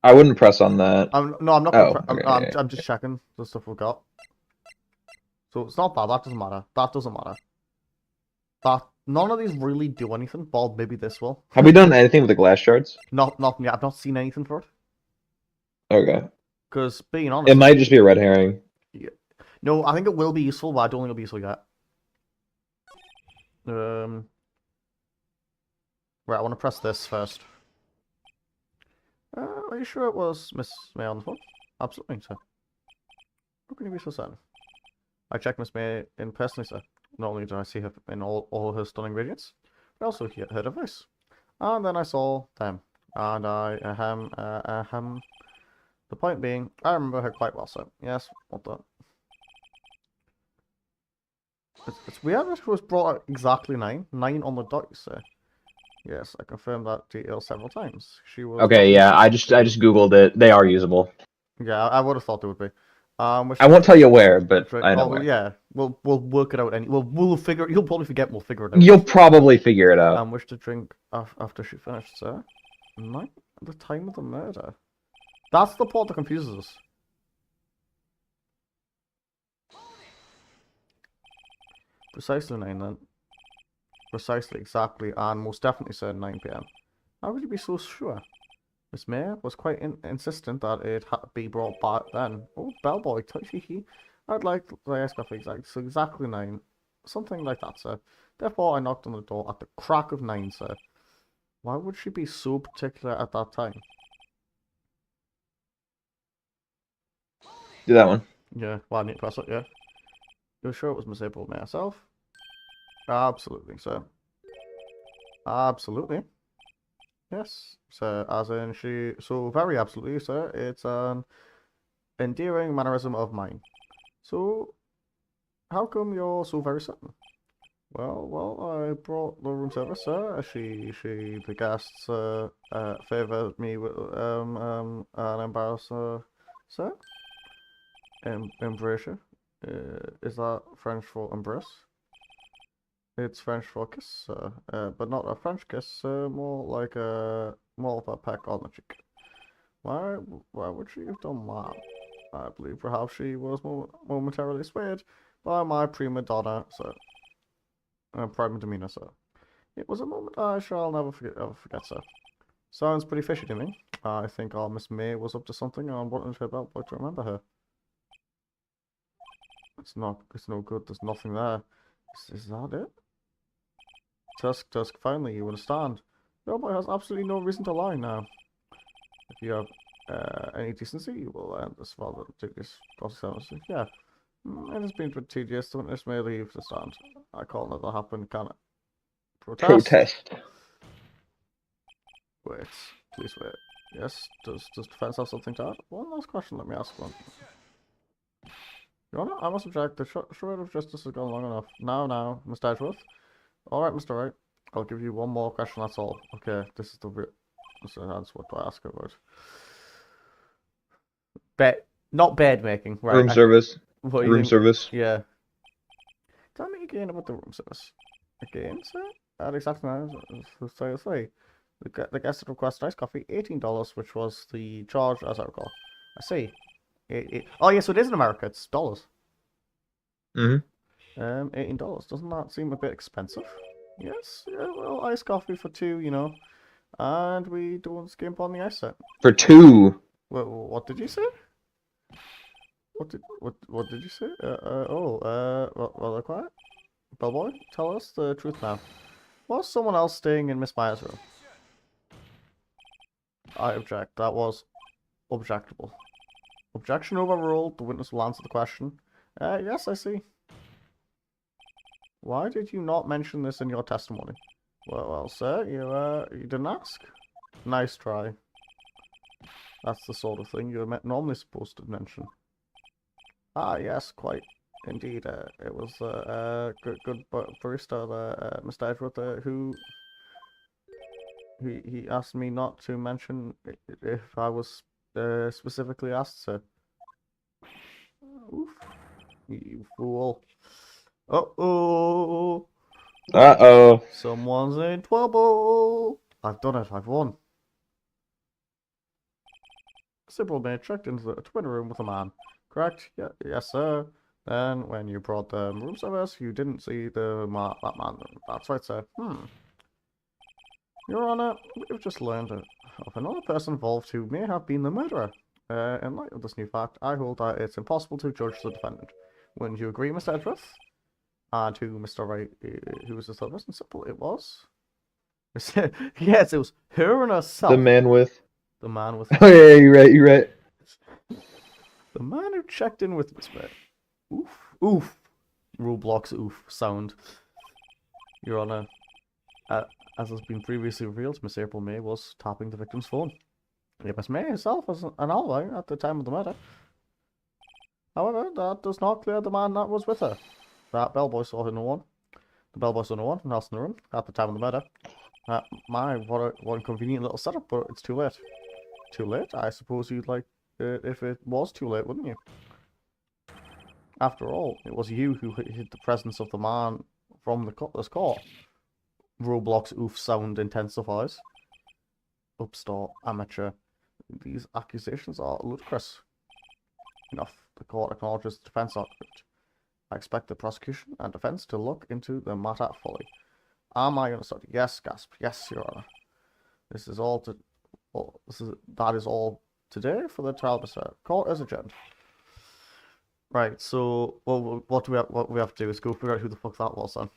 I wouldn't press on that. I'm not. I'm just checking the stuff we got. So it's not that. That doesn't matter. That doesn't matter. None of these really do anything. Well, maybe this will. Have we done anything with the glass shards? Nothing yet. I've not seen anything for it. Okay. Because being honest, it might just be a red herring. Yeah. No, I think it will be useful, but I don't think it'll be useful yet. Right, I want to press this first. Are you sure it was Miss May on the phone? Absolutely, sir. How can you be so certain? I checked Miss May in personally, sir. Not only did I see her in all her stunning radiance, but also heard her voice. And then I saw them. And the point being, I remember her quite well, sir. Yes, what the... It's weird that it was brought at exactly 9. 9 on the dot, you say. Yes, I confirmed that detail several times. She was. Okay, yeah, I just googled it. They are usable. Yeah, I would have thought they would be. I won't tell you where, but I know well, where. yeah, we'll work it out. We'll figure. You'll probably forget. We'll figure it out. You'll probably figure it out. Wish to drink after she finished, sir. Night at the time of the murder. That's the part that confuses us. Precisely 9 then. Precisely, exactly, and most definitely said 9 p.m. How could you be so sure? Miss May was quite insistent that it had to be brought back then. Oh, bellboy, touchy. I'd like the ice coffee exactly 9. Something like that, sir. Therefore, I knocked on the door at the crack of 9, sir. Why would she be so particular at that time? Do that one. Yeah, well, I need to press it, yeah. You're sure it was Miss April May herself? Absolutely, sir. Absolutely. Yes, sir, as in she... So, very absolutely, sir. It's an endearing mannerism of mine. So, how come you're so very certain? Well, I brought the room service, sir. The guests, favored me with, an embarrasser, sir? Embrasure? Is that French for embrace? It's French for kiss, sir. But not a French kiss, more like more of a peck on the cheek. Why would she have done that? I believe perhaps she was momentarily swayed by my prima donna, sir. Prime demeanor, sir. It was a moment I shall never forget, sir. Sounds pretty fishy to me. I think our Miss May was up to something and wanted her bellboy to remember her. It's no good, there's nothing there. Is that it? Tusk, finally, you understand. Bellboy has absolutely no reason to lie now. If you have any decency, you will end this rather tedious process. Yeah. It has been a bit tedious, so this may leave the stand. I call that happen, can it? Protest. Wait, please wait. Yes, does defense have something to add? One last question, let me ask one. Your Honor, I must object. The shred of justice has gone long enough. Now, Mr. Edgeworth. Alright, Mr. Wright. I'll give you one more question, that's all. Okay, this is the real... That's what do I ask about? Not bed making, right? Room service. Room service. Yeah. Tell me again about the room service. Again, sir? At exactly now, say. The guest had requested iced coffee, $18, which was the charge, as I recall. I see. Oh, yeah, so it is in America. It's dollars. Mm-hmm. $18. Doesn't that seem a bit expensive? Yes. Yeah, well, iced coffee for 2, you know. And we don't skimp on the ice set. For 2. Well, what did you say? What did you say? Well, quiet. Bellboy, tell us the truth now. Was someone else staying in Miss Meyer's room? I object. That was objectable. Objection overruled. The witness will answer the question. Yes, I see. Why did you not mention this in your testimony? Well, sir, you didn't ask. Nice try. That's the sort of thing you're normally supposed to mention. Ah, yes, quite. Indeed, it was good barista, Mr. Edgeworth, who he asked me not to mention if I was specifically asked, sir. Oof, you fool! Uh-oh! Uh-oh. Someone's in trouble! I've done it. I've won. Simple man checked into the twin room with a man. Correct? Yeah, yes, sir. Then, when you brought the room service, you didn't see that man. That's right, sir. Your Honor, we've just learned of another person involved who may have been the murderer. In light of this new fact, I hold that it's impossible to judge the defendant. Wouldn't you agree, Mr. Edgeworth? And to Mr. Wright, who was the third person? Simple, it was. Yes, it was her and herself. The man with. The man with. Oh yeah, you're right. The man who checked in with Miss May. Oof. Roblox oof sound. Your Honor, as has been previously revealed, Miss April May was tapping the victim's phone. Miss May herself was an alibi at the time of the murder. However, that does not clear the man that was with her. That bellboy saw no one. The bellboy saw no one else in the room at the time of the murder. What a convenient little setup, but it's too late. Too late? I suppose you'd like it if it was too late, wouldn't you? After all, it was you who hid the presence of the man from this court. Roblox oof sound intensifies. Upstart, amateur. These accusations are ludicrous. Enough. The court acknowledges the defense argument. I expect the prosecution and defense to look into the matter fully. Am I understood? Yes, gasp. Yes, Your Honor. This is all to. Well, that is all today for the trial. Court is adjourned. Right. So, well, what we have to do is go figure out who the fuck that was then.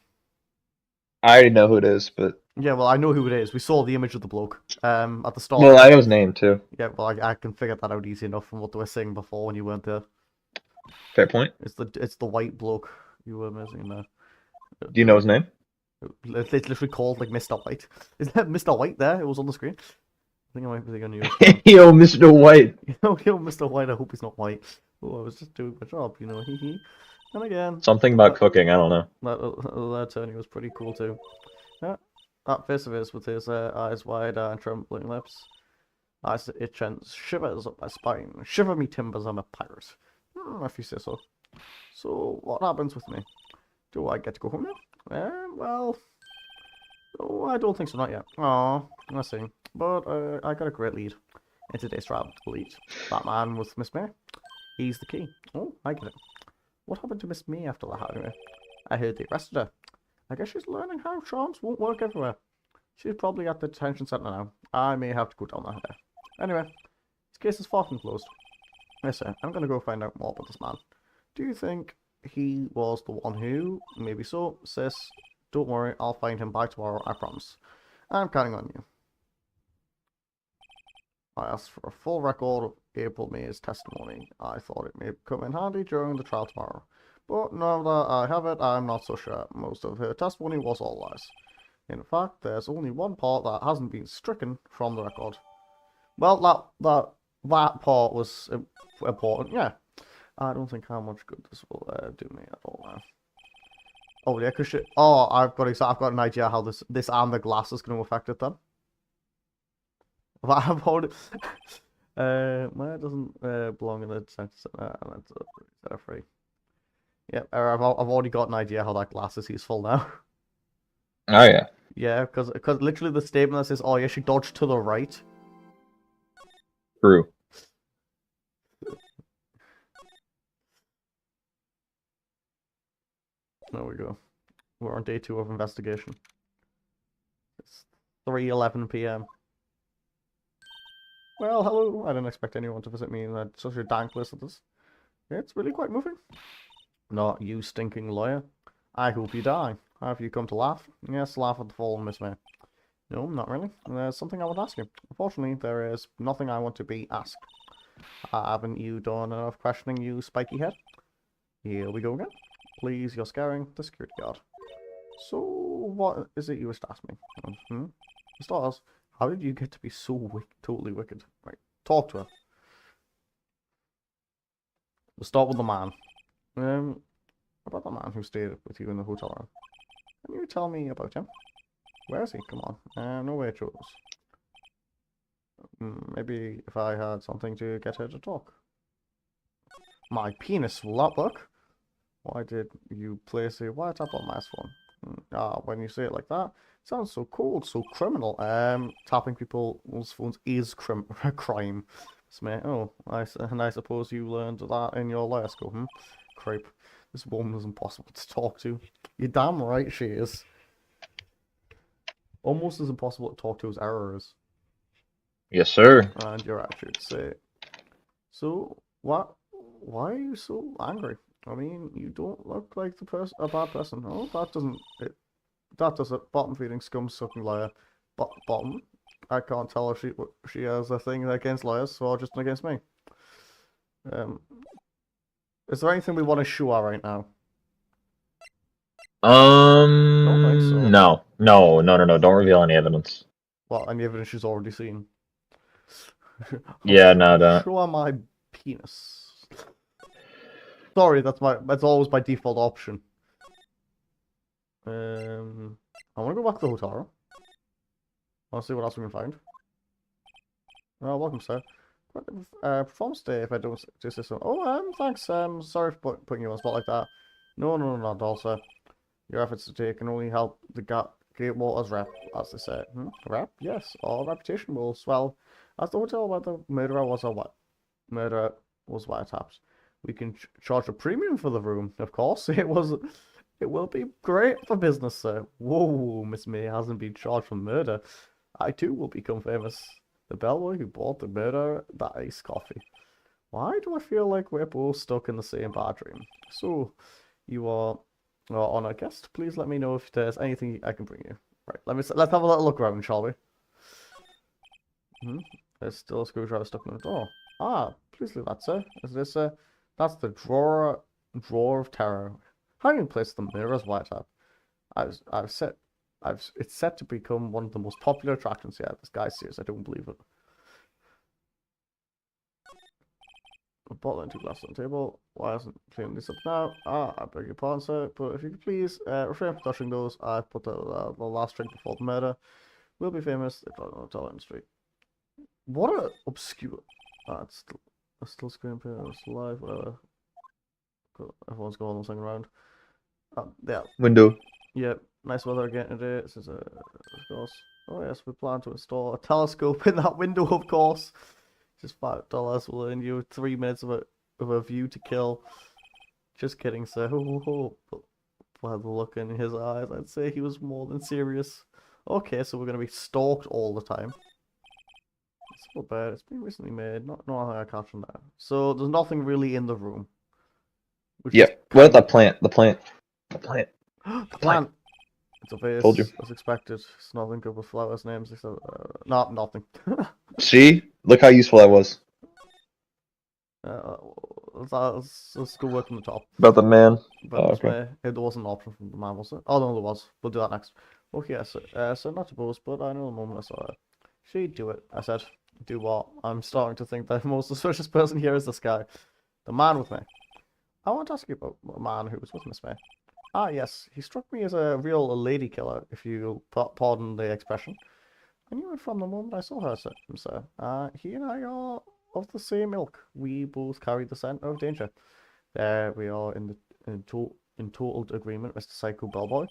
I already know who it is, but Yeah, well, I know who it is. We saw the image of the bloke at the start. well, I know his name too. Yeah, well, I can figure that out easy enough from what they were saying before when you weren't there. Fair point. It's the white bloke you were missing there. Do you know his name? It's literally called like Mr. White. Is that Mr. White there? It was on the screen. I think I might be on you. Yo, Mr. White. Yo, Mr. White. I hope he's not white. Oh, I was just doing my job, you know. Hee hee. And again, Something about cooking. I don't know. that attorney was pretty cool too. Yeah, that face of his with his eyes wide and trembling lips. Eyes that itch and shivers up my spine. Shiver me timbers, I'm a pirate. If you say so. So, what happens with me? Do I get to go home now? Well, no, I don't think so, not yet. Oh, I see. But I got a great lead in today's trial. Lead. That man with Miss May. He's the key. Oh, I get it. What happened to Miss May after that anyway? I heard they arrested her. I guess she's learning how charms won't work everywhere. She's probably at the detention center now. I may have to go down there. Anyway, this case is far from closed. Yes, sir. I'm gonna go find out more about this man. Do you think he was the one who? Maybe so. Sis, don't worry. I'll find him by tomorrow, I promise. I'm counting on you. I asked for a full record of April May's testimony. I thought it may come in handy during the trial tomorrow. But now that I have it, I'm not so sure. Most of her testimony was all lies. In fact, there's only one part that hasn't been stricken from the record. Well, that part was important, yeah. I don't think how much good this will do me at all now. Oh yeah, cause I've got an idea how this and the glass is going to affect it then. I've already where doesn't belong in the center and that's free. Yeah, I've already got an idea how that glass is useful now. Oh yeah. Yeah, because literally the statement that says, "Oh yeah, she dodged to the right." True. There we go. We're on day 2 of investigation. It's 3:11 p.m. Well, hello. I didn't expect anyone to visit me in such a dank place as this. It's really quite moving. Not you, stinking lawyer. I hope you die. Have you come to laugh? Yes, laugh at the fallen Miss May. No, not really. There's something I want to ask you. Unfortunately, there is nothing I want to be asked. Haven't you done enough questioning, you spiky head? Here we go again. Please, you're scaring the security guard. So, what is it you wish to ask me? For starters, how did you get to be so totally wicked? Right, talk to her. We'll start with the man. About the man who stayed with you in the hotel room. Can you tell me about him? Where is he? Come on. No way it shows. Maybe if I had something to get her to talk. My penis, will that work? Why did you place a wiretap on my phone? When you say it like that, it sounds so cold, so criminal. Tapping people's phones is a crime. Oh, and I suppose you learned that in your lawyer school, Creep. This woman is impossible to talk to. You're damn right she is. Almost as impossible to talk to as Error is. Yes, sir. And your attitude, say. So, what? Why are you so angry? I mean, you don't look like a bad person. Oh, that does it. Bottom feeding, scum sucking liar. Bottom. I can't tell if she has a thing against liars or just against me. Is there anything we want to show her right now? Don't think so. No. Don't reveal any evidence. What, any evidence she's already seen? Yeah, no, don't. Show her my penis. Sorry, that's always my default option. I want to go back to the hotel room. Let's see what else we can find. Oh, welcome, sir. Performance day, if I don't do this one. Oh, thanks. Sorry for putting you on the spot like that. No, not at all, sir. Your efforts today can only help the Great Waters rep, as they say. Rep? Yes. Our reputation will swell as the hotel where the murderer was wiretapped. We can charge a premium for the room, of course. It will be great for business, sir. Whoa, Miss May hasn't been charged for murder. I too will become famous. The bellboy who bought the murderer that iced coffee. Why do I feel like we're both stuck in the same bad dream? So, you are our honored guest. Please let me know if there's anything I can bring you. Right, let's have a little look around, shall we? There's still a screwdriver stuck in the door. Ah, please leave that, sir. Is this that's the drawer of terror. Hiding place the mirror's wiretap. It's set to become one of the most popular attractions. Yeah, this guy's serious. I don't believe it. A bottle and 2 glasses on the table. Why isn't cleaning this up now? Ah, I beg your pardon, sir. But if you could please refrain from touching those. I put the last drink before the murder. We'll be famous if I don't tell on the street. What a obscure. Ah, it's still screen paper. It's alive. Whatever. Everyone's going on the second round. Yeah. Window. Yep. Nice weather again today. This is of course. Oh yes, we plan to install a telescope in that window, of course. Just $5 will earn you 3 minutes of a view to kill. Just kidding, sir. But by the look in his eyes, I'd say he was more than serious. Okay, so we're gonna be stalked all the time. It's not bad. It's been recently made. Not nothing I catch on there. So there's nothing really in the room. Yep. What about the plant? The plant. The plant. It's a vase, Told you. as expected. It's nothing good with flowers names. Except, nothing. See? Look how useful that was. Let's go work on the top. About the man. But Oh, this okay. way, there wasn't an option from the man, was it? Oh no, there was. We'll do that next. Okay, so not to boast, but I know the moment I saw her. She'd do it. I said, do what? I'm starting to think that the most suspicious person here is this guy. The man with me. I want to ask you about the man who was with Miss May. Ah, yes. He struck me as a real lady killer, if you pardon the expression. I knew it from the moment I saw her, sir. He and I are of the same ilk. We both carry the scent of danger. There we are in total agreement, Mr. Psycho Bellboy.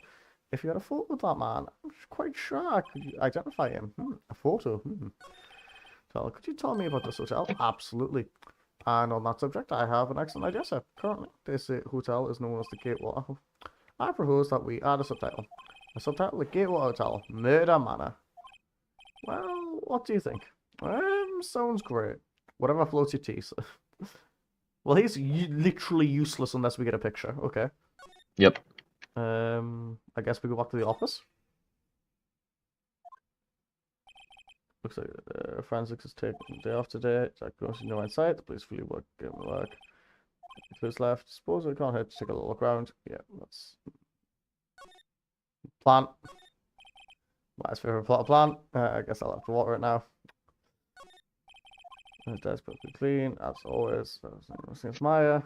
If you had a photo with that man, I'm quite sure I could identify him. A photo. So, could you tell me about this hotel? Absolutely. And on that subject, I have an excellent idea, sir. Currently, this hotel is known as the Gatewater. I propose that we add a subtitle. A subtitle, the Gatewater Hotel, Murder Manor. Well, what do you think? Sounds great. Whatever floats your tea, sir. Well, he's literally useless unless we get a picture. Okay. Yep. I guess we go back to the office. Looks like forensics is taking the day off today. Jack goes to no inside. The police fully work. Who's left? Suppose we can't hurt to take a little look around. Yeah, that's plant. My favorite plot of plant. I guess I'll have to water it now. The desk perfectly clean, as always. Since Maya.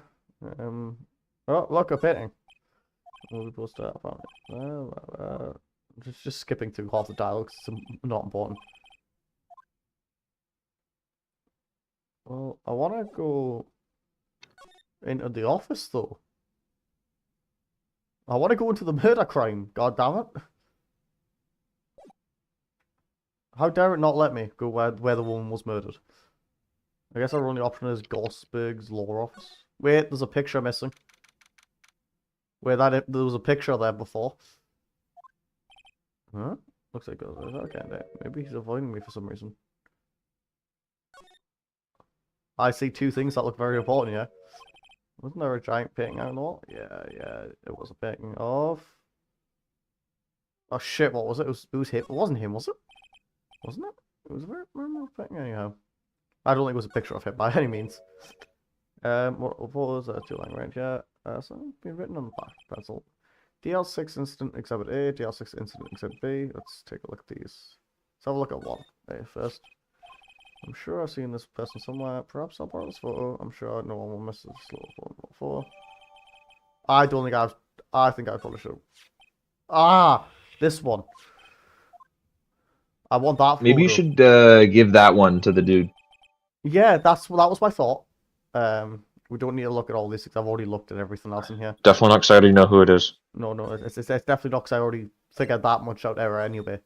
Oh, look, a painting. We'll be supposed to have just skipping through half the dialogue. It's not important. Well, I want to go into the office, though. I want to go into the murder crime. God damn it! How dare it not let me go where the woman was murdered? I guess our only option is Gossberg's law office. Wait, there's a picture missing. Where there was a picture there before. Huh? Looks like okay. Maybe he's avoiding me for some reason. I see two things that look very important here. Wasn't there a giant painting out on the wall? Yeah, it was a painting of. Oh shit! What was it? It was him. It wasn't him, was it? Wasn't it? It was a very memorable painting anyhow. I don't think it was a picture of him by any means. What was that? 2-line range? Yeah. Something been written on the back. That's all. DL6 Incident Exhibit A, DL6 Incident Exhibit B. Let's take a look at these. Let's have a look at one first. I'm sure I've seen this person somewhere. Perhaps I'll borrow this photo. I'm sure no one will miss this little photo. I don't think I think I probably should. Ah! This one. I want that Maybe you photo. should give that one to the dude. Yeah, that was my thought. We don't need to look at all this because I've already looked at everything else in here. Definitely not excited to know who it is. No, it's definitely not because I already figured that much out there anyway.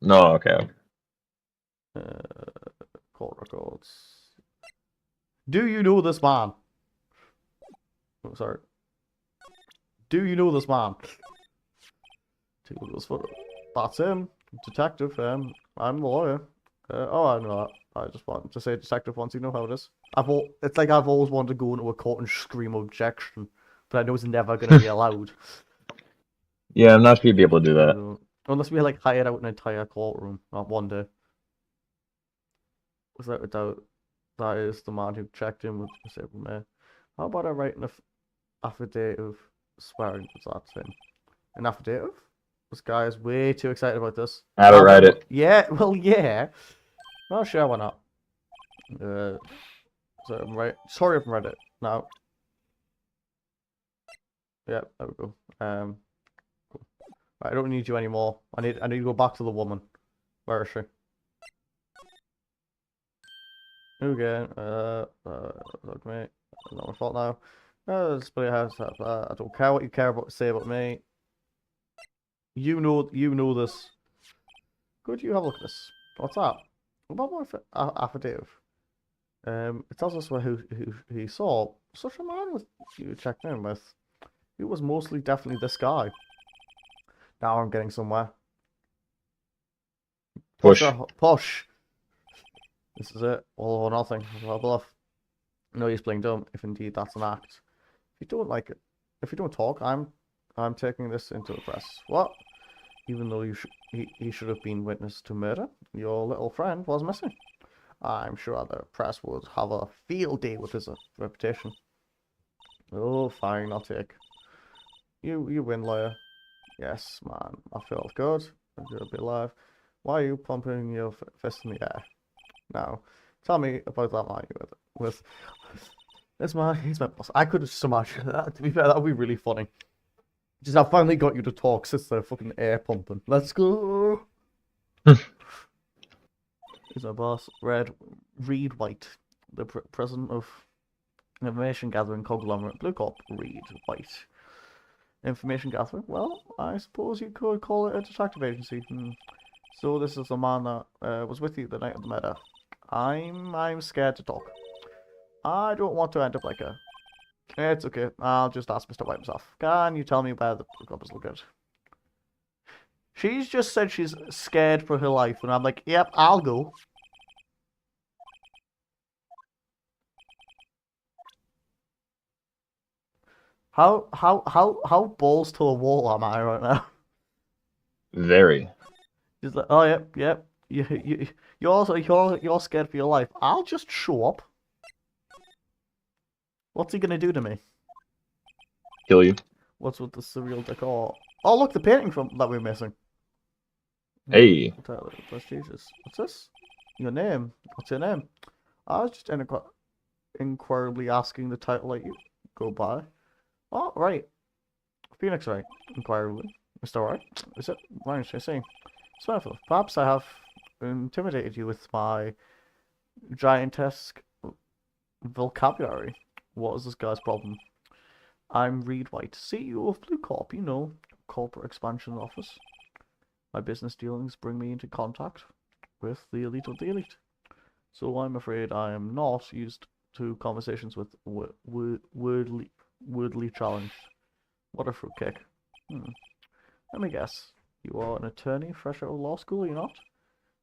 No, okay. Court records. Do you know this man? Oh, sorry. Do you know this man? Take a look at this photo. That's him, detective. I'm the lawyer. Oh, I know that. I just wanted to say detective once. You know how it is. It's like I've always wanted to go into a court and scream objection, but I know it's never going to be allowed. Yeah, I'm not sure you'd be able to do that. Unless we like hired out an entire courtroom, not one day. Without a doubt, that is the man who checked in with the disabled mayor. How about I write an affidavit swearing that him? An affidavit? This guy is way too excited about this. How to write it? Yeah, well, yeah. Well, sure, why not? So I'm right. Sorry, I've read it now. Yeah, there we go. Cool. Right, I don't need you anymore. I need to go back to the woman. Where is she? Okay. Look, mate. Not my fault now. Display house. I don't care what you say about me. You know this. Could you have a look at this? What's that? What about my affidavit? It tells us who he saw. Such a man with you checked in with. He was mostly definitely this guy. Now I'm getting somewhere. Push. Push. This is it. All or nothing. Well, bluff. No, he's playing dumb. If indeed that's an act. If you don't like it, if you don't talk, I'm taking this into the press. What? Even though he should have been witness to murder, your little friend was missing. I'm sure the press would have a field day with his reputation. Oh, fine, I'll take. You win, lawyer. Yes, man, I feel good. I'm good to be alive. Why are you pumping your fist in the air? Now, tell me about that man you with. This man, he's my boss. I could have smashed that. To be fair, that would be really funny. Just I finally got you to talk since they're fucking air pumping. Let's go. He's my boss. Reed White, the president of information gathering conglomerate Blue Corp. Reed White. Information gathering? Well, I suppose you could call it a detective agency. So this is the man that was with you the night of the murder. I'm scared to talk. I don't want to end up like a... It's okay. I'll just ask Mr. White himself. Can you tell me where the club is located? She's just said she's scared for her life, and I'm like, yep, I'll go. How balls to the wall am I right now? Very. She's like, oh yep. You're scared for your life. I'll just show up. What's he gonna do to me? Kill you. What's with the surreal decor? Oh look, the painting that we're missing. Hey. Prestigious. What's this? Your name. What's your name? I was just inquirably asking the title that you go by. Oh right. Phoenix, right? Inquirably. Mr. Right? Is it? Why should I say? Smartphone. Perhaps I have intimidated you with my giantesque vocabulary. What is this guy's problem? I'm Reed White, CEO of Blue Corp, you know, corporate expansion office. My business dealings bring me into contact with the elite of the elite. So I'm afraid I am not used to conversations with wordly challenged. What a fruitcake. Let me guess. You are an attorney fresh out of law school, are you not?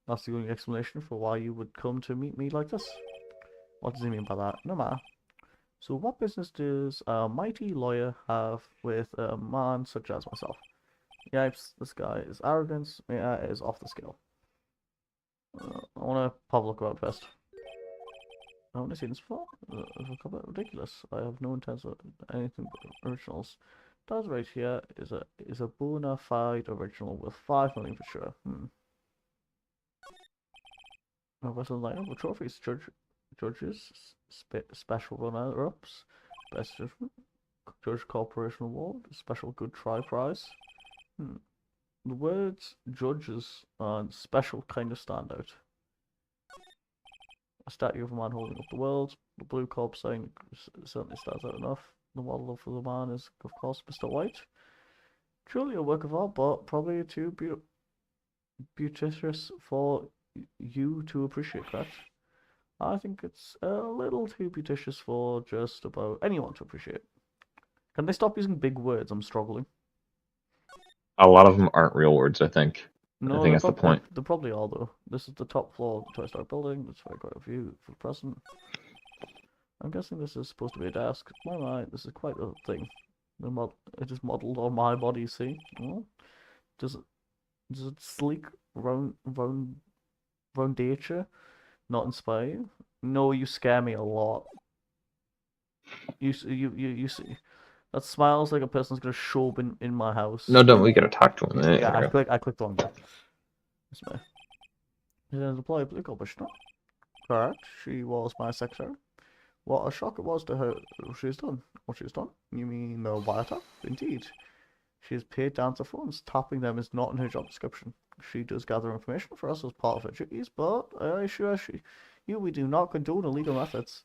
That's the only explanation for why you would come to meet me like this. What does he mean by that? No matter. So what business does a mighty lawyer have with a man such as myself? Yipes, this guy is arrogance, is off the scale. I want to pop a look around first. I want to see this before. It's a couple ridiculous. I have no intent of anything but originals. That right here is a bona fide original with 5 million for sure. A vessel lineup with trophies, judges, special runner-ups, best judgment, judge corporation award, special good try prize. The words judges and special kind of stand out. A statue of a man holding up the world. The blue corp sign certainly stands out enough. The model for the man is, of course, Mr. White. Truly a work of art, but probably too beauticious for you to appreciate, correct? I think it's a little too beauticious for just about anyone to appreciate. Can they stop using big words? I'm struggling. A lot of them aren't real words, I think. No, I think that's the point. They probably are, though. This is the top floor of the Toy Story building. That's very quite a view for the present. I'm guessing this is supposed to be a desk. My mind, this is quite a thing. It is modelled on my body, see? Oh. Does it sleek, round nature not inspire you? No, you scare me a lot. You see. That smiles like a person's gonna show up in my house. No, don't we gotta talk to him? There Yeah, you go. I clicked on that. That's me. She's an employee of Blue Corporation. Correct. She was my secretary. What a shock it was to her what she's done. What she's done? You mean the wiretap? Indeed. She is paid down to phones. Tapping them is not in her job description. She does gather information for us as part of her duties, but I assure you we do not condone illegal methods.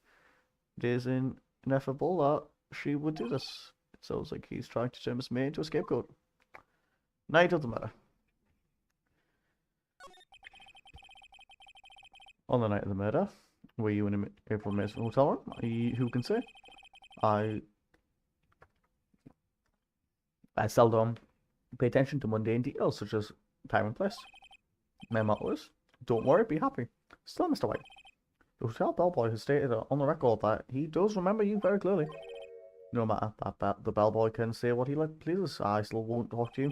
It is ineffable that she would do this. It sounds like he's trying to turn Miss May into a scapegoat. Night of the matter. On the night of the murder, were you in an April Mason hotel room? Who can say? I seldom pay attention to mundane details such as time and place. My motto is, don't worry, be happy. Still, Mr. White, the hotel bellboy has stated on the record that he does remember you very clearly. No matter that the bellboy can say what he pleases, I still won't talk to you.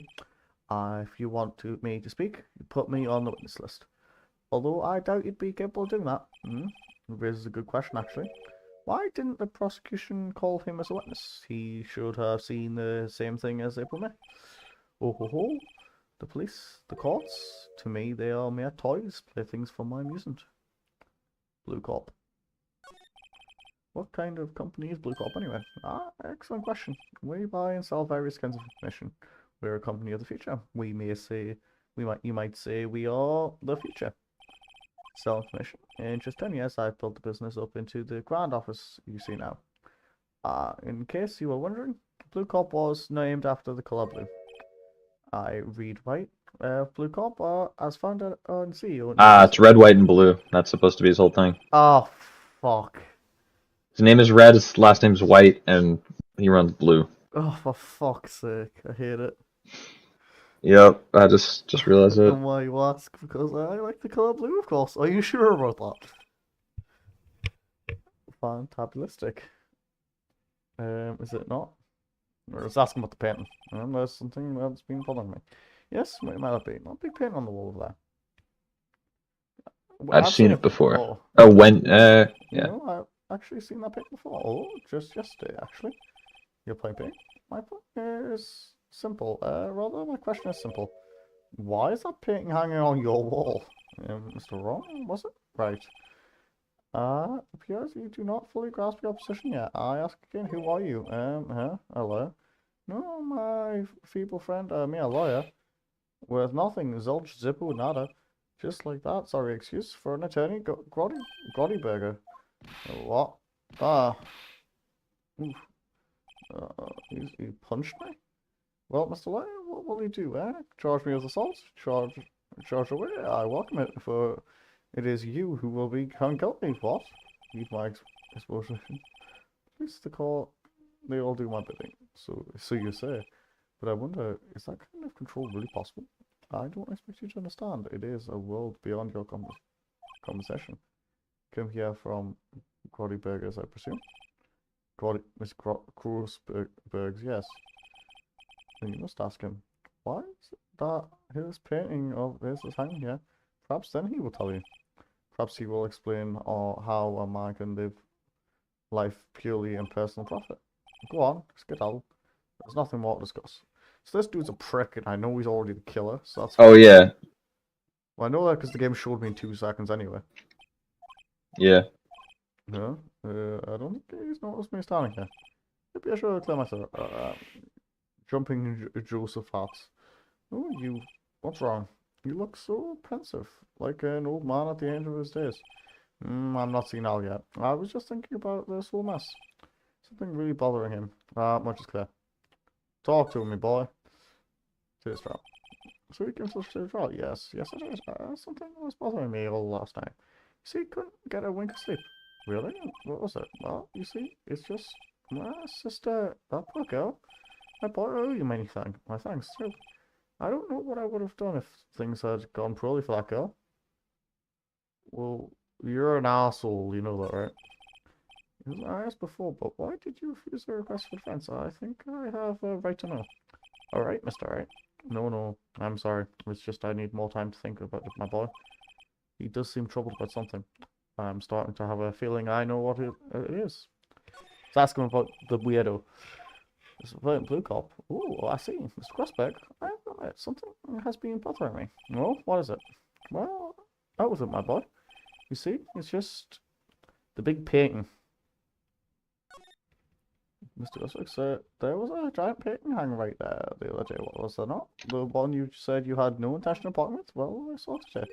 If you want me to speak, you put me on the witness list. Although I doubt you'd be capable of doing that. It raises a good question, actually. Why didn't the prosecution call him as a witness? He should have seen the same thing as April May. Oh ho ho. The police, the courts, to me they are mere toys, playthings for my amusement. Blue Corp. What kind of company is Blue Corp anyway? Excellent question. We buy and sell various kinds of information. We're a company of the future. You might say we are the future. Sell information. In just 10 years, I've built the business up into the grand office you see now. In case you were wondering, Blue Corp was named after the color blue. I read right. Blue Corp, as founder and CEO. It's red, white, and blue. That's supposed to be his whole thing. Oh, fuck. His name is Red, his last name is White, and he runs blue. Oh, for fuck's sake. I hate it. Yep, I just realized it. And why you ask? Because I like the color blue, of course. Are you sure about that? Fantabulistic. Is it not? Or it's asking about the painting. There's something that's been bothering me. Yes, it might have been. Not big painting on the wall over there. I've seen it before. Yeah. Yeah. I've actually seen that painting before. Oh, just yesterday, actually. You're playing paint? My point is simple. Rather, my question is simple. Why is that painting hanging on your wall? Mr. Wrong, was it? Right. Appears you do not fully grasp your position yet. I ask again, who are you? A lawyer? No, my feeble friend, me a lawyer. Worth nothing, zilch, zippo, nada. Just like that, sorry, excuse for an attorney, Grotty Burger. What? Oof. He punched me? Well, Mr. Lawyer, what will he do, Charge me with assault? Charge away? I welcome it, for it is you who will be found guilty. What? Read my exposition. Please, the court, they all do my bidding. So you say. But I wonder, is that kind of control really possible? I don't expect you to understand. It is a world beyond your conversation. Come here from Grotty Burgers, I presume. Miss Krusbergs, yes. Then you must ask him, why is it that his painting of this is hanging here? Perhaps then he will tell you. Perhaps he will explain how a man can live life purely in personal profit. Go on, skedaddle. There's nothing more to discuss. So this dude's a prick, and I know he's already the killer, so that's... Oh, yeah. Well, I know that because the game showed me in 2 seconds anyway. Yeah. No, I don't think he's noticed me standing here. Maybe I should clear myself. Jumping Joseph Hats. Oh, what's wrong? You look so pensive, like an old man at the end of his days. I'm not senile yet. I was just thinking about this whole mess. Something really bothering him. Much is clear. Talk to me, boy. Says Trout. So he came to the trial. Yes, it is. Something was bothering me all last night. See, couldn't get a wink of sleep. Really? What was it? Well, you see, it's just my sister, that poor girl. I owe you many thanks. My thanks too. I don't know what I would have done if things had gone poorly for that girl. Well, you're an asshole, you know that, right? I asked before, but why did you refuse the request for defense? I think I have a right to know. Alright, Mr. Right. No, I'm sorry. It's just I need more time to think about my boy. He does seem troubled about something. I'm starting to have a feeling I know what it is. Let's ask him about the weirdo. This blue cop. Oh, I see. Mr. Crossback. Something has been bothering me. Oh, what is it? Well, that was it, my boy. You see, it's just the big painting. Mr. Crossback said there was a giant painting hanging right there the other day. What was there not? The one you said you had no intention of parting with? Well, I saw it today.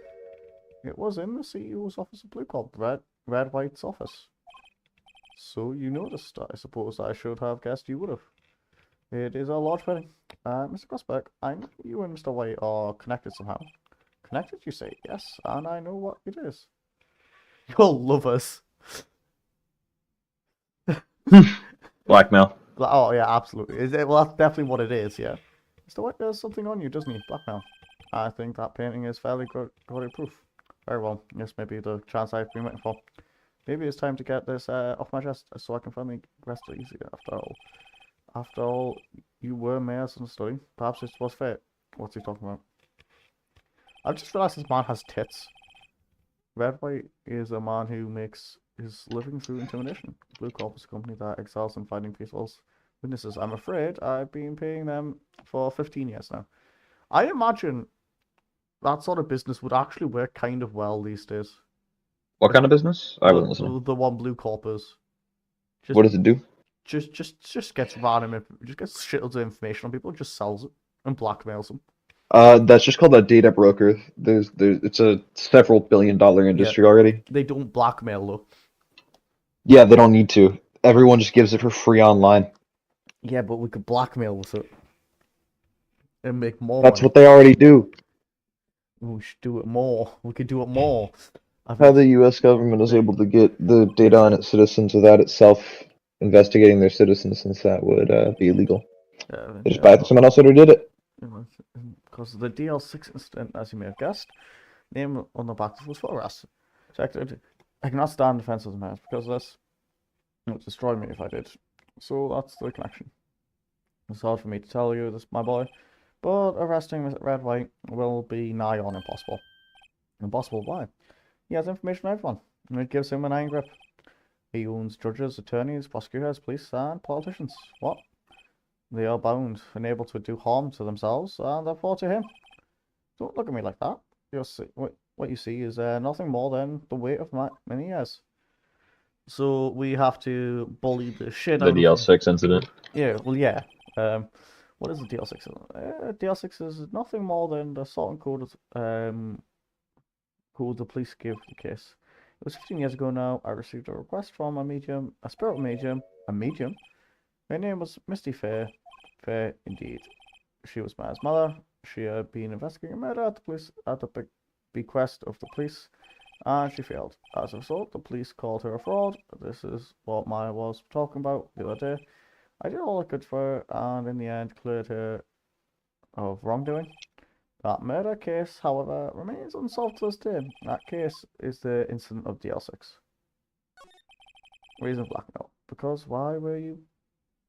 It was in the CEO's office of Blue Corp, Red White's office. So you noticed. I suppose I should have guessed you would have. It is a large painting. Mr. Crossback, I know you and Mr. White are connected somehow. Connected, you say? Yes, and I know what it is. You'll love us. Blackmail. Oh, yeah, absolutely. Well, that's definitely what it is, yeah. Mr. White does something on you, doesn't he? Blackmail. I think that painting is fairly good proof. Very well. Yes, maybe the chance I've been waiting for. Maybe it's time to get this off my chest so I can finally rest easy after all. After all, you were mayors in the study. Perhaps it was fate. What's he talking about? I've just realized this man has tits. Red White is a man who makes his living through intimidation. Blue Corp is a company that excels in finding people's witnesses. I'm afraid I've been paying them for 15 years now. I imagine that sort of business would actually work kind of well these days. What kind of business? I wasn't listening. The one Blue Corp is. What does it do? Just gets random, just gets shitloads of information on people, just sells it and blackmails them. That's just called a data broker. It's a several billion-dollar industry already. They don't blackmail though. Yeah, they don't need to. Everyone just gives it for free online. Yeah, but we could blackmail with it and make more That's money. what they already do. We should do it more. We could do it more. How the U.S. government is able to get the data on its citizens without itself investigating their citizens, since that would be illegal. They just buy someone else that already did it. Because of the DL6 incident, as you may have guessed, name on the back was for arrest. So I cannot stand defense of the mayor because this would destroy me if I did. So that's the connection. It's hard for me to tell you this, my boy, but arresting Red White will be nigh on impossible. Impossible why? He has information on everyone, and it gives him an iron grip. He owns judges, attorneys, prosecutors, police, and politicians. What? They are bound and able to do harm to themselves, and therefore to him. Don't look at me like that. What you see is nothing more than the weight of many years. So we have to bully the shit out of The DL6 incident. Yeah, well, yeah. What is the DL6? DL6 is nothing more than the sort and code the police gave the case. It was 15 years ago now. I received a request from a spirit medium. Her name was Misty Fair. Fair indeed. She was Maya's mother. She had been investigating a murder at the bequest of the police, and she failed. As a result, the police called her a fraud. This is what Maya was talking about the other day. I did all I could for her, and in the end cleared her of wrongdoing. That murder case, however, remains unsolved to this day. That case is the incident of DL6. Reason blackmail. Because why were you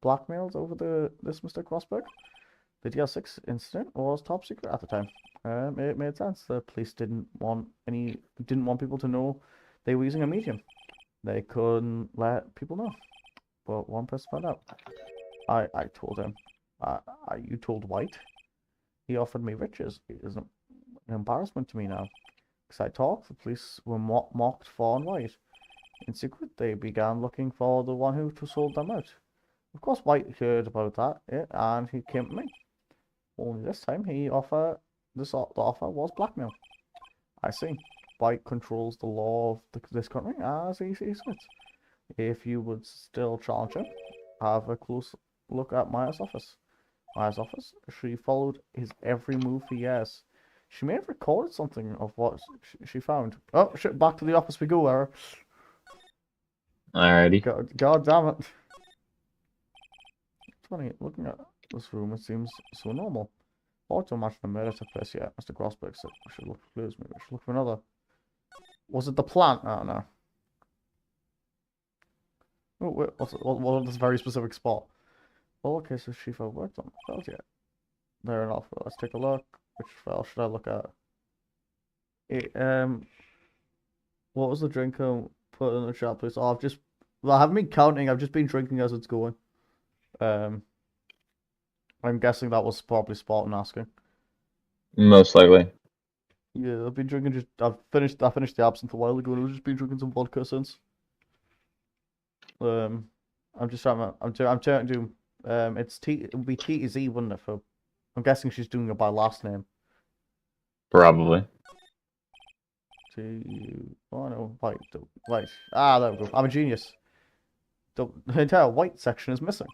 blackmailed over this Mr. Crossberg? The DL6 incident was top secret at the time. It made sense. The police didn't want people to know they were using a medium. They couldn't let people know. But one person found out. I told him. You told White? He offered me riches. It is an embarrassment to me now. Because I talked, the police were mocked far and wide. In secret, they began looking for the one who sold them out. Of course, White heard about that, and he came to me. Only this time the offer was blackmail. I see. White controls the law of this country as he sees fit. If you would still challenge him, have a close look at Maya's office. Maya's office? She followed his every move for years. She may have recorded something of what she found. Oh, shit, back to the office we go, Era. Alrighty. God damn it. It's funny, looking at this room, it seems so normal. Hard to imagine a murder took place yet. Mr. Grossberg said we should look for clues, maybe we should look for another. Was it the plant? Oh, no. Oh, wait, what's this very specific spot? Well, okay, so she felt worked on. Felt yet. Fair enough. Well, let's take a look. Which file should I look at? What was the drink put in the chat, please? Oh, I haven't been counting. I've just been drinking as it's going. I'm guessing that was probably Spartan asking. Most likely. Yeah, I've been drinking. I finished the absinthe a while ago, and I've just been drinking some vodka since. I'm just trying to. I'm trying to do. It's T. It would be T to Z, wouldn't it? For I'm guessing she's doing it by last name. Probably. Oh no, white. Ah, there we go. I'm a genius. The entire white section is missing.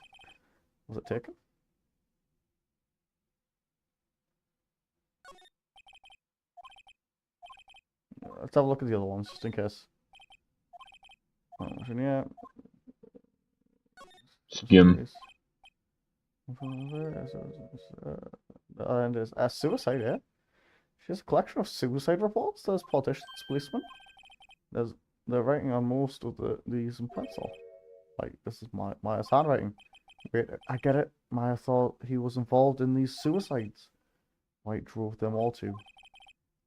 Was it taken? Let's have a look at the other ones, just in case. Yeah. Skim. And there's a suicide here. She has a collection of suicide reports. There's politicians, policemen. They're writing on most of these in pencil. Like, this is Maya's handwriting. Wait, I get it. Maya thought he was involved in these suicides. White drove them all to.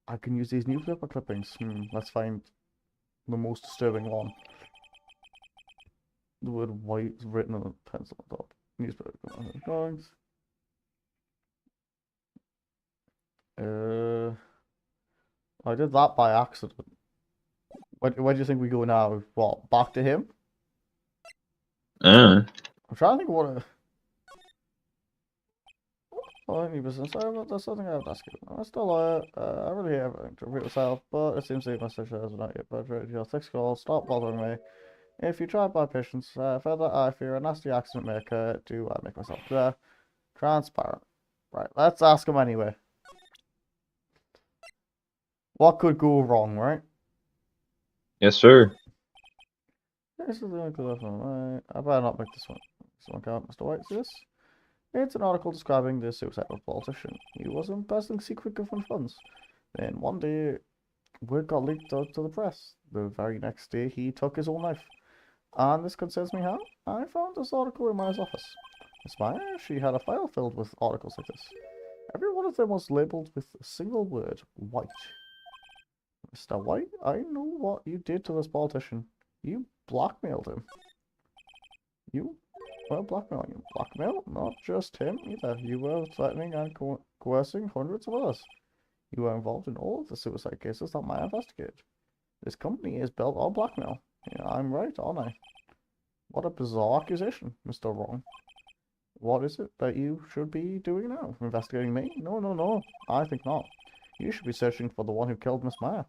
I can use these newspaper clippings. Let's find the most disturbing one. The word white is written on a pencil on top. Newspaper drawings. I did that by accident. Where do you think we go now? What, back to him? I'm trying to think what any business. There's something I have to ask you. I'm still I really have everything to repeat myself, but it seems the message has not yet penetrated your thick skull. Stop bothering me. If you try my patience further, I fear a nasty accident may occur. Do I make myself clear? Transparent. Right, let's ask him anyway. What could go wrong, right? Yes, sir. This is the only clue left on I better not make this one count, Mr. White. See this? It's an article describing the suicide of a politician. He was embezzling secret government funds. Then one day, word got leaked out to the press. The very next day, he took his own life. And this concerns me how? I found this article in Maya's office. Miss Maya, she had a file filled with articles like this. Every one of them was labelled with a single word, white. Mr. White, I know what you did to this politician. You blackmailed him. You were blackmailing him. Blackmail? Not just him either. You were threatening and coercing hundreds of others. You were involved in all of the suicide cases that Maya investigated. This company is built on blackmail. Yeah, I'm right, aren't I? What a bizarre accusation, Mr. Wrong. What is it that you should be doing now? Investigating me? No. I think not. You should be searching for the one who killed Miss Maya.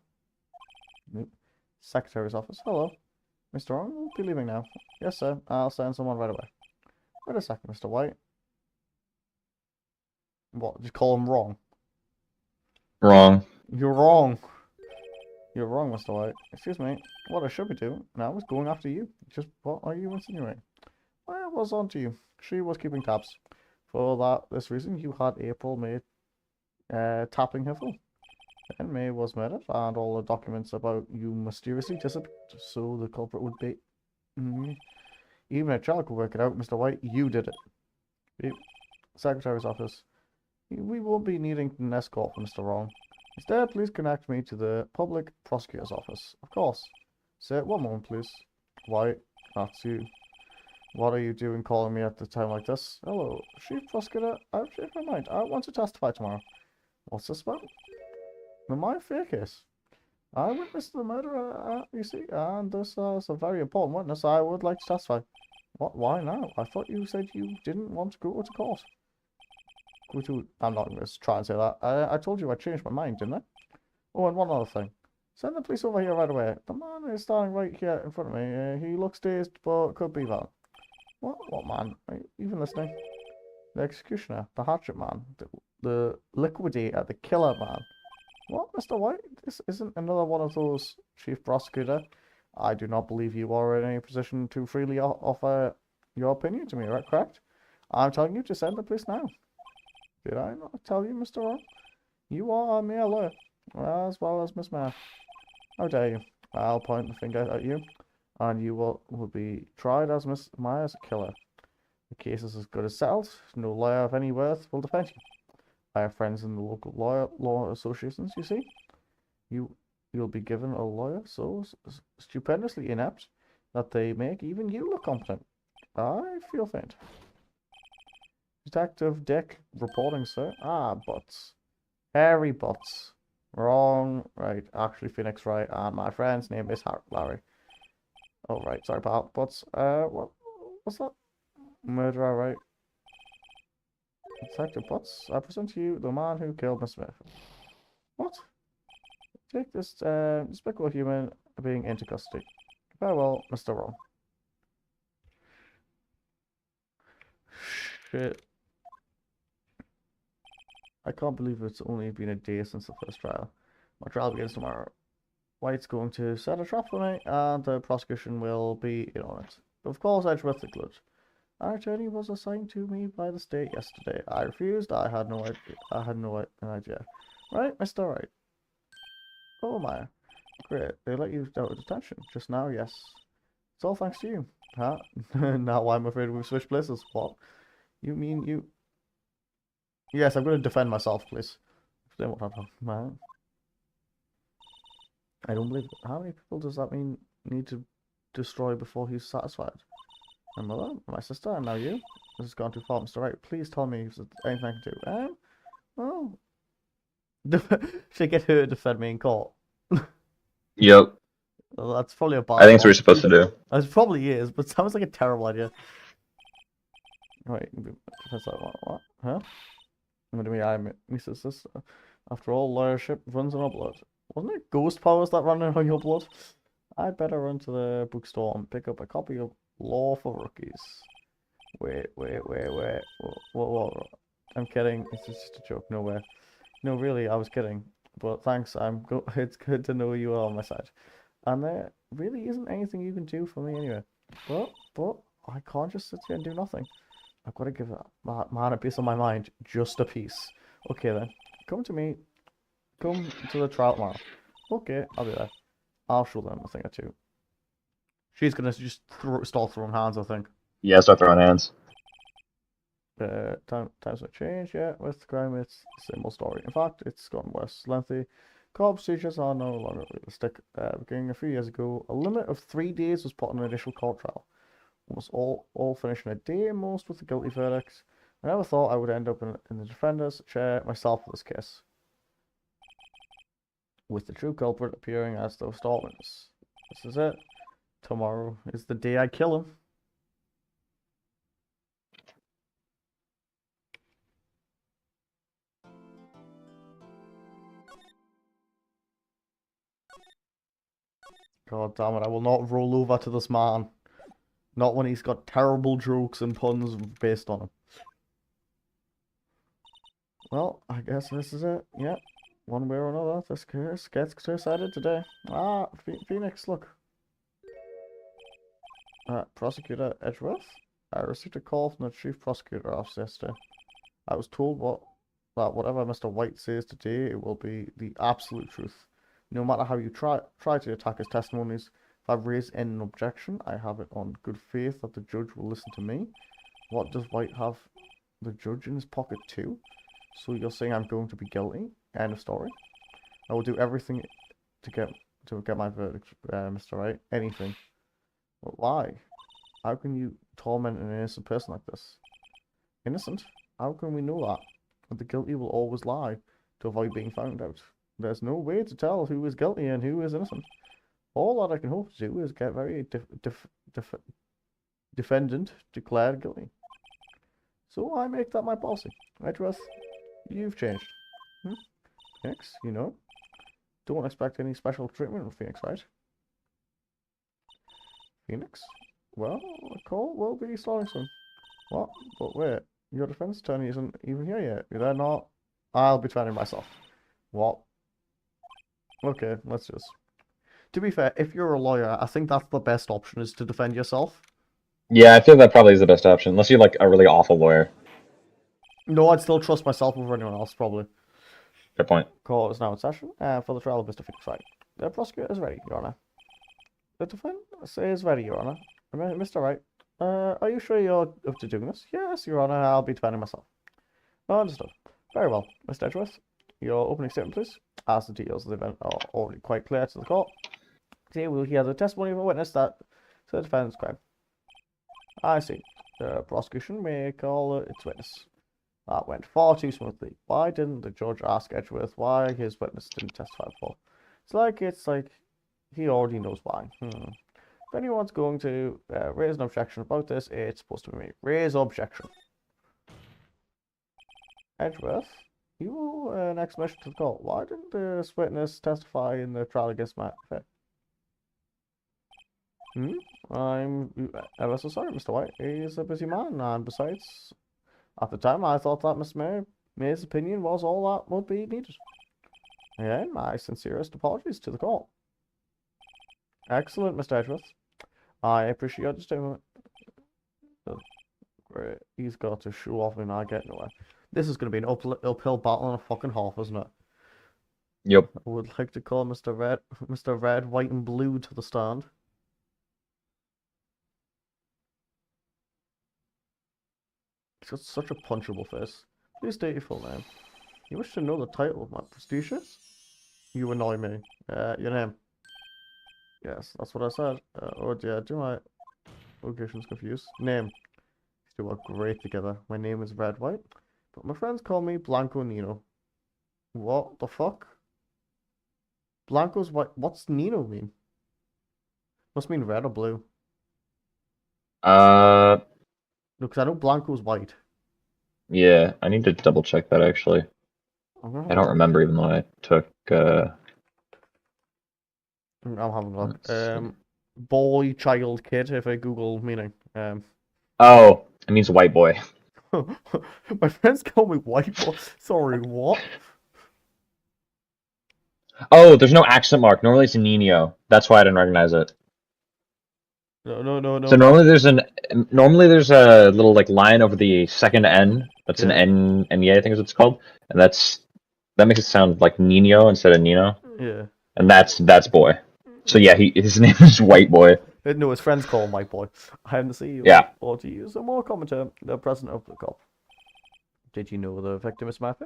Secretary's office. Hello. Mr. Wrong, we'll be leaving now. Yes, sir. I'll send someone right away. Wait a second, Mr. White. What? Just call him wrong? Wrong. You're wrong. You're wrong, Mr. White. Excuse me. What I should be doing now is going after you. Just what are you insinuating? Well, it was on to you. She was keeping tabs. For this reason, you had April May tapping her phone. Then May was murdered, and all the documents about you mysteriously disappeared. So the culprit would be... Even a child could work it out, Mr. White. You did it. Secretary's office. We won't be needing an escort for Mr. Wrong. Instead, please connect me to the public prosecutor's office. Of course. Sir, one moment, please. White, that's you. What are you doing calling me at the time like this? Hello, Chief Prosecutor. I've changed my mind. I want to testify tomorrow. What's this about? The Maya Fair case. I witnessed the murder, you see, and this is a very important witness. I would like to testify. What? Why now? I thought you said you didn't want to go to court. I'm not going to try and say that. I told you I changed my mind, didn't I? Oh, and one other thing. Send the police over here right away. The man is standing right here in front of me. He looks dazed, but could be that. What? What man? Are you even listening? The executioner, the hatchet man, the liquidator, the killer man. What, Mr. White? This isn't another one of those, Chief Prosecutor. I do not believe you are in any position to freely offer your opinion to me, right? Correct? I'm telling you to send the police now. Did I not tell you, Mr. Ron? You are a mere lawyer, as well as Miss Mayor. How dare you? I'll point the finger at you, and you will be tried as Miss Meyer's killer. The case is as good as settled. No lawyer of any worth will defend you. I have friends in the local law associations, you see. You'll be given a lawyer so stupendously inept that they make even you look competent. I feel faint. Detective Dick reporting, sir. Ah, Butts. Harry Butts. Wrong. Right, actually Phoenix right, and my friend's name is Larry. Oh, right, sorry, pal. Butts, what's that? Murderer, right? Detective Butts, I present to you the man who killed Miss Smith. What? Take this despicable human being into custody. Farewell, Mr. Ron. Shit. I can't believe it's only been a day since the first trial. My trial begins tomorrow. White's going to set a trap for me, and the prosecution will be in on it. Of course, Edgeworth included. Our attorney was assigned to me by the state yesterday. I refused. I had no idea. Right, Mr. Wright? Oh my. Great. They let you out of detention just now, yes. It's all thanks to you. Huh? Now I'm afraid we've switched places. What? You mean you... Yes, I'm going to defend myself, please. Explain what happened. Man. I don't believe it. How many people does that mean need to destroy before he's satisfied? My mother, my sister, and now you? This has gone too far, Mr. Wright. Please tell me if there's anything I can do. Well... Should I get her to defend me in court? Yep. Well, that's probably a bad I think that's what one. we're supposed to do. It probably is, but sounds like a terrible idea. Right, what? Huh? I'm gonna be my sister. After all, lawyership runs in our blood. Wasn't it ghost powers that run in your blood? I'd better run to the bookstore and pick up a copy of Law for Rookies. Wait. Whoa. I'm kidding. It's just a joke. No way. No, really, I was kidding. But thanks. It's good to know you are on my side. And there really isn't anything you can do for me anyway. But I can't just sit here and do nothing. I've got to give that man a piece of my mind. Just a piece. Okay then. Come to me. Come to the trial tomorrow. Okay, I'll be there. I'll show them a thing or two. She's gonna just start throwing hands, I think. Yeah, start throwing hands. Times have changed, yeah. With crime, it's a similar story. In fact, it's gotten worse. Lengthy court procedures are no longer realistic. Beginning a few years ago, a limit of 3 days was put on an initial court trial. Almost all finished in a day, most with the guilty verdicts. I never thought I would end up in the defender's chair myself for this case, with the true culprit appearing as the star witness. This is it. Tomorrow is the day I kill him. God damn it, I will not roll over to this man. Not when he's got terrible jokes and puns based on him. Well, I guess this is it. Yep. One way or another, this case gets decided today. Ah, Phoenix, look. Prosecutor Edgeworth? I received a call from the Chief Prosecutor Office yesterday. I was told that whatever Mr. White says today, it will be the absolute truth. No matter how you try to attack his testimonies, if I've raised an objection, I have it on good faith that the judge will listen to me. What does White have the judge in his pocket too? So you're saying I'm going to be guilty? End of story. I will do everything to get my verdict, Mr. Wright. Anything. But why? How can you torment an innocent person like this? Innocent? How can we know that? The guilty will always lie to avoid being found out. There's no way to tell who is guilty and who is innocent. All that I can hope to do is get very defendant declared guilty. So I make that my policy. Right, Russ? You've changed. Phoenix, you know? Don't expect any special treatment from Phoenix, right? Phoenix? Well, a call will be starting soon. What? But wait, your defense attorney isn't even here yet. They're not. I'll be defending myself. What? Okay, let's just. To be fair, if you're a lawyer, I think that's the best option, is to defend yourself. Yeah, I feel that probably is the best option, unless you're like a really awful lawyer. No, I'd still trust myself over anyone else, probably. Good point. Court is now in session for the trial of Mr. Phoenix Wright. The prosecutor is ready, Your Honor. The defense is ready, Your Honor. Mr. Wright, are you sure you're up to doing this? Yes, Your Honor, I'll be defending myself. Understood. Very well. Mr. Edgeworth, your opening statement, please. As the details of the event are already quite clear to the court, today we'll hear the testimony of a witness that to the defendant's crime. I see. The prosecution may call its witness. That went far too smoothly. Why didn't the judge ask Edgeworth why his witness didn't testify before? It's like he already knows why. If anyone's going to raise an objection about this, it's supposed to be me. Raise objection. Edgeworth, you an explanation to the court. Why didn't this witness testify in the trial against Matt? I'm ever so sorry, Mr. White. He's a busy man, and besides, at the time, I thought that Miss May's opinion was all that would be needed. Again, my sincerest apologies to the court. Excellent, Mr. Edgeworth. I appreciate your statement. Great. He's got to show off and I get nowhere. This is going to be an uphill battle and a fucking half, isn't it? Yep. I would like to call Mr. Red, White, and Blue to the stand. He's got such a punchable face. Please state your full name. You wish to know the title of my prestigious? You annoy me. Your name. Yes, that's what I said. Oh dear, do my locations confused? Name. These two are great together. My name is Red White, but my friends call me Blanco Nino. What the fuck? Blanco's white. What's Nino mean? Must mean red or blue. Uh, No, because I know Blanco's white. yeah, I need to double check that actually. I don't remember, even though I took. I'm having a look. Boy, child, kid. If I Google meaning. Oh, it means white boy. My friends call me white boy. Sorry, what? Oh, there's no accent mark. Normally it's a Nino. That's why I didn't recognize it. No. So normally there's a little like line over the second N. That's an N and I think is what it's called, and that makes it sound like Nino instead of Nino. Yeah. And that's boy. So yeah, his name is White Boy. No, his friends call him White Boy. I happen to see you. Yeah. Or to use a more common term, the president of the cop. Did you know the victim is Murphy?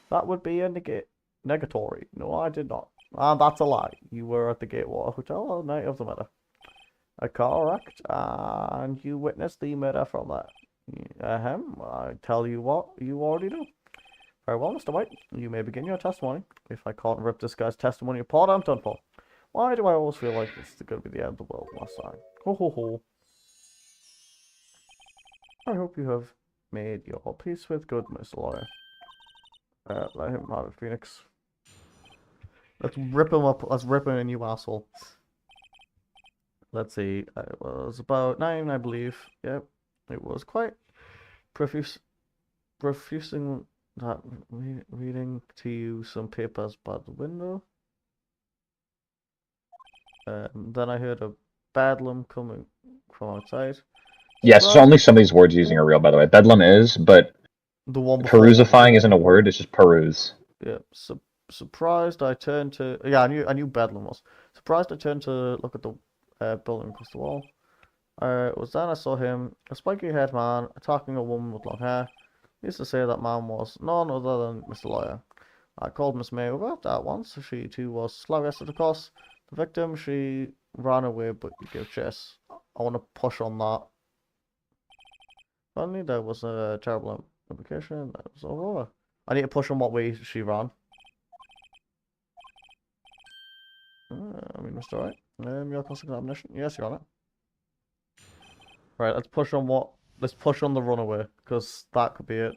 That would be a negatory. No, I did not. That's a lie. You were at the Gatewater Hotel on the night of the murder. A car wrecked, and you witnessed the murder from that. I tell you what, you already know. Very well, Mr. White. You may begin your testimony. If I can't rip this guy's testimony apart, I'm done for. Why do I always feel like this is going to be the end of the world last time? Ho ho ho. I hope you have made your peace with good, Mr. Lawyer. Let him have it, Phoenix. Let's rip him up. Let's rip him a new asshole. Let's see. It was about 9, I believe. Yep. It was quite profusing that reading to you some papers by the window. Then I heard a bedlam coming from outside. Yes, so only some of these words using are real, by the way. Bedlam is, but the one before perusifying isn't a word, it's just peruse. Yeah, surprised I turned to... Yeah, I knew bedlam was. Surprised I turned to look at the building across the wall. It was then I saw him, a spiky-haired man, attacking a woman with long hair. He used to say that man was none other than Mr. Lawyer. I called Miss May over at once. She too was flabbergasted, of course. The victim, she ran away, but you gave chase. I want to push on that. Finally, there was a terrible implication. That was over. I need to push on what way she ran. Mr. Wright, your cross-examination. Yes, you're on it. Right, let's push on what Let's push on the runaway, because that could be it.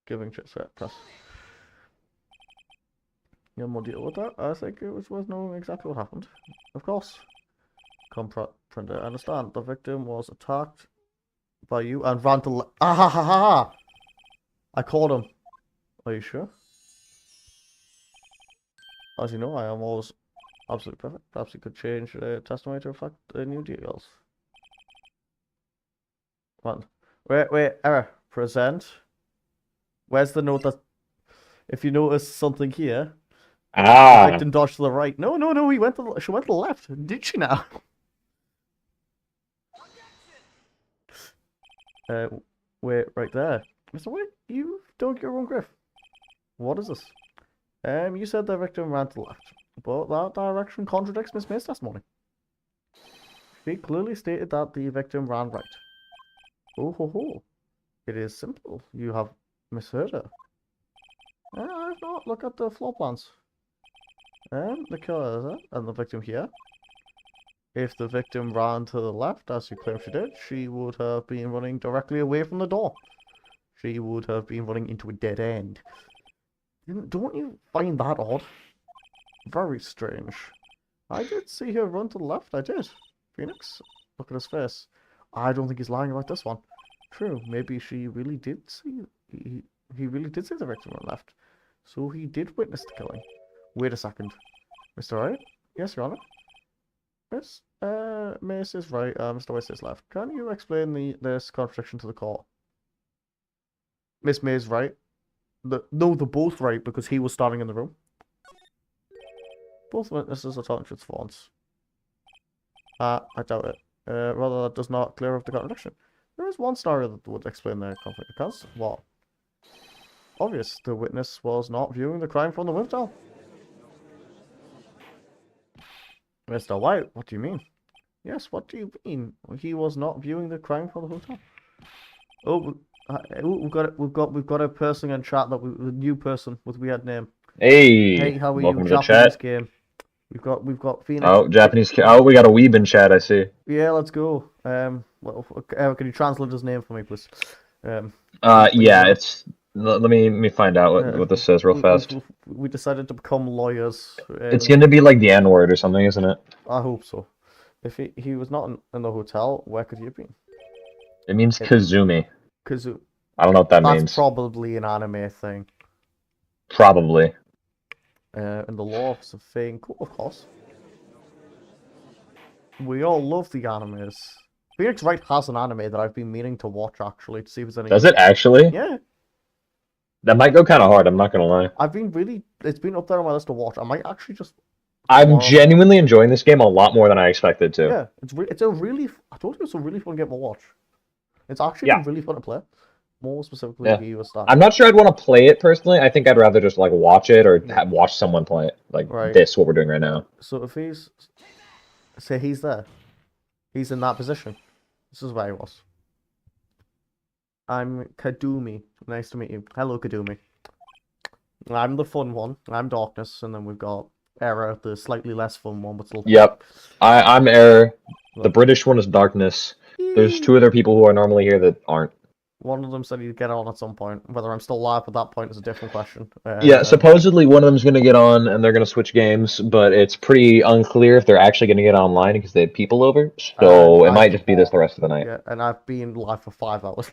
Giving checks press. You more deal with that? I think it was worth knowing exactly what happened. Of course. Printer, I understand. The victim was attacked by you and ran to ah ha ha ha ha! I caught him. Are you sure? As you know, I am always absolutely perfect. Perhaps you could change the testimony to reflect the new details. Come on. Wait, error. Present. Where's the note that if you notice something here, the victim dodged to the right. No, he went to she went to the left. Did she now? Wait, right there. Mr. White, you dug your own grave. What is this? You said the victim ran to the left, but that direction contradicts Miss May's testimony. She clearly stated that the victim ran right. Oh ho ho. It is simple. You have misheard her. I've not. Look at the floor plans. The killer is there, and the victim here. If the victim ran to the left, as you claim she did, she would have been running directly away from the door. She would have been running into a dead end. Don't you find that odd? Very strange. I did see her run to the left, I did. Phoenix, look at his face. I don't think he's lying about this one. True, maybe she really did see... He really did see the victim run left. So he did witness the killing. Wait a second. Mr. Wright? Yes, Your Honor? Miss Mace is right, Mr. West is left. Can you explain this contradiction to the court? Miss May is right. No, they're both right because he was standing in the room. Both witnesses are telling truths for once. I doubt it. Rather, that does not clear up the contradiction. There is one scenario that would explain the conflict. Because, what? Obvious, the witness was not viewing the crime from the window. Mr. White, what do you mean? Yes, what do you mean? He was not viewing the crime from the hotel. Oh, we've got a person in chat a new person with weird name. Hey, how are welcome you? to the Japanese chat. game. We've got Phoenix. Oh, Japanese. Oh, we got a weeb in chat. I see. Yeah, let's go. Can you translate his name for me, please? Yeah, it's. Let me find out what this says real fast. We decided to become lawyers. It's gonna be like the N-word or something, isn't it? I hope so. If he was not in the hotel, where could he have been? It means Kazumi. Kazu. I don't know what that means. That's probably an anime thing. Probably. In the law of the thing, of course. We all love the animes. Phoenix Wright has an anime that I've been meaning to watch actually to see if there's any. Does it actually? Yeah. That might go kind of hard. I'm not gonna lie. It's been up there on my list to watch. I might actually just. I'm genuinely enjoying this game a lot more than I expected to. Yeah, it's a really. I told you it's a really fun game to watch. It's actually been really fun to play. More specifically, he was starting. I'm not sure I'd want to play it personally. I think I'd rather just like watch it or watch someone play it, like this. What we're doing right now. So if he's, say he's there, he's in that position. This is where he was. I'm Kadumi. Nice to meet you. Hello, Kadumi. I'm the fun one. I'm Darkness, and then we've got Error, the slightly less fun one, but still. Yep. I'm Error. The British one is Darkness. There's two other people who are normally here that aren't. One of them said he'd get on at some point. Whether I'm still live at that point is a different question. Yeah, supposedly one of them's going to get on and they're going to switch games, but it's pretty unclear if they're actually going to get online because they have people over. So it might just be this the rest of the night. Yeah, and I've been live for 5 hours.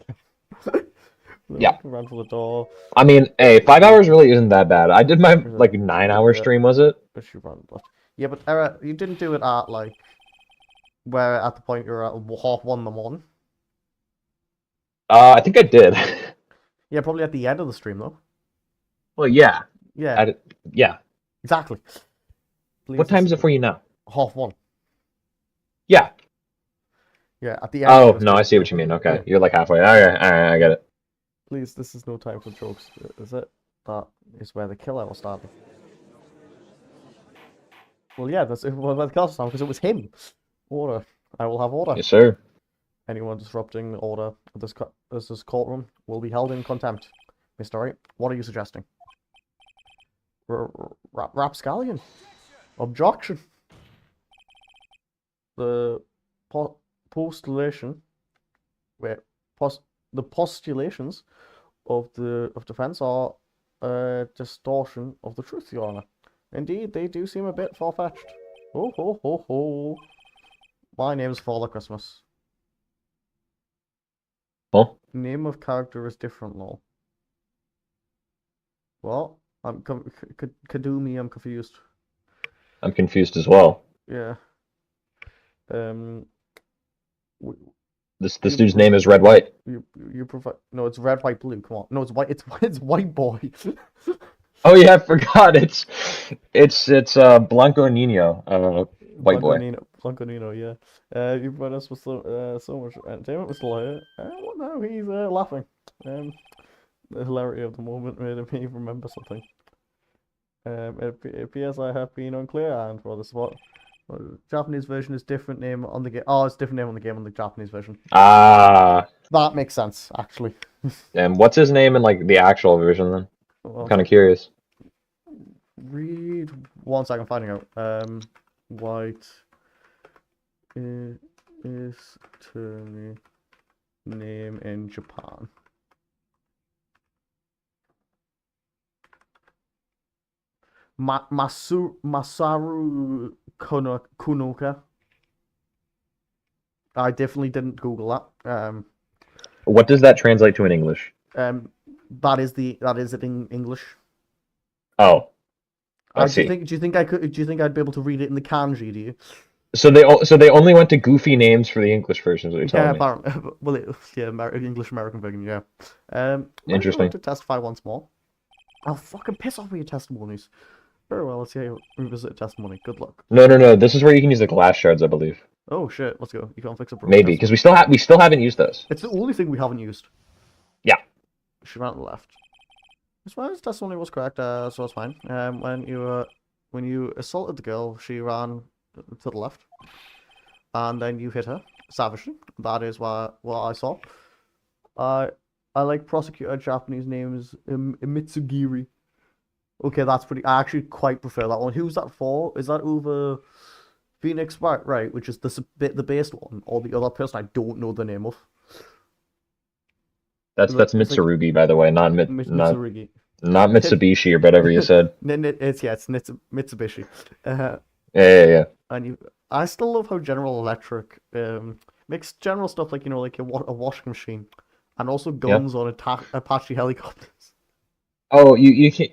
Yeah. Ran for the door. I mean, hey, 5 hours really isn't that bad. I did my like 9-hour stream, was it? Yeah, but Eric, you didn't do it at like where at the point you're at 1:30 in the morning. I think I did. Yeah, probably at the end of the stream though. Well, yeah. Yeah. Yeah. Exactly. Please, what time is it for you now? 1:30. Yeah. Yeah, at the end. Oh, no, I see what you mean. Okay, you're like halfway. Alright, I get it. Please, this is no time for jokes, is it? That is where the killer was starting. Well, yeah, that's where the killer started because it was him. Order. I will have order. Yes, sir. Anyone disrupting order at this courtroom will be held in contempt. Mr. Wright, what are you suggesting? Rapscallion. Objection. The postulation, wait, the postulations of defense are a distortion of the truth, Your Honor. Indeed, they do seem a bit far-fetched. Ho ho ho ho. My name's Father Christmas. Huh? Name of character is different, lol. Well, Kadumi, I'm confused. I'm confused as well. Yeah. This dude's name is Red White. You provide no, it's red, white, blue. Come on, no, it's white. It's white boy. Oh yeah, I forgot. It's Blanco Nino, white boy. Blanco Nino, yeah. You provide us with so much entertainment, Mr. Lawyer. Well, no, he's laughing. The hilarity of the moment made me remember something. It appears I have been unclear, and for the spot. Japanese version is different name on the game. Oh, it's different name on the game on the Japanese version. Ah. That makes sense, actually. And what's his name in like the actual version then? Well, I'm kind of curious. Read 1 second, finding out. White is attorney name in Japan. Masaru Kunoka. I definitely didn't Google that. What does that translate to in English? That is it in English. Oh, I see. Do you think I'd be able to read it in the kanji? Do you? So they only went to goofy names for the English versions. What you're telling me? Apparently. Well, English American version. Yeah. Interesting. To testify once more. I'll fucking piss off with your testimonies. Very well. Let's see how you revisit testimony. Good luck. No. This is where you can use the glass shards, I believe. Oh shit! Let's go. You can't fix a broken. Maybe because we still haven't used those. It's the only thing we haven't used. Yeah. She ran to the left. As far as testimony was correct, so it's fine. When you assaulted the girl, she ran to the left, and then you hit her savagely. That is what I saw. I like prosecutor Japanese names Mitsugiri. Okay, that's pretty. I actually quite prefer that one. Who's that for? Is that over PHEONIX, right? Which is the based one, or the other person I don't know the name of? That's Mitsurugi, like, by the way, not Mitsurugi. Not Mitsubishi or whatever you said. It's Mitsubishi. Yeah. And I still love how General Electric makes general stuff like like a washing machine, and also guns on Apache helicopters. Oh, you can.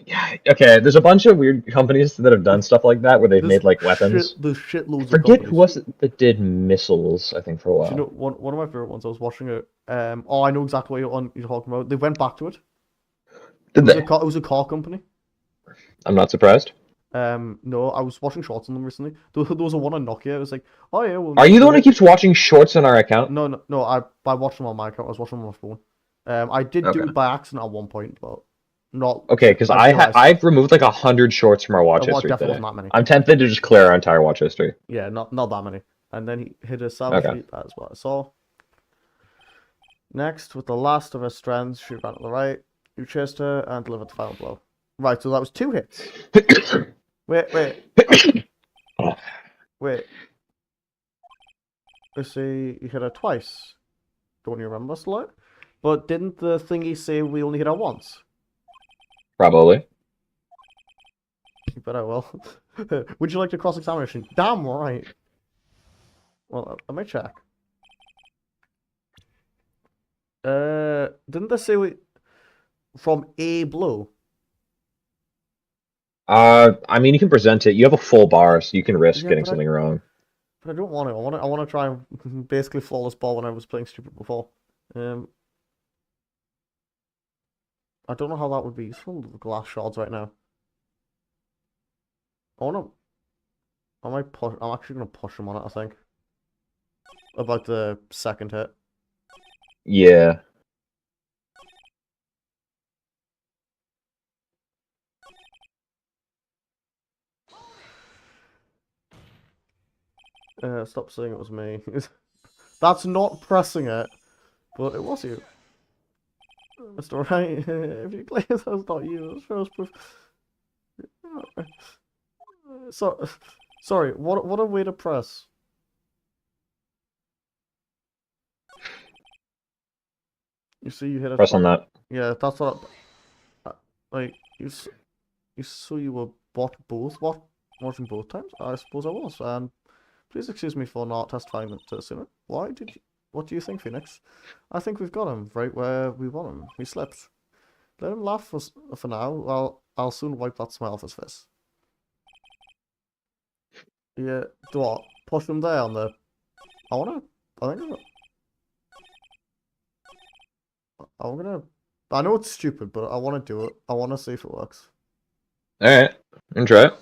Okay, there's a bunch of weird companies that have done stuff like that where they've made like weapons. There's shitloads. I forget who was it that did missiles. I think for a while. Do you know one of my favorite ones? I was watching it. I know exactly what you're talking about. They went back to it. It was a car company. I'm not surprised. No, I was watching shorts on them recently. There was a one on Nokia. It was like, oh yeah. Well, are you the one who keeps watching shorts on our account? No. I watched them on my account. I was watching them on my phone. I did do it by accident at one point, but not. Okay, because I've removed like 100 shorts from our watch history today. Not many. I'm tempted to just clear our entire watch history. Yeah, not that many. And then he hit a savage beat. That's what I saw. Next, with the last of her strands, she ran to the right. You chased her and delivered the final blow. Right, so that was 2 hits. Wait. Wait. Let's see, you hit her twice. Don't you remember, Slug? But didn't the thingy say we only hit her once? Probably. You bet I will. Would you like to cross-examination? Damn right. Well, I might check. Didn't they say we... From a blow? I mean, you can present it. You have a full bar, so you can risk getting something wrong. But I don't want to. I want to try and basically flawless ball when I was playing stupid before. I don't know how that would be useful. The glass shards right now. I'm actually gonna push him on it. I think. About the second hit. Yeah. Stop saying it was me. That's not pressing it, but it was you. Mr. Wright, if you claim that's not you, it shows proof. So, sorry, what a way to press. You see, you hit it. Press on that. Yeah, that's what. Like you saw you were watching both times. I suppose I was. And please excuse me for not testifying to Simon. Why did you? What do you think, Phoenix? I think we've got him right where we want him. He slipped. Let him laugh for now. Well, I'll soon wipe that smile off his face. Yeah, do what? Push him there on the. I know it's stupid, but I want to do it. I want to see if it works. Alright, and try it.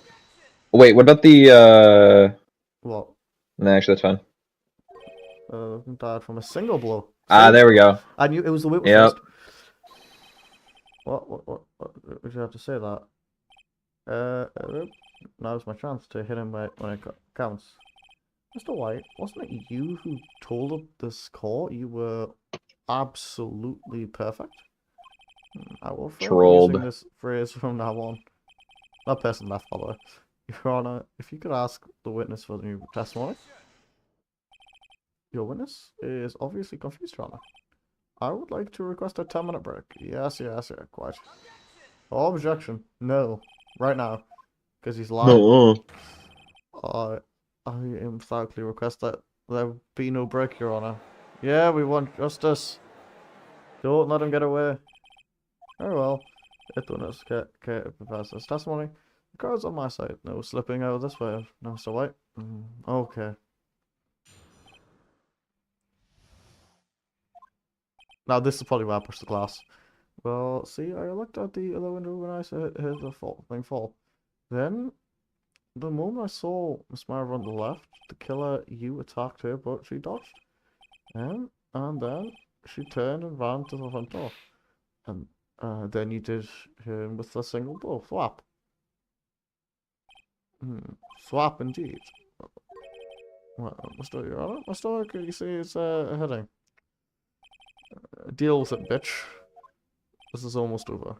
Wait, what about the, What? No, actually, that's fine. Died from a single blow. Ah, there we go. I knew it was the way. Yep. First. What would you have to say that? Now's my chance to hit him when it counts. Mr. White, wasn't it you who told this court you were absolutely perfect? I will Trolled. using this phrase from now on. That person left, by the way. Your Honor, if you could ask the witness for the new testimony. Your witness is obviously confused, Your Honor. I would like to request a 10-minute break. Yes, quite. Objection. No. Right now. Because he's lying. No. I emphatically request that there be no break, Your Honor. Yeah, we want justice. Don't let him get away. Very well. It witness prepares this testimony. The card's on my side. No slipping out this way. No, Mr. White. Okay. Now this is probably where I push the glass. Well, see, I looked at the other window when I heard the thing fall. Then, the moment I saw Miss Mara on the left, the killer, you attacked her, but she dodged. And then she turned and ran to the front door. And then you did him with a single blow. Swap. Swap indeed. Well, Mr. Your Honor, Mr. Can you see it's heading? Deal with it, bitch. This is almost over.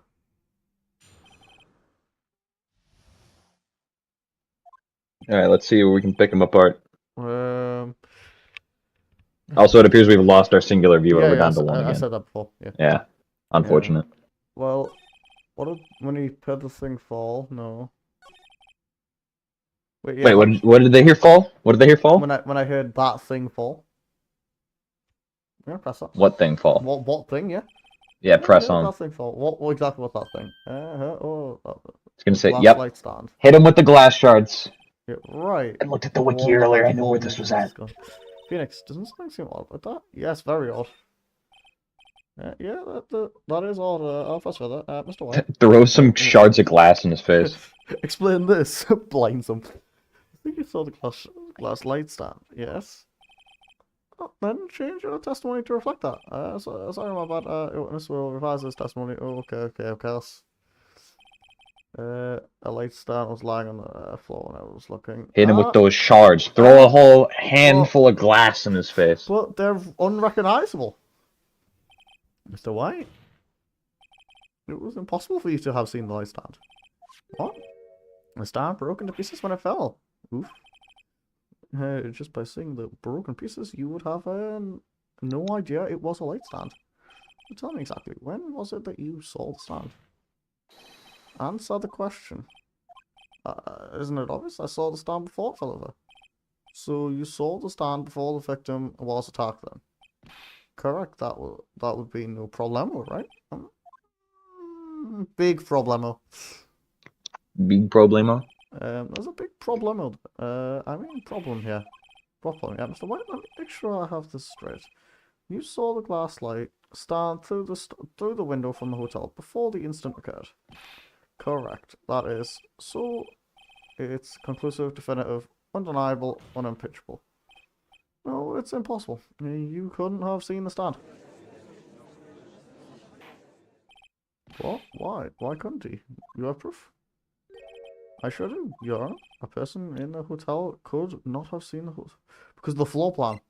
Alright, let's see where we can pick them apart. Also, it appears we've lost our singular viewer. We're down to one again. I said that before. Yeah. Unfortunate. Well, when he heard the thing fall? No. Wait, Wait, what did they hear fall? What did they hear fall? When I heard that thing fall. Yeah, press that. What thing fall? What thing? Yeah. Yeah, press on. That thing fall. What exactly was that thing? It's gonna say, glass yep. light stand. Hit him with the glass shards. Yeah, right. I looked at the wiki earlier. I knew where this was at. Phoenix, doesn't something seem odd about that? Yes, very odd. Yeah, that is odd. I'll fuss with it. Mr. White. Throw some shards of glass in his face. Explain this. Blinds him. I think you saw the glass light stand. Yes. Oh, then change your testimony to reflect that. Sorry, my bad. Witness will revise this testimony. Oh, okay, of course. A light stand was lying on the floor when I was looking. Hit him with those shards. Throw a whole handful of glass in his face. But they're unrecognizable. Mr. White. It was impossible for you to have seen the light stand. What? The stand broke into pieces when it fell. Oof. Just by seeing the broken pieces, you would have no idea it was a light stand. So tell me exactly, when was it that you saw the stand? Answer the question. Isn't it obvious? I saw the stand before it fell over. So you saw the stand before the victim was attacked then? Correct, that would be no problemo, right? Big problemo. Big problemo? There's a big problemo. Problem here. Problem, yeah, Mr. White, let me make sure I have this straight. You saw the glass light stand through the window from the hotel before the incident occurred. Correct, that is. So, it's conclusive, definitive, undeniable, unimpeachable. No, it's impossible. You couldn't have seen the stand. What? Why? Why couldn't he? You have proof? I sure do, Your Honor. A person in the hotel could not have seen the because of the floor plan.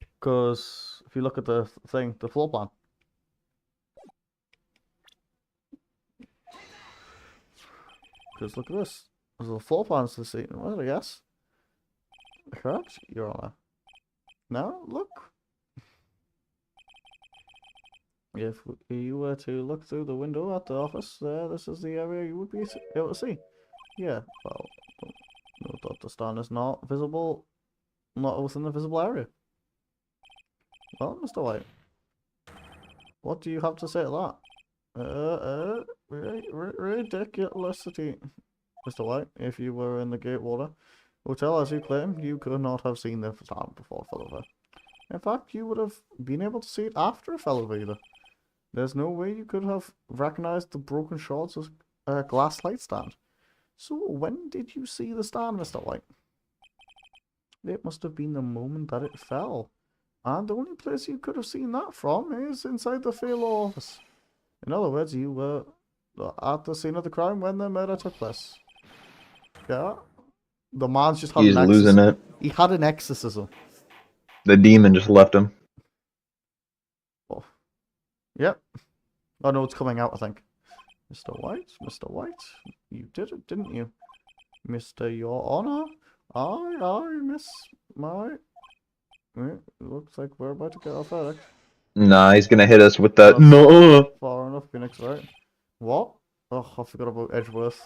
Because If you look at the thing, the floor plan. Because look at this. There's a floor plan to see. Well, yes. Correct, Your Honor. Now, look. If you were to look through the window at the office, this is the area you would be able to see. Yeah, well, note that the stand is not visible, not within the visible area. Well, Mr. White, what do you have to say to that? Ridiculousity. Mr. White, if you were in the Gatewater Hotel, as you claim, you could not have seen the stand before it fell over. In fact, you would have been able to see it after it fell over either. There's no way you could have recognized the broken shards as a glass light stand. So when did you see the stand, Mr. White? It must have been the moment that it fell. And the only place you could have seen that from is inside the Fair Law office. In other words, you were at the scene of the crime when the murder took place. Yeah? The man's just had He's an losing it. He had an exorcism. The demon just left him. Oh. Yep. Oh no, it's coming out, I think. Mr. White, you did it, didn't you? Mr. Your Honor, I miss my... Looks like we're about to get off verdict. Nah, he's gonna hit us with that. No. Far enough, Phoenix, right? What? Oh, I forgot about Edgeworth.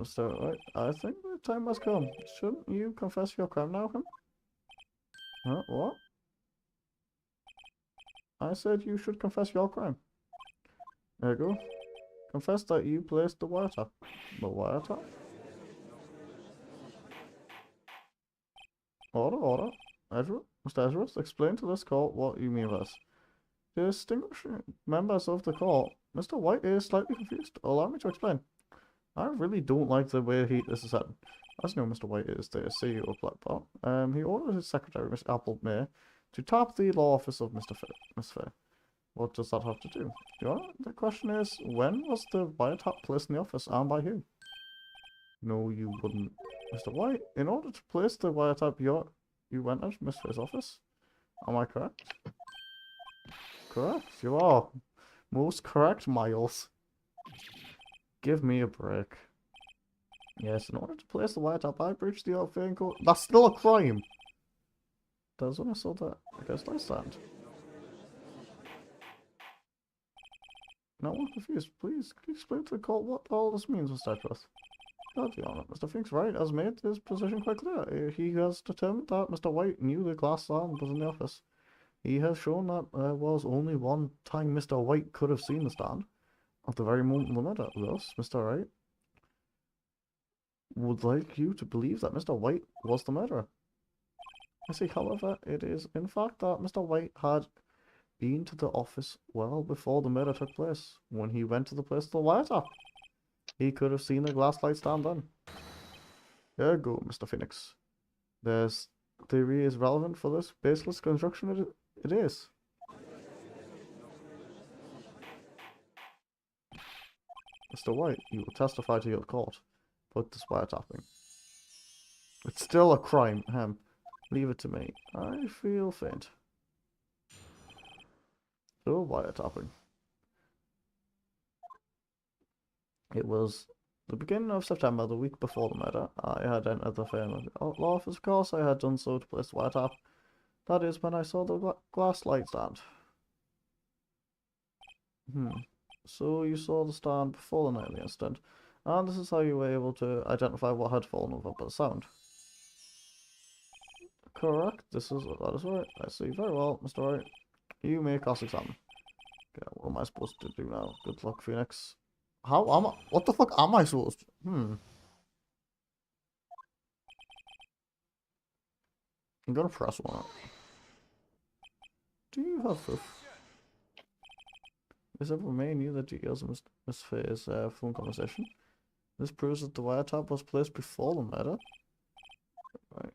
So, right, I think the time has come. Shouldn't you confess your crime now, him? Huh? What? I said you should confess your crime. There you go. Confess that you placed the wiretap. The wiretap? Order. Edgeworth? Mr. Edgeworth, explain to this court what you mean by this. Distinguished members of the court, Mr. White is slightly confused. Allow me to explain. I really don't like the way this is said. As you know, Mr. White is the CEO of Blackpot. He ordered his secretary, Miss Apple May, to tap the law office of Mr. Fair. What does that have to do? The question is, when was the wiretap placed in the office and by who? No, you wouldn't. Mr. White, in order to place the wiretap, you went out to Miss Fair's office? Am I correct? Correct, you are. Most correct, Miles. Give me a break. Yes, in order to place the wiretap, I breached the Fair code. That's still a crime! That's when I saw that. I guess I stand. Now I'm confused. Please, could you explain to the court what all this means, Mr. Edgeworth? God, Your Honor, Mr. Fink's right has made his position quite clear. He has determined that Mr. White knew the glass stand was in the office. He has shown that there was only one time Mr. White could have seen the stand, at the very moment of the murder. Thus, Mr. Wright would like you to believe that Mr. White was the murderer. I see, however, it is in fact that Mr. White had been to the office well before the murder took place. When he went to the place of the wiretap, he could have seen the glass light stand then. There you go, Mr. Phoenix. This theory is relevant for this baseless construction. It is. Mr. White, you will testify to your court. Put this wiretapping. It's still a crime. Leave it to me. I feel faint. So, wiretapping. It was the beginning of September, the week before the murder. I had entered the firm of law office, of course. I had done so to place the wiretap. That is when I saw the glass light stand. So you saw the stand before the night of the incident, and this is how you were able to identify what had fallen over by the sound. Correct. That is right. I see. Very well, Mr. Wright. You may cross-examine. Okay, what am I supposed to do now? Good luck, Phoenix. How am I? What the fuck am I supposed to? I'm gonna press one. Do you have proof? Is it remain you the details of Miss Fair's phone conversation? This proves that the wiretap was placed before the murder. Right.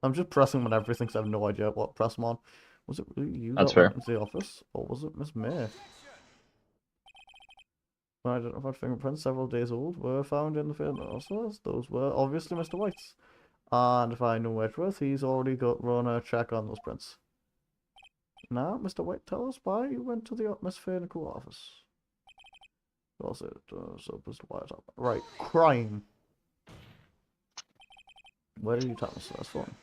I'm just pressing on everything because I have no idea what to press them on. Was it really you That's that fair. went into the office, or was it Miss May? Unidentified fingerprints, several days old, were found in the field. Also, those were obviously Mr. White's. And if I know Edgeworth, he's already run a check on those prints. Now, Mr. White, tell us why you went to the Miss Pheonical office. Was it so Mr. White? Right, crime. Where did you tell us that's from?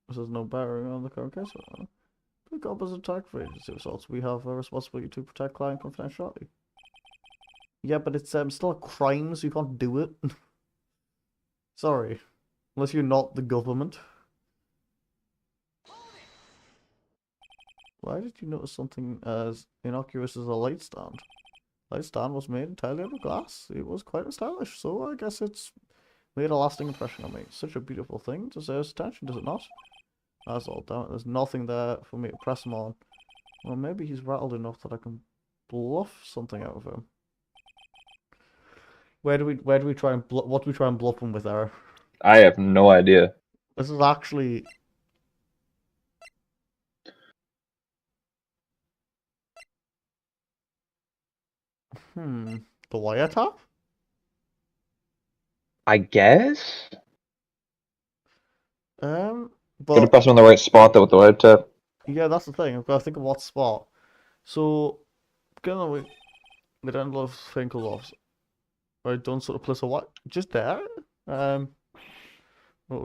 This has no bearing on the current case. Pick up as attack for agency results. We have a responsibility to protect client confidentiality. Yeah, but it's still a crime, so you can't do it. Sorry. Unless you're not the government. Why did you notice something as innocuous as a light stand? Light stand was made entirely out of glass. It was quite stylish, so I guess it's made a lasting impression on me. Such a beautiful thing deserves attention, does it not? That's all, damn it. There's nothing there for me to press him on. Well, maybe he's rattled enough that I can bluff something out of him. Where do we try and what do we try and bluff him with there? I have no idea. This is actually the wiretap? I guess? But Gotta press him on the right spot though with the right tap. yeah, that's the thing. I've got to think of what spot. So, getting away, we don't love Finkel loves. I don't sort of place a what? Just there? Oh,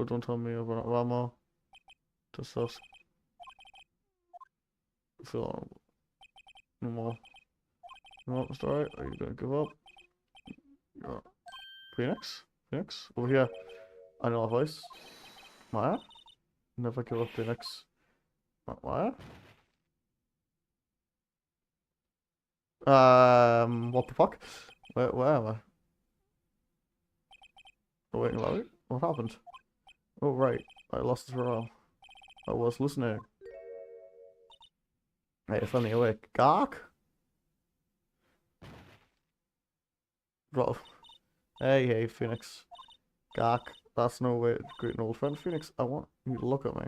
don't tell me about Ramo. Just us. Feel no more. No, Mr. Right, are you gonna give up? Yeah. Phoenix? Phoenix? Over here. I know a voice. Maya? Never give up, Phoenix. Maya? What the fuck? Where am I? Oh, wait, Larry? What happened? Oh, right. I lost the row. I was listening. Hey, you're finally awake. Gark? Bro. Hey, Phoenix. Gark. That's no way to greet an old friend. Phoenix, I want you to look at me.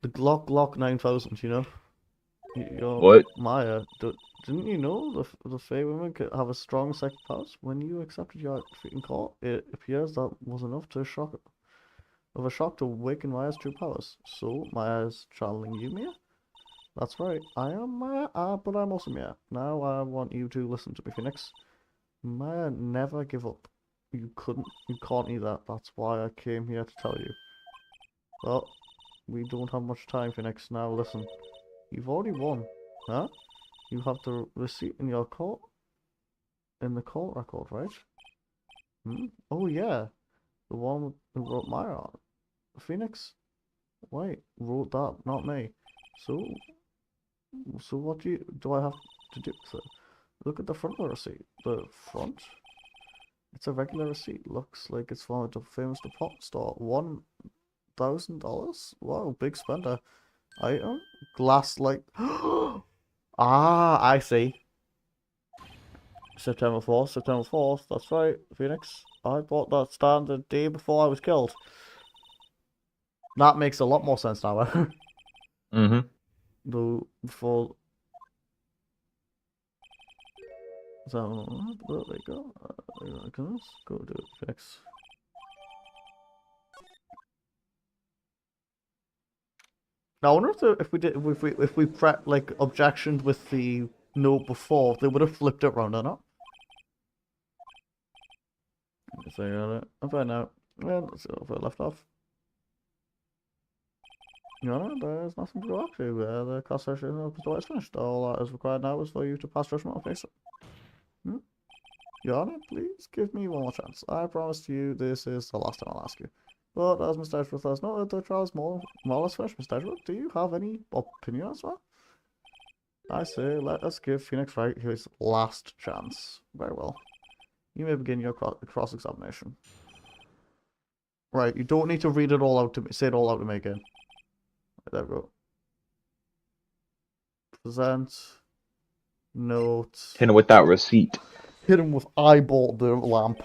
The Glock 9000, you know? What? Maya, didn't you know the Fey women could have a strong psychic powers? When you accepted your defeat in court, it appears that was enough to shock to awaken Maya's true powers. So Maya's channeling you, Mia? That's right. I am Maya, but I'm also Mia. Now I want you to listen to me, Phoenix. Maya, never give up. You can't either. That's why I came here to tell you. Well, we don't have much time, Phoenix. Now listen. You've already won, huh? You have the receipt in your court, in the court record, right? Oh yeah, the one who wrote Maya on it. Phoenix? Wait, wrote that, not me. So what do I have to do with it? Look at the front of the receipt. The front? It's a regular receipt. Looks like it's from a famous department store. $1,000? Wow, big spender. Item? Glass light. I see. September 4th, that's right, Phoenix. I bought that stand the day before I was killed. That makes a lot more sense now. Though, before... So, there we go. Go do it, Phoenix. Now, I wonder if we like objectioned with the note before, they would have flipped it around or not. So I find out. Well, let's see if I left off. No, there's nothing to go up to. The cost session of the is finished. All that is required now is for you to pass judgment on face it. Your Honor, please give me one more chance. I promise you this is the last time I'll ask you. But as Mr. Edgeworth has noted, the trial is more or less finished. Mr. Edgeworth, do you have any opinion as well? I say, let us give Phoenix Wright his last chance. Very well. You may begin your cross-examination. Right, you don't need to read it all out to me. Say it all out to me again. There we go. Present. Note. Hit him with that receipt. Hit him with eyeball the lamp.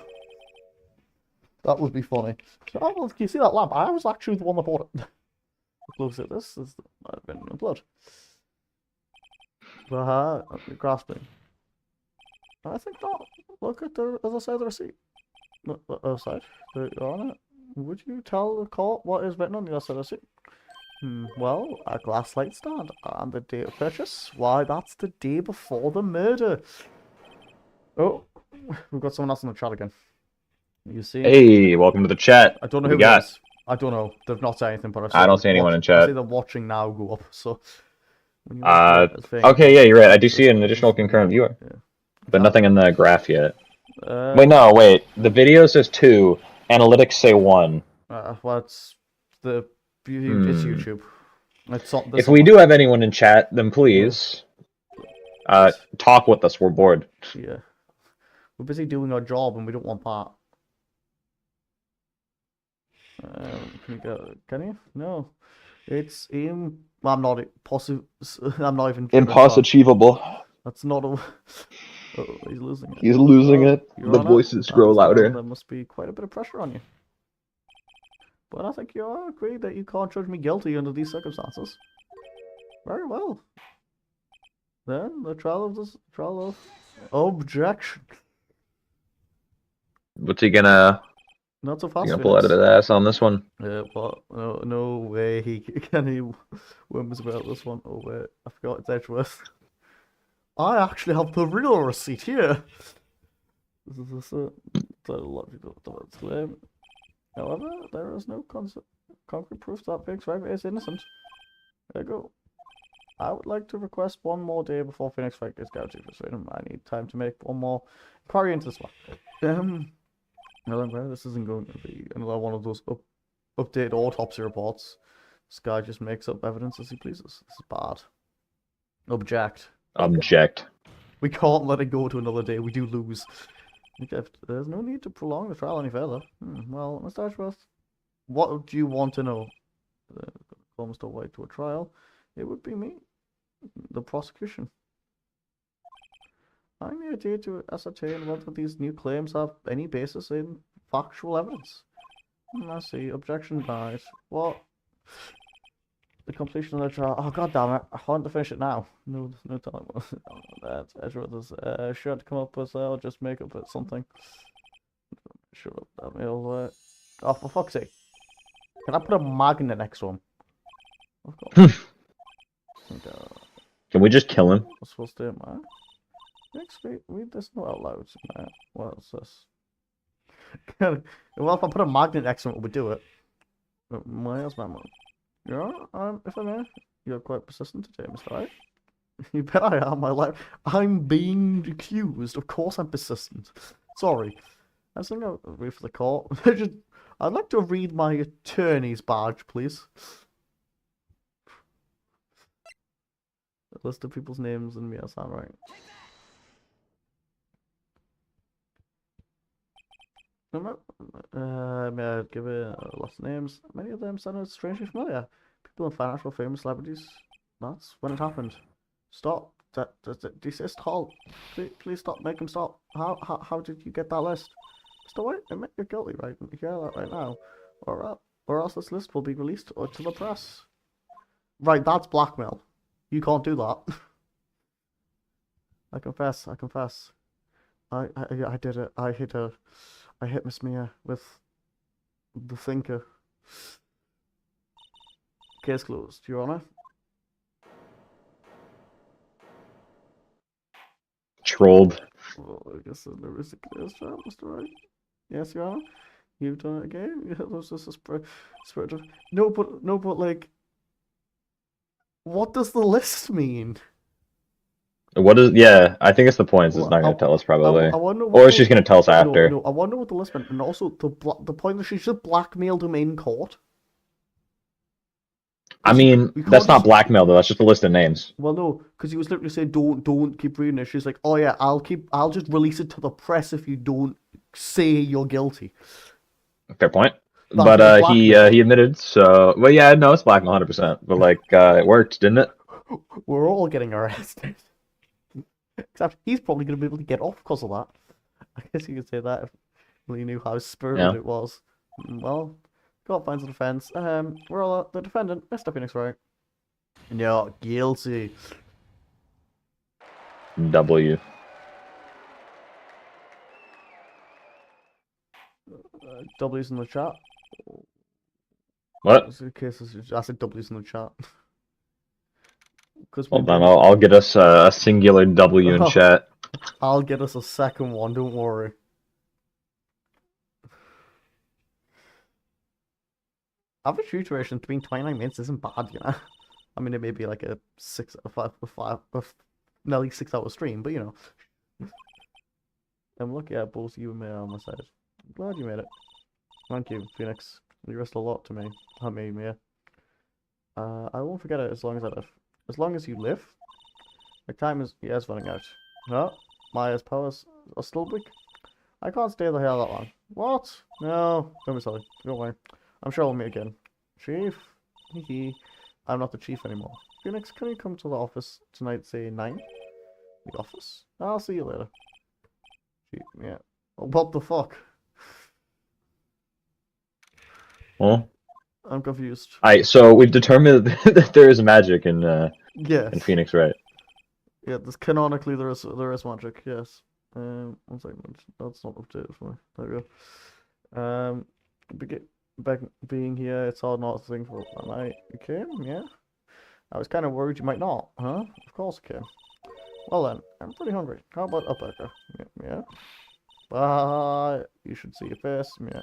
That would be funny. Oh, well, can you see that lamp? I was actually the one that bought it. Looks at this. This might have been in blood. Grasping. I think not. Look at the other side of the receipt. The other side? Your Honor, would you tell the court what is written on the other side of the receipt? Well, a glass light stand. And the date of purchase? Why, that's the day before the murder. Oh, we've got someone else in the chat again. You see? Hey, welcome to the chat. I don't know What who we it got? is. I don't know. They've not said anything, but I don't see anyone in chat. I see the watching now go up, so... when you look at the thing, Okay, yeah, you're right. I do see an additional concurrent viewer. Yeah. But nothing in the graph yet. Wait, no, wait. The video says 2. Analytics say 1. What's the... Hmm. It's YouTube. It's not, If we do have anyone in chat, then please talk with us. We're bored. Yeah. We're busy doing our job and we don't want that. Can you go? Can you? No. It's I'm not possible. I'm not even. Impossible. That's not a. Oh, he's losing it. He's losing it. Your The Honor, voices grow louder. There must be quite a bit of pressure on you. But I think you are agree that you can't judge me guilty under these circumstances. Very well. Then the trial of objection. What's he gonna? Not so fast. You gonna pull out of his ass on this one? But no way he whims about this one. Oh wait, I forgot it's Edgeworth. I actually have the real receipt here. This is a logical claim. However, there is no concrete proof that PHEONIX WRIGHT is innocent. There you go. I would like to request one more day before PHEONIX WRIGHT is guaranteed for freedom. I need time to make one more inquiry into this one. Well, I'm glad this isn't going to be another one of those updated autopsy reports. This guy just makes up evidence as he pleases. This is bad. Object. Object. We can't let it go to another day. We do lose. There's no need to prolong the trial any further. Well, Mr. Ashworth, what do you want to know? Call Mr. White to a trial. It would be me, the prosecution. I need a day to ascertain whether these new claims have any basis in factual evidence. I see. Objection denied. What? The completion of the trial. Oh, god damn it. I want to finish it now. No telling what that Edgeworth is sure to come up with. I'll just make up with something. Shut up, that mail. Oh, for fuck's sake. Can I put a magnet next to him? Of course. Can we just kill him? I'm supposed to do, man. Next, read this note out loud. What is this? Well, if I put a magnet next to it, we do it. Where's my mom? Yeah, if I may, you're quite persistent today, Mr. Wright. You bet I am. I'm being accused. Of course I'm persistent. Sorry. I was thinking I'll read for the court. I'd like to read my attorney's badge, please. A list of people's names and me as handwriting. May I give it lots of names? Many of them sounded strangely familiar. People in financial fame, celebrities. That's when it happened. Stop. Desist. Halt. Please stop. Make him stop. How did you get that list? Mr. White, admit you're guilty, right? You hear that right now. Or else this list will be released to the press. Right, that's blackmail. You can't do that. I confess. I did it. I hit Miss Mia with the thinker. Case closed, Your Honor. Trolled. Well, I guess there is a case trial, Mr. Wright. Yes, Your Honor. You've done it again. Yeah, there's just a spirit of no, but like, what does the list mean? What is? Yeah, I think it's the points. It's not going to tell us probably, I wonder or she's going to tell us after. No, I wonder what the list meant, and also the point that she just blackmailed him in court. I mean, that's not blackmail though. That's just a list of names. Well, no, because he was literally saying, "Don't keep reading it." She's like, "Oh yeah, I'll just release it to the press if you don't say you're guilty." Fair point. But he admitted. So, well, yeah, no, it's blackmail 100%. But like, it worked, didn't it? We're all getting arrested. Except he's probably going to be able to get off because of that. I guess you could say that if he knew how spirited it was. Well, court finds the defense. We're all the defendant, Mr. PHEONIX WRIGHT. No, guilty. W. W's in the chat. What? Just in case I said W's in the chat. Because Well, then I'll get us a singular W in chat. I'll get us a second one. Don't worry. Average view duration between 29 minutes isn't bad, you know. I mean, it may be like a nearly 6 hour stream, but you know. I'm lucky I both you and me are on my side. I'm glad you made it. Thank you, Phoenix. You risked a lot to me. I mean, yeah. I won't forget it as long as I live. As long as you live. My time is running out. No, Maya's powers are still weak. I can't stay the hell that long. What? No, don't be silly. Go away. I'm sure we'll meet again. Chief? Hee. I'm not the chief anymore. Phoenix, can you come to the office tonight, say 9? The office? I'll see you later. Chief, yeah. What the fuck? Huh? I'm confused. Alright, so we've determined that there is magic in Yes. Phoenix, right? Yeah, canonically there is magic, yes. 1 second, that's not updated for me. There we go. Being here, it's hard not to think for a night. You came, yeah? I was kind of worried you might not, huh? Of course I came. Well then, I'm pretty hungry. How about a burger? Yeah? You should see your face, yeah.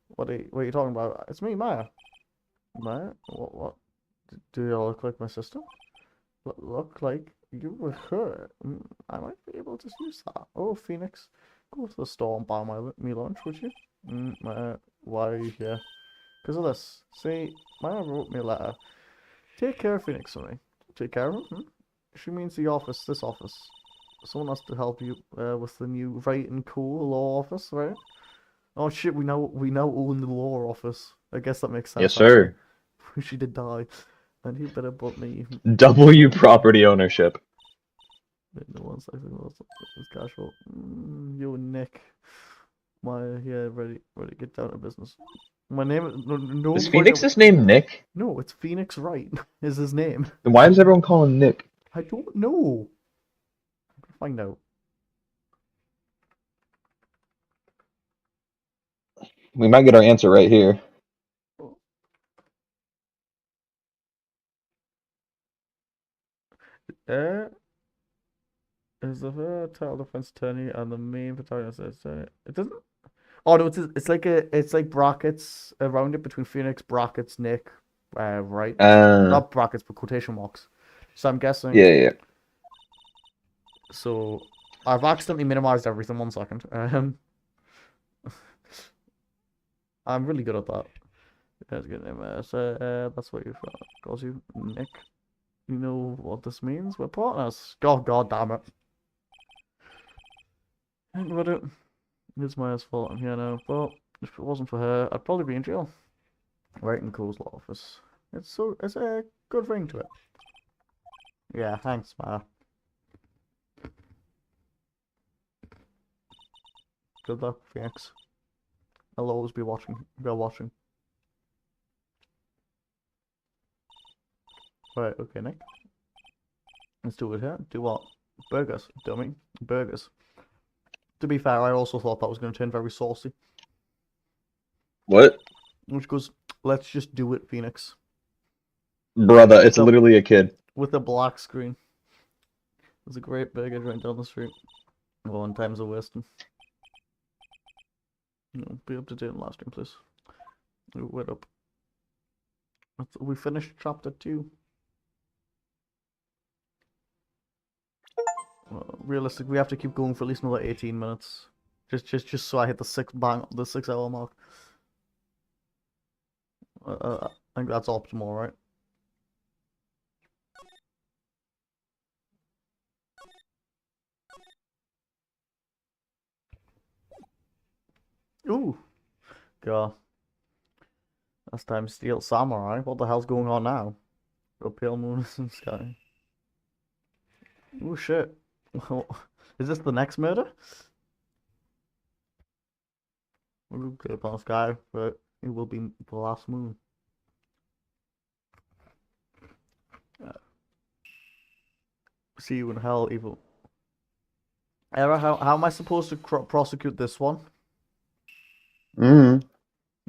What are you talking about? It's me, Maya. Maya? What? Do you look like my sister? Look like you were her. I might be able to use that. Oh, Phoenix, go to the store and buy me lunch, would you? Why are you here? Because of this. See, Maya wrote me a letter. Take care of Phoenix for me. Take care of him? She means the office, this office. Someone has to help you with the new Right and Cool law office, right? Oh shit, we now own the law office. I guess that makes sense. Yes, sir. Actually. She did die. And he better put me. W property ownership. Wait, no, 1 second. It's casual. You and Nick. Ready to get down to business. My name is no. Is Phoenix's name Nick? No, it's Phoenix Wright. Is his name? Then why does everyone call him Nick? I don't know. I'm gonna find out. We might get our answer right here. Is the title defense attorney and the main protagonist? It doesn't. Oh no, it's like brackets around it between Phoenix, brackets, Nick, right? Not brackets, but quotation marks. So I'm guessing. Yeah. So I've accidentally minimized everything. 1 second. I'm really good at that. That's a good name. So that's what you calls you, Nick. You know what this means? We're partners. God damn it. It's Maya's fault I'm here now, but if it wasn't for her, I'd probably be in jail. Right in Cole's law office. It's a good ring to it. Yeah, thanks, Maya. Good luck, Phoenix. I'll always be watching. Right, okay, Nick. Let's do it here. Do what? Burgers, dummy. Burgers. To be fair, I also thought that was going to turn very saucy. What? Which goes, let's just do it, Phoenix. Brother, it's literally a kid. With a black screen. There's a great burger joint down the street. 1 times a Weston. Be up to date on last stream, please. Wait up. We finished chapter 2. Realistic, we have to keep going for at least another 18 minutes. Just so I hit the 6 hour mark. I think that's optimal, right? Ooh. God. Last time Steel Samurai. What the hell's going on now? A pale moon in the sky. Oh shit. Is this the next murder? We'll go upon the sky, but it will be the last moon. See you in hell, evil. Era, how am I supposed to prosecute this one? Mm.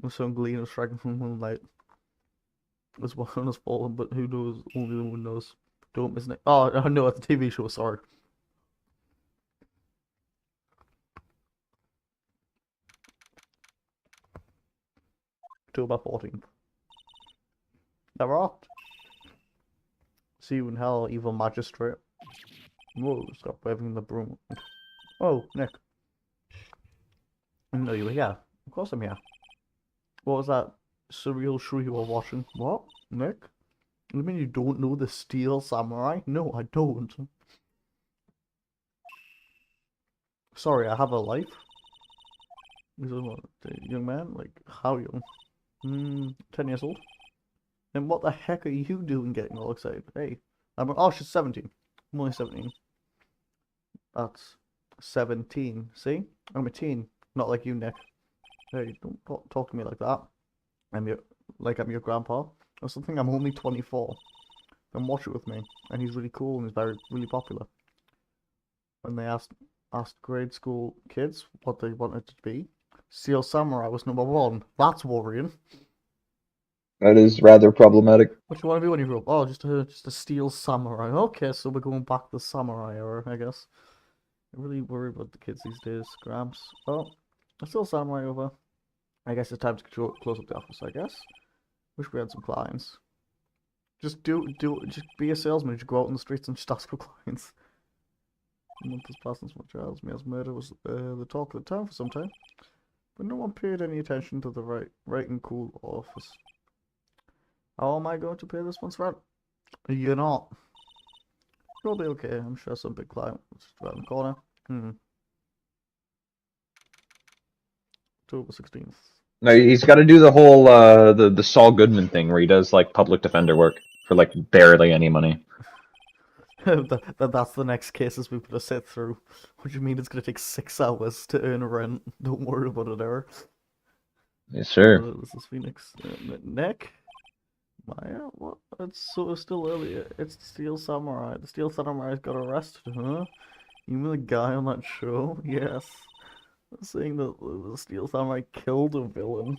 The sun gleams striking from moonlight. As one has fallen, but who knows? Only the moon knows. Don't miss it. Oh, no, it's a TV show, sorry. October 14th. Never off. See you in hell, evil magistrate. Whoa, stop waving the broom. Oh, Nick. I didn't know you were here. Of course I'm here. What was that surreal show you were watching? What? Nick? You mean you don't know the Steel Samurai? No, I don't. Sorry, I have a life. He's a young man? Like, how young? 10 years old. And what the heck are you doing getting all excited? Hey, oh, she's 17. I'm only 17. That's 17. See? I'm a teen. Not like you, Nick. Hey, don't talk to me like that. I'm your grandpa. Or something. I'm only 24. Then watch it with me. And he's really cool and he's really popular. When they asked grade school kids what they wanted to be, Steel Samurai was number 1. That's worrying. That is rather problematic. What do you want to be when you grow up? Oh, just a Steel Samurai. Okay, so we're going back to the Samurai era, I guess. I'm really worried about the kids these days. Gramps. Oh, a Steel Samurai over. I guess it's time to close up the office, I guess. Wish we had some clients. Just just be a salesman. Just go out in the streets and just ask for clients. A month has passed since my child's murder was the talk of the town for some time. But no one paid any attention to the right and cool office. How am I going to pay this month's rent? You're not. You'll be okay. I'm sure some big client was just around the corner. October 16th. No, he's got to do the whole the Saul Goodman thing where he does like public defender work for like barely any money. That's the next cases we've got to sit through. What do you mean it's going to take 6 hours to earn a rent? Don't worry about it, Eric. Yes, sir. This is Phoenix. Nick? Maya? What? It's still early. It's the Steel Samurai. The Steel Samurai's got arrested, huh? You mean the guy on that show? Yes. Saying that the Steel Samurai killed a villain.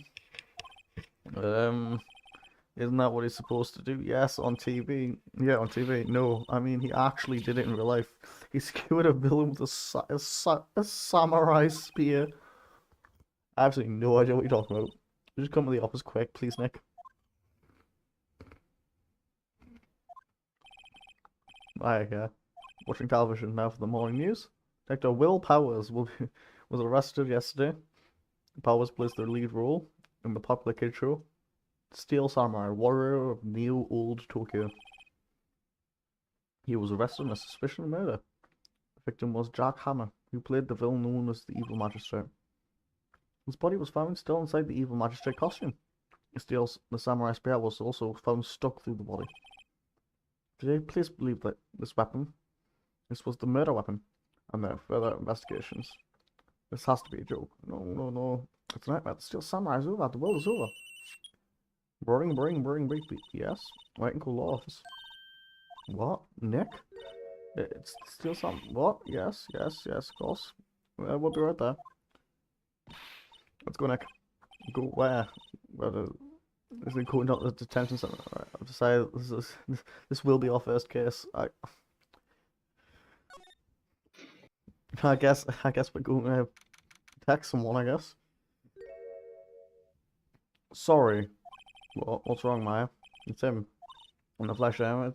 Isn't that what he's supposed to do? Yes, on TV. Yeah, on TV. No, I mean, he actually did it in real life. He skewered a villain with a samurai spear. I have absolutely no idea what you're talking about. Just come to the office quick, please, Nick. Hi, watching television now for the morning news. Dr. Will Powers was arrested yesterday. Powers plays the lead role in the popular kid show Steel Samurai, warrior of Neo-Old Tokyo. He was arrested on a suspicion of murder. The victim was Jack Hammer, who played the villain known as the Evil Magistrate. His body was found still inside the Evil Magistrate costume. The samurai spear was also found stuck through the body. Today, please believe that this was the murder weapon, and there are further investigations. This has to be a joke. No. It's a nightmare. The Steel Samurai is over. The world is over. Bring, yes. Right and cool office. What? Nick? It's Steel Sam. What? Yes, of course. We'll be right there. Let's go, Nick. Go where? Is it going down to the detention center? Alright, I've decided this will be our first case. I guess we're going to text someone, I guess. Sorry. What's wrong, Maya? It's him. On the flesh there.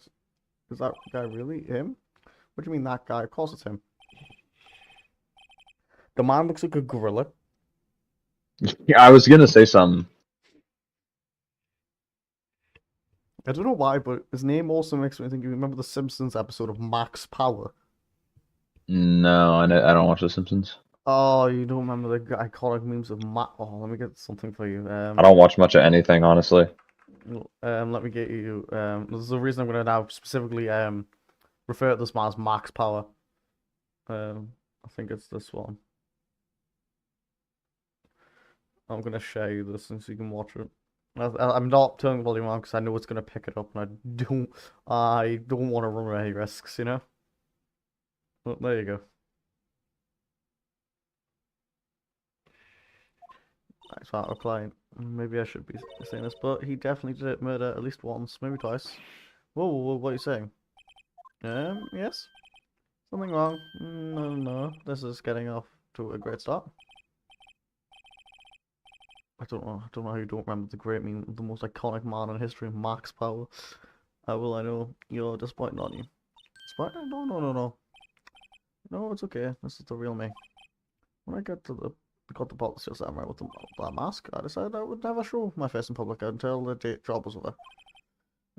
Is that guy really him? What do you mean that guy? Of course it's him. The man looks like a gorilla. Yeah, I was gonna say something. I don't know why, but his name also makes me think. You remember the Simpsons episode of Max Power? No, I don't watch The Simpsons. Oh, you don't remember the iconic memes of Matt? Oh, let me get something for you. I don't watch much of anything, honestly. Let me get you. This is the reason I'm gonna now specifically refer to this man as Max Power. I think it's this one. I'm gonna share you this so you can watch it. I'm not turning the volume on because I know it's gonna pick it up, and I don't want to run any risks, you know. Well, there you go. That's part of client. Maybe I should be saying this, but he definitely did murder at least once, maybe twice. Whoa, what are you saying? Yes? Something wrong? No. This is getting off to a great start. I don't know how you don't remember the most iconic man in history, Max Power. I know you're disappointed, aren't you? Disappointed? No. No, it's okay. This is the real me. When I got the policy samurai with that mask, I decided I would never show my face in public until the job was over.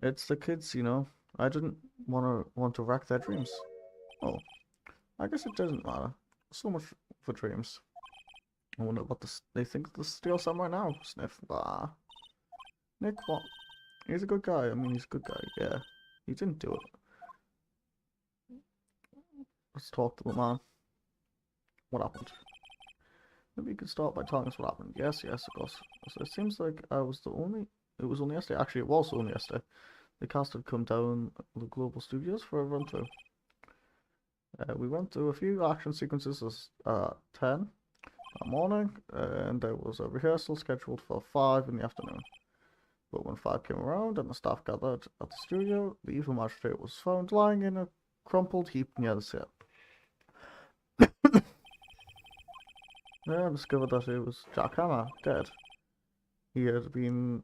It's the kids, you know. I didn't want to wreck their dreams. Oh, I guess it doesn't matter. So much for dreams. I wonder what they think of the Steel Samurai now. Sniff. Bah. Nick, what? He's a good guy. I mean, he's a good guy. Yeah, he didn't do it. Let's talk to the man. What happened? Maybe you could start by telling us what happened. Yes, of course. So it seems like it was only yesterday. Actually, it was only yesterday. The cast had come down the Global Studios for a run through. We went through a few action sequences at 10 that morning, and there was a rehearsal scheduled for 5 in the afternoon. But when 5 came around and the staff gathered at the studio, the evil magistrate was found lying in a crumpled heap near the set. I discovered that it was Jack Hammer, dead. He had been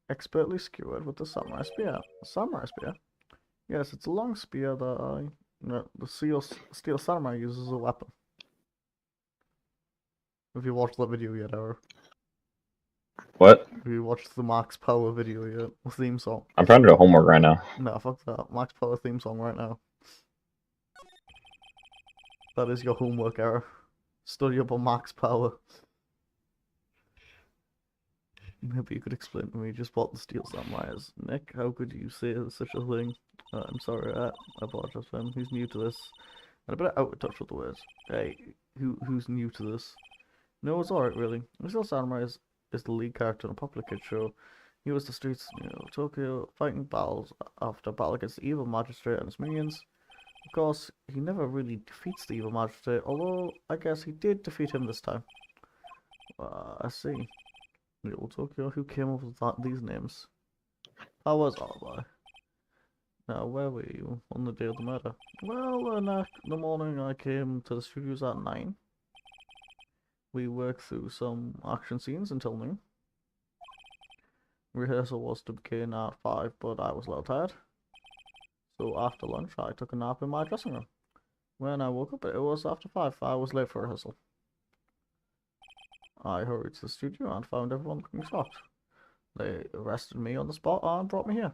expertly skewered with the samurai spear. A samurai spear? Yes, it's a long spear that the Steel Samurai uses as a weapon. Have you watched that video yet, Eric? What? Have you watched the Max Power video yet? The theme song? I'm trying to do homework right now. No, fuck that. Max Power theme song right now. That is your homework, Eric. Study up on Max Power. Maybe you could explain to me just what the Steel Samurai is. Nick, how could you say such a thing? I'm sorry, I apologize for him. He's new to this. And a bit out of touch with the words. Hey, who's new to this? No, it's alright, really. The Steel Samurai is the lead character in a popular kids show. He was the streets of Tokyo, fighting battles after battle against the evil magistrate and his minions. Of course, he never really defeats the evil magistrate, although I guess he did defeat him this time. I see. Little Tokyo, who came up with these names? How was Alibi? Now, where were you on the day of the murder? Well, the morning I came to the studios at 9. We worked through some action scenes until noon. Rehearsal was to begin at 5, but I was a little tired. So after lunch, I took a nap in my dressing room. When I woke up, it was after 5. I was late for rehearsal. I hurried to the studio and found everyone looking shocked. They arrested me on the spot and brought me here.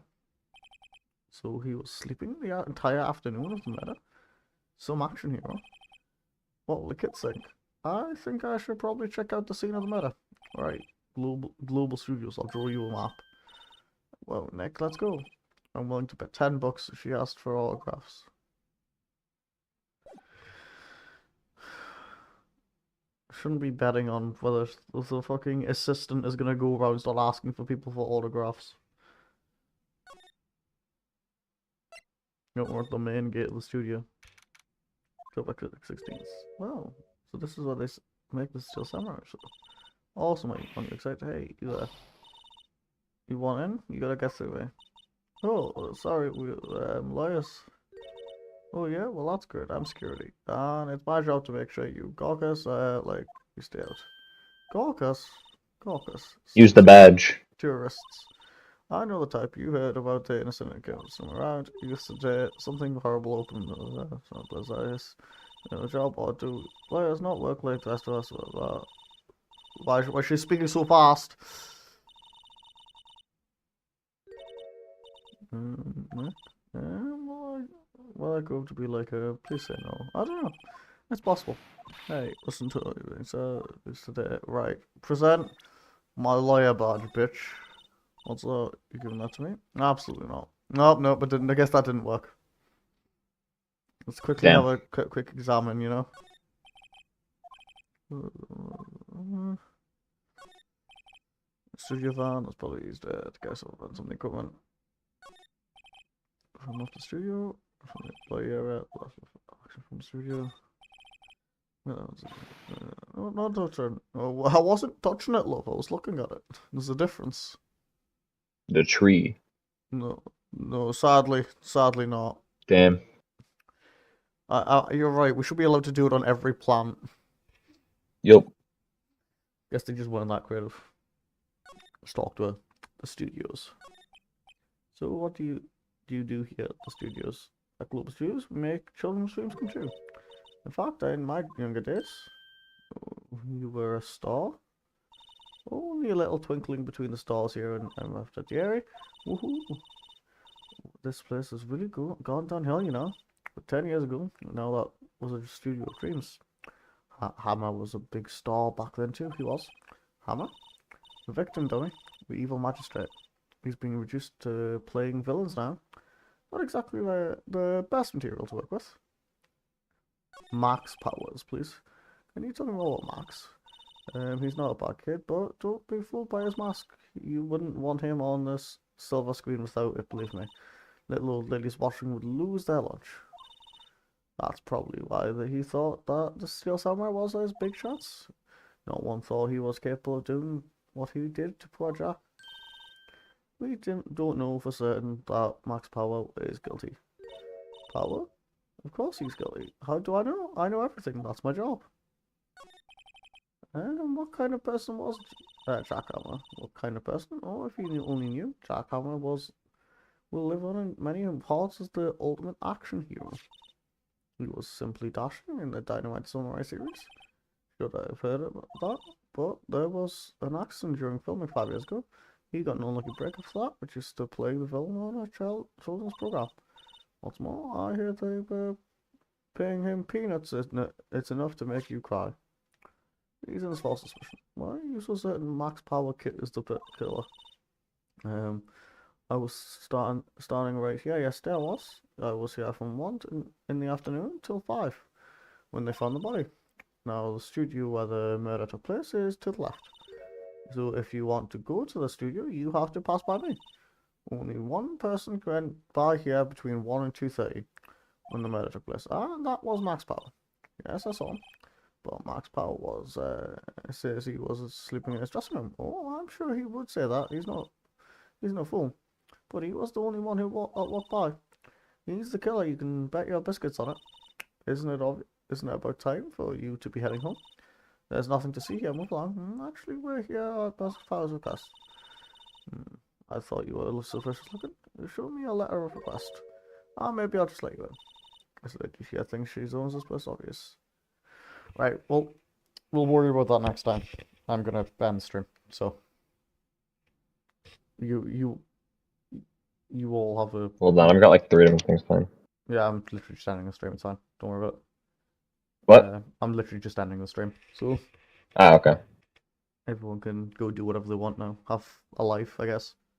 So he was sleeping the entire afternoon of the murder? Some action hero. What will the kids think? I think I should probably check out the scene of the murder. Right, Global Studios, I'll draw you a map. Well, Nick, let's go. I'm willing to bet $10 if she asked for autographs. Shouldn't be betting on whether the fucking assistant is gonna go around and start asking for people for autographs. We're at the main gate of the studio. Go back to the 16th. Wow, so this is where they make the Steel Samurai. So awesome, mate. I'm excited. Hey, you there? You want in? You gotta get through here. Oh, sorry, we lawyers. Oh yeah, well that's good. I'm security, and it's my job to make sure you Gorkas, you stay out. Gorkas. Use the badge. Tourists. I know the type. You heard about the innocent and killed some around. Yesterday, something horrible opened. A job or do lawyers not work like the rest of us? Why is she speaking so fast? Well, I grew up to be like a please say no. I don't know. It's possible. Hey, listen to it's today. Right. Present my lawyer badge, bitch. What's that? You giving that to me? Absolutely not. Nope, but I guess that didn't work. Let's quickly have a quick examine, you know? Studio van, that's probably used to get some equipment. From off the studio, from the employee area, action from the studio. No, not touching. Oh, I wasn't touching it, love. I was looking at it. There's a difference. The tree. No, no, sadly not. Damn. You're right. We should be allowed to do it on every plant. Yup. Guess they just weren't that creative. Let's talk to the studios. So what do you do here at the studios? At Global Studios, we make children's dreams come true. In fact, in my younger days, you were a star. Only a little twinkling between the stars here and after Jerry. Woohoo! This place has really gone downhill, you know. But 10 years ago, now that was a studio of dreams. Hammer was a big star back then too. He was. Hammer, the victim dummy, the evil magistrate. He's being reduced to playing villains now. Not exactly the best material to work with. Max powers, please. Can you tell me more about Max? He's not a bad kid, but don't be fooled by his mask. You wouldn't want him on this silver screen without it, believe me. Little old ladies watching would lose their lunch. That's probably why he thought that the Steel Samurai was his big chance. No one thought he was capable of doing what he did to poor Jack. We don't know for certain that Max Power is guilty. Power? Of course he's guilty. How do I know? I know everything. That's my job. And what kind of person was Jack Hammer? What kind of person? Oh, if you only knew, Jack Hammer will live on in many parts as the ultimate action hero. He was simply dashing in the Dynamite Samurai series. Should I have heard about that? But there was an accident during filming 5 years ago. He got an unlucky break after that, which is to play the villain on a children's program. What's more, I hear they were paying him peanuts. It's enough to make you cry. Reasons for suspicion. Why you so certain Max Power Kit is the killer? I was starting right here yesterday. I was here from 1 in the afternoon till 5 when they found the body. Now the studio where the murder took place is to the left. So if you want to go to the studio, you have to pass by me. Only one person went by here between 1 and 2:30 when the murder took place. And that was Max Power. Yes, I saw him. But Max Power says he was sleeping in his dressing room. Oh, I'm sure he would say that. He's no fool. But he was the only one who walked by. He's the killer. You can bet your biscuits on it. Isn't it about time for you to be heading home? There's nothing to see here. Move along. Actually, we're here at Max Power's request. I thought you were a little suspicious looking. Show me a letter of request. Maybe I'll just let you in. This lady here thinks she's owns this place, obvious. Right, well, we'll worry about that next time. I'm gonna ban the stream, so you all have a. Hold on, I've got like 3 different things planned. Yeah, I'm literally just ending the stream. It's fine. Don't worry about it. What? I'm literally just ending the stream, so. Ah, okay. Everyone can go do whatever they want now. Have a life, I guess.